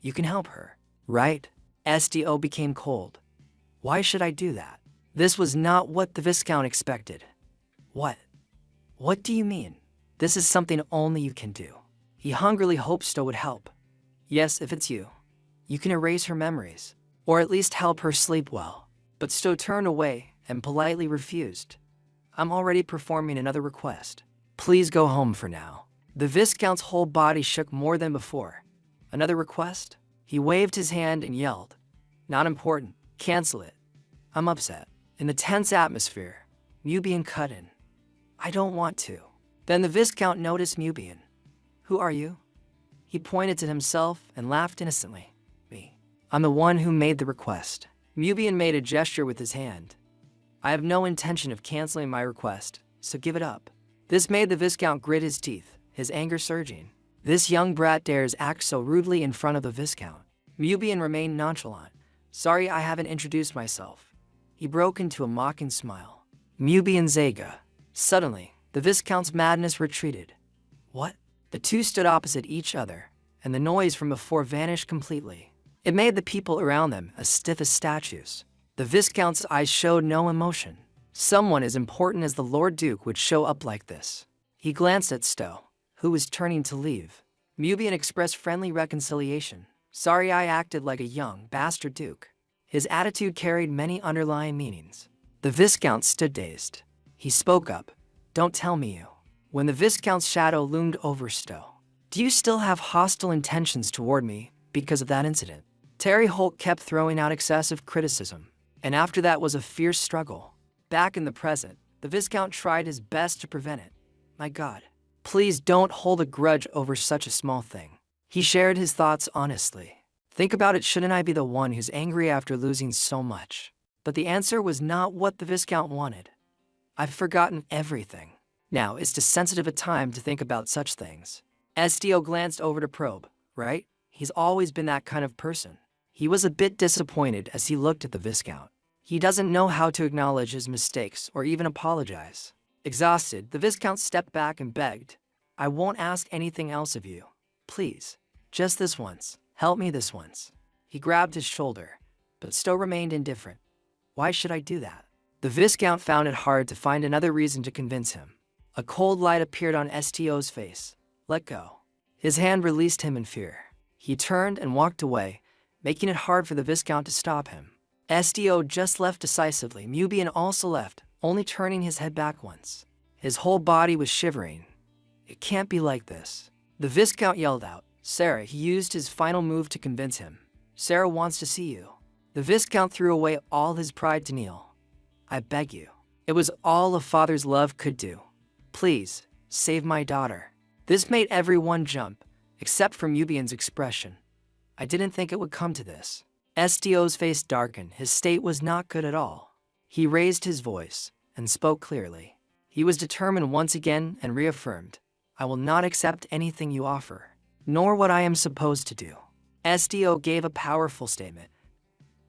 You can help her, right? Stio became cold. Why should I do that? This was not what the Viscount expected. What? What do you mean? This is something only you can do. He hungrily hoped Sto would help. Yes, if it's you. You can erase her memories, or at least help her sleep well. But Sto turned away and politely refused. I'm already performing another request. Please go home for now. The Viscount's whole body shook more than before. Another request? He waved his hand and yelled. Not important. Cancel it. I'm upset. In the tense atmosphere, Mubian cut in. I don't want to. Then the Viscount noticed Mubian. Who are you? He pointed to himself and laughed innocently. Me. I'm the one who made the request. Mubian made a gesture with his hand. I have no intention of canceling my request, so give it up. This made the Viscount grit his teeth, his anger surging. This young brat dares act so rudely in front of the Viscount. Mubian remained nonchalant. Sorry I haven't introduced myself. He broke into a mocking smile. Mubian Zaga. Suddenly, the Viscount's madness retreated. What? The two stood opposite each other, and the noise from before vanished completely. It made the people around them as stiff as statues. The Viscount's eyes showed no emotion. Someone as important as the Lord Duke would show up like this. He glanced at Sto, who was turning to leave. Mubian expressed friendly reconciliation. Sorry I acted like a young bastard duke. His attitude carried many underlying meanings. The Viscount stood dazed. He spoke up. Don't tell me you. When the Viscount's shadow loomed over Sto. Do you still have hostile intentions toward me because of that incident? Terry Holt kept throwing out excessive criticism, and after that was a fierce struggle. Back in the present, the Viscount tried his best to prevent it. My God, please don't hold a grudge over such a small thing. He shared his thoughts honestly. Think about it, shouldn't I be the one who's angry after losing so much? But the answer was not what the Viscount wanted. I've forgotten everything. Now is too sensitive a time to think about such things. Stio glanced over to probe, right? He's always been that kind of person. He was a bit disappointed as he looked at the Viscount. He doesn't know how to acknowledge his mistakes or even apologize. Exhausted, the Viscount stepped back and begged, I won't ask anything else of you. Please, just this once. Help me this once. He grabbed his shoulder, but Sto remained indifferent. Why should I do that? The Viscount found it hard to find another reason to convince him. A cold light appeared on Stio's face. Let go. His hand released him in fear. He turned and walked away, making it hard for the Viscount to stop him. Stio just left decisively. Mubian also left, only turning his head back once. His whole body was shivering. It can't be like this. The Viscount yelled out. Sarah, he used his final move to convince him. Sarah wants to see you. The Viscount threw away all his pride to kneel. I beg you. It was all a father's love could do. Please, save my daughter. This made everyone jump, except for Mubian's expression. I didn't think it would come to this. Stio's face darkened. His state was not good at all. He raised his voice and spoke clearly. He was determined once again and reaffirmed, I will not accept anything you offer, nor what I am supposed to do. Stio gave a powerful statement.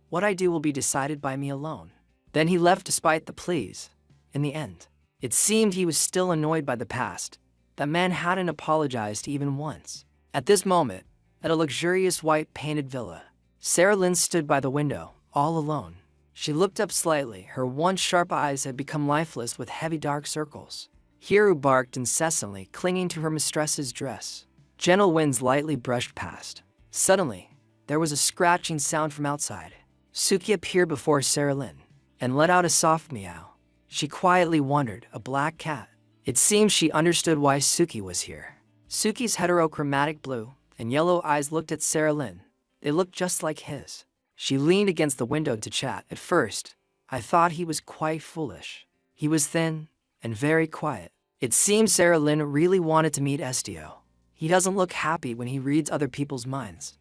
What I do will be decided by me alone. Then he left despite the pleas. In the end, it seemed he was still annoyed by the past. That man hadn't apologized even once. At this moment, at a luxurious white-painted villa, Sarah Lynn stood by the window, all alone. She looked up slightly. Her once sharp eyes had become lifeless with heavy dark circles. Hiru barked incessantly, clinging to her mistress's dress. Gentle winds lightly brushed past. Suddenly, there was a scratching sound from outside. Suki appeared before Sarah Lynn and let out a soft meow. She quietly wondered, a black cat. It seemed she understood why Suki was here. Suki's heterochromatic blue and yellow eyes looked at Sarah Lynn. They looked just like his. She leaned against the window to chat. At first, I thought he was quite foolish. He was thin and very quiet. It seemed Sarah Lynn really wanted to meet Estio. He doesn't look happy when he reads other people's minds.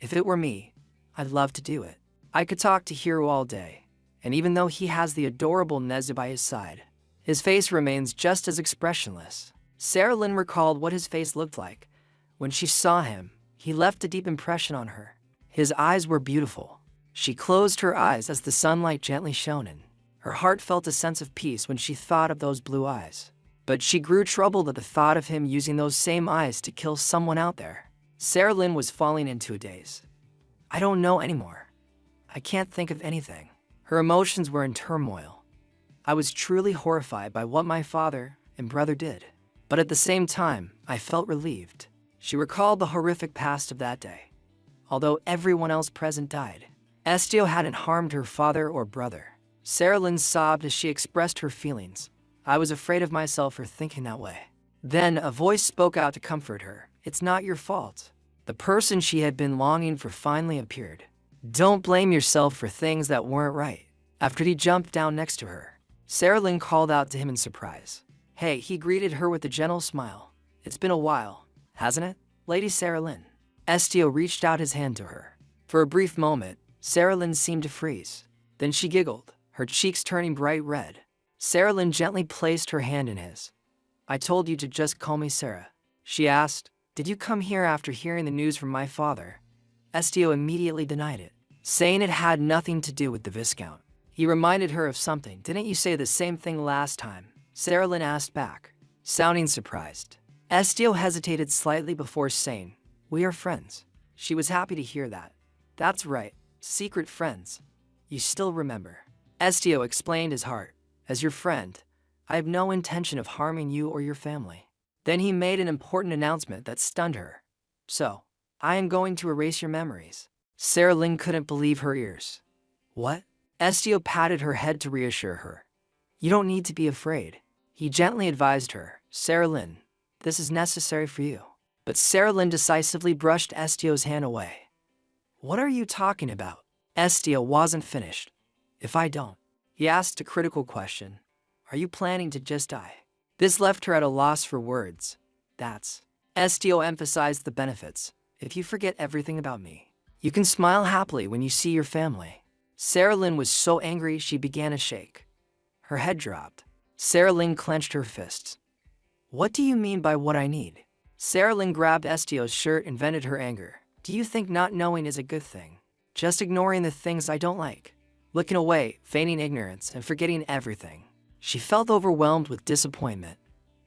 If it were me, I'd love to do it. I could talk to Hiro all day, and even though he has the adorable Nezu by his side, his face remains just as expressionless. Sarah Lynn recalled what his face looked like. When she saw him, he left a deep impression on her. His eyes were beautiful. She closed her eyes as the sunlight gently shone in. Her heart felt a sense of peace when she thought of those blue eyes. But she grew troubled at the thought of him using those same eyes to kill someone out there. Sarah Lynn was falling into a daze. I don't know anymore. I can't think of anything. Her emotions were in turmoil. I was truly horrified by what my father and brother did. But at the same time, I felt relieved. She recalled the horrific past of that day. Although everyone else present died, Estio hadn't harmed her father or brother. Sarah Lynn sobbed as she expressed her feelings. I was afraid of myself for thinking that way. Then a voice spoke out to comfort her. It's not your fault. The person she had been longing for finally appeared. Don't blame yourself for things that weren't right. After he jumped down next to her, Sarah Lynn called out to him in surprise. Hey, he greeted her with a gentle smile. It's been a while, hasn't it, Lady Sarah Lynn? Estio reached out his hand to her. For a brief moment, Sarah Lynn seemed to freeze. Then she giggled, her cheeks turning bright red. Sarah Lynn gently placed her hand in his. I told you to just call me Sarah. She asked, did you come here after hearing the news from my father? Estio immediately denied it, saying it had nothing to do with the Viscount. He reminded her of something. Didn't you say the same thing last time? Sarah Lynn asked back, sounding surprised. Estio hesitated slightly before saying, we are friends. She was happy to hear that. That's right, secret friends. You still remember. Estio explained his heart. As your friend, I have no intention of harming you or your family. Then he made an important announcement that stunned her. So, I am going to erase your memories. Sarah Lynn couldn't believe her ears. What? Estio patted her head to reassure her. You don't need to be afraid. He gently advised her. Sarah Lynn, this is necessary for you. But Sarah Lynn decisively brushed Estio's hand away. What are you talking about? Estio wasn't finished. If I don't, he asked a critical question. Are you planning to just die? This left her at a loss for words. That's. Estio emphasized the benefits. If you forget everything about me, you can smile happily when you see your family. Sarah Lynn was so angry she began to shake. Her head dropped. Sarah Lynn clenched her fists. What do you mean by what I need? Sarah Lynn grabbed Estio's shirt and vented her anger. Do you think not knowing is a good thing? Just ignoring the things I don't like. Looking away, feigning ignorance, and forgetting everything. She felt overwhelmed with disappointment.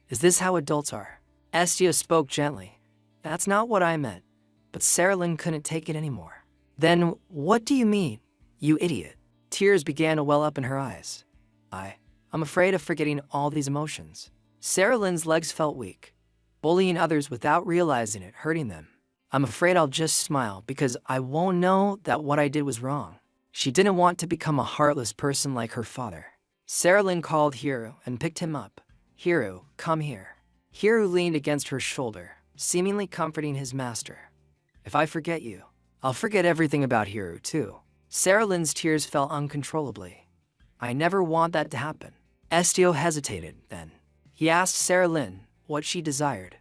Is this how adults are? Estio spoke gently. That's not what I meant. But Sarah Lynn couldn't take it anymore. Then, what do you mean, you idiot? Tears began to well up in her eyes. I'm afraid of forgetting all these emotions. Sarah Lynn's legs felt weak. Bullying others without realizing it, hurting them. I'm afraid I'll just smile because I won't know that what I did was wrong. She didn't want to become a heartless person like her father. Sarah Lynn called Hiro and picked him up. Hiro, come here. Hiro leaned against her shoulder, seemingly comforting his master. If I forget you, I'll forget everything about Hiro too. Sarah Lynn's tears fell uncontrollably. I never want that to happen. Estio hesitated then. He asked Sarah Lynn what she desired.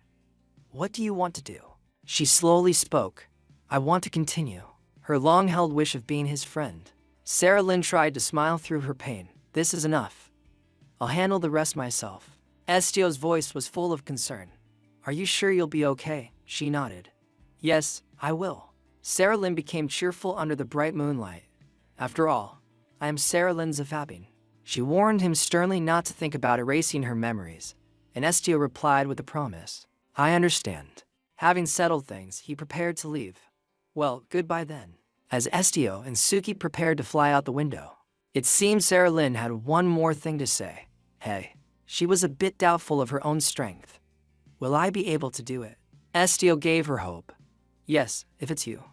What do you want to do? She slowly spoke. I want to continue. Her long-held wish of being his friend. Sarah Lynn tried to smile through her pain. This is enough. I'll handle the rest myself. Estio's voice was full of concern. Are you sure you'll be okay? She nodded. Yes, I will. Sarah Lynn became cheerful under the bright moonlight. After all, I am Sarah Lynn Zafabin. She warned him sternly not to think about erasing her memories, and Estio replied with a promise. I understand. Having settled things, he prepared to leave. Well, goodbye then. As Estio and Suki prepared to fly out the window, it seemed Sarah Lynn had one more thing to say. Hey, she was a bit doubtful of her own strength. Will I be able to do it? Estio gave her hope. Yes, if it's you.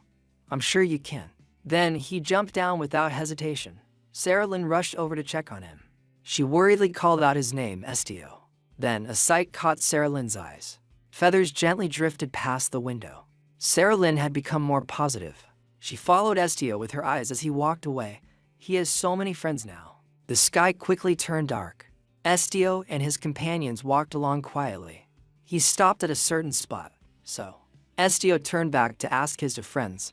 I'm sure you can. Then he jumped down without hesitation. Sarah Lynn rushed over to check on him. She worriedly called out his name, Estio. Then a sight caught Sarah Lynn's eyes. Feathers gently drifted past the window. Sarah Lynn had become more positive. She followed Estio with her eyes as he walked away. He has so many friends now. The sky quickly turned dark. Estio and his companions walked along quietly. He stopped at a certain spot. So, Estio turned back to ask his friends,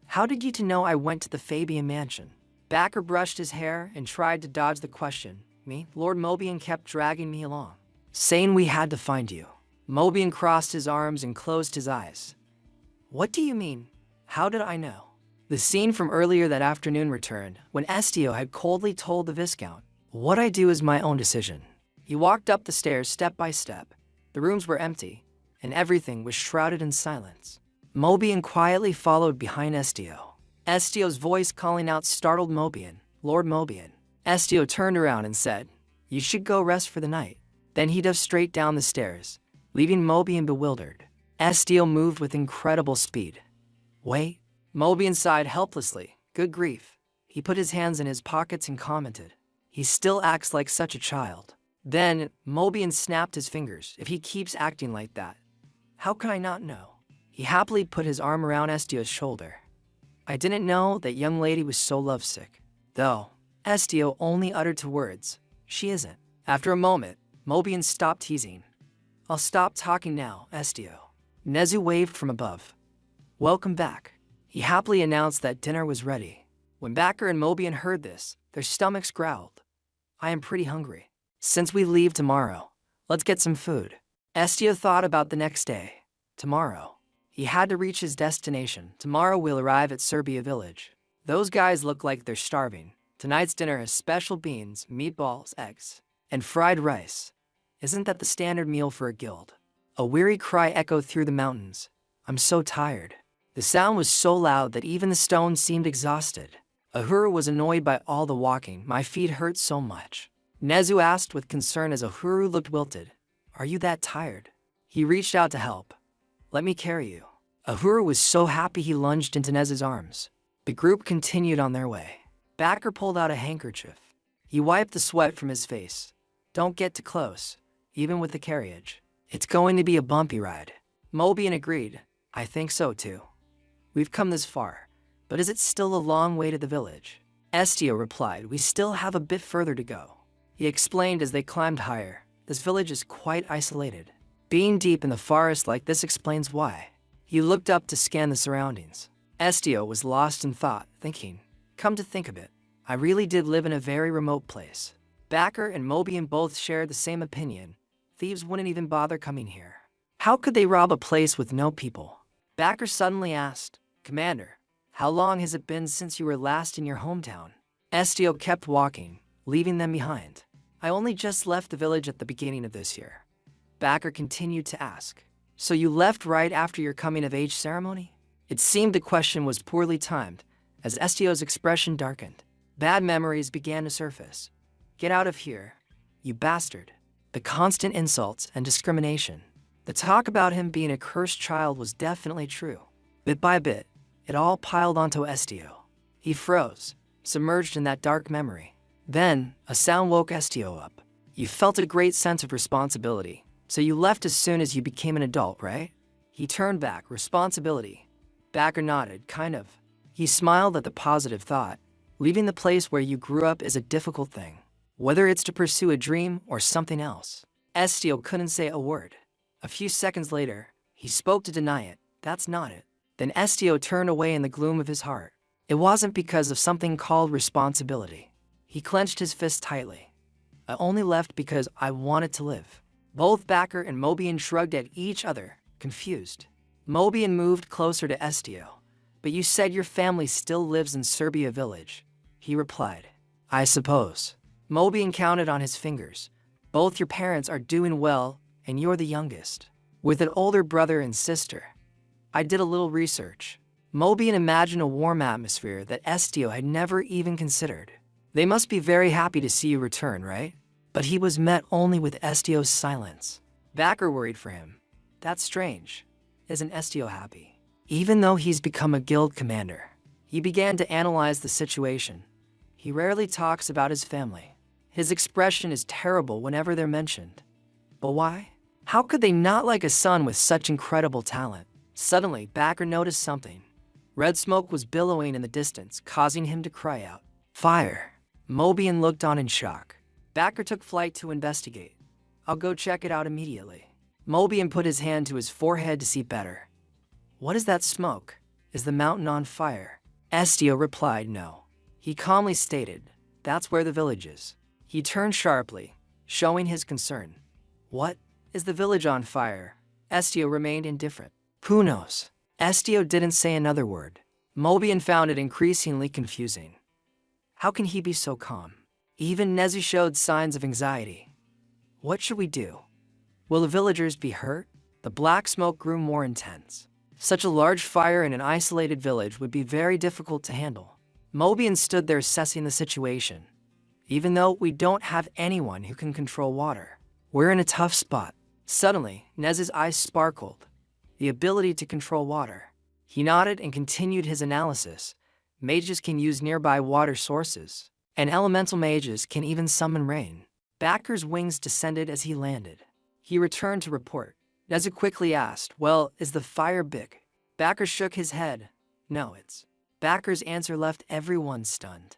"How did you two know I went to the Fabian mansion?" Backer brushed his hair and tried to dodge the question. "Me? Lord Mobian kept dragging me along, saying we had to find you." Mobian crossed his arms and closed his eyes. "What do you mean? How did I know?" The scene from earlier that afternoon returned, when Estio had coldly told the Viscount, "What I do is my own decision." He walked up the stairs step by step. The rooms were empty, and everything was shrouded in silence. Mobian quietly followed behind Estio. Estio's voice calling out startled Mobian. "Lord Mobian." Estio turned around and said, "You should go rest for the night." Then he dove straight down the stairs, leaving Mobian bewildered. Estio moved with incredible speed. "Wait." Mobian sighed helplessly. Good grief. He put his hands in his pockets and commented, "He still acts like such a child." Then, Mobian snapped his fingers. "If he keeps acting like that, how can I not know?" He happily put his arm around Estio's shoulder. "I didn't know that young lady was so lovesick." Though, Estio only uttered two words, "She isn't." After a moment, Mobian stopped teasing. "I'll stop talking now, Estio." Nezu waved from above. "Welcome back." He happily announced that dinner was ready. When Backer and Mobian heard this, their stomachs growled. "I am pretty hungry. Since we leave tomorrow, let's get some food." Estio thought about the next day. Tomorrow. He had to reach his destination. Tomorrow we'll arrive at Serbia village. Those guys look like they're starving. Tonight's dinner has special beans, meatballs, eggs, and fried rice. Isn't that the standard meal for a guild? A weary cry echoed through the mountains. "I'm so tired." The sound was so loud that even the stones seemed exhausted. Ahura was annoyed by all the walking. "My feet hurt so much." Nezu asked with concern as Ahura looked wilted. "Are you that tired?" He reached out to help. "Let me carry you." Ahura was so happy he lunged into Nezu's arms. The group continued on their way. Backer pulled out a handkerchief. He wiped the sweat from his face. "Don't get too close, even with the carriage. It's going to be a bumpy ride." Mobian agreed. "I think so too. We've come this far, but is it still a long way to the village?" Estio replied, "We still have a bit further to go." He explained as they climbed higher, "This village is quite isolated. Being deep in the forest like this explains why." He looked up to scan the surroundings. Estio was lost in thought, thinking, "Come to think of it, I really did live in a very remote place." Backer and Mobian both shared the same opinion. Thieves wouldn't even bother coming here. How could they rob a place with no people? Backer suddenly asked, "Commander, how long has it been since you were last in your hometown?" Estio kept walking, leaving them behind. "I only just left the village at the beginning of this year." Backer continued to ask, "So you left right after your coming-of-age ceremony?" It seemed the question was poorly timed, as Estio's expression darkened. Bad memories began to surface. "Get out of here, you bastard." The constant insults and discrimination. The talk about him being a cursed child was definitely true. Bit by bit, it all piled onto Estio. He froze, submerged in that dark memory. Then, a sound woke Estio up. "You felt a great sense of responsibility, so you left as soon as you became an adult, right?" He turned back. "Responsibility?" Backer nodded, "Kind of." He smiled at the positive thought. Leaving the place where you grew up is a difficult thing, whether it's to pursue a dream or something else. Estio couldn't say a word. A few seconds later, he spoke to deny it. "That's not it." Then Estio turned away in the gloom of his heart. It wasn't because of something called responsibility. He clenched his fist tightly. "I only left because I wanted to live." Both Backer and Mobian shrugged at each other, confused. Mobian moved closer to Estio. "But you said your family still lives in Serbia village." He replied, "I suppose." Mobian counted on his fingers. "Both your parents are doing well, and you're the youngest, with an older brother and sister." I did a little research. Mobian imagined a warm atmosphere that Estio had never even considered. "They must be very happy to see you return, right?" But he was met only with Estio's silence. Backer worried for him. "That's strange. Isn't Estio happy?" Even though he's become a guild commander, he began to analyze the situation. He rarely talks about his family. His expression is terrible whenever they're mentioned. But why? How could they not like a son with such incredible talent? Suddenly, Backer noticed something. Red smoke was billowing in the distance, causing him to cry out, "Fire!" Mobian looked on in shock. Backer took flight to investigate. "I'll go check it out immediately." Mobian put his hand to his forehead to see better. "What is that smoke? Is the mountain on fire?" Estio replied no. He calmly stated, "That's where the village is." He turned sharply, showing his concern. "What? Is the village on fire?" Estio remained indifferent. "Who knows?" Estio didn't say another word. Mobian found it increasingly confusing. How can he be so calm? Even Nezu showed signs of anxiety. What should we do? Will the villagers be hurt? The black smoke grew more intense. Such a large fire in an isolated village would be very difficult to handle. Mobian stood there assessing the situation. Even though we don't have anyone who can control water, we're in a tough spot. Suddenly, Nez's eyes sparkled. The ability to control water. He nodded and continued his analysis. Mages can use nearby water sources, and elemental mages can even summon rain. Backer's wings descended as he landed. He returned to report. Neza quickly asked, "Well, is the fire big?" Backer shook his head. "No, it's..." Backer's answer left everyone stunned.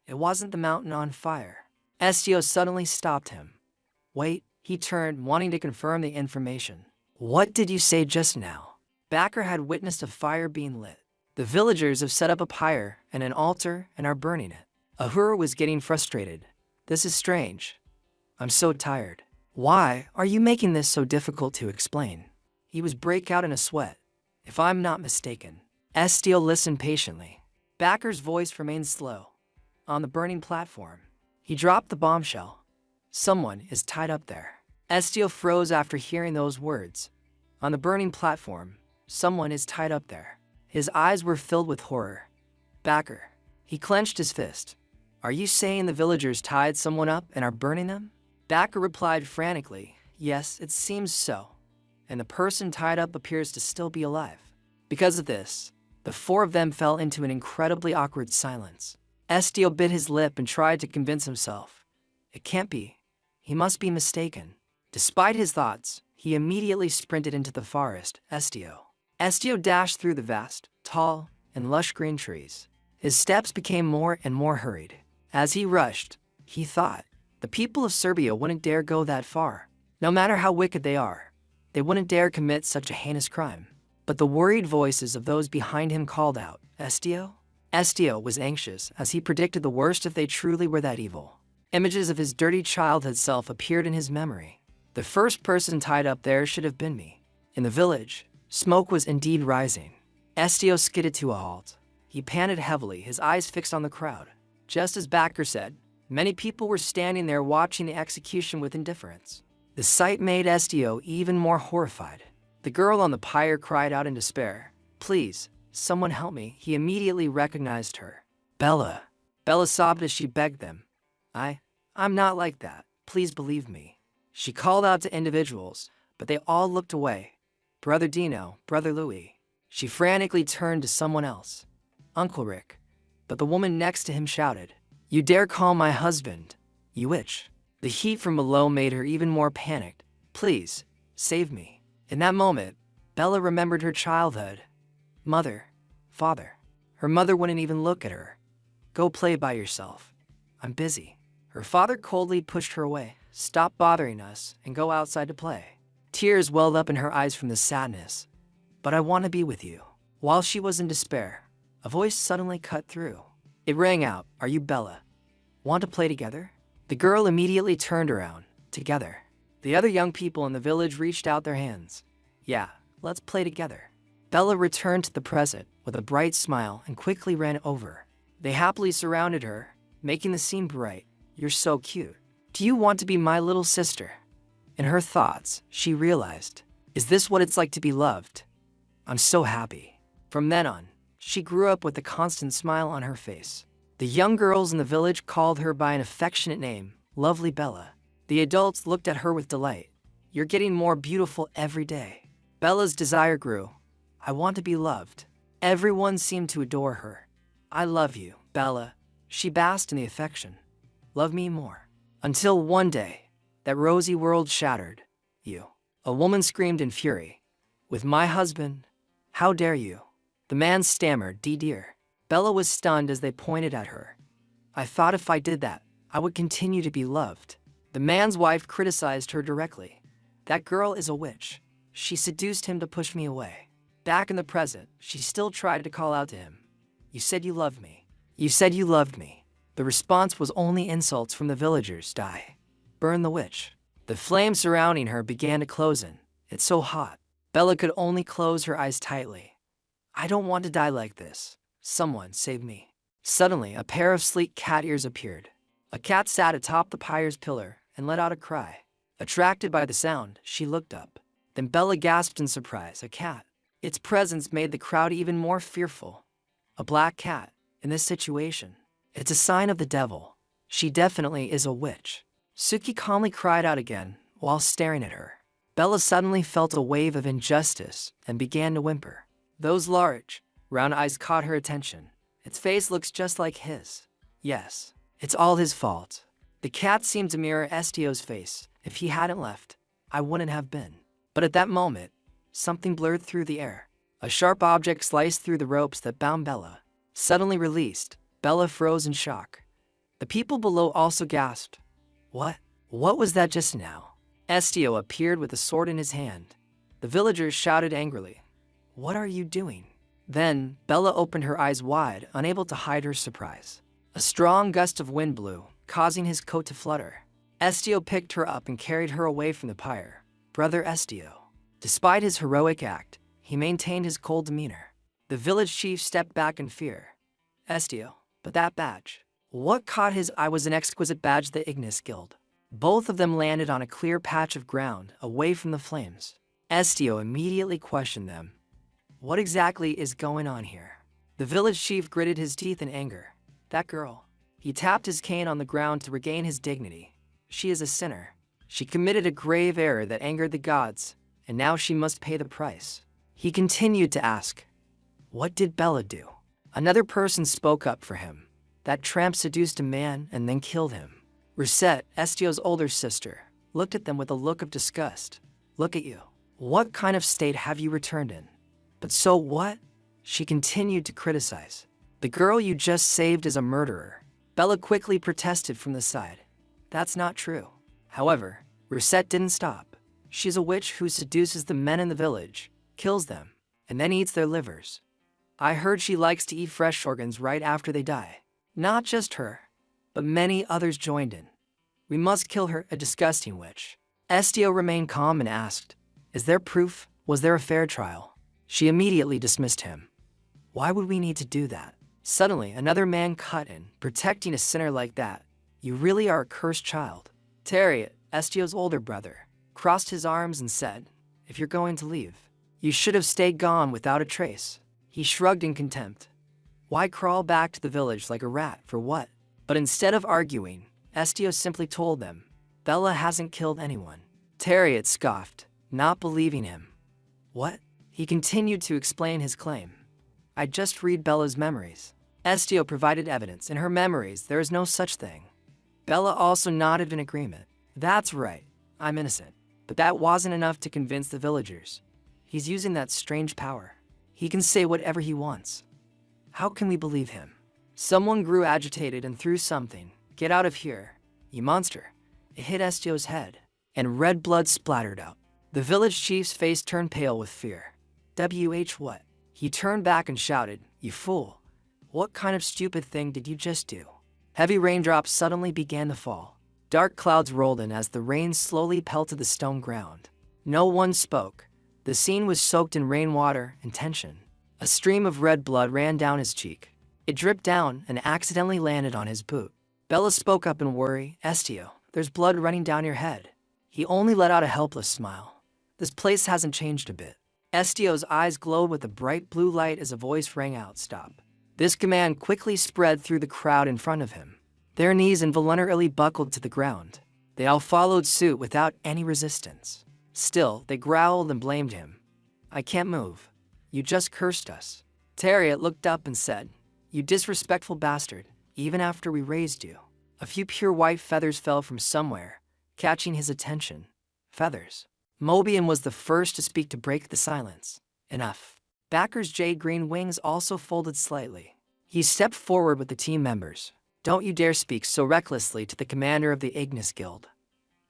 It wasn't the mountain on fire. Estio suddenly stopped him. "Wait," he turned, wanting to confirm the information. "What did you say just now?" Backer had witnessed a fire being lit. "The villagers have set up a pyre and an altar and are burning it." Ahura was getting frustrated. "This is strange. I'm so tired. Why are you making this so difficult to explain?" He was break out in a sweat. "If I'm not mistaken." Estio listened patiently. Backer's voice remained slow. "On the burning platform." He dropped the bombshell. "Someone is tied up there." Estio froze after hearing those words. On the burning platform, someone is tied up there. His eyes were filled with horror. "Backer." He clenched his fist. "Are you saying the villagers tied someone up and are burning them?" Backer replied frantically, "Yes, it seems so. And the person tied up appears to still be alive." Because of this, the four of them fell into an incredibly awkward silence. Estio bit his lip and tried to convince himself. It can't be. He must be mistaken. Despite his thoughts, he immediately sprinted into the forest. Estio dashed through the vast, tall, and lush green trees. His steps became more and more hurried. As he rushed, he thought, the people of Serbia wouldn't dare go that far. No matter how wicked they are, they wouldn't dare commit such a heinous crime. But the worried voices of those behind him called out, "Estio?" Estio was anxious as he predicted the worst if they truly were that evil. Images of his dirty childhood self appeared in his memory. The first person tied up there should have been me. In the village, smoke was indeed rising. Estio skidded to a halt. He panted heavily, his eyes fixed on the crowd. Just as Backer said, many people were standing there watching the execution with indifference. The sight made Estio even more horrified. The girl on the pyre cried out in despair. "Please, someone help me." He immediately recognized her. "Bella." Bella sobbed as she begged them. I'm not like that. Please believe me." She called out to individuals, but they all looked away. "Brother Dino, Brother Louis." She frantically turned to someone else. "Uncle Rick." But the woman next to him shouted, "You dare call my husband, you witch." The heat from below made her even more panicked. "Please, save me." In that moment, Bella remembered her childhood. Mother, father. Her mother wouldn't even look at her. "Go play by yourself. I'm busy." Her father coldly pushed her away. "Stop bothering us and go outside to play." Tears welled up in her eyes from the sadness. "But I want to be with you." While she was in despair, a voice suddenly cut through. It rang out, "Are you Bella? Want to play together?" The girl immediately turned around. Together. The other young people in the village reached out their hands. "Yeah, let's play together." Bella returned to the present with a bright smile and quickly ran over. They happily surrounded her, making the scene bright. "You're so cute. Do you want to be my little sister?" In her thoughts, she realized, is this what it's like to be loved? I'm so happy. From then on, she grew up with a constant smile on her face. The young girls in the village called her by an affectionate name, Lovely Bella. The adults looked at her with delight. "You're getting more beautiful every day." Bella's desire grew. "I want to be loved." Everyone seemed to adore her. "I love you, Bella." She basked in the affection. "Love me more." Until one day, that rosy world shattered. You. A woman screamed in fury. With my husband? How dare you? The man stammered, dear. Bella was stunned as they pointed at her. I thought if I did that, I would continue to be loved. The man's wife criticized her directly. That girl is a witch. She seduced him to push me away. Back in the present, she still tried to call out to him. You said you loved me. You said you loved me. The response was only insults from the villagers. Die. Burn the witch. The flames surrounding her began to close in. It's so hot. Bella could only close her eyes tightly. I don't want to die like this. Someone save me. Suddenly, a pair of sleek cat ears appeared. A cat sat atop the pyre's pillar and let out a cry. Attracted by the sound, she looked up. Then Bella gasped in surprise. A cat. Its presence made the crowd even more fearful. A black cat, in this situation. It's a sign of the devil. She definitely is a witch. Suki calmly cried out again, while staring at her. Bella suddenly felt a wave of injustice and began to whimper. Those large, round eyes caught her attention. Its face looks just like his. Yes, it's all his fault. The cat seemed to mirror Estio's face. If he hadn't left, I wouldn't have been. But at that moment, something blurred through the air. A sharp object sliced through the ropes that bound Bella. Suddenly released, Bella froze in shock. The people below also gasped. What? What was that just now? Estio appeared with a sword in his hand. The villagers shouted angrily. What are you doing? Then, Bella opened her eyes wide, unable to hide her surprise. A strong gust of wind blew, causing his coat to flutter. Estio picked her up and carried her away from the pyre. Brother Estio. Despite his heroic act, he maintained his cold demeanor. The village chief stepped back in fear. Estio, but that badge. What caught his eye was an exquisite badge, the Ignis Guild. Both of them landed on a clear patch of ground, away from the flames. Estio immediately questioned them. What exactly is going on here? The village chief gritted his teeth in anger. That girl. He tapped his cane on the ground to regain his dignity. She is a sinner. She committed a grave error that angered the gods, and now she must pay the price. He continued to ask, what did Bella do? Another person spoke up for him. That tramp seduced a man and then killed him. Rosette, Estio's older sister, looked at them with a look of disgust. Look at you. What kind of state have you returned in? But so what? She continued to criticize. The girl you just saved is a murderer. Bella quickly protested from the side. That's not true. However, Rosette didn't stop. She's a witch who seduces the men in the village, kills them, and then eats their livers. I heard she likes to eat fresh organs right after they die. Not just her, but many others joined in. We must kill her, a disgusting witch. Estio remained calm and asked, is there proof? Was there a fair trial? She immediately dismissed him. Why would we need to do that? Suddenly, another man cut in, protecting a sinner like that. You really are a cursed child. Tariot, Estio's older brother, crossed his arms and said, if you're going to leave, you should have stayed gone without a trace. He shrugged in contempt. Why crawl back to the village like a rat, for what? But instead of arguing, Estio simply told them, Bella hasn't killed anyone. Tariot scoffed, not believing him. What? He continued to explain his claim. I just read Bella's memories. Estio provided evidence. In her memories, there is no such thing. Bella also nodded in agreement. That's right, I'm innocent. But that wasn't enough to convince the villagers. He's using that strange power. He can say whatever he wants. How can we believe him? Someone grew agitated and threw something. Get out of here, you monster. It hit Estio's head, and red blood splattered out. The village chief's face turned pale with fear. What? He turned back and shouted, you fool. What kind of stupid thing did you just do? Heavy raindrops suddenly began to fall. Dark clouds rolled in as the rain slowly pelted the stone ground. No one spoke. The scene was soaked in rainwater and tension. A stream of red blood ran down his cheek. It dripped down and accidentally landed on his boot. Bella spoke up in worry. Estio, there's blood running down your head. He only let out a helpless smile. This place hasn't changed a bit. Estio's eyes glowed with a bright blue light as a voice rang out, stop. This command quickly spread through the crowd in front of him. Their knees involuntarily buckled to the ground. They all followed suit without any resistance. Still, they growled and blamed him. I can't move. You just cursed us. Tariot looked up and said, you disrespectful bastard, even after we raised you. A few pure white feathers fell from somewhere, catching his attention. Feathers. Mobian was the first to speak to break the silence. Enough. Backer's jade green wings also folded slightly. He stepped forward with the team members. Don't you dare speak so recklessly to the commander of the Ignis Guild.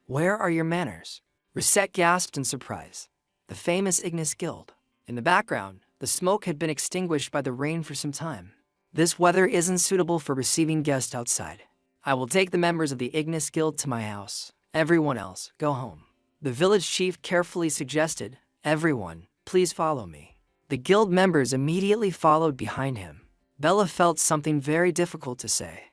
Where are your manners? Reset gasped in surprise. The famous Ignis Guild. In the background, the smoke had been extinguished by the rain for some time. This weather isn't suitable for receiving guests outside. I will take the members of the Ignis Guild to my house. Everyone else, go home. The village chief carefully suggested, everyone, please follow me. The guild members immediately followed behind him. Bella felt something very difficult to say.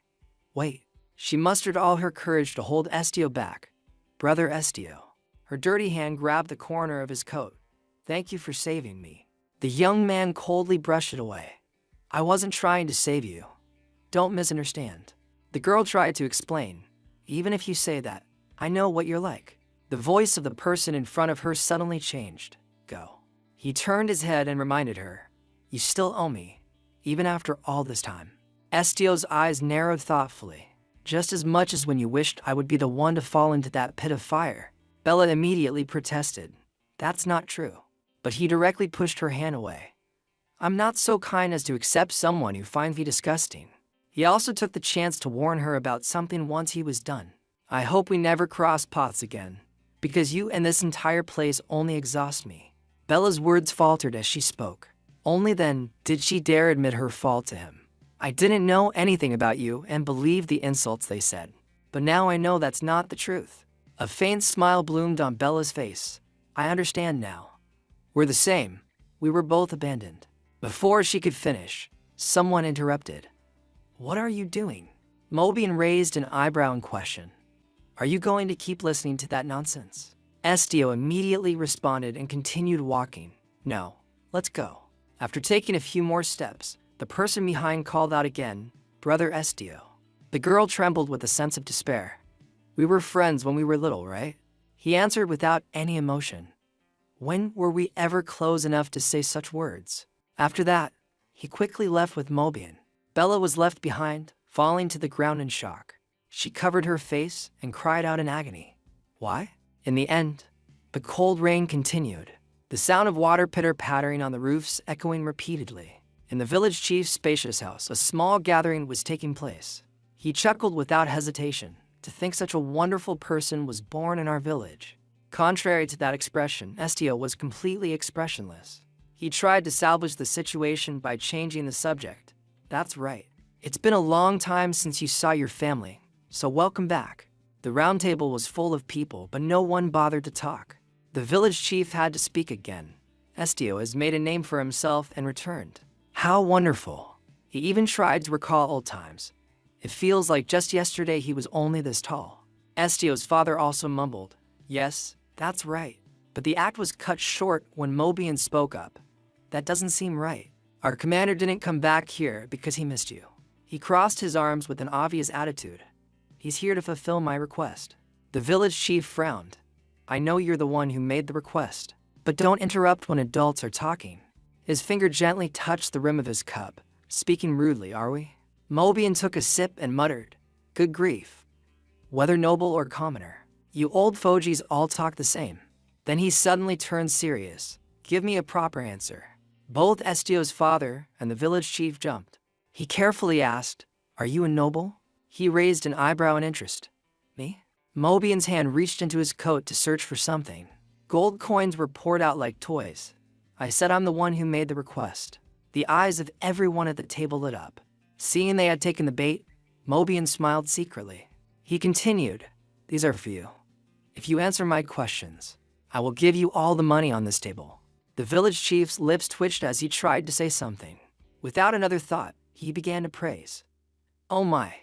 Wait. She mustered all her courage to hold Estio back. Brother Estio. Her dirty hand grabbed the corner of his coat. Thank you for saving me. The young man coldly brushed it away. I wasn't trying to save you. Don't misunderstand. The girl tried to explain. Even if you say that, I know what you're like. The voice of the person in front of her suddenly changed. Go. He turned his head and reminded her. You still owe me, even after all this time. Estio's eyes narrowed thoughtfully. Just as much as when you wished I would be the one to fall into that pit of fire. Bella immediately protested. That's not true. But he directly pushed her hand away. I'm not so kind as to accept someone who finds me disgusting. He also took the chance to warn her about something once he was done. I hope we never cross paths again, because you and this entire place only exhaust me. Bella's words faltered as she spoke. Only then did she dare admit her fault to him. I didn't know anything about you and believed the insults they said. But now I know that's not the truth. A faint smile bloomed on Bella's face. I understand now. We're the same. We were both abandoned. Before she could finish, someone interrupted. What are you doing? Mobian raised an eyebrow in question. Are you going to keep listening to that nonsense? Estio immediately responded and continued walking. No, let's go. After taking a few more steps, the person behind called out again, Brother Estio. The girl trembled with a sense of despair. We were friends when we were little, right? He answered without any emotion. When were we ever close enough to say such words? After that, he quickly left with Mobian. Bella was left behind, falling to the ground in shock. She covered her face and cried out in agony. Why? In the end, the cold rain continued, the sound of water pitter-pattering on the roofs echoing repeatedly. In the village chief's spacious house, a small gathering was taking place. He chuckled without hesitation. To think such a wonderful person was born in our village. Contrary to that expression, Estio was completely expressionless. He tried to salvage the situation by changing the subject. That's right. It's been a long time since you saw your family, so welcome back. The round table was full of people, but no one bothered to talk. The village chief had to speak again. Estio has made a name for himself and returned. How wonderful. He even tried to recall old times. It feels like just yesterday he was only this tall. Estio's father also mumbled, yes, that's right. But the act was cut short when Mobian spoke up. That doesn't seem right. Our commander didn't come back here because he missed you. He crossed his arms with an obvious attitude. He's here to fulfill my request. The village chief frowned. I know you're the one who made the request, but don't interrupt when adults are talking. His finger gently touched the rim of his cup. Speaking rudely, are we? Mobian took a sip and muttered, good grief. Whether noble or commoner, you old fogies all talk the same. Then he suddenly turned serious. Give me a proper answer. Both Estio's father and the village chief jumped. He carefully asked, are you a noble? He raised an eyebrow in interest. Me? Mobian's hand reached into his coat to search for something. Gold coins were poured out like toys. I said I'm the one who made the request. The eyes of everyone at the table lit up. Seeing they had taken the bait, Mobian smiled secretly. He continued, these are for you. If you answer my questions, I will give you all the money on this table. The village chief's lips twitched as he tried to say something. Without another thought, he began to praise. Oh my,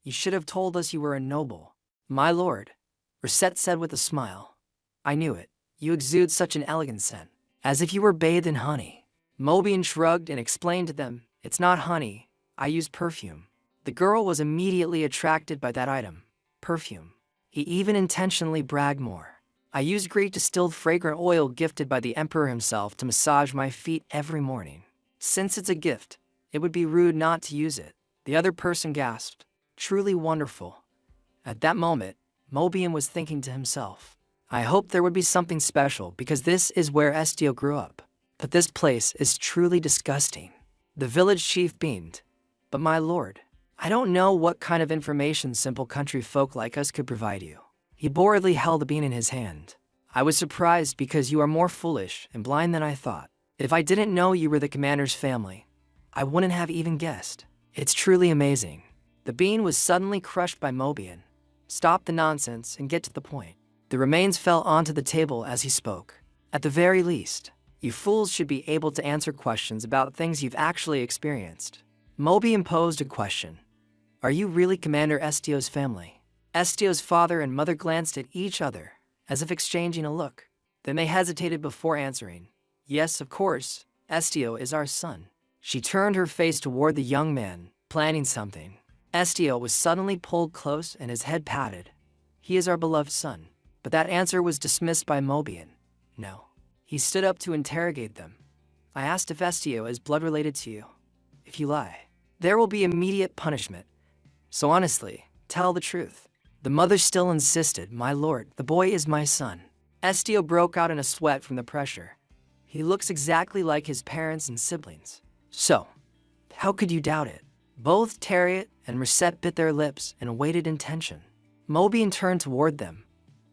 you should have told us you were a noble. My lord, Rosette said with a smile. I knew it. You exude such an elegant scent, as if you were bathed in honey. Mobian shrugged and explained to them, it's not honey, I use perfume. The girl was immediately attracted by that item, perfume. He even intentionally bragged more. I use Greek distilled fragrant oil gifted by the emperor himself to massage my feet every morning. Since it's a gift, it would be rude not to use it. The other person gasped, truly wonderful. At that moment, Mobian was thinking to himself, I hoped there would be something special because this is where Estio grew up. But this place is truly disgusting. The village chief beamed. But my lord, I don't know what kind of information simple country folk like us could provide you. He boredly held the bean in his hand. I was surprised because you are more foolish and blind than I thought. If I didn't know you were the commander's family, I wouldn't have even guessed. It's truly amazing. The bean was suddenly crushed by Mobian. Stop the nonsense and get to the point. The remains fell onto the table as he spoke. At the very least, you fools should be able to answer questions about things you've actually experienced. Mobian posed a question. Are you really Commander Estio's family? Estio's father and mother glanced at each other, as if exchanging a look. Then they hesitated before answering. Yes, of course, Estio is our son. She turned her face toward the young man, planning something. Estio was suddenly pulled close and his head patted. He is our beloved son. But that answer was dismissed by Mobian. No. He stood up to interrogate them. I asked if Estio is blood related to you. If you lie, there will be immediate punishment. So honestly, tell the truth. The mother still insisted, my lord, the boy is my son. Estio broke out in a sweat from the pressure. He looks exactly like his parents and siblings. So, how could you doubt it? Both Tariot and Reset bit their lips and awaited in tension. Mobian turned toward them.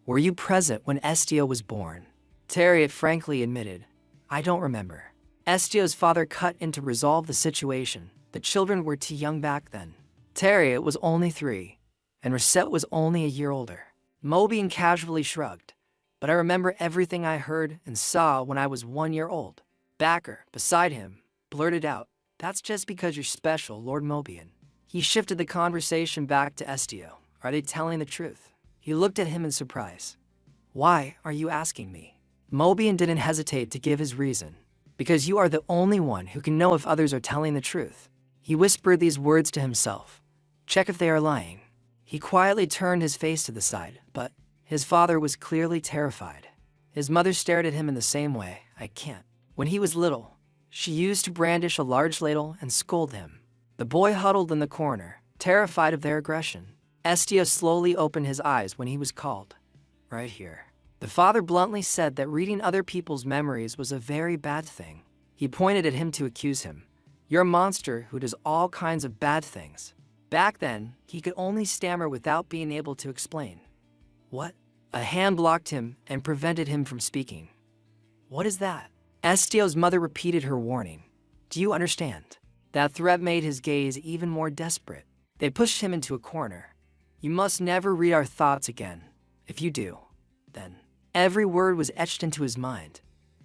Were you present when Estio was born? Tariot frankly admitted, I don't remember. Estio's father cut in to resolve the situation. The children were too young back then. Tariot was only 3, and Reset was only a year older. Mobian casually shrugged. But I remember everything I heard and saw when I was 1 year old. Backer, beside him, blurted out, that's just because you're special, Lord Mobian. He shifted the conversation back to Estio. Are they telling the truth? He looked at him in surprise. Why are you asking me? Mobian didn't hesitate to give his reason. Because you are the only one who can know if others are telling the truth. He whispered these words to himself. Check if they are lying. He quietly turned his face to the side, but his father was clearly terrified. His mother stared at him in the same way. I can't. When he was little, she used to brandish a large ladle and scold him. The boy huddled in the corner, terrified of their aggression. Estio slowly opened his eyes when he was called. Right here. The father bluntly said that reading other people's memories was a very bad thing. He pointed at him to accuse him. You're a monster who does all kinds of bad things. Back then, he could only stammer without being able to explain. What? A hand blocked him and prevented him from speaking. What is that? Estio's mother repeated her warning. Do you understand? That threat made his gaze even more desperate. They pushed him into a corner. You must never read our thoughts again. If you do, then every word was etched into his mind.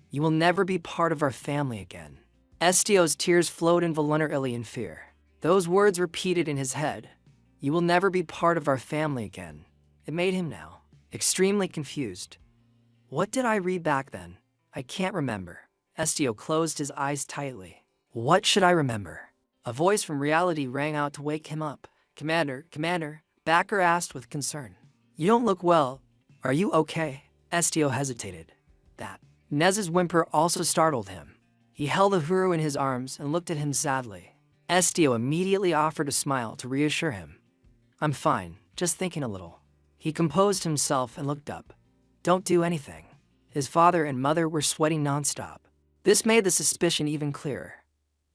You will never be part of our family again. Estio's tears flowed involuntarily in fear. Those words repeated in his head. You will never be part of our family again. It made him now extremely confused. What did I read back then? I can't remember. Estio closed his eyes tightly. What should I remember? A voice from reality rang out to wake him up. Commander, Backer asked with concern. You don't look well. Are you okay? Estio hesitated. That. Nez's whimper also startled him. He held Uhuru in his arms and looked at him sadly. Estio immediately offered a smile to reassure him. I'm fine, just thinking a little. He composed himself and looked up. Don't do anything. His father and mother were sweating nonstop. This made the suspicion even clearer.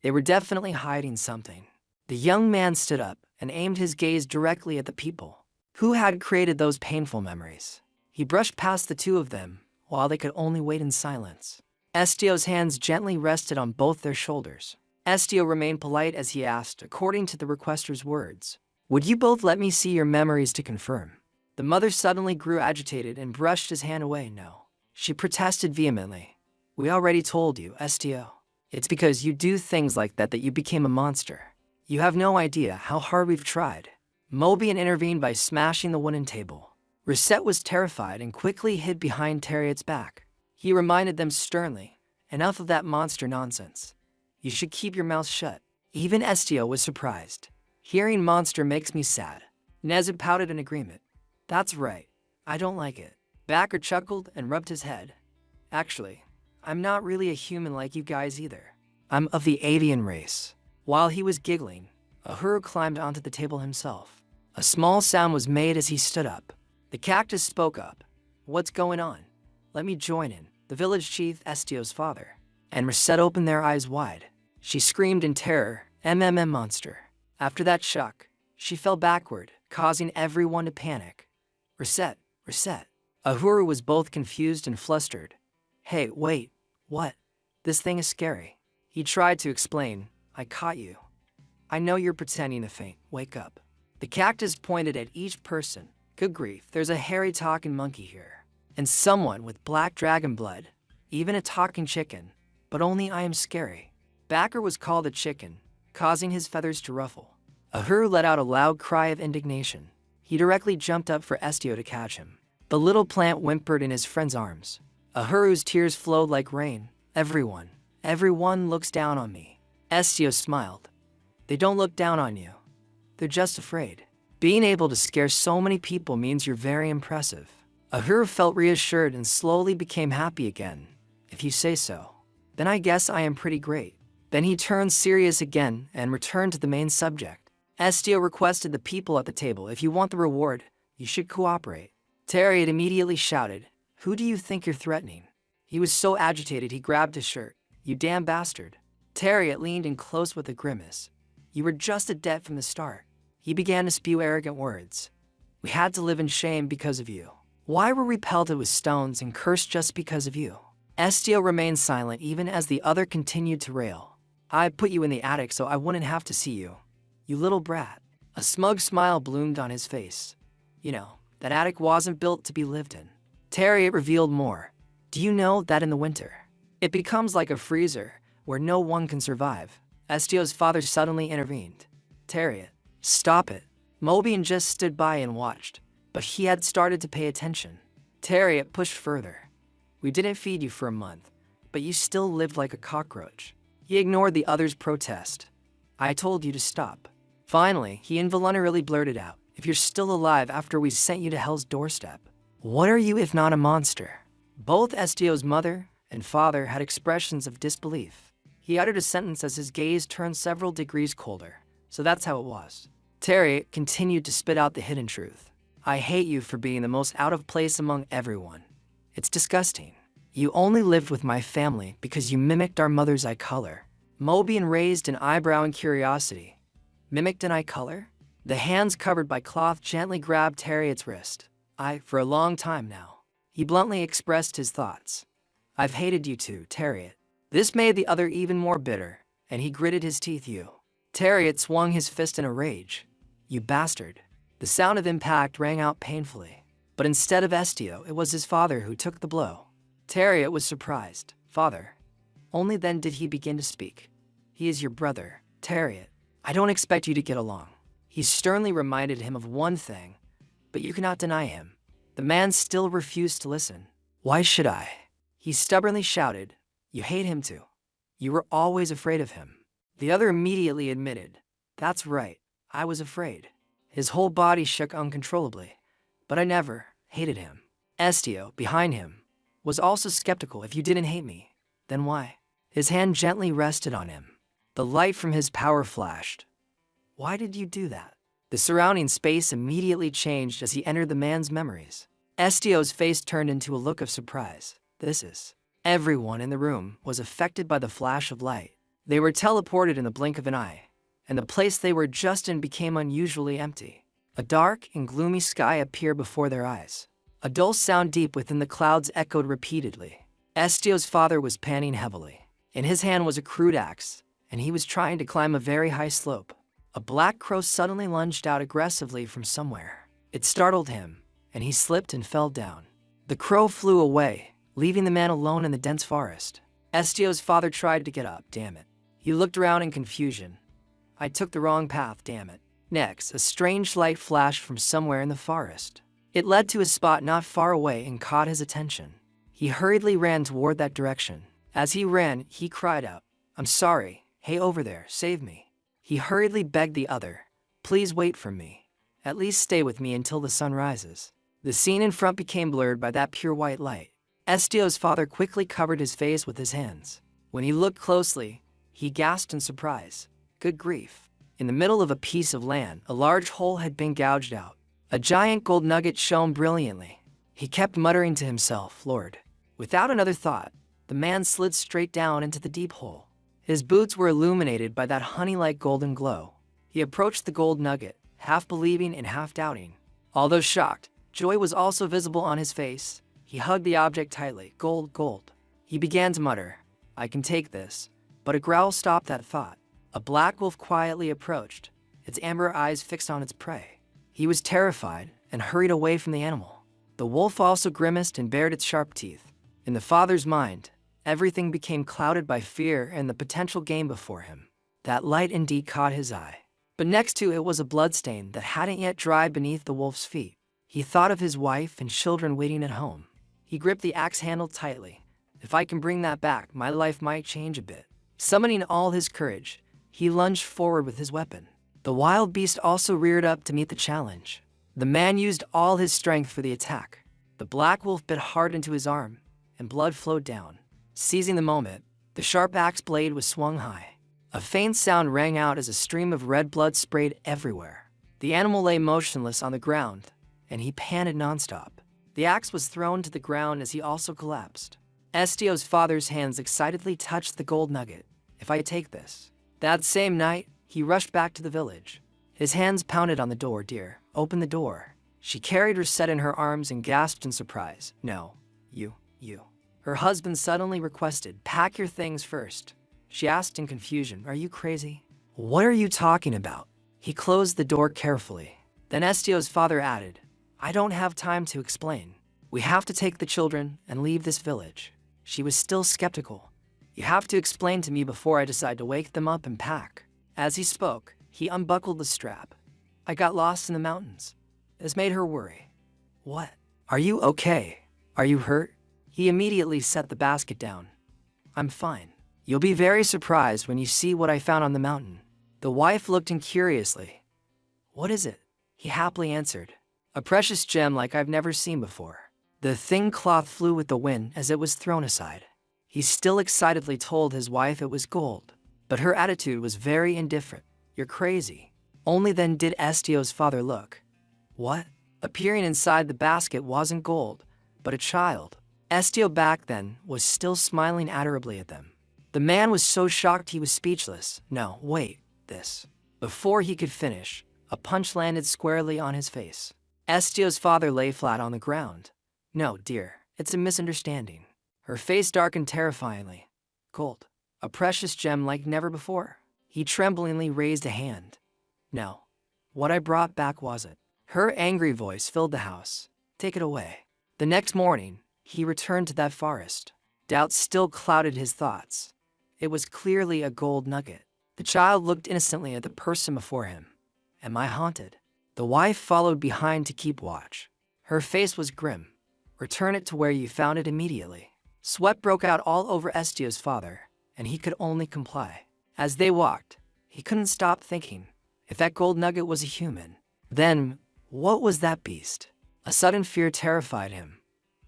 They were definitely hiding something. The young man stood up and aimed his gaze directly at the people. Who had created those painful memories? He brushed past the two of them, while they could only wait in silence. Estio's hands gently rested on both their shoulders. Estio remained polite as he asked, according to the requester's words. Would you both let me see your memories to confirm? The mother suddenly grew agitated and brushed his hand away. No. She protested vehemently. We already told you, Estio. It's because you do things like that you became a monster. You have no idea how hard we've tried. Mobian intervened by smashing the wooden table. Reset was terrified and quickly hid behind Tariot's back. He reminded them sternly, enough of that monster nonsense. You should keep your mouth shut. Even Estio was surprised. Hearing monster makes me sad. Nez pouted in agreement. That's right. I don't like it. Backer chuckled and rubbed his head. Actually, I'm not really a human like you guys either. I'm of the avian race. While he was giggling, Uhuru climbed onto the table himself. A small sound was made as he stood up. The cactus spoke up. What's going on? Let me join in, the village chief, Estio's father. And Merced opened their eyes wide. She screamed in terror, monster. After that shock, she fell backward, causing everyone to panic. Reset. Ahura was both confused and flustered. Hey, wait, what? This thing is scary. He tried to explain. I caught you. I know you're pretending to faint. Wake up. The cactus pointed at each person. Good grief, there's a hairy talking monkey here. And someone with black dragon blood. Even a talking chicken. But only I am scary. Backer was called a chicken, causing his feathers to ruffle. Ahura let out a loud cry of indignation. He directly jumped up for Estio to catch him. The little plant whimpered in his friend's arms. Ahura's tears flowed like rain. Everyone looks down on me. Estio smiled. They don't look down on you. They're just afraid. Being able to scare so many people means you're very impressive. Ahura felt reassured and slowly became happy again. If you say so. Then I guess I am pretty great. Then he turned serious again and returned to the main subject. Estio requested the people at the table, if you want the reward, you should cooperate. Tariot immediately shouted, who do you think you're threatening? He was so agitated he grabbed his shirt. You damn bastard. Tariot leaned in close with a grimace. You were just a debt from the start. He began to spew arrogant words. We had to live in shame because of you. Why were we pelted with stones and cursed just because of you? Estio remained silent even as the other continued to rail. I put you in the attic so I wouldn't have to see you. You little brat. A smug smile bloomed on his face. You know, that attic wasn't built to be lived in. Tariot revealed more. Do you know that in the winter, it becomes like a freezer where no one can survive? Estio's father suddenly intervened. Tariot, stop it. Mobian just stood by and watched, but he had started to pay attention. Tariot pushed further. We didn't feed you for a month, but you still lived like a cockroach. He ignored the other's protest. I told you to stop. Finally, he involuntarily blurted out, if you're still alive after we sent you to hell's doorstep, what are you if not a monster? Both Estio's mother and father had expressions of disbelief. He uttered a sentence as his gaze turned several degrees colder. So that's how it was. Terry continued to spit out the hidden truth. I hate you for being the most out of place among everyone. It's disgusting. You only lived with my family because you mimicked our mother's eye color. Mobian raised an eyebrow in curiosity. Mimicked an eye color? The hands covered by cloth gently grabbed Tariot's wrist. For a long time now. He bluntly expressed his thoughts. I've hated you too, Tariot. This made the other even more bitter, and he gritted his teeth. Tariot swung his fist in a rage. You bastard. The sound of impact rang out painfully. But instead of Estio, it was his father who took the blow. Tariot was surprised. Father. Only then did he begin to speak. He is your brother, Tariot. I don't expect you to get along. He sternly reminded him of one thing, but you cannot deny him. The man still refused to listen. Why should I? He stubbornly shouted. You hate him too. You were always afraid of him. The other immediately admitted. That's right, I was afraid. His whole body shook uncontrollably. But I never hated him. Estio, behind him, was also skeptical. If you didn't hate me, then why? His hand gently rested on him. The light from his power flashed. Why did you do that? The surrounding space immediately changed as he entered the man's memories. Estio's face turned into a look of surprise. Everyone in the room was affected by the flash of light. They were teleported in the blink of an eye, and the place they were just in became unusually empty. A dark and gloomy sky appeared before their eyes. A dull sound deep within the clouds echoed repeatedly. Estio's father was panting heavily. In his hand was a crude axe, and he was trying to climb a very high slope. A black crow suddenly lunged out aggressively from somewhere. It startled him, and he slipped and fell down. The crow flew away, leaving the man alone in the dense forest. Estio's father tried to get up. Damn it. He looked around in confusion. I took the wrong path, damn it. Next, a strange light flashed from somewhere in the forest. It led to a spot not far away and caught his attention. He hurriedly ran toward that direction. As he ran, he cried out, I'm sorry. Hey, over there, save me. He hurriedly begged the other. Please wait for me. At least stay with me until the sun rises. The scene in front became blurred by that pure white light. Estio's father quickly covered his face with his hands. When he looked closely, he gasped in surprise. Good grief. In the middle of a piece of land, a large hole had been gouged out. A giant gold nugget shone brilliantly. He kept muttering to himself, Lord. Without another thought, the man slid straight down into the deep hole. His boots were illuminated by that honey-like golden glow. He approached the gold nugget, half believing and half doubting. Although shocked, joy was also visible on his face. He hugged the object tightly. Gold, gold. He began to mutter, I can take this. But a growl stopped that thought. A black wolf quietly approached, its amber eyes fixed on its prey. He was terrified and hurried away from the animal. The wolf also grimaced and bared its sharp teeth. In the father's mind, everything became clouded by fear and the potential game before him. That light indeed caught his eye. But next to it was a bloodstain that hadn't yet dried beneath the wolf's feet. He thought of his wife and children waiting at home. He gripped the axe handle tightly. If I can bring that back, my life might change a bit. Summoning all his courage, he lunged forward with his weapon. The wild beast also reared up to meet the challenge. The man used all his strength for the attack. The black wolf bit hard into his arm, and blood flowed down. Seizing the moment, the sharp axe blade was swung high. A faint sound rang out as a stream of red blood sprayed everywhere. The animal lay motionless on the ground, and he panted nonstop. The axe was thrown to the ground as he also collapsed. Estio's father's hands excitedly touched the gold nugget. If I take this. That same night, he rushed back to the village. His hands pounded on the door. Dear, open the door. She carried Rosette in her arms and gasped in surprise. No, you. Her husband suddenly requested, pack your things first. She asked in confusion, are you crazy? What are you talking about? He closed the door carefully. Then Estio's father added, I don't have time to explain. We have to take the children and leave this village. She was still skeptical. You have to explain to me before I decide to wake them up and pack. As he spoke, he unbuckled the strap. I got lost in the mountains. This made her worry. What? Are you okay? Are you hurt? He immediately set the basket down. I'm fine. You'll be very surprised when you see what I found on the mountain. The wife looked in curiously. What is it? He happily answered. A precious gem like I've never seen before. The thin cloth flew with the wind as it was thrown aside. He still excitedly told his wife it was gold, but her attitude was very indifferent. You're crazy. Only then did Estio's father look. What? Appearing inside the basket wasn't gold, but a child. Estio back then was still smiling adorably at them. The man was so shocked he was speechless. No, wait, this. Before he could finish, a punch landed squarely on his face. Estio's father lay flat on the ground. No, dear, it's a misunderstanding. Her face darkened terrifyingly. Gold, a precious gem like never before. He tremblingly raised a hand. No, what I brought back wasn't. Her angry voice filled the house. Take it away. The next morning, he returned to that forest. Doubt still clouded his thoughts. It was clearly a gold nugget. The child looked innocently at the person before him. Am I haunted? The wife followed behind to keep watch. Her face was grim. Return it to where you found it immediately. Sweat broke out all over Estio's father, and he could only comply. As they walked, he couldn't stop thinking, if that gold nugget was a human, then what was that beast? A sudden fear terrified him.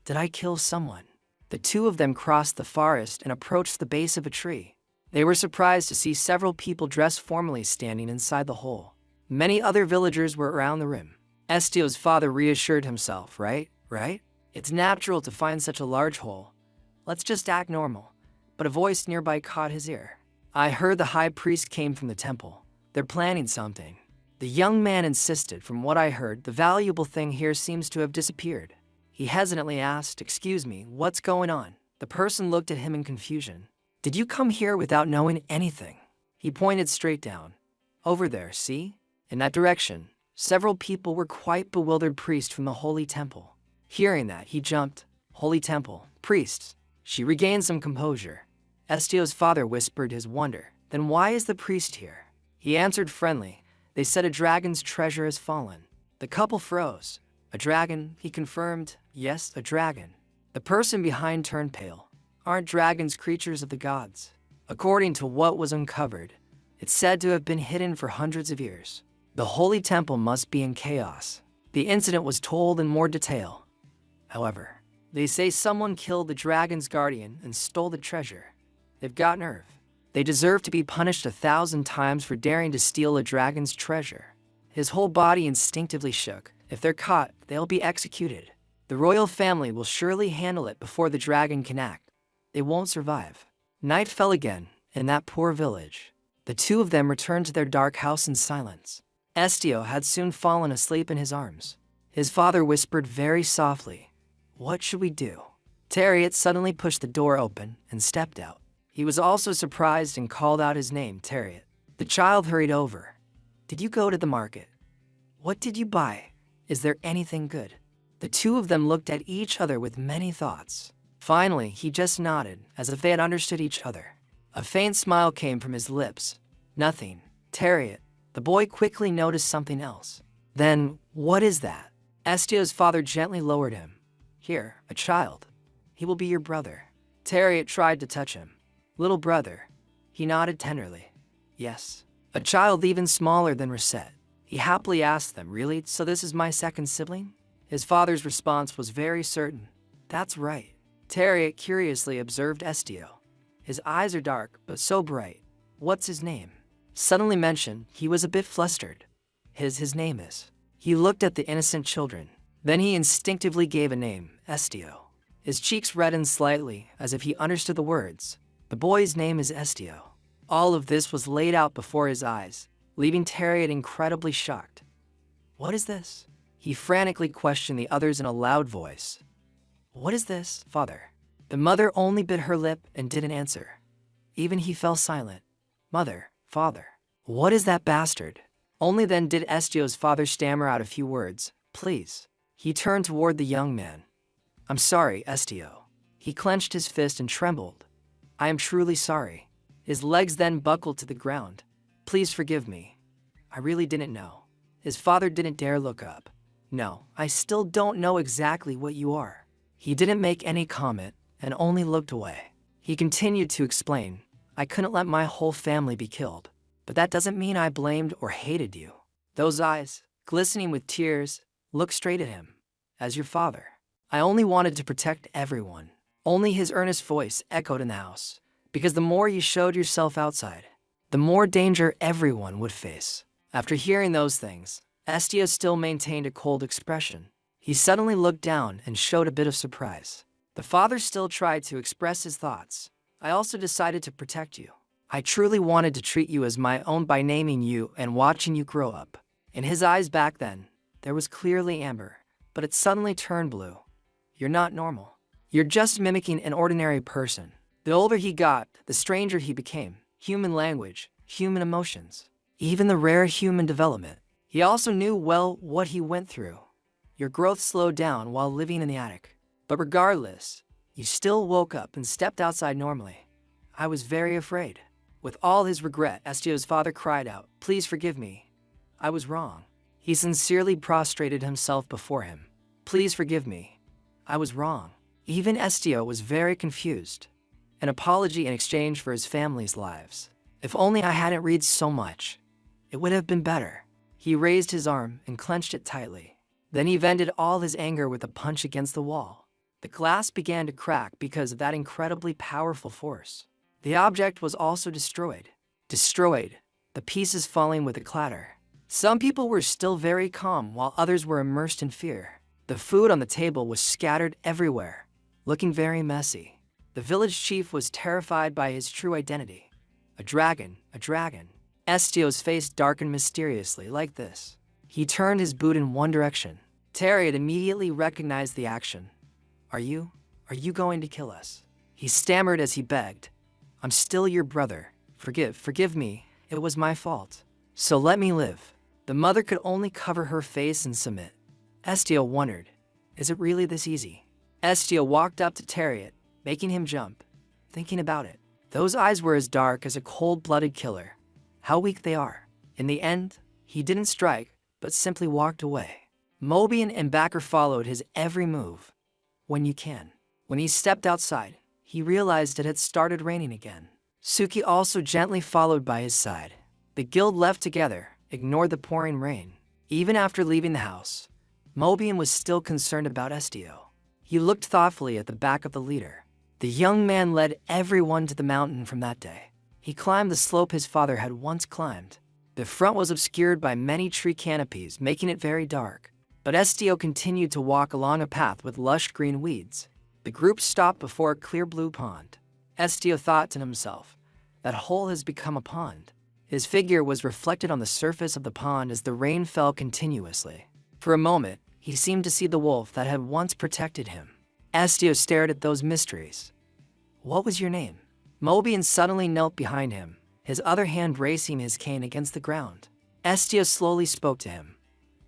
Did I kill someone? The two of them crossed the forest and approached the base of a tree. They were surprised to see several people dressed formally standing inside the hole. Many other villagers were around the rim. Estio's father reassured himself, right? It's natural to find such a large hole. Let's just act normal. But a voice nearby caught his ear. I heard the high priest came from the temple. They're planning something. The young man insisted. From what I heard, the valuable thing here seems to have disappeared. He hesitantly asked, excuse me, what's going on? The person looked at him in confusion. Did you come here without knowing anything? He pointed straight down. Over there, see? In that direction, several people were quite bewildered. Priest from the holy temple. Hearing that, he jumped. Holy temple, priests. She regained some composure. Estio's father whispered his wonder. Then why is the priest here? He answered friendly. They said a dragon's treasure has fallen. The couple froze. A dragon, he confirmed. Yes, a dragon. The person behind turned pale. Aren't dragons creatures of the gods? According to what was uncovered, it's said to have been hidden for hundreds of years. The holy temple must be in chaos. The incident was told in more detail. However, they say someone killed the dragon's guardian and stole the treasure. They've got nerve. They deserve to be punished 1,000 times for daring to steal a dragon's treasure. His whole body instinctively shook. If they're caught, they'll be executed. The royal family will surely handle it before the dragon can act. They won't survive. Night fell again in that poor village. The two of them returned to their dark house in silence. Estio had soon fallen asleep in his arms. His father whispered very softly, "What should we do?" Terriot suddenly pushed the door open and stepped out. He was also surprised and called out his name, Terriot. The child hurried over. "Did you go to the market? What did you buy? Is there anything good?" The two of them looked at each other with many thoughts. Finally, he just nodded, as if they had understood each other. A faint smile came from his lips. "Nothing, Terriot." The boy quickly noticed something else. "Then, what is that?" Estio's father gently lowered him. "Here, a child. He will be your brother." Terriot tried to touch him. "Little brother." He nodded tenderly. "Yes." A child even smaller than Reset. He happily asked them, "Really? So this is my second sibling?" His father's response was very certain. "That's right." Terriot curiously observed Estio. His eyes are dark, but so bright. "What's his name?" Suddenly mentioned, he was a bit flustered. His name is. He looked at the innocent children. Then he instinctively gave a name, Estio. His cheeks reddened slightly, as if he understood the words. The boy's name is Estio. All of this was laid out before his eyes, leaving Terriot incredibly shocked. "What is this?" He frantically questioned the others in a loud voice. "What is this, father?" The mother only bit her lip and didn't answer. Even he fell silent. "Mother, father, what is that bastard?" Only then did Estio's father stammer out a few words. "Please." He turned toward the young man. "I'm sorry, Estio." He clenched his fist and trembled. "I am truly sorry." His legs then buckled to the ground. "Please forgive me. I really didn't know." His father didn't dare look up. "No, I still don't know exactly what you are." He didn't make any comment and only looked away. He continued to explain, "I couldn't let my whole family be killed. But that doesn't mean I blamed or hated you." Those eyes, glistening with tears, looked straight at him. "As your father, I only wanted to protect everyone." Only his earnest voice echoed in the house. "Because the more you showed yourself outside, the more danger everyone would face." After hearing those things, Estio still maintained a cold expression. He suddenly looked down and showed a bit of surprise. The father still tried to express his thoughts. "I also decided to protect you. I truly wanted to treat you as my own by naming you and watching you grow up." In his eyes back then, there was clearly amber, but it suddenly turned blue. "You're not normal. You're just mimicking an ordinary person." The older he got, the stranger he became. Human language, human emotions, even the rare human development. He also knew well what he went through. Your growth slowed down while living in the attic. But regardless, you still woke up and stepped outside normally. I was very afraid. With all his regret, Estio's father cried out, "Please forgive me. I was wrong." He sincerely prostrated himself before him. "Please forgive me. I was wrong." Even Estio was very confused. An apology in exchange for his family's lives. "If only I hadn't read so much. It would have been better." He raised his arm and clenched it tightly. Then he vented all his anger with a punch against the wall. The glass began to crack because of that incredibly powerful force. The object was also destroyed. Destroyed, the pieces falling with a clatter. Some people were still very calm while others were immersed in fear. The food on the table was scattered everywhere, looking very messy. The village chief was terrified by his true identity. A dragon, a dragon. Estio's face darkened mysteriously like this. He turned his boot in one direction. Terriot immediately recognized the action. Are you going to kill us?" He stammered as he begged. "I'm still your brother. Forgive me. It was my fault. So let me live." The mother could only cover her face and submit. Estio wondered, is it really this easy? Estio walked up to Terriot, making him jump. Thinking about it, those eyes were as dark as a cold-blooded killer. How weak they are. In the end, he didn't strike, but simply walked away. Mobian and Backer followed his every move. When you can. When he stepped outside, he realized it had started raining again. Suki also gently followed by his side. The guild left together, ignored the pouring rain. Even after leaving the house, Mobian was still concerned about Estio. He looked thoughtfully at the back of the leader. The young man led everyone to the mountain from that day. He climbed the slope his father had once climbed. The front was obscured by many tree canopies, making it very dark. But Estio continued to walk along a path with lush green weeds. The group stopped before a clear blue pond. Estio thought to himself, that hole has become a pond. His figure was reflected on the surface of the pond as the rain fell continuously. For a moment, he seemed to see the wolf that had once protected him. Estio stared at those mysteries. What was your name? Mobian suddenly knelt behind him, his other hand bracing his cane against the ground. Estio slowly spoke to him.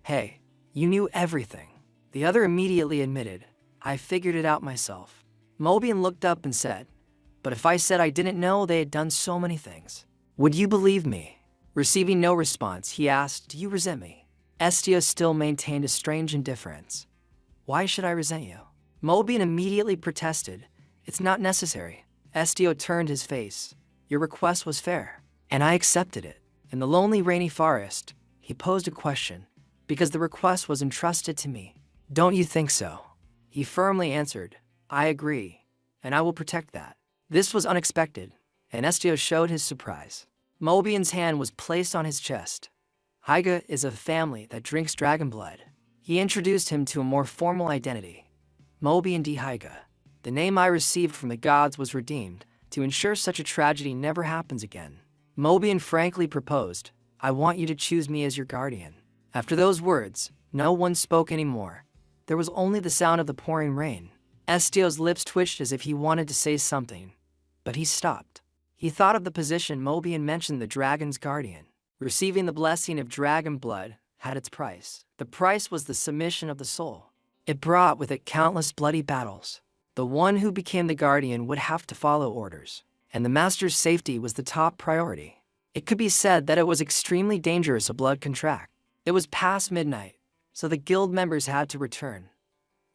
Hey, you knew everything. The other immediately admitted, I figured it out myself. Mobian looked up and said, but if I said I didn't know they had done so many things, would you believe me? Receiving no response, he asked, do you resent me? Estio still maintained a strange indifference. Why should I resent you? Mobian immediately protested, it's not necessary. Estio turned his face. Your request was fair, and I accepted it. In the lonely rainy forest, he posed a question, because the request was entrusted to me. Don't you think so? He firmly answered, I agree, and I will protect that. This was unexpected, and Estio showed his surprise. Mobian's hand was placed on his chest. Haiga is a family that drinks dragon blood. He introduced him to a more formal identity. Mobian D. Haiga. The name I received from the gods was redeemed to ensure such a tragedy never happens again. Mobian frankly proposed, I want you to choose me as your guardian. After those words, no one spoke anymore. There was only the sound of the pouring rain. Estio's lips twitched as if he wanted to say something, but he stopped. He thought of the position Mobian mentioned, the dragon's guardian. Receiving the blessing of dragon blood had its price. The price was the submission of the soul. It brought with it countless bloody battles. The one who became the guardian would have to follow orders, and the master's safety was the top priority. It could be said that it was extremely dangerous a blood contract. It was past midnight, so the guild members had to return.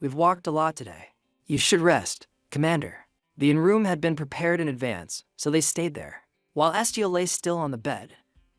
We've walked a lot today. You should rest, Commander. The inn-room had been prepared in advance, so they stayed there. While Estio lay still on the bed,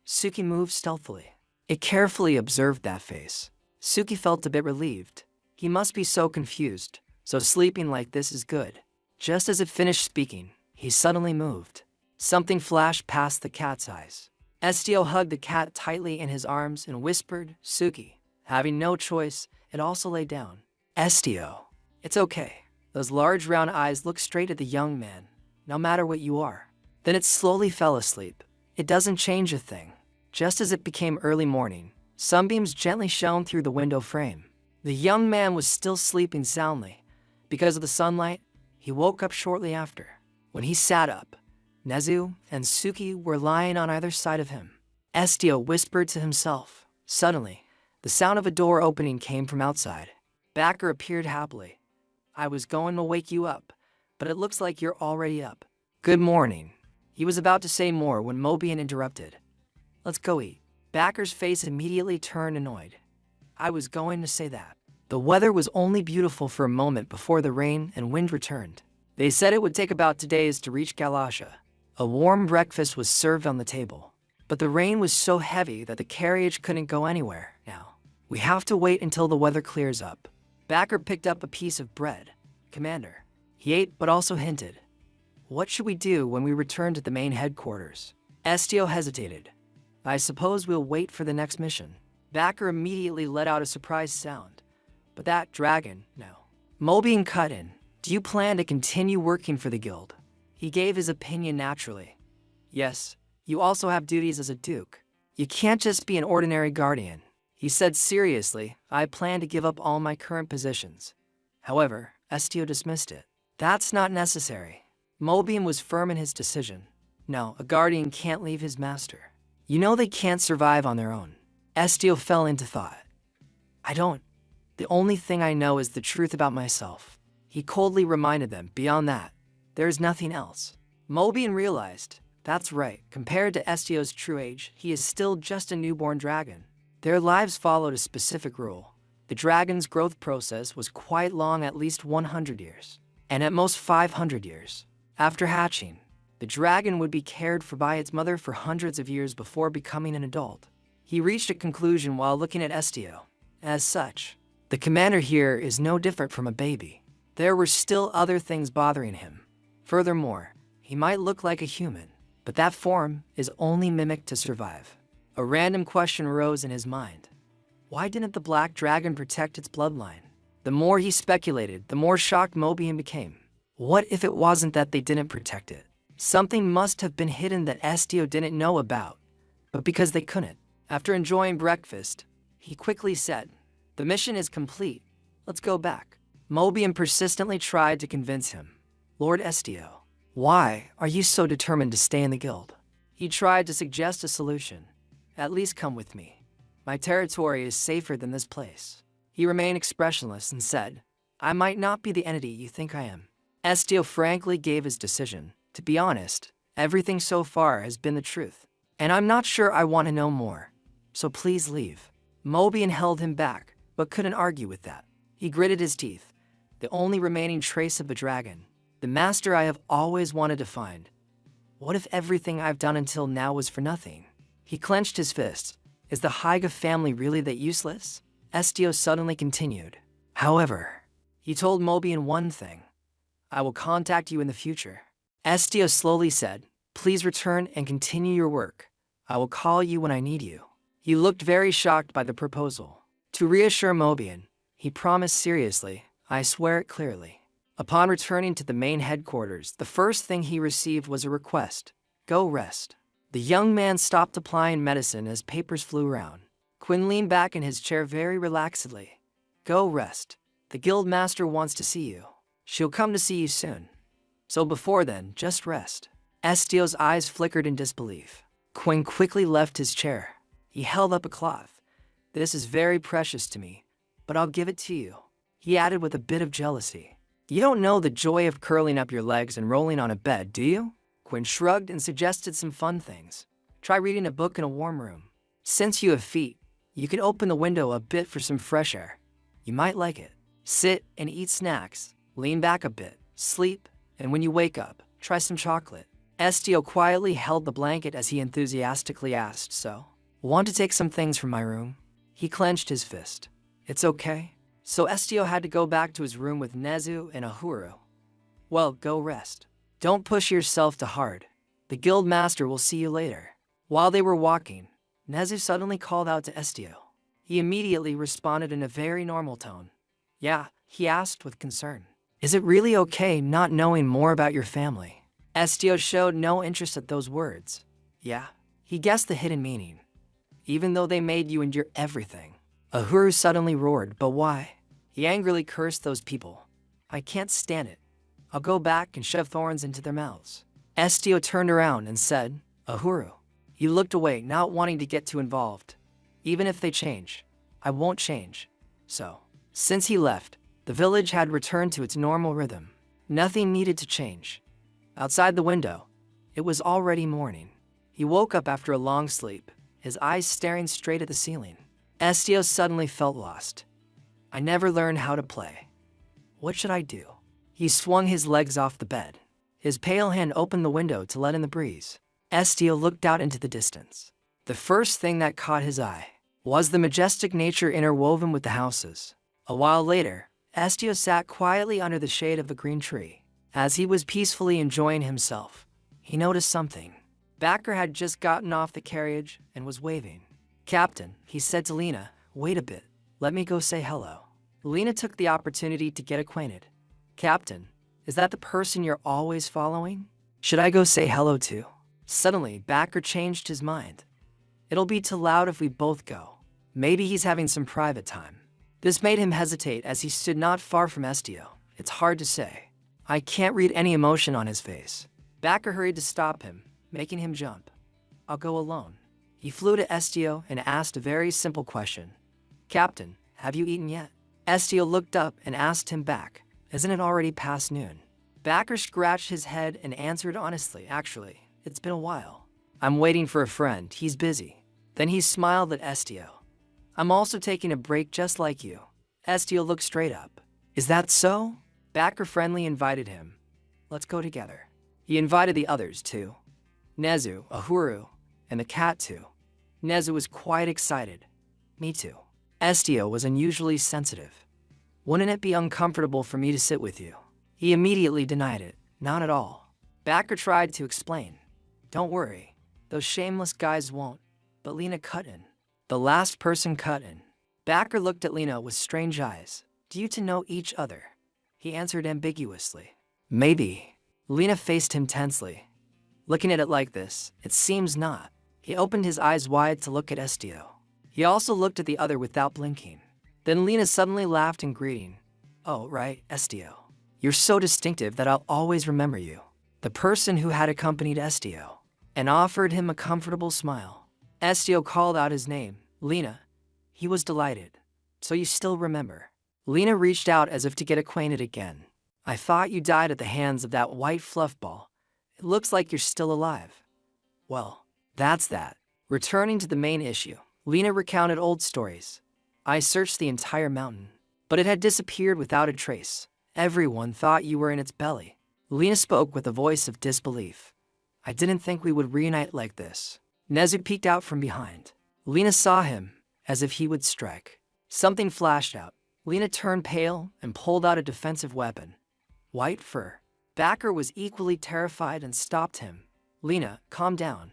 Suki moved stealthily. It carefully observed that face. Suki felt a bit relieved. He must be so confused, so sleeping like this is good. Just as it finished speaking, he suddenly moved. Something flashed past the cat's eyes. Estio hugged the cat tightly in his arms and whispered, Suki. Having no choice, it also lay down. Estio, it's okay. Those large round eyes looked straight at the young man, no matter what you are. Then it slowly fell asleep. It doesn't change a thing. Just as it became early morning, sunbeams gently shone through the window frame. The young man was still sleeping soundly. Because of the sunlight, he woke up shortly after. When he sat up, Nezu and Suki were lying on either side of him. Estio whispered to himself. Suddenly, the sound of a door opening came from outside. Backer appeared happily. I was going to wake you up, but it looks like you're already up. Good morning. He was about to say more when Mobian interrupted. Let's go eat. Backer's face immediately turned annoyed. I was going to say that. The weather was only beautiful for a moment before the rain and wind returned. They said it would take about 2 days to reach Galasha. A warm breakfast was served on the table, but the rain was so heavy that the carriage couldn't go anywhere now. We have to wait until the weather clears up. Backer picked up a piece of bread. Commander. He ate but also hinted. What should we do when we return to the main headquarters? Estio hesitated. I suppose we'll wait for the next mission. Backer immediately let out a surprised sound. But that dragon, no. Mobian cut in. Do you plan to continue working for the guild? He gave his opinion naturally. Yes, you also have duties as a duke. You can't just be an ordinary guardian. He said seriously, I plan to give up all my current positions. However, Estio dismissed it. That's not necessary. Mobian was firm in his decision. No, a guardian can't leave his master. You know they can't survive on their own. Estio fell into thought. I don't. The only thing I know is the truth about myself. He coldly reminded them, beyond that, there is nothing else. Mobian realized, that's right, compared to Estio's true age, he is still just a newborn dragon. Their lives followed a specific rule. The dragon's growth process was quite long, at least 100 years, and at most 500 years. After hatching, the dragon would be cared for by its mother for hundreds of years before becoming an adult. He reached a conclusion while looking at Estio. As such, the commander here is no different from a baby. There were still other things bothering him. Furthermore, he might look like a human, but that form is only mimicked to survive. A random question arose in his mind. Why didn't the black dragon protect its bloodline? The more he speculated, the more shocked Mobian became. What if it wasn't that they didn't protect it? Something must have been hidden that Estio didn't know about, but because they couldn't. After enjoying breakfast, he quickly said, "The mission is complete. Let's go back." Mobian persistently tried to convince him. "Lord Estio, why are you so determined to stay in the guild?" He tried to suggest a solution. "At least come with me. My territory is safer than this place." He remained expressionless and said, "I might not be the entity you think I am." Estio frankly gave his decision. "To be honest, everything so far has been the truth, and I'm not sure I want to know more. So please leave." Mobian held him back, but couldn't argue with that. He gritted his teeth. The only remaining trace of the dragon, the master I have always wanted to find. What if everything I've done until now was for nothing? He clenched his fists. Is the Hyga family really that useless? Estio suddenly continued. However, he told Mobian one thing. "I will contact you in the future." Estio slowly said, "Please return and continue your work. I will call you when I need you." He looked very shocked by the proposal. To reassure Mobian, he promised seriously, "I swear it clearly." Upon returning to the main headquarters, the first thing he received was a request. "Go rest." The young man stopped applying medicine as papers flew around. Quinn leaned back in his chair very relaxedly. "Go rest. The guild master wants to see you. She'll come to see you soon. So before then, just rest." Estio's eyes flickered in disbelief. Quinn quickly left his chair. He held up a cloth. "This is very precious to me, but I'll give it to you," he added with a bit of jealousy. "You don't know the joy of curling up your legs and rolling on a bed, do you?" Quinn shrugged and suggested some fun things. "Try reading a book in a warm room. Since you have feet, you can open the window a bit for some fresh air. You might like it. Sit and eat snacks, lean back a bit, sleep, and when you wake up, try some chocolate." Estio quietly held the blanket as he enthusiastically asked, "So, want to take some things from my room?" He clenched his fist. "It's okay." So Estio had to go back to his room with Nezu and Ahuru. "Well, go rest. Don't push yourself too hard. The guild master will see you later." While they were walking, Nezu suddenly called out to Estio. He immediately responded in a very normal tone. "Yeah," he asked with concern. "Is it really okay not knowing more about your family?" Estio showed no interest at those words. "Yeah." He guessed the hidden meaning. "Even though they made you endure everything." Ahuru suddenly roared, "But why?" He angrily cursed those people. "I can't stand it. I'll go back and shove thorns into their mouths." Estio turned around and said, "Ahuru." He looked away, not wanting to get too involved. "Even if they change, I won't change." So, since he left, the village had returned to its normal rhythm. Nothing needed to change. Outside the window, it was already morning. He woke up after a long sleep, his eyes staring straight at the ceiling. Estio suddenly felt lost. "I never learned how to play. What should I do?" He swung his legs off the bed. His pale hand opened the window to let in the breeze. Estio looked out into the distance. The first thing that caught his eye was the majestic nature interwoven with the houses. A while later, Estio sat quietly under the shade of a green tree. As he was peacefully enjoying himself, he noticed something. Backer had just gotten off the carriage and was waving. "Captain," he said to Lena, "wait a bit. Let me go say hello." Lena took the opportunity to get acquainted. "Captain, is that the person you're always following? Should I go say hello to?" Suddenly, Backer changed his mind. "It'll be too loud if we both go. Maybe he's having some private time." This made him hesitate as he stood not far from Estio. It's hard to say. I can't read any emotion on his face. Backer hurried to stop him, making him jump. "I'll go alone." He flew to Estio and asked a very simple question. "Captain, have you eaten yet?" Estio looked up and asked him back, "Isn't it already past noon?" Backer scratched his head and answered honestly, "Actually, it's been a while. I'm waiting for a friend, he's busy." Then he smiled at Estio. "I'm also taking a break just like you." Estio looked straight up. "Is that so?" Backer friendly invited him. "Let's go together." He invited the others too. Nezu, Ahuru, and the cat too. Nezu was quite excited. "Me too." Estio was unusually sensitive. "Wouldn't it be uncomfortable for me to sit with you?" He immediately denied it. "Not at all." Backer tried to explain. "Don't worry, those shameless guys won't." But Lena cut in. The last person cut in. Backer looked at Lena with strange eyes. Do you two know each other? He answered ambiguously. Maybe. Lena faced him tensely. Looking at it like this, it seems not. He opened his eyes wide to look at Estio. He also looked at the other without blinking. Then Lena suddenly laughed in greeting. Oh, right, Estio. You're so distinctive that I'll always remember you. The person who had accompanied Estio, and offered him a comfortable smile. Estio called out his name, Lena. He was delighted. So you still remember. Lena reached out as if to get acquainted again. I thought you died at the hands of that white fluff ball. It looks like you're still alive. Well, that's that. Returning to the main issue, Lena recounted old stories. I searched the entire mountain, but it had disappeared without a trace. Everyone thought you were in its belly. Lena spoke with a voice of disbelief. I didn't think we would reunite like this. Nezu peeked out from behind. Lena saw him, as if he would strike. Something flashed out. Lena turned pale and pulled out a defensive weapon. White fur. Backer was equally terrified and stopped him. Lena, calm down.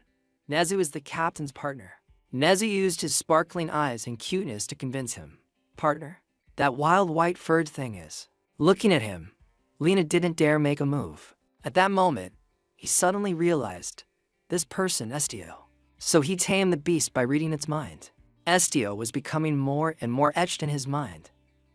Nezu is the captain's partner. Nezu used his sparkling eyes and cuteness to convince him. Partner? That wild white furred thing is. Looking at him, Lena didn't dare make a move. At that moment, he suddenly realized, this person, Estio. So he tamed the beast by reading its mind. Estio was becoming more and more etched in his mind.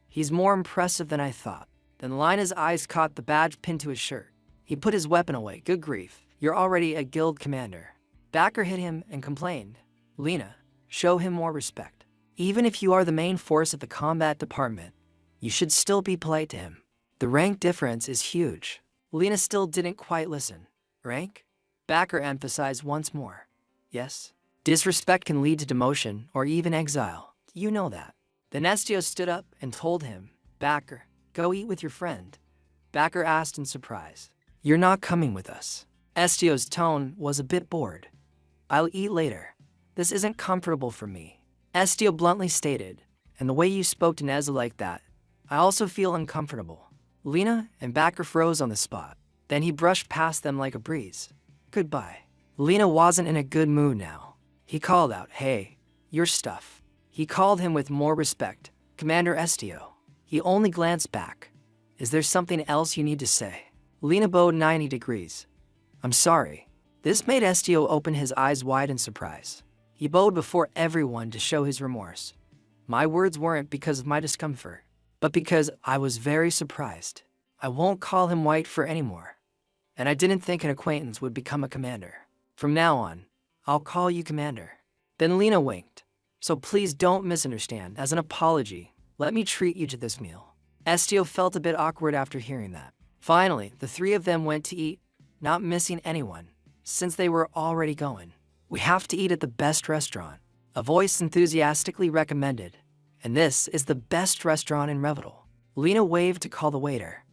He's more impressive than I thought. Then Lena's eyes caught the badge pinned to his shirt. He put his weapon away. Good grief, you're already a guild commander. Backer hit him and complained. Lena, show him more respect. Even if you are the main force of the combat department, you should still be polite to him. The rank difference is huge. Lena still didn't quite listen. Rank? Backer emphasized once more. Yes. Disrespect can lead to demotion or even exile. You know that. Then Estio stood up and told him, Backer, go eat with your friend. Backer asked in surprise. You're not coming with us. Estio's tone was a bit bored. I'll eat later. This isn't comfortable for me. Estio bluntly stated, and the way you spoke to Nezu like that, I also feel uncomfortable. Lena and Backer froze on the spot. Then he brushed past them like a breeze. Goodbye. Lena wasn't in a good mood now. He called out, hey, your stuff. He called him with more respect, Commander Estio. He only glanced back. Is there something else you need to say? Lena bowed 90 degrees. I'm sorry. This made Estio open his eyes wide in surprise. He bowed before everyone to show his remorse. My words weren't because of my discomfort, but because I was very surprised. I won't call him White for anymore. And I didn't think an acquaintance would become a commander. From now on, I'll call you Commander. Then Lena winked. So please don't misunderstand. As an apology, let me treat you to this meal. Estio felt a bit awkward after hearing that. Finally, the three of them went to eat, not missing anyone, since they were already going. We have to eat at the best restaurant. A voice enthusiastically recommended. And this is the best restaurant in Revital. Lena waved to call the waiter.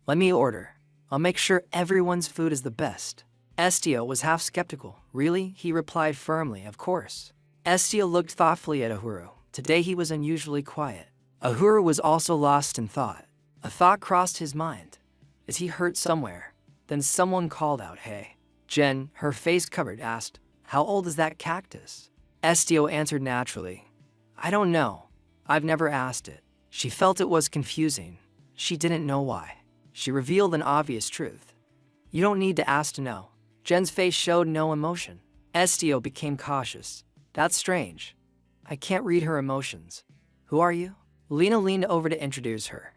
Let me order. I'll make sure everyone's food is the best. Estio was half skeptical. Really? He replied firmly, of course. Estio looked thoughtfully at Ahuru. Today he was unusually quiet. Ahuru was also lost in thought. A thought crossed his mind. Is he hurt somewhere? Then someone called out, hey. Jen, her face covered, asked, how old is that cactus? Estio answered naturally. I don't know. I've never asked it. She felt it was confusing. She didn't know why. She revealed an obvious truth. You don't need to ask to know. Jen's face showed no emotion. Estio became cautious. That's strange. I can't read her emotions. Who are you? Lena leaned over to introduce her.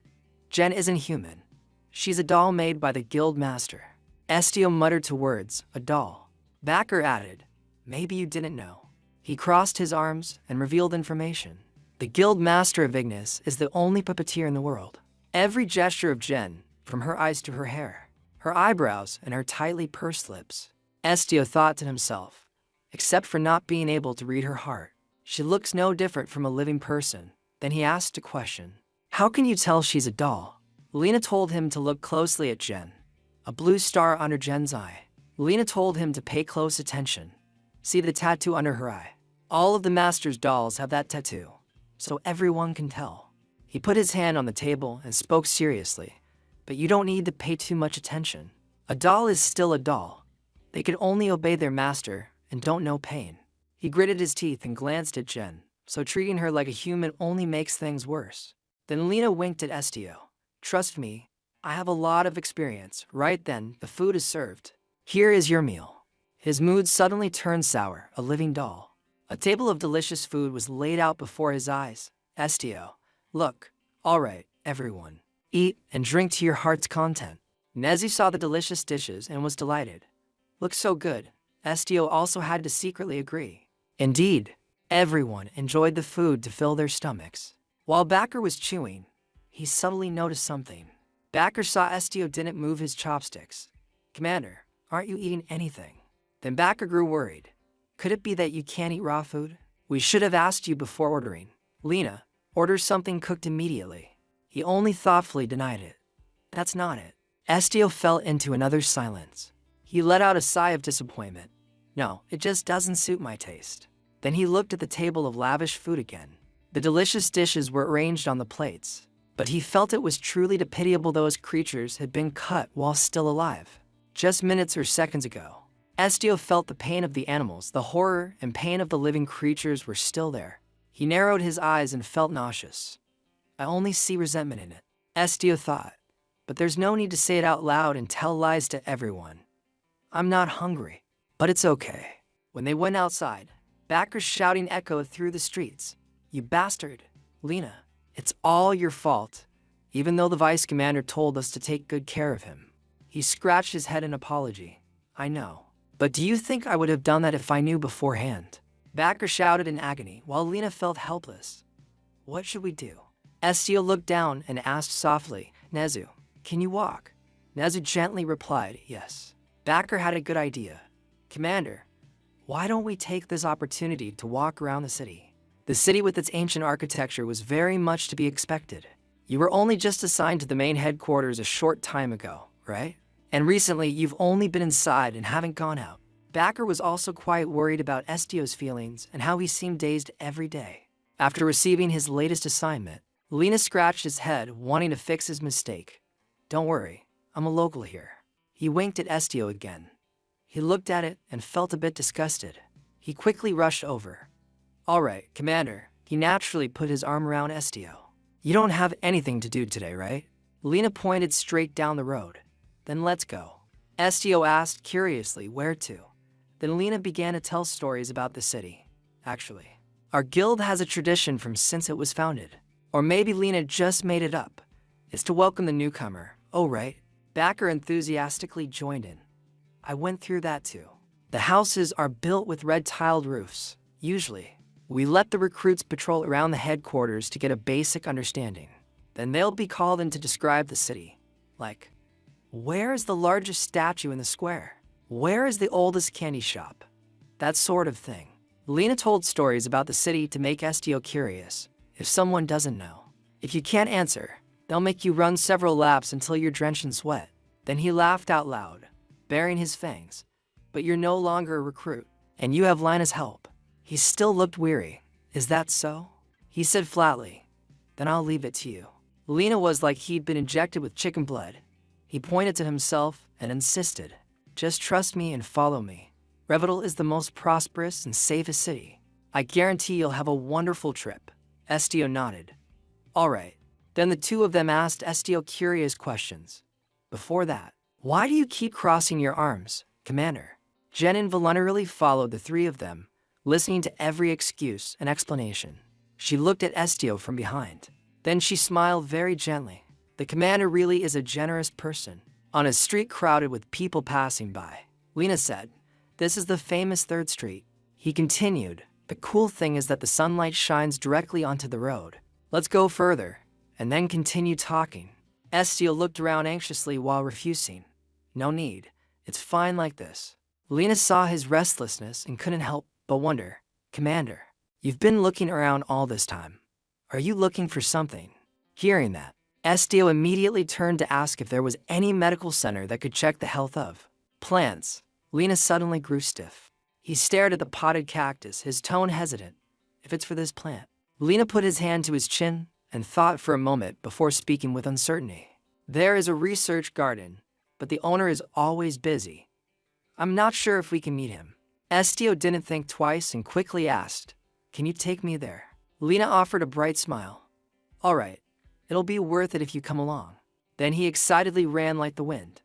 Jen isn't human. She's a doll made by the guild master. Estio muttered to words, a doll. Backer added, maybe you didn't know. He crossed his arms and revealed information. The guild master of Ignis is the only puppeteer in the world. Every gesture of Jen, from her eyes to her hair, her eyebrows and her tightly pursed lips. Estio thought to himself, except for not being able to read her heart, she looks no different from a living person. Then he asked a question. How can you tell she's a doll? Lena told him to look closely at Jen. A blue star under Jen's eye. Lena told him to pay close attention. See the tattoo under her eye. All of the master's dolls have that tattoo, so everyone can tell. He put his hand on the table and spoke seriously. But you don't need to pay too much attention. A doll is still a doll. They can only obey their master and don't know pain. He gritted his teeth and glanced at Jen. so treating her like a human only makes things worse. Then Lena winked at Estio. Trust me, I have a lot of experience. Right then, the food is served. Here is your meal. His mood suddenly turned sour, a living doll. A table of delicious food was laid out before his eyes. Estio, look, all right, everyone. Eat and drink to your heart's content. Nezzy saw the delicious dishes and was delighted. Looks so good. Estio also had to secretly agree. Indeed, everyone enjoyed the food to fill their stomachs. While Backer was chewing, he subtly noticed something. Backer saw Estio didn't move his chopsticks. Commander, aren't you eating anything? Then Backer grew worried. Could it be that you can't eat raw food? We should have asked you before ordering. Lena, order something cooked immediately. He only thoughtfully denied it. That's not it. Estio fell into another silence. He let out a sigh of disappointment. No, it just doesn't suit my taste. Then he looked at the table of lavish food again. The delicious dishes were arranged on the plates, but he felt it was truly pitiable those creatures had been cut while still alive, just minutes or seconds ago. Estio felt the pain of the animals, the horror and pain of the living creatures were still there. He narrowed his eyes and felt nauseous. I only see resentment in it, Estio thought, but there's no need to say it out loud and tell lies to everyone. I'm not hungry, but it's okay. When they went outside, Backer's shouting echoed through the streets. You bastard, Lena, it's all your fault, even though the vice commander told us to take good care of him. He scratched his head in apology. I know, but do you think I would have done that if I knew beforehand? Backer shouted in agony while Lena felt helpless. What should we do? Estio looked down and asked softly, Nezu, can you walk? Nezu gently replied, yes. Backer had a good idea. Commander, why don't we take this opportunity to walk around the city? The city with its ancient architecture was very much to be expected. You were only just assigned to the main headquarters a short time ago, right? And recently you've only been inside and haven't gone out. Backer was also quite worried about Estio's feelings and how he seemed dazed every day. After receiving his latest assignment, Lena scratched his head, wanting to fix his mistake. Don't worry, I'm a local here. He winked at Estio again. He looked at it and felt a bit disgusted. He quickly rushed over. All right, Commander. He naturally put his arm around Estio. You don't have anything to do today, right? Lena pointed straight down the road. Then let's go. Estio asked curiously where to. Then Lena began to tell stories about the city. Actually, our guild has a tradition from since it was founded. Or maybe Lena just made it up. It's to welcome the newcomer. Oh, right. Backer enthusiastically joined in. I went through that too. The houses are built with red-tiled roofs. Usually, we let the recruits patrol around the headquarters to get a basic understanding. Then they'll be called in to describe the city. Like, where is the largest statue in the square? Where is the oldest candy shop? That sort of thing. Lena told stories about the city to make Estio curious. If someone doesn't know, if you can't answer, they'll make you run several laps until you're drenched in sweat. Then he laughed out loud, baring his fangs. But you're no longer a recruit, and you have Lina's help. He still looked weary. Is that so? He said flatly. Then I'll leave it to you. Lena was like he'd been injected with chicken blood. He pointed to himself and insisted. Just trust me and follow me. Revital is the most prosperous and safest city. I guarantee you'll have a wonderful trip. Estio nodded. All right. Then the two of them asked Estio curious questions. Before that, why do you keep crossing your arms, Commander? Jen involuntarily followed the three of them, listening to every excuse and explanation. She looked at Estio from behind. Then she smiled very gently. The commander really is a generous person. On a street crowded with people passing by, Lena said, this is the famous 3rd Street. He continued, the cool thing is that the sunlight shines directly onto the road. Let's go further, and then continue talking. Estio looked around anxiously while refusing. No need. It's fine like this. Lena saw his restlessness and couldn't help but wonder. Commander, you've been looking around all this time. Are you looking for something? Hearing that, Estio immediately turned to ask if there was any medical center that could check the health of plants. Lena suddenly grew stiff. He stared at the potted cactus, his tone hesitant. If it's for this plant. Lena put his hand to his chin and thought for a moment before speaking with uncertainty. There is a research garden, but the owner is always busy. I'm not sure if we can meet him. Estio didn't think twice and quickly asked, can you take me there? Lena offered a bright smile. All right, it'll be worth it if you come along. Then he excitedly ran like the wind.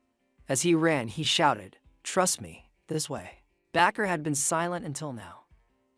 As he ran, he shouted, Trust me, this way. Backer had been silent until now.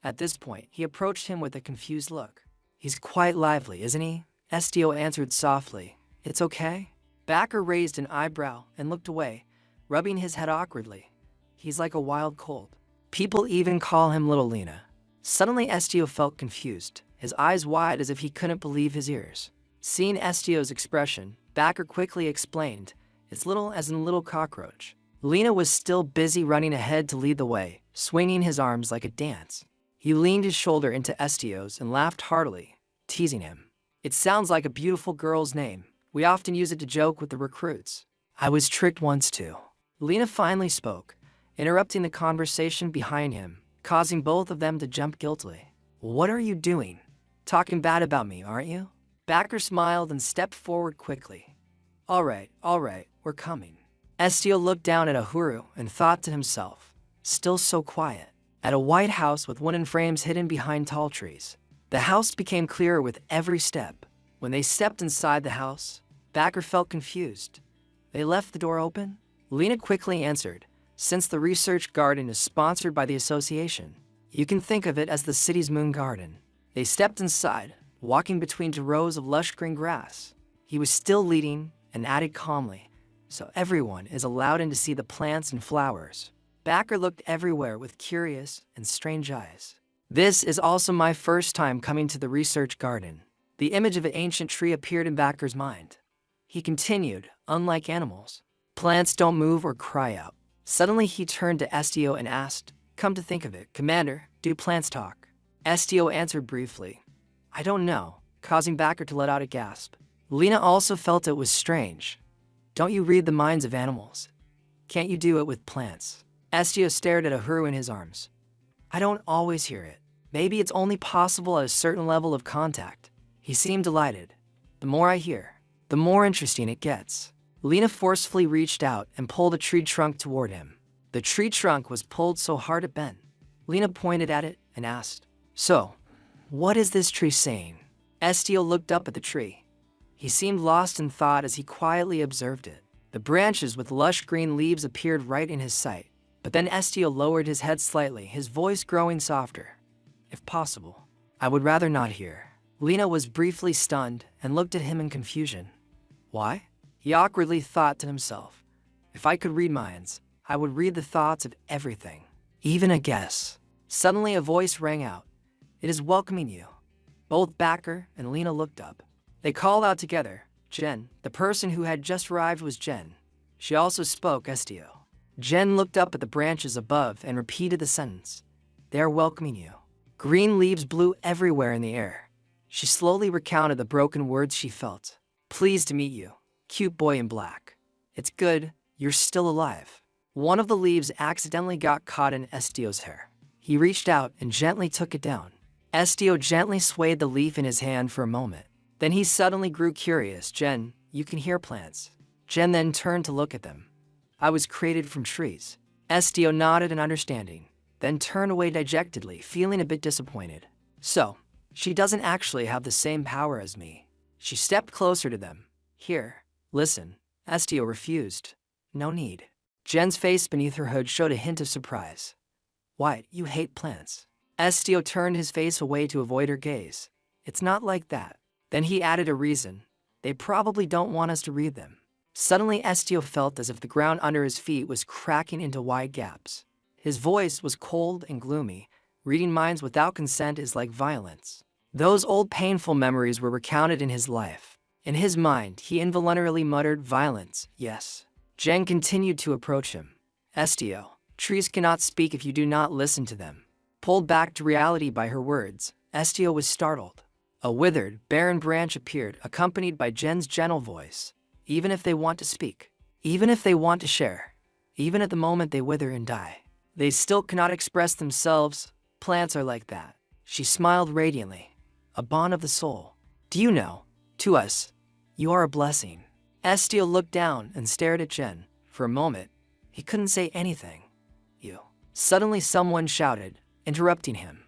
At this point, he approached him with a confused look. He's quite lively, isn't he? Estio answered softly. It's okay. Backer raised an eyebrow and looked away, rubbing his head awkwardly. He's like a wild colt. People even call him Little Lena. Suddenly Estio felt confused, his eyes wide as if he couldn't believe his ears. Seeing Estio's expression, Backer quickly explained, It's little as in little cockroach. Lena was still busy running ahead to lead the way, swinging his arms like a dance. He leaned his shoulder into Estio's and laughed heartily, teasing him. It sounds like a beautiful girl's name. We often use it to joke with the recruits. I was tricked once too. Lena finally spoke, interrupting the conversation behind him, causing both of them to jump guiltily. What are you doing? Talking bad about me, aren't you? Backer smiled and stepped forward quickly. All right, we're coming. Estio looked down at Ahuru and thought to himself, still so quiet. At a white house with wooden frames hidden behind tall trees. The house became clearer with every step. When they stepped inside the house, Backer felt confused. They left the door open? Lena quickly answered, since the research garden is sponsored by the association, you can think of it as the city's moon garden. They stepped inside, walking between 2 rows of lush green grass. He was still leading and added calmly, so everyone is allowed in to see the plants and flowers. Backer looked everywhere with curious and strange eyes. This is also my first time coming to the research garden. The image of an ancient tree appeared in Backer's mind. He continued, unlike animals, plants don't move or cry out. Suddenly he turned to Estio and asked, Come to think of it, Commander, do plants talk? Estio answered briefly, I don't know, causing Backer to let out a gasp. Lena also felt it was strange. Don't you read the minds of animals? Can't you do it with plants? Estio stared at Ahuru in his arms. I don't always hear it. Maybe it's only possible at a certain level of contact. He seemed delighted. The more I hear, the more interesting it gets. Lena forcefully reached out and pulled a tree trunk toward him. The tree trunk was pulled so hard it bent. Lena pointed at it and asked, So, what is this tree saying? Estio looked up at the tree. He seemed lost in thought as he quietly observed it. The branches with lush green leaves appeared right in his sight. But then Estio lowered his head slightly, his voice growing softer. If possible, I would rather not hear. Lena was briefly stunned and looked at him in confusion. Why? He awkwardly thought to himself. If I could read minds, I would read the thoughts of everything, even a guess. Suddenly a voice rang out. It is welcoming you. Both Backer and Lena looked up. They called out together. Jen, the person who had just arrived was Jen. She also spoke Estio. Jen looked up at the branches above and repeated the sentence. They are welcoming you. Green leaves blew everywhere in the air. She slowly recounted the broken words she felt. Pleased to meet you, cute boy in black. It's good, you're still alive. One of the leaves accidentally got caught in Estio's hair. He reached out and gently took it down. Estio gently swayed the leaf in his hand for a moment. Then he suddenly grew curious. Jen, you can hear plants. Jen then turned to look at them. I was created from trees. Estio nodded in understanding, then turned away dejectedly, feeling a bit disappointed. So, she doesn't actually have the same power as me. She stepped closer to them. Here, listen. Estio refused. No need. Jen's face beneath her hood showed a hint of surprise. What, you hate plants? Estio turned his face away to avoid her gaze. It's not like that. Then he added a reason. They probably don't want us to read them. Suddenly Estio felt as if the ground under his feet was cracking into wide gaps. His voice was cold and gloomy. Reading minds without consent is like violence. Those old painful memories were recounted in his life. In his mind, he involuntarily muttered violence, yes. Jen continued to approach him. Estio, trees cannot speak if you do not listen to them. Pulled back to reality by her words, Estio was startled. A withered, barren branch appeared, accompanied by Jen's gentle voice. Even if they want to speak, even if they want to share, even at the moment they wither and die, they still cannot express themselves. Plants are like that. She smiled radiantly. A bond of the soul. Do you know, to us, you are a blessing. Estio looked down and stared at Jen. For a moment, he couldn't say anything. You. Suddenly someone shouted, interrupting him.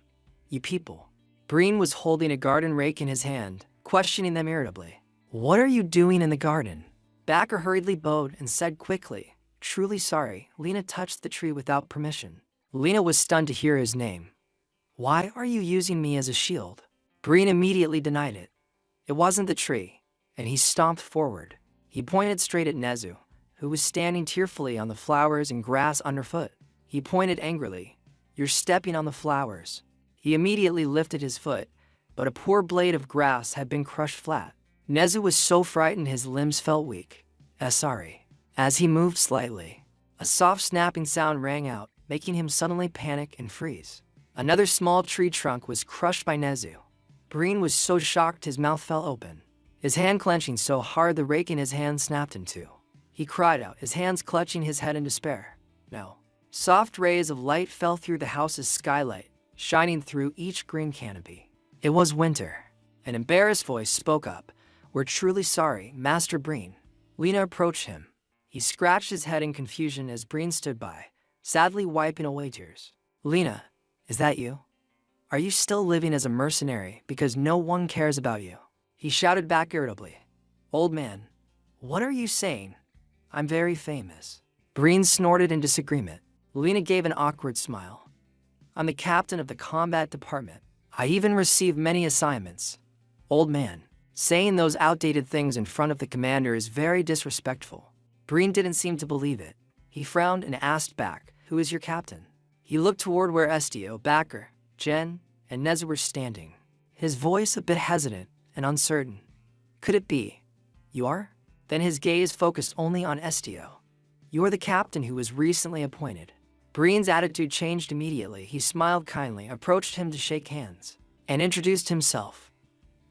You people. Breen was holding a garden rake in his hand, questioning them irritably. What are you doing in the garden? Backer hurriedly bowed and said quickly, truly sorry. Lena touched the tree without permission. Lena was stunned to hear his name. Why are you using me as a shield? Breen immediately denied it. It wasn't the tree, and he stomped forward. He pointed straight at Nezu, who was standing tearfully on the flowers and grass underfoot. He pointed angrily. You're stepping on the flowers. He immediately lifted his foot, but a poor blade of grass had been crushed flat. Nezu was so frightened his limbs felt weak. Sorry. As he moved slightly, a soft snapping sound rang out, making him suddenly panic and freeze. Another small tree trunk was crushed by Nezu. Breen was so shocked his mouth fell open. His hand clenching so hard the rake in his hand snapped in two. He cried out, his hands clutching his head in despair. No. Soft rays of light fell through the house's skylight, shining through each green canopy. It was winter. An embarrassed voice spoke up. We're truly sorry, Master Breen. Lena approached him. He scratched his head in confusion as Breen stood by, sadly wiping away tears. Lena, is that you? Are you still living as a mercenary because no one cares about you? He shouted back irritably. Old man, what are you saying? I'm very famous. Breen snorted in disagreement. Lena gave an awkward smile. I'm the captain of the combat department. I even received many assignments. Old man, saying those outdated things in front of the commander is very disrespectful. Breen didn't seem to believe it. He frowned and asked back, who is your captain? He looked toward where Estio, Backer, Jen, and Nezu were standing, his voice a bit hesitant and uncertain. Could it be? You are? Then his gaze focused only on Estio. You are the captain who was recently appointed. Breen's attitude changed immediately. He smiled kindly, approached him to shake hands, and introduced himself.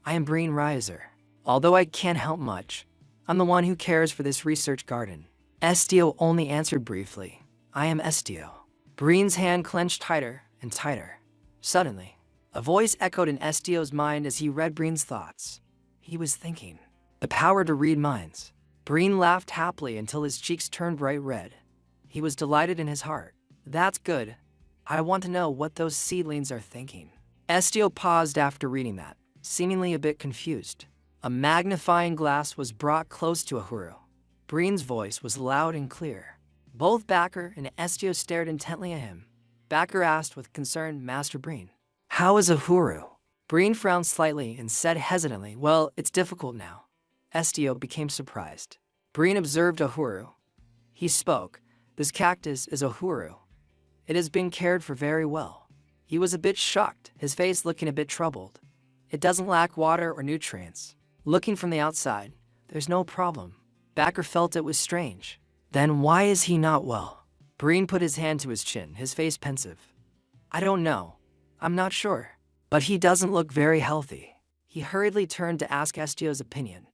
I am Breen Reiser. Although I can't help much, I'm the one who cares for this research garden. Estio only answered briefly. I am Estio. Breen's hand clenched tighter and tighter. Suddenly, a voice echoed in Estio's mind as he read Breen's thoughts. He was thinking. The power to read minds. Breen laughed happily until his cheeks turned bright red. He was delighted in his heart. That's good. I want to know what those seedlings are thinking. Estio paused after reading that, seemingly a bit confused. A magnifying glass was brought close to Ahuru. Breen's voice was loud and clear. Both Backer and Estio stared intently at him. Backer asked with concern, Master Breen, how is Ahuru? Breen frowned slightly and said hesitantly, well, it's difficult now. Estio became surprised. Breen observed Ahuru. He spoke, this cactus is Ahuru. It has been cared for very well. He was a bit shocked, his face looking a bit troubled. It doesn't lack water or nutrients. Looking from the outside, there's no problem. Backer felt it was strange. Then why is he not well? Breen put his hand to his chin, his face pensive. I don't know. I'm not sure. But he doesn't look very healthy. He hurriedly turned to ask Estio's opinion.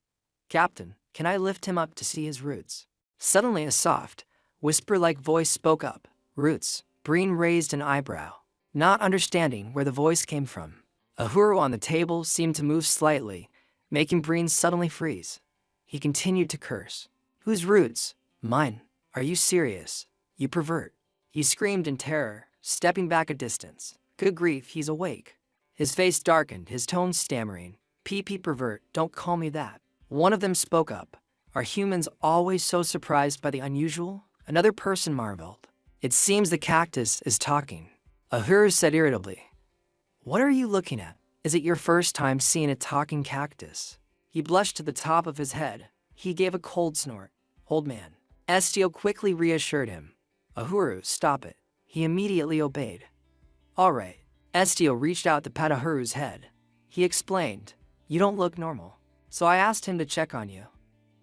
Captain, can I lift him up to see his roots? Suddenly a soft, whisper-like voice spoke up. Roots. Breen raised an eyebrow, not understanding where the voice came from. Ahuru on the table seemed to move slightly, making Breen suddenly freeze. He continued to curse. Whose roots? Mine. Are you serious? You pervert. He screamed in terror, stepping back a distance. Good grief, he's awake. His face darkened, his tone stammering. PP pervert, don't call me that. One of them spoke up. Are humans always so surprised by the unusual? Another person marveled. It seems the cactus is talking. Ahuru said irritably. What are you looking at? Is it your first time seeing a talking cactus? He blushed to the top of his head. He gave a cold snort. Old man. Estio quickly reassured him. Ahuru, stop it. He immediately obeyed. All right. Estio reached out to pat Ahuru's head. He explained, you don't look normal. So I asked him to check on you.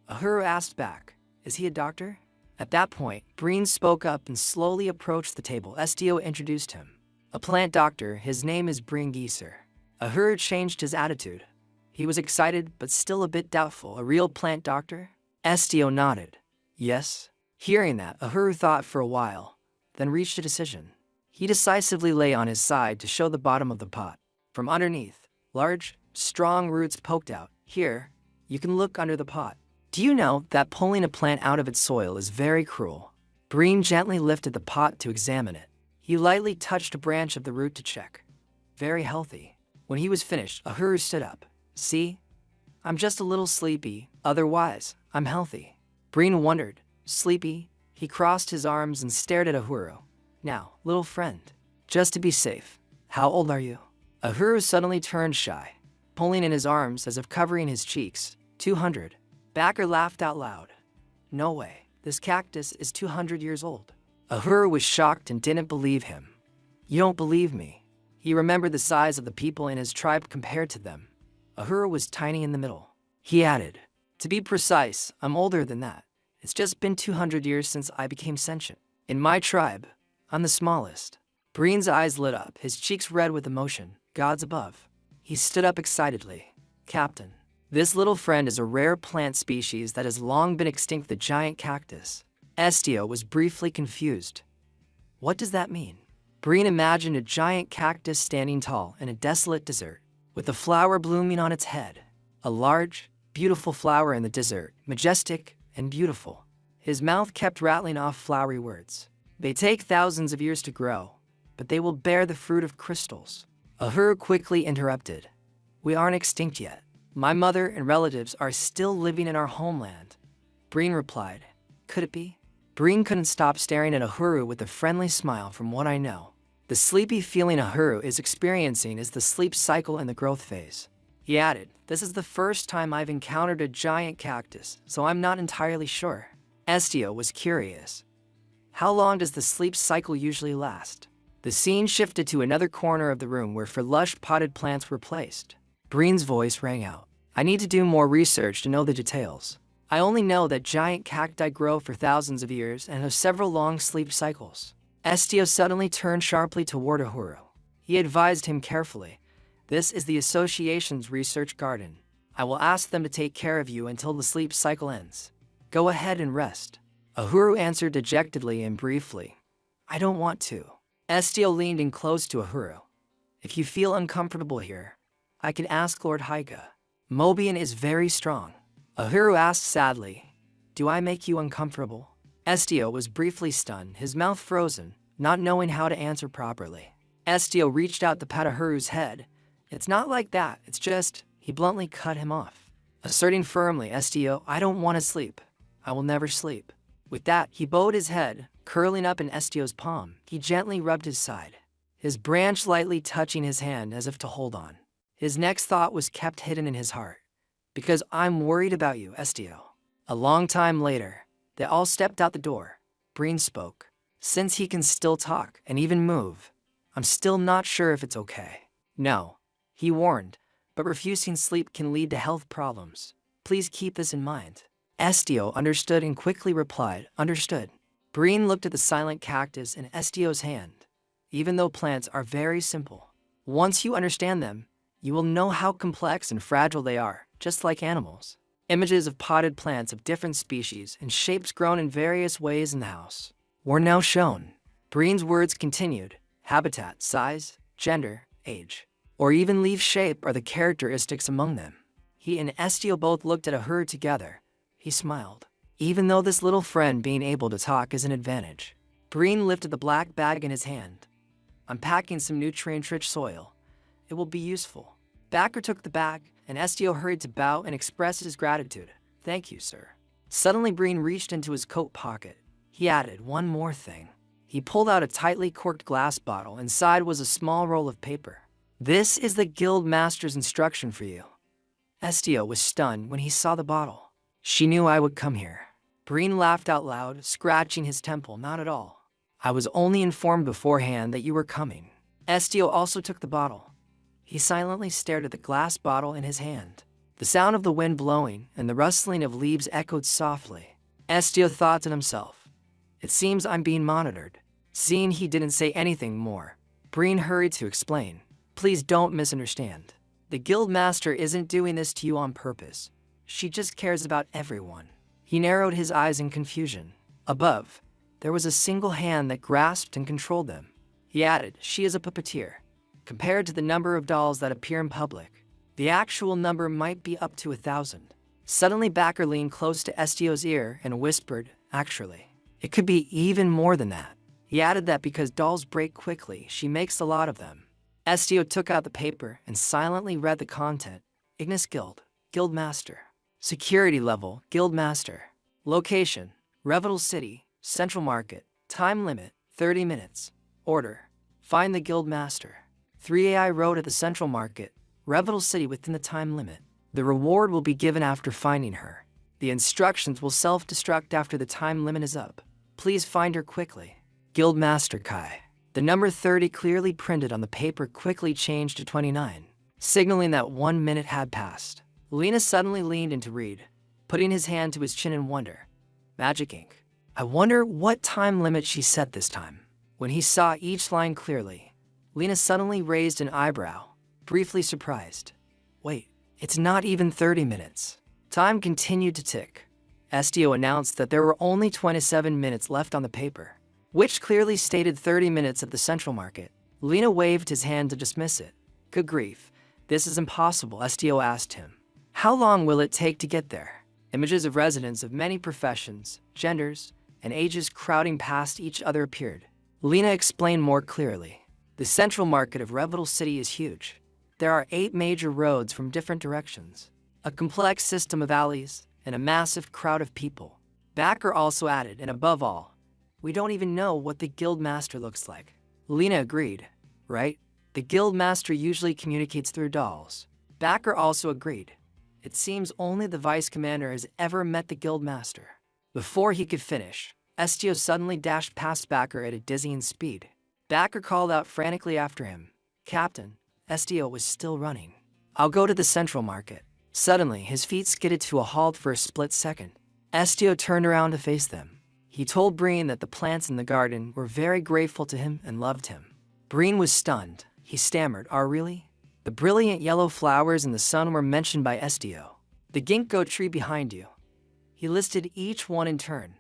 Ahuru asked back, is he a doctor? At that point, Breen spoke up and slowly approached the table. Estio introduced him. A plant doctor, his name is Breen Gieser. Ahuru changed his attitude. He was excited, but still a bit doubtful. A real plant doctor? Estio nodded. Yes. Hearing that, Ahuru thought for a while, then reached a decision. He decisively lay on his side to show the bottom of the pot. From underneath, large, strong roots poked out. Here, you can look under the pot. Do you know that pulling a plant out of its soil is very cruel? Breen gently lifted the pot to examine it. He lightly touched a branch of the root to check. Very healthy. When he was finished, Ahuru stood up. See? I'm just a little sleepy, otherwise, I'm healthy. Breen wondered. Sleepy? He crossed his arms and stared at Ahuru. Now, little friend, just to be safe, how old are you? Ahuru suddenly turned shy, pulling in his arms as if covering his cheeks. 200. Backer laughed out loud. No way, this cactus is 200 years old. Ahuru was shocked and didn't believe him. You don't believe me. He remembered the size of the people in his tribe compared to them. Ahuru was tiny in the middle. He added, to be precise, I'm older than that. It's just been 200 years since I became sentient. In my tribe, I'm the smallest. Breen's eyes lit up, his cheeks red with emotion. Gods above. He stood up excitedly. Captain, this little friend is a rare plant species that has long been extinct, the giant cactus. Estio was briefly confused. What does that mean? Breen imagined a giant cactus standing tall in a desolate desert, with a flower blooming on its head. A large, beautiful flower in the desert, majestic and beautiful. His mouth kept rattling off flowery words. They take thousands of years to grow, but they will bear the fruit of crystals. Ahuru quickly interrupted. We aren't extinct yet. My mother and relatives are still living in our homeland. Breen replied. Could it be? Breen couldn't stop staring at Ahuru with a friendly smile. From what I know, the sleepy feeling Ahuru is experiencing is the sleep cycle in the growth phase. He added, this is the first time I've encountered a giant cactus, so I'm not entirely sure. Estio was curious. How long does the sleep cycle usually last? The scene shifted to another corner of the room where lush potted plants were placed. Breen's voice rang out. I need to do more research to know the details. I only know that giant cacti grow for thousands of years and have several long sleep cycles. Estio suddenly turned sharply toward Ahuru. He advised him carefully. This is the association's research garden. I will ask them to take care of you until the sleep cycle ends. Go ahead and rest. Ahuru answered dejectedly and briefly. I don't want to. Estio leaned in close to Ahuru. If you feel uncomfortable here, I can ask Lord Haiga. Mobian is very strong. Ahuru asked sadly, do I make you uncomfortable? Estio was briefly stunned, his mouth frozen, not knowing how to answer properly. Estio reached out to pat Ahuru's head. It's not like that, it's just, he bluntly cut him off. Asserting firmly, Estio, I don't want to sleep. I will never sleep. With that, he bowed his head, curling up in Estio's palm. He gently rubbed his side, his branch lightly touching his hand as if to hold on. His next thought was kept hidden in his heart. Because I'm worried about you, Estio. A long time later, they all stepped out the door. Breen spoke. Since he can still talk and even move, I'm still not sure if it's okay. No, he warned, but refusing sleep can lead to health problems. Please keep this in mind. Estio understood and quickly replied, understood. Breen looked at the silent cactus in Estio's hand. Even though plants are very simple, once you understand them, you will know how complex and fragile they are, just like animals. Images of potted plants of different species and shapes grown in various ways in the house were now shown. Breen's words continued. Habitat, size, gender, age, or even leaf shape are the characteristics among them. He and Estio both looked at Ahuru together. He smiled. Even though this little friend being able to talk is an advantage. Breen lifted the black bag in his hand. I'm packing some nutrient-rich soil. It will be useful. Backer took the bag, and Estio hurried to bow and express his gratitude. Thank you, sir. Suddenly, Breen reached into his coat pocket. He added one more thing. He pulled out a tightly corked glass bottle. Inside was a small roll of paper. This is the guild master's instruction for you. Estio was stunned when he saw the bottle. She knew I would come here. Breen laughed out loud, scratching his temple. Not at all. I was only informed beforehand that you were coming. Estio also took the bottle. He silently stared at the glass bottle in his hand. The sound of the wind blowing and the rustling of leaves echoed softly. Estio thought to himself, it seems I'm being monitored. Seeing he didn't say anything more, Breen hurried to explain. Please don't misunderstand. The guild master isn't doing this to you on purpose. She just cares about everyone. He narrowed his eyes in confusion. Above, there was a single hand that grasped and controlled them. He added, she is a puppeteer. Compared to the number of dolls that appear in public, the actual number might be up to 1,000. Suddenly, Backer leaned close to Estio's ear and whispered, actually, it could be even more than that. He added that because dolls break quickly, she makes a lot of them. Estio took out the paper and silently read the content. Ignis Guild, Guild Master. Security level, Guild Master. Location, Revital City, Central Market. Time limit, 30 minutes. Order, find the Guild Master. 3AI Road at the Central Market, Revital City within the time limit. The reward will be given after finding her. The instructions will self-destruct after the time limit is up. Please find her quickly. Guild Master Kai. The number 30 clearly printed on the paper quickly changed to 29, signaling that 1 minute had passed. Lena suddenly leaned in to read, putting his hand to his chin in wonder. Magic ink. I wonder what time limit she set this time. When he saw each line clearly, Lena suddenly raised an eyebrow, briefly surprised. Wait, it's not even 30 minutes. Time continued to tick. Estio announced that there were only 27 minutes left on the paper, which clearly stated 30 minutes at the Central Market. Lena waved his hand to dismiss it. Good grief, this is impossible, Estio asked him. How long will it take to get there? Images of residents of many professions, genders, and ages crowding past each other appeared. Lena explained more clearly. The Central Market of Revital City is huge. There are 8 major roads from different directions, a complex system of alleys, and a massive crowd of people. Backer also added, and above all, we don't even know what the Guild Master looks like. Lena agreed, right? The Guild Master usually communicates through dolls. Backer also agreed. It seems only the Vice Commander has ever met the Guild Master. Before he could finish, Estio suddenly dashed past Backer at a dizzying speed. Backer called out frantically after him. Captain, Estio was still running. I'll go to the Central Market. Suddenly, his feet skidded to a halt for a split second. Estio turned around to face them. He told Breen that the plants in the garden were very grateful to him and loved him. Breen was stunned. He stammered, really? The brilliant yellow flowers in the sun were mentioned by Estio. The ginkgo tree behind you. He listed each one in turn.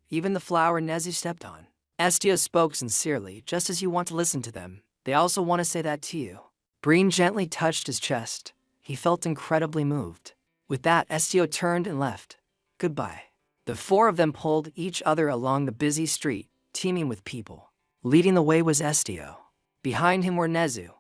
Even the flower Nezu stepped on. Estio spoke sincerely, just as you want to listen to them. They also want to say that to you. Breen gently touched his chest. He felt incredibly moved. With that, Estio turned and left. Goodbye. The 4 of them pulled each other along the busy street, teeming with people. Leading the way was Estio. Behind him were Nezu,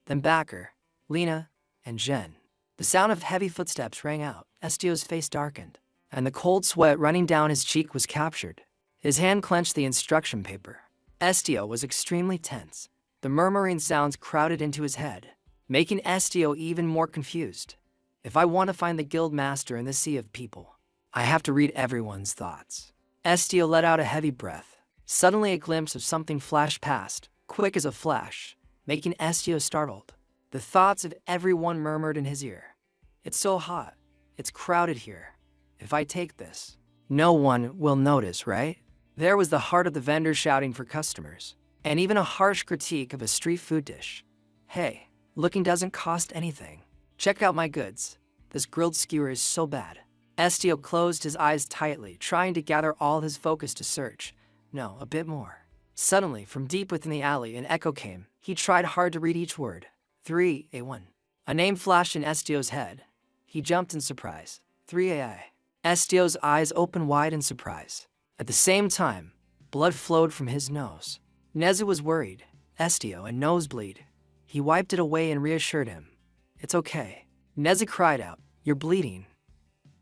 then Backer, Lena, and Jen. The sound of heavy footsteps rang out. Estio's face darkened, and the cold sweat running down his cheek was captured. His hand clenched the instruction paper. Estio was extremely tense. The murmuring sounds crowded into his head, making Estio even more confused. If I want to find the Guild Master in this sea of people, I have to read everyone's thoughts. Estio let out a heavy breath. Suddenly a glimpse of something flashed past, quick as a flash, making Estio startled. The thoughts of everyone murmured in his ear. It's so hot. It's crowded here. If I take this, no one will notice, right? There was the heart of the vendor shouting for customers, and even a harsh critique of a street food dish. Hey, looking doesn't cost anything. Check out my goods. This grilled skewer is so bad. Estio closed his eyes tightly, trying to gather all his focus to search. No, a bit more. Suddenly, from deep within the alley, an echo came. He tried hard to read each word. 3A1. A name flashed in Estio's head. He jumped in surprise. 3AI. Estio's eyes opened wide in surprise. At the same time, blood flowed from his nose. Nezu was worried. Estio, a nosebleed. He wiped it away and reassured him. It's okay. Nezu cried out. You're bleeding.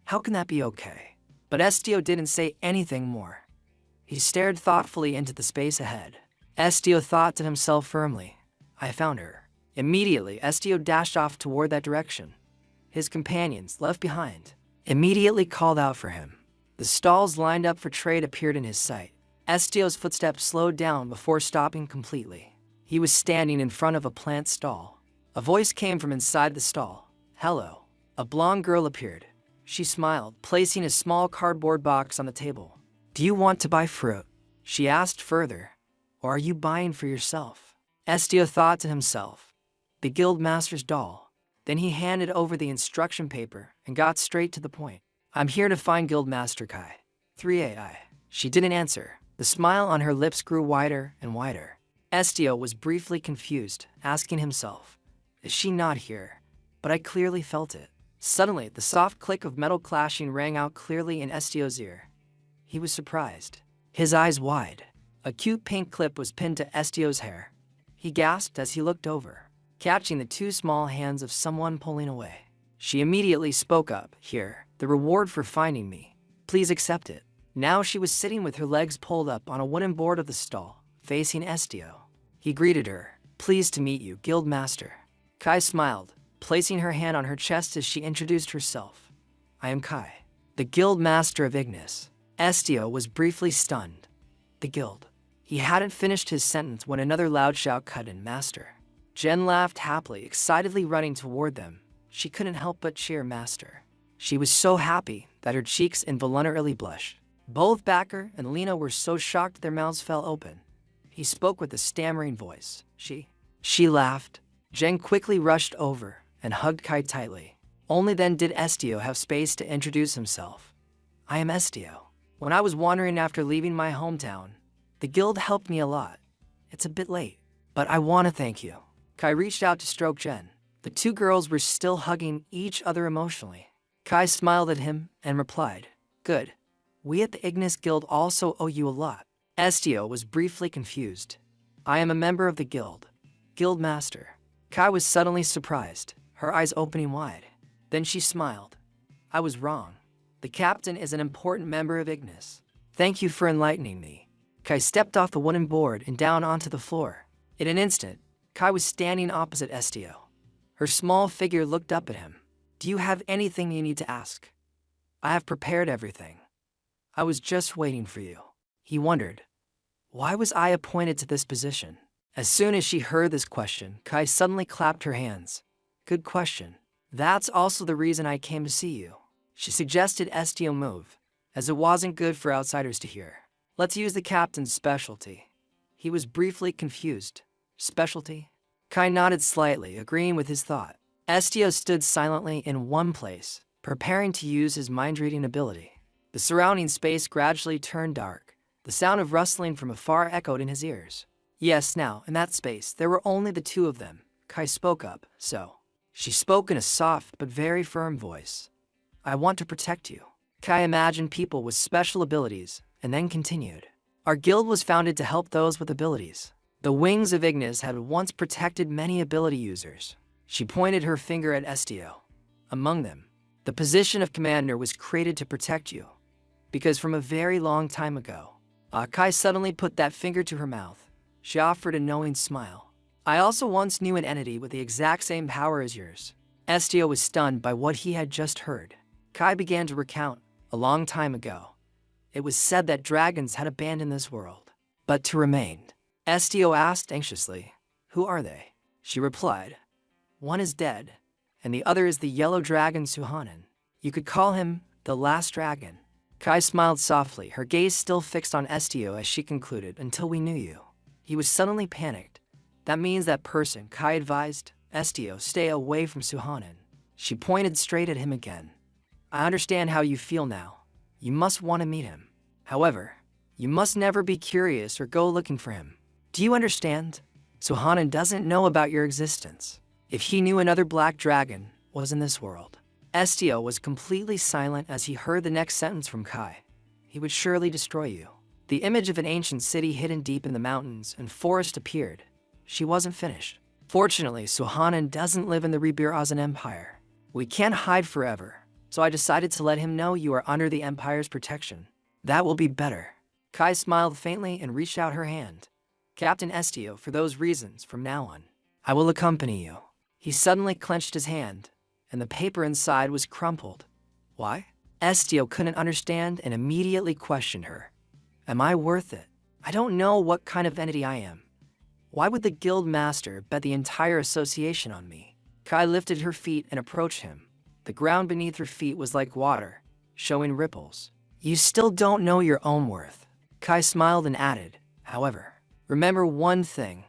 How can that be okay? But Estio didn't say anything more. He stared thoughtfully into the space ahead. Estio thought to himself firmly. I found her. Immediately, Estio dashed off toward that direction. His companions, left behind, immediately called out for him. The stalls lined up for trade appeared in his sight. Estio's footsteps slowed down before stopping completely. He was standing in front of a plant stall. A voice came from inside the stall. Hello. A blonde girl appeared. She smiled, placing a small cardboard box on the table. Do you want to buy fruit? She asked further. Or are you buying for yourself? Estio thought to himself. The Guild Master's doll. Then he handed over the instruction paper and got straight to the point. I'm here to find Guild Master Kai. 3AI. She didn't answer. The smile on her lips grew wider and wider. Estio was briefly confused, asking himself, is she not here? But I clearly felt it. Suddenly, the soft click of metal clashing rang out clearly in Estio's ear. He was surprised. His eyes wide. A cute pink clip was pinned to Estio's hair. He gasped as he looked over. catching the two small hands of someone pulling away. She immediately spoke up. Here, the reward for finding me. Please accept it. Now she was sitting with her legs pulled up on a wooden board of the stall, facing Estio. He greeted her. Pleased to meet you, Guild Master. Kai smiled, placing her hand on her chest as she introduced herself. I am Kai, the Guild Master of Ignis. Estio was briefly stunned. The Guild. He hadn't finished his sentence when another loud shout cut in. Master. Jen laughed happily, excitedly running toward them. She couldn't help but cheer Master. She was so happy that her cheeks involuntarily blushed. Both Backer and Lena were so shocked their mouths fell open. He spoke with a stammering voice. She laughed. Jen quickly rushed over and hugged Kai tightly. Only then did Estio have space to introduce himself. I am Estio. When I was wandering after leaving my hometown, the Guild helped me a lot. It's a bit late, but I want to thank you. Kai reached out to stroke Jen. The two girls were still hugging each other emotionally. Kai smiled at him and replied, Good. We at the Ignis Guild also owe you a lot. Estio was briefly confused. I am a member of the Guild. Guild Master. Kai was suddenly surprised, her eyes opening wide. Then she smiled. I was wrong. The captain is an important member of Ignis. Thank you for enlightening me. Kai stepped off the wooden board and down onto the floor. In an instant, Kai was standing opposite Estio. Her small figure looked up at him. Do you have anything you need to ask? I have prepared everything. I was just waiting for you. He wondered, why was I appointed to this position? As soon as she heard this question, Kai suddenly clapped her hands. Good question. That's also the reason I came to see you. She suggested Estio move, as it wasn't good for outsiders to hear. Let's use the captain's specialty. He was briefly confused. Specialty? Kai nodded slightly, agreeing with his thought. Estio stood silently in one place, preparing to use his mind-reading ability. The surrounding space gradually turned dark. The sound of rustling from afar echoed in his ears. Yes, now, in that space, there were only the two of them. Kai spoke up, so. She spoke in a soft but very firm voice. I want to protect you. Kai imagined people with special abilities, and then continued. Our guild was founded to help those with abilities. The wings of Ignis had once protected many ability users. She pointed her finger at Estio. Among them, the position of commander was created to protect you. Because from a very long time ago, Kai suddenly put that finger to her mouth. She offered a knowing smile. I also once knew an entity with the exact same power as yours. Estio was stunned by what he had just heard. Kai began to recount. A long time ago, it was said that dragons had abandoned this world, but to remain. Estio asked anxiously, Who are they? She replied, One is dead, and the other is the yellow dragon Suhanan. You could call him the last dragon. Kai smiled softly, her gaze still fixed on Estio as she concluded, Until we knew you. He was suddenly panicked. That means that person, Kai advised. Estio, stay away from Suhanan. She pointed straight at him again. I understand how you feel now. You must want to meet him. However, you must never be curious or go looking for him. Do you understand? Suhanan doesn't know about your existence. If he knew another black dragon was in this world. Estio was completely silent as he heard the next sentence from Kai. He would surely destroy you. The image of an ancient city hidden deep in the mountains and forest appeared. She wasn't finished. Fortunately, Suhanan doesn't live in the Rebir Empire. We can't hide forever, so I decided to let him know you are under the Empire's protection. That will be better. Kai smiled faintly and reached out her hand. Captain Estio, for those reasons, from now on, I will accompany you. He suddenly clenched his hand, and the paper inside was crumpled. Why? Estio couldn't understand and immediately questioned her. Am I worth it? I don't know what kind of entity I am. Why would the guild master bet the entire association on me? Kai lifted her feet and approached him. The ground beneath her feet was like water, showing ripples. You still don't know your own worth. Kai smiled and added, however, remember one thing.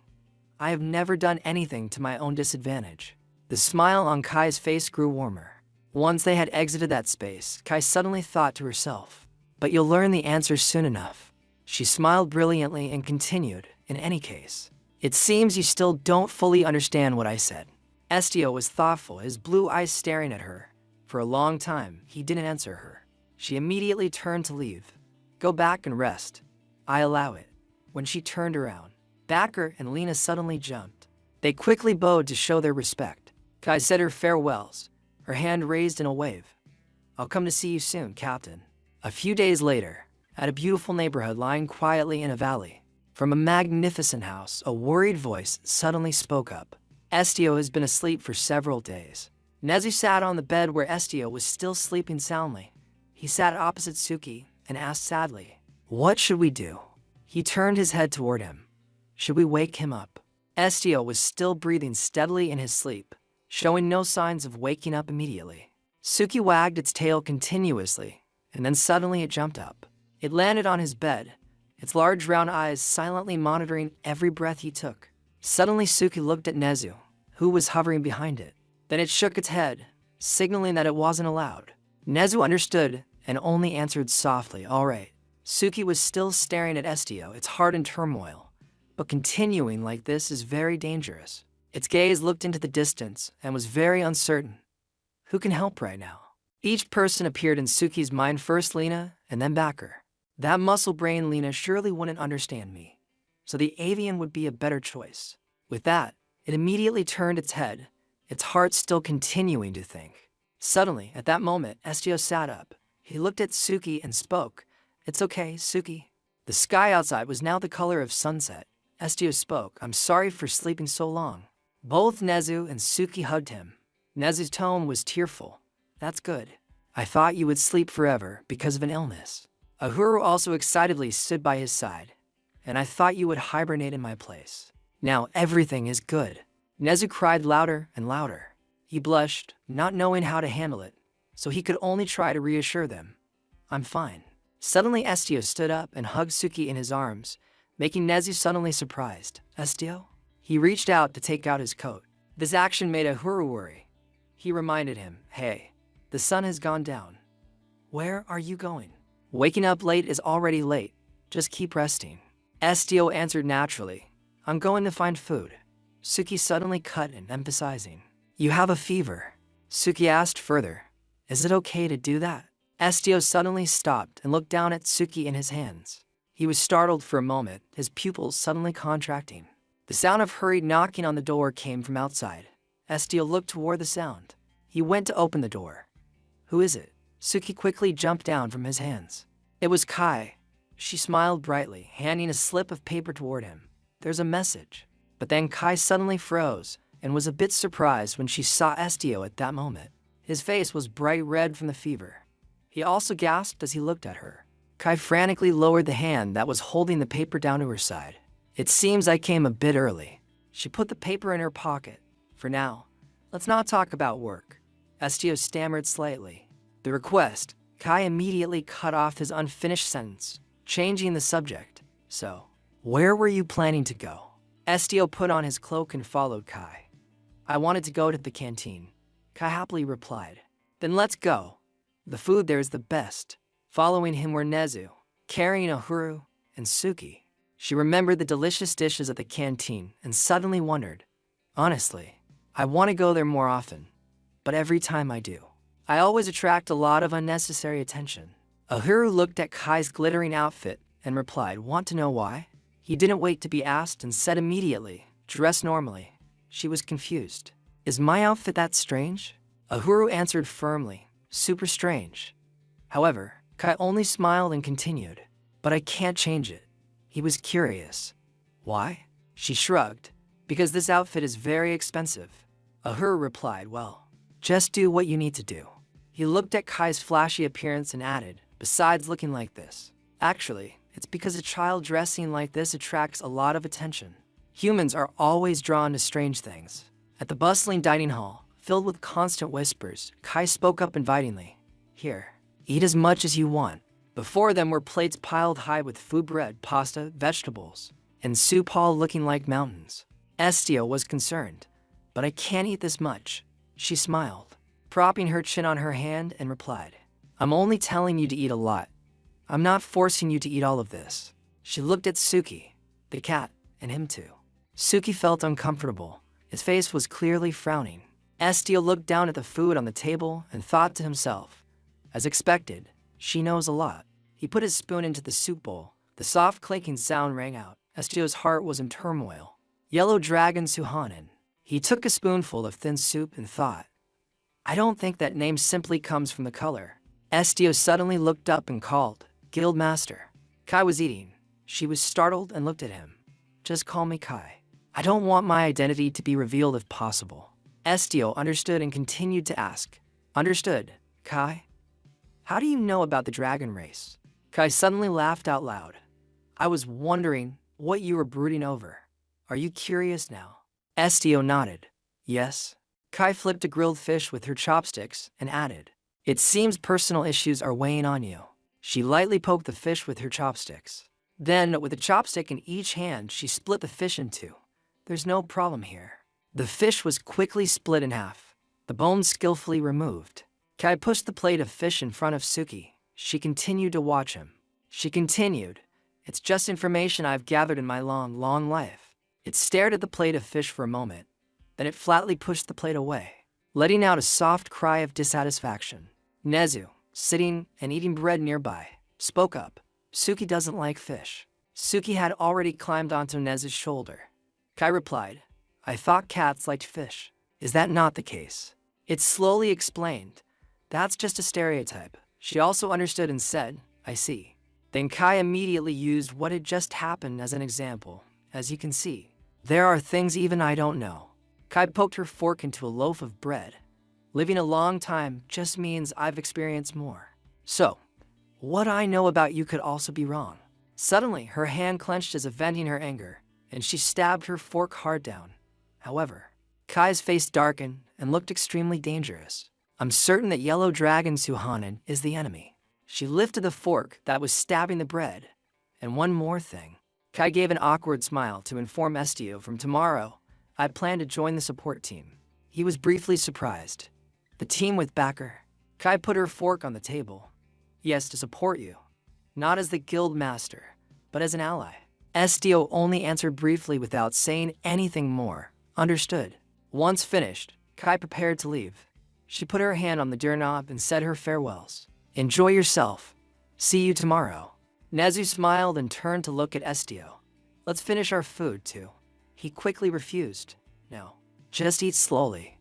I have never done anything to my own disadvantage. The smile on Kai's face grew warmer. Once they had exited that space, Kai suddenly thought to herself, but you'll learn the answer soon enough. She smiled brilliantly and continued, in any case. It seems you still don't fully understand what I said. Estio was thoughtful, his blue eyes staring at her. For a long time, he didn't answer her. She immediately turned to leave. Go back and rest. I allow it. When she turned around, Backer and Lena suddenly jumped. They quickly bowed to show their respect. Kai said her farewells, her hand raised in a wave. I'll come to see you soon, Captain. A few days later, at a beautiful neighborhood lying quietly in a valley, from a magnificent house, a worried voice suddenly spoke up. Estio has been asleep for several days. Nezu sat on the bed where Estio was still sleeping soundly. He sat opposite Suki and asked sadly, "What should we do?" He turned his head toward him. Should we wake him up? Estio was still breathing steadily in his sleep, showing no signs of waking up immediately. Suki wagged its tail continuously, and then suddenly it jumped up. It landed on his bed, its large round eyes silently monitoring every breath he took. Suddenly Suki looked at Nezu, who was hovering behind it. Then it shook its head, signaling that it wasn't allowed. Nezu understood and only answered softly, "All right." Suki was still staring at Estio, its heart in turmoil. But continuing like this is very dangerous. Its gaze looked into the distance and was very uncertain. Who can help right now? Each person appeared in Suki's mind, first Lena and then Backer. That muscle-brained Lena surely wouldn't understand me, so the avian would be a better choice. With that, it immediately turned its head, its heart still continuing to think. Suddenly, at that moment, Estio sat up. He looked at Suki and spoke. "It's okay, Suki." The sky outside was now the color of sunset. Estio spoke. "I'm sorry for sleeping so long." Both Nezu and Suki hugged him. Nezu's tone was tearful. "That's good. I thought you would sleep forever because of an illness." Ahuru also excitedly stood by his side. "And I thought you would hibernate in my place. Now everything is good." Nezu cried louder and louder. He blushed, not knowing how to handle it, so he could only try to reassure them. "I'm fine." Suddenly Estio stood up and hugged Suki in his arms, making Nezu suddenly surprised. "Estio?" He reached out to take out his coat. This action made Ahuru worry. He reminded him, "Hey, the sun has gone down. Where are you going?" "Waking up late is already late. Just keep resting." Estio answered naturally, "I'm going to find food." Suki suddenly cut in, emphasizing, "You have a fever." Suki asked further, "Is it okay to do that?" Estio suddenly stopped and looked down at Suki in his hands. He was startled for a moment, his pupils suddenly contracting. The sound of hurried knocking on the door came from outside. Estio looked toward the sound. He went to open the door. "Who is it?" Suki quickly jumped down from his hands. It was Kai. She smiled brightly, handing a slip of paper toward him. "There's a message." But then Kai suddenly froze and was a bit surprised when she saw Estio at that moment. His face was bright red from the fever. He also gasped as he looked at her. Kai frantically lowered the hand that was holding the paper down to her side. "It seems I came a bit early." She put the paper in her pocket. "For now, let's not talk about work." Estio stammered slightly. The request, Kai immediately cut off his unfinished sentence, changing the subject. "So, where were you planning to go?" Estio put on his cloak and followed Kai. "I wanted to go to the canteen," Kai happily replied. "Then let's go. The food there is the best." Following him were Nezu, carrying Ahuru, and Suki. She remembered the delicious dishes at the canteen and suddenly wondered, "Honestly, I want to go there more often, but every time I do, I always attract a lot of unnecessary attention." Ahuru looked at Kai's glittering outfit and replied, "Want to know why?" He didn't wait to be asked and said immediately, "Dress normally." She was confused. "Is my outfit that strange?" Ahuru answered firmly, "Super strange." However, Kai only smiled and continued, "But I can't change it." He was curious. "Why?" She shrugged, "Because this outfit is very expensive." Ahuru replied, "Well, just do what you need to do." He looked at Kai's flashy appearance and added, "Besides looking like this, actually, it's because a child dressing like this attracts a lot of attention. Humans are always drawn to strange things." At the bustling dining hall, filled with constant whispers, Kai spoke up invitingly, "Here, eat as much as you want." Before them were plates piled high with food, bread, pasta, vegetables, and soup, all looking like mountains. Estio was concerned. "But I can't eat this much." She smiled, propping her chin on her hand, and replied, "I'm only telling you to eat a lot. I'm not forcing you to eat all of this." She looked at Suki, the cat, and him too. Suki felt uncomfortable. His face was clearly frowning. Estio looked down at the food on the table and thought to himself, as expected, she knows a lot. He put his spoon into the soup bowl. The soft clinking sound rang out. Estio's heart was in turmoil. Yellow Dragon Suhanan. He took a spoonful of thin soup and thought, I don't think that name simply comes from the color. Estio suddenly looked up and called, Guildmaster. Kai was eating. She was startled and looked at him. Just call me Kai. I don't want my identity to be revealed if possible. Estio understood and continued to ask, Understood, Kai? How do you know about the dragon race? Kai suddenly laughed out loud. I was wondering what you were brooding over. Are you curious now? Estio nodded. Yes. Kai flipped a grilled fish with her chopsticks and added, It seems personal issues are weighing on you. She lightly poked the fish with her chopsticks. Then, with a chopstick in each hand, she split the fish in two. There's no problem here. The fish was quickly split in half, the bones skillfully removed. Kai pushed the plate of fish in front of Suki. She continued to watch him. She continued, It's just information I've gathered in my long, long life. It stared at the plate of fish for a moment. Then it flatly pushed the plate away, letting out a soft cry of dissatisfaction. Nezu, sitting and eating bread nearby, spoke up. Suki doesn't like fish. Suki had already climbed onto Nezu's shoulder. Kai replied, I thought cats liked fish. Is that not the case? It slowly explained. That's just a stereotype. She also understood and said, I see. Then Kai immediately used what had just happened as an example. As you can see, there are things even I don't know. Kai poked her fork into a loaf of bread. Living a long time just means I've experienced more. So, what I know about you could also be wrong. Suddenly, her hand clenched as if venting her anger, and she stabbed her fork hard down. However, Kai's face darkened and looked extremely dangerous. I'm certain that Yellow Dragon Suhanan is the enemy. She lifted the fork that was stabbing the bread. And one more thing. Kai gave an awkward smile to inform Estio from tomorrow, I plan to join the support team. He was briefly surprised. The team with backer. Kai put her fork on the table. Yes, to support you. Not as the guild master, but as an ally. Estio only answered briefly without saying anything more. Understood. Once finished, Kai prepared to leave. She put her hand on the doorknob and said her farewells. Enjoy yourself. See you tomorrow. Nezu smiled and turned to look at Estio. Let's finish our food, too. He quickly refused. No, just eat slowly.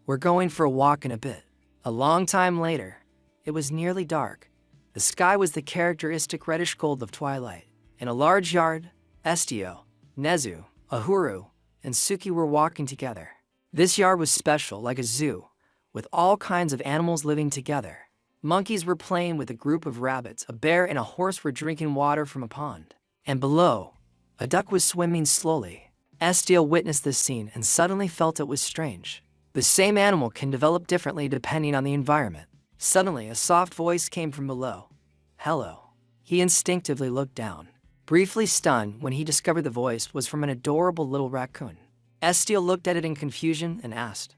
We're going for a walk in a bit. A long time later, it was nearly dark. The sky was the characteristic reddish gold of twilight. In a large yard, Estio, Nezu, Ahuru, and Suki were walking together. This yard was special, like a zoo, with all kinds of animals living together. Monkeys were playing with a group of rabbits, a bear and a horse were drinking water from a pond. And below, a duck was swimming slowly. Estio witnessed this scene and suddenly felt it was strange. The same animal can develop differently depending on the environment. Suddenly, a soft voice came from below. Hello. He instinctively looked down, briefly stunned when he discovered the voice was from an adorable little raccoon. Estio looked at it in confusion and asked,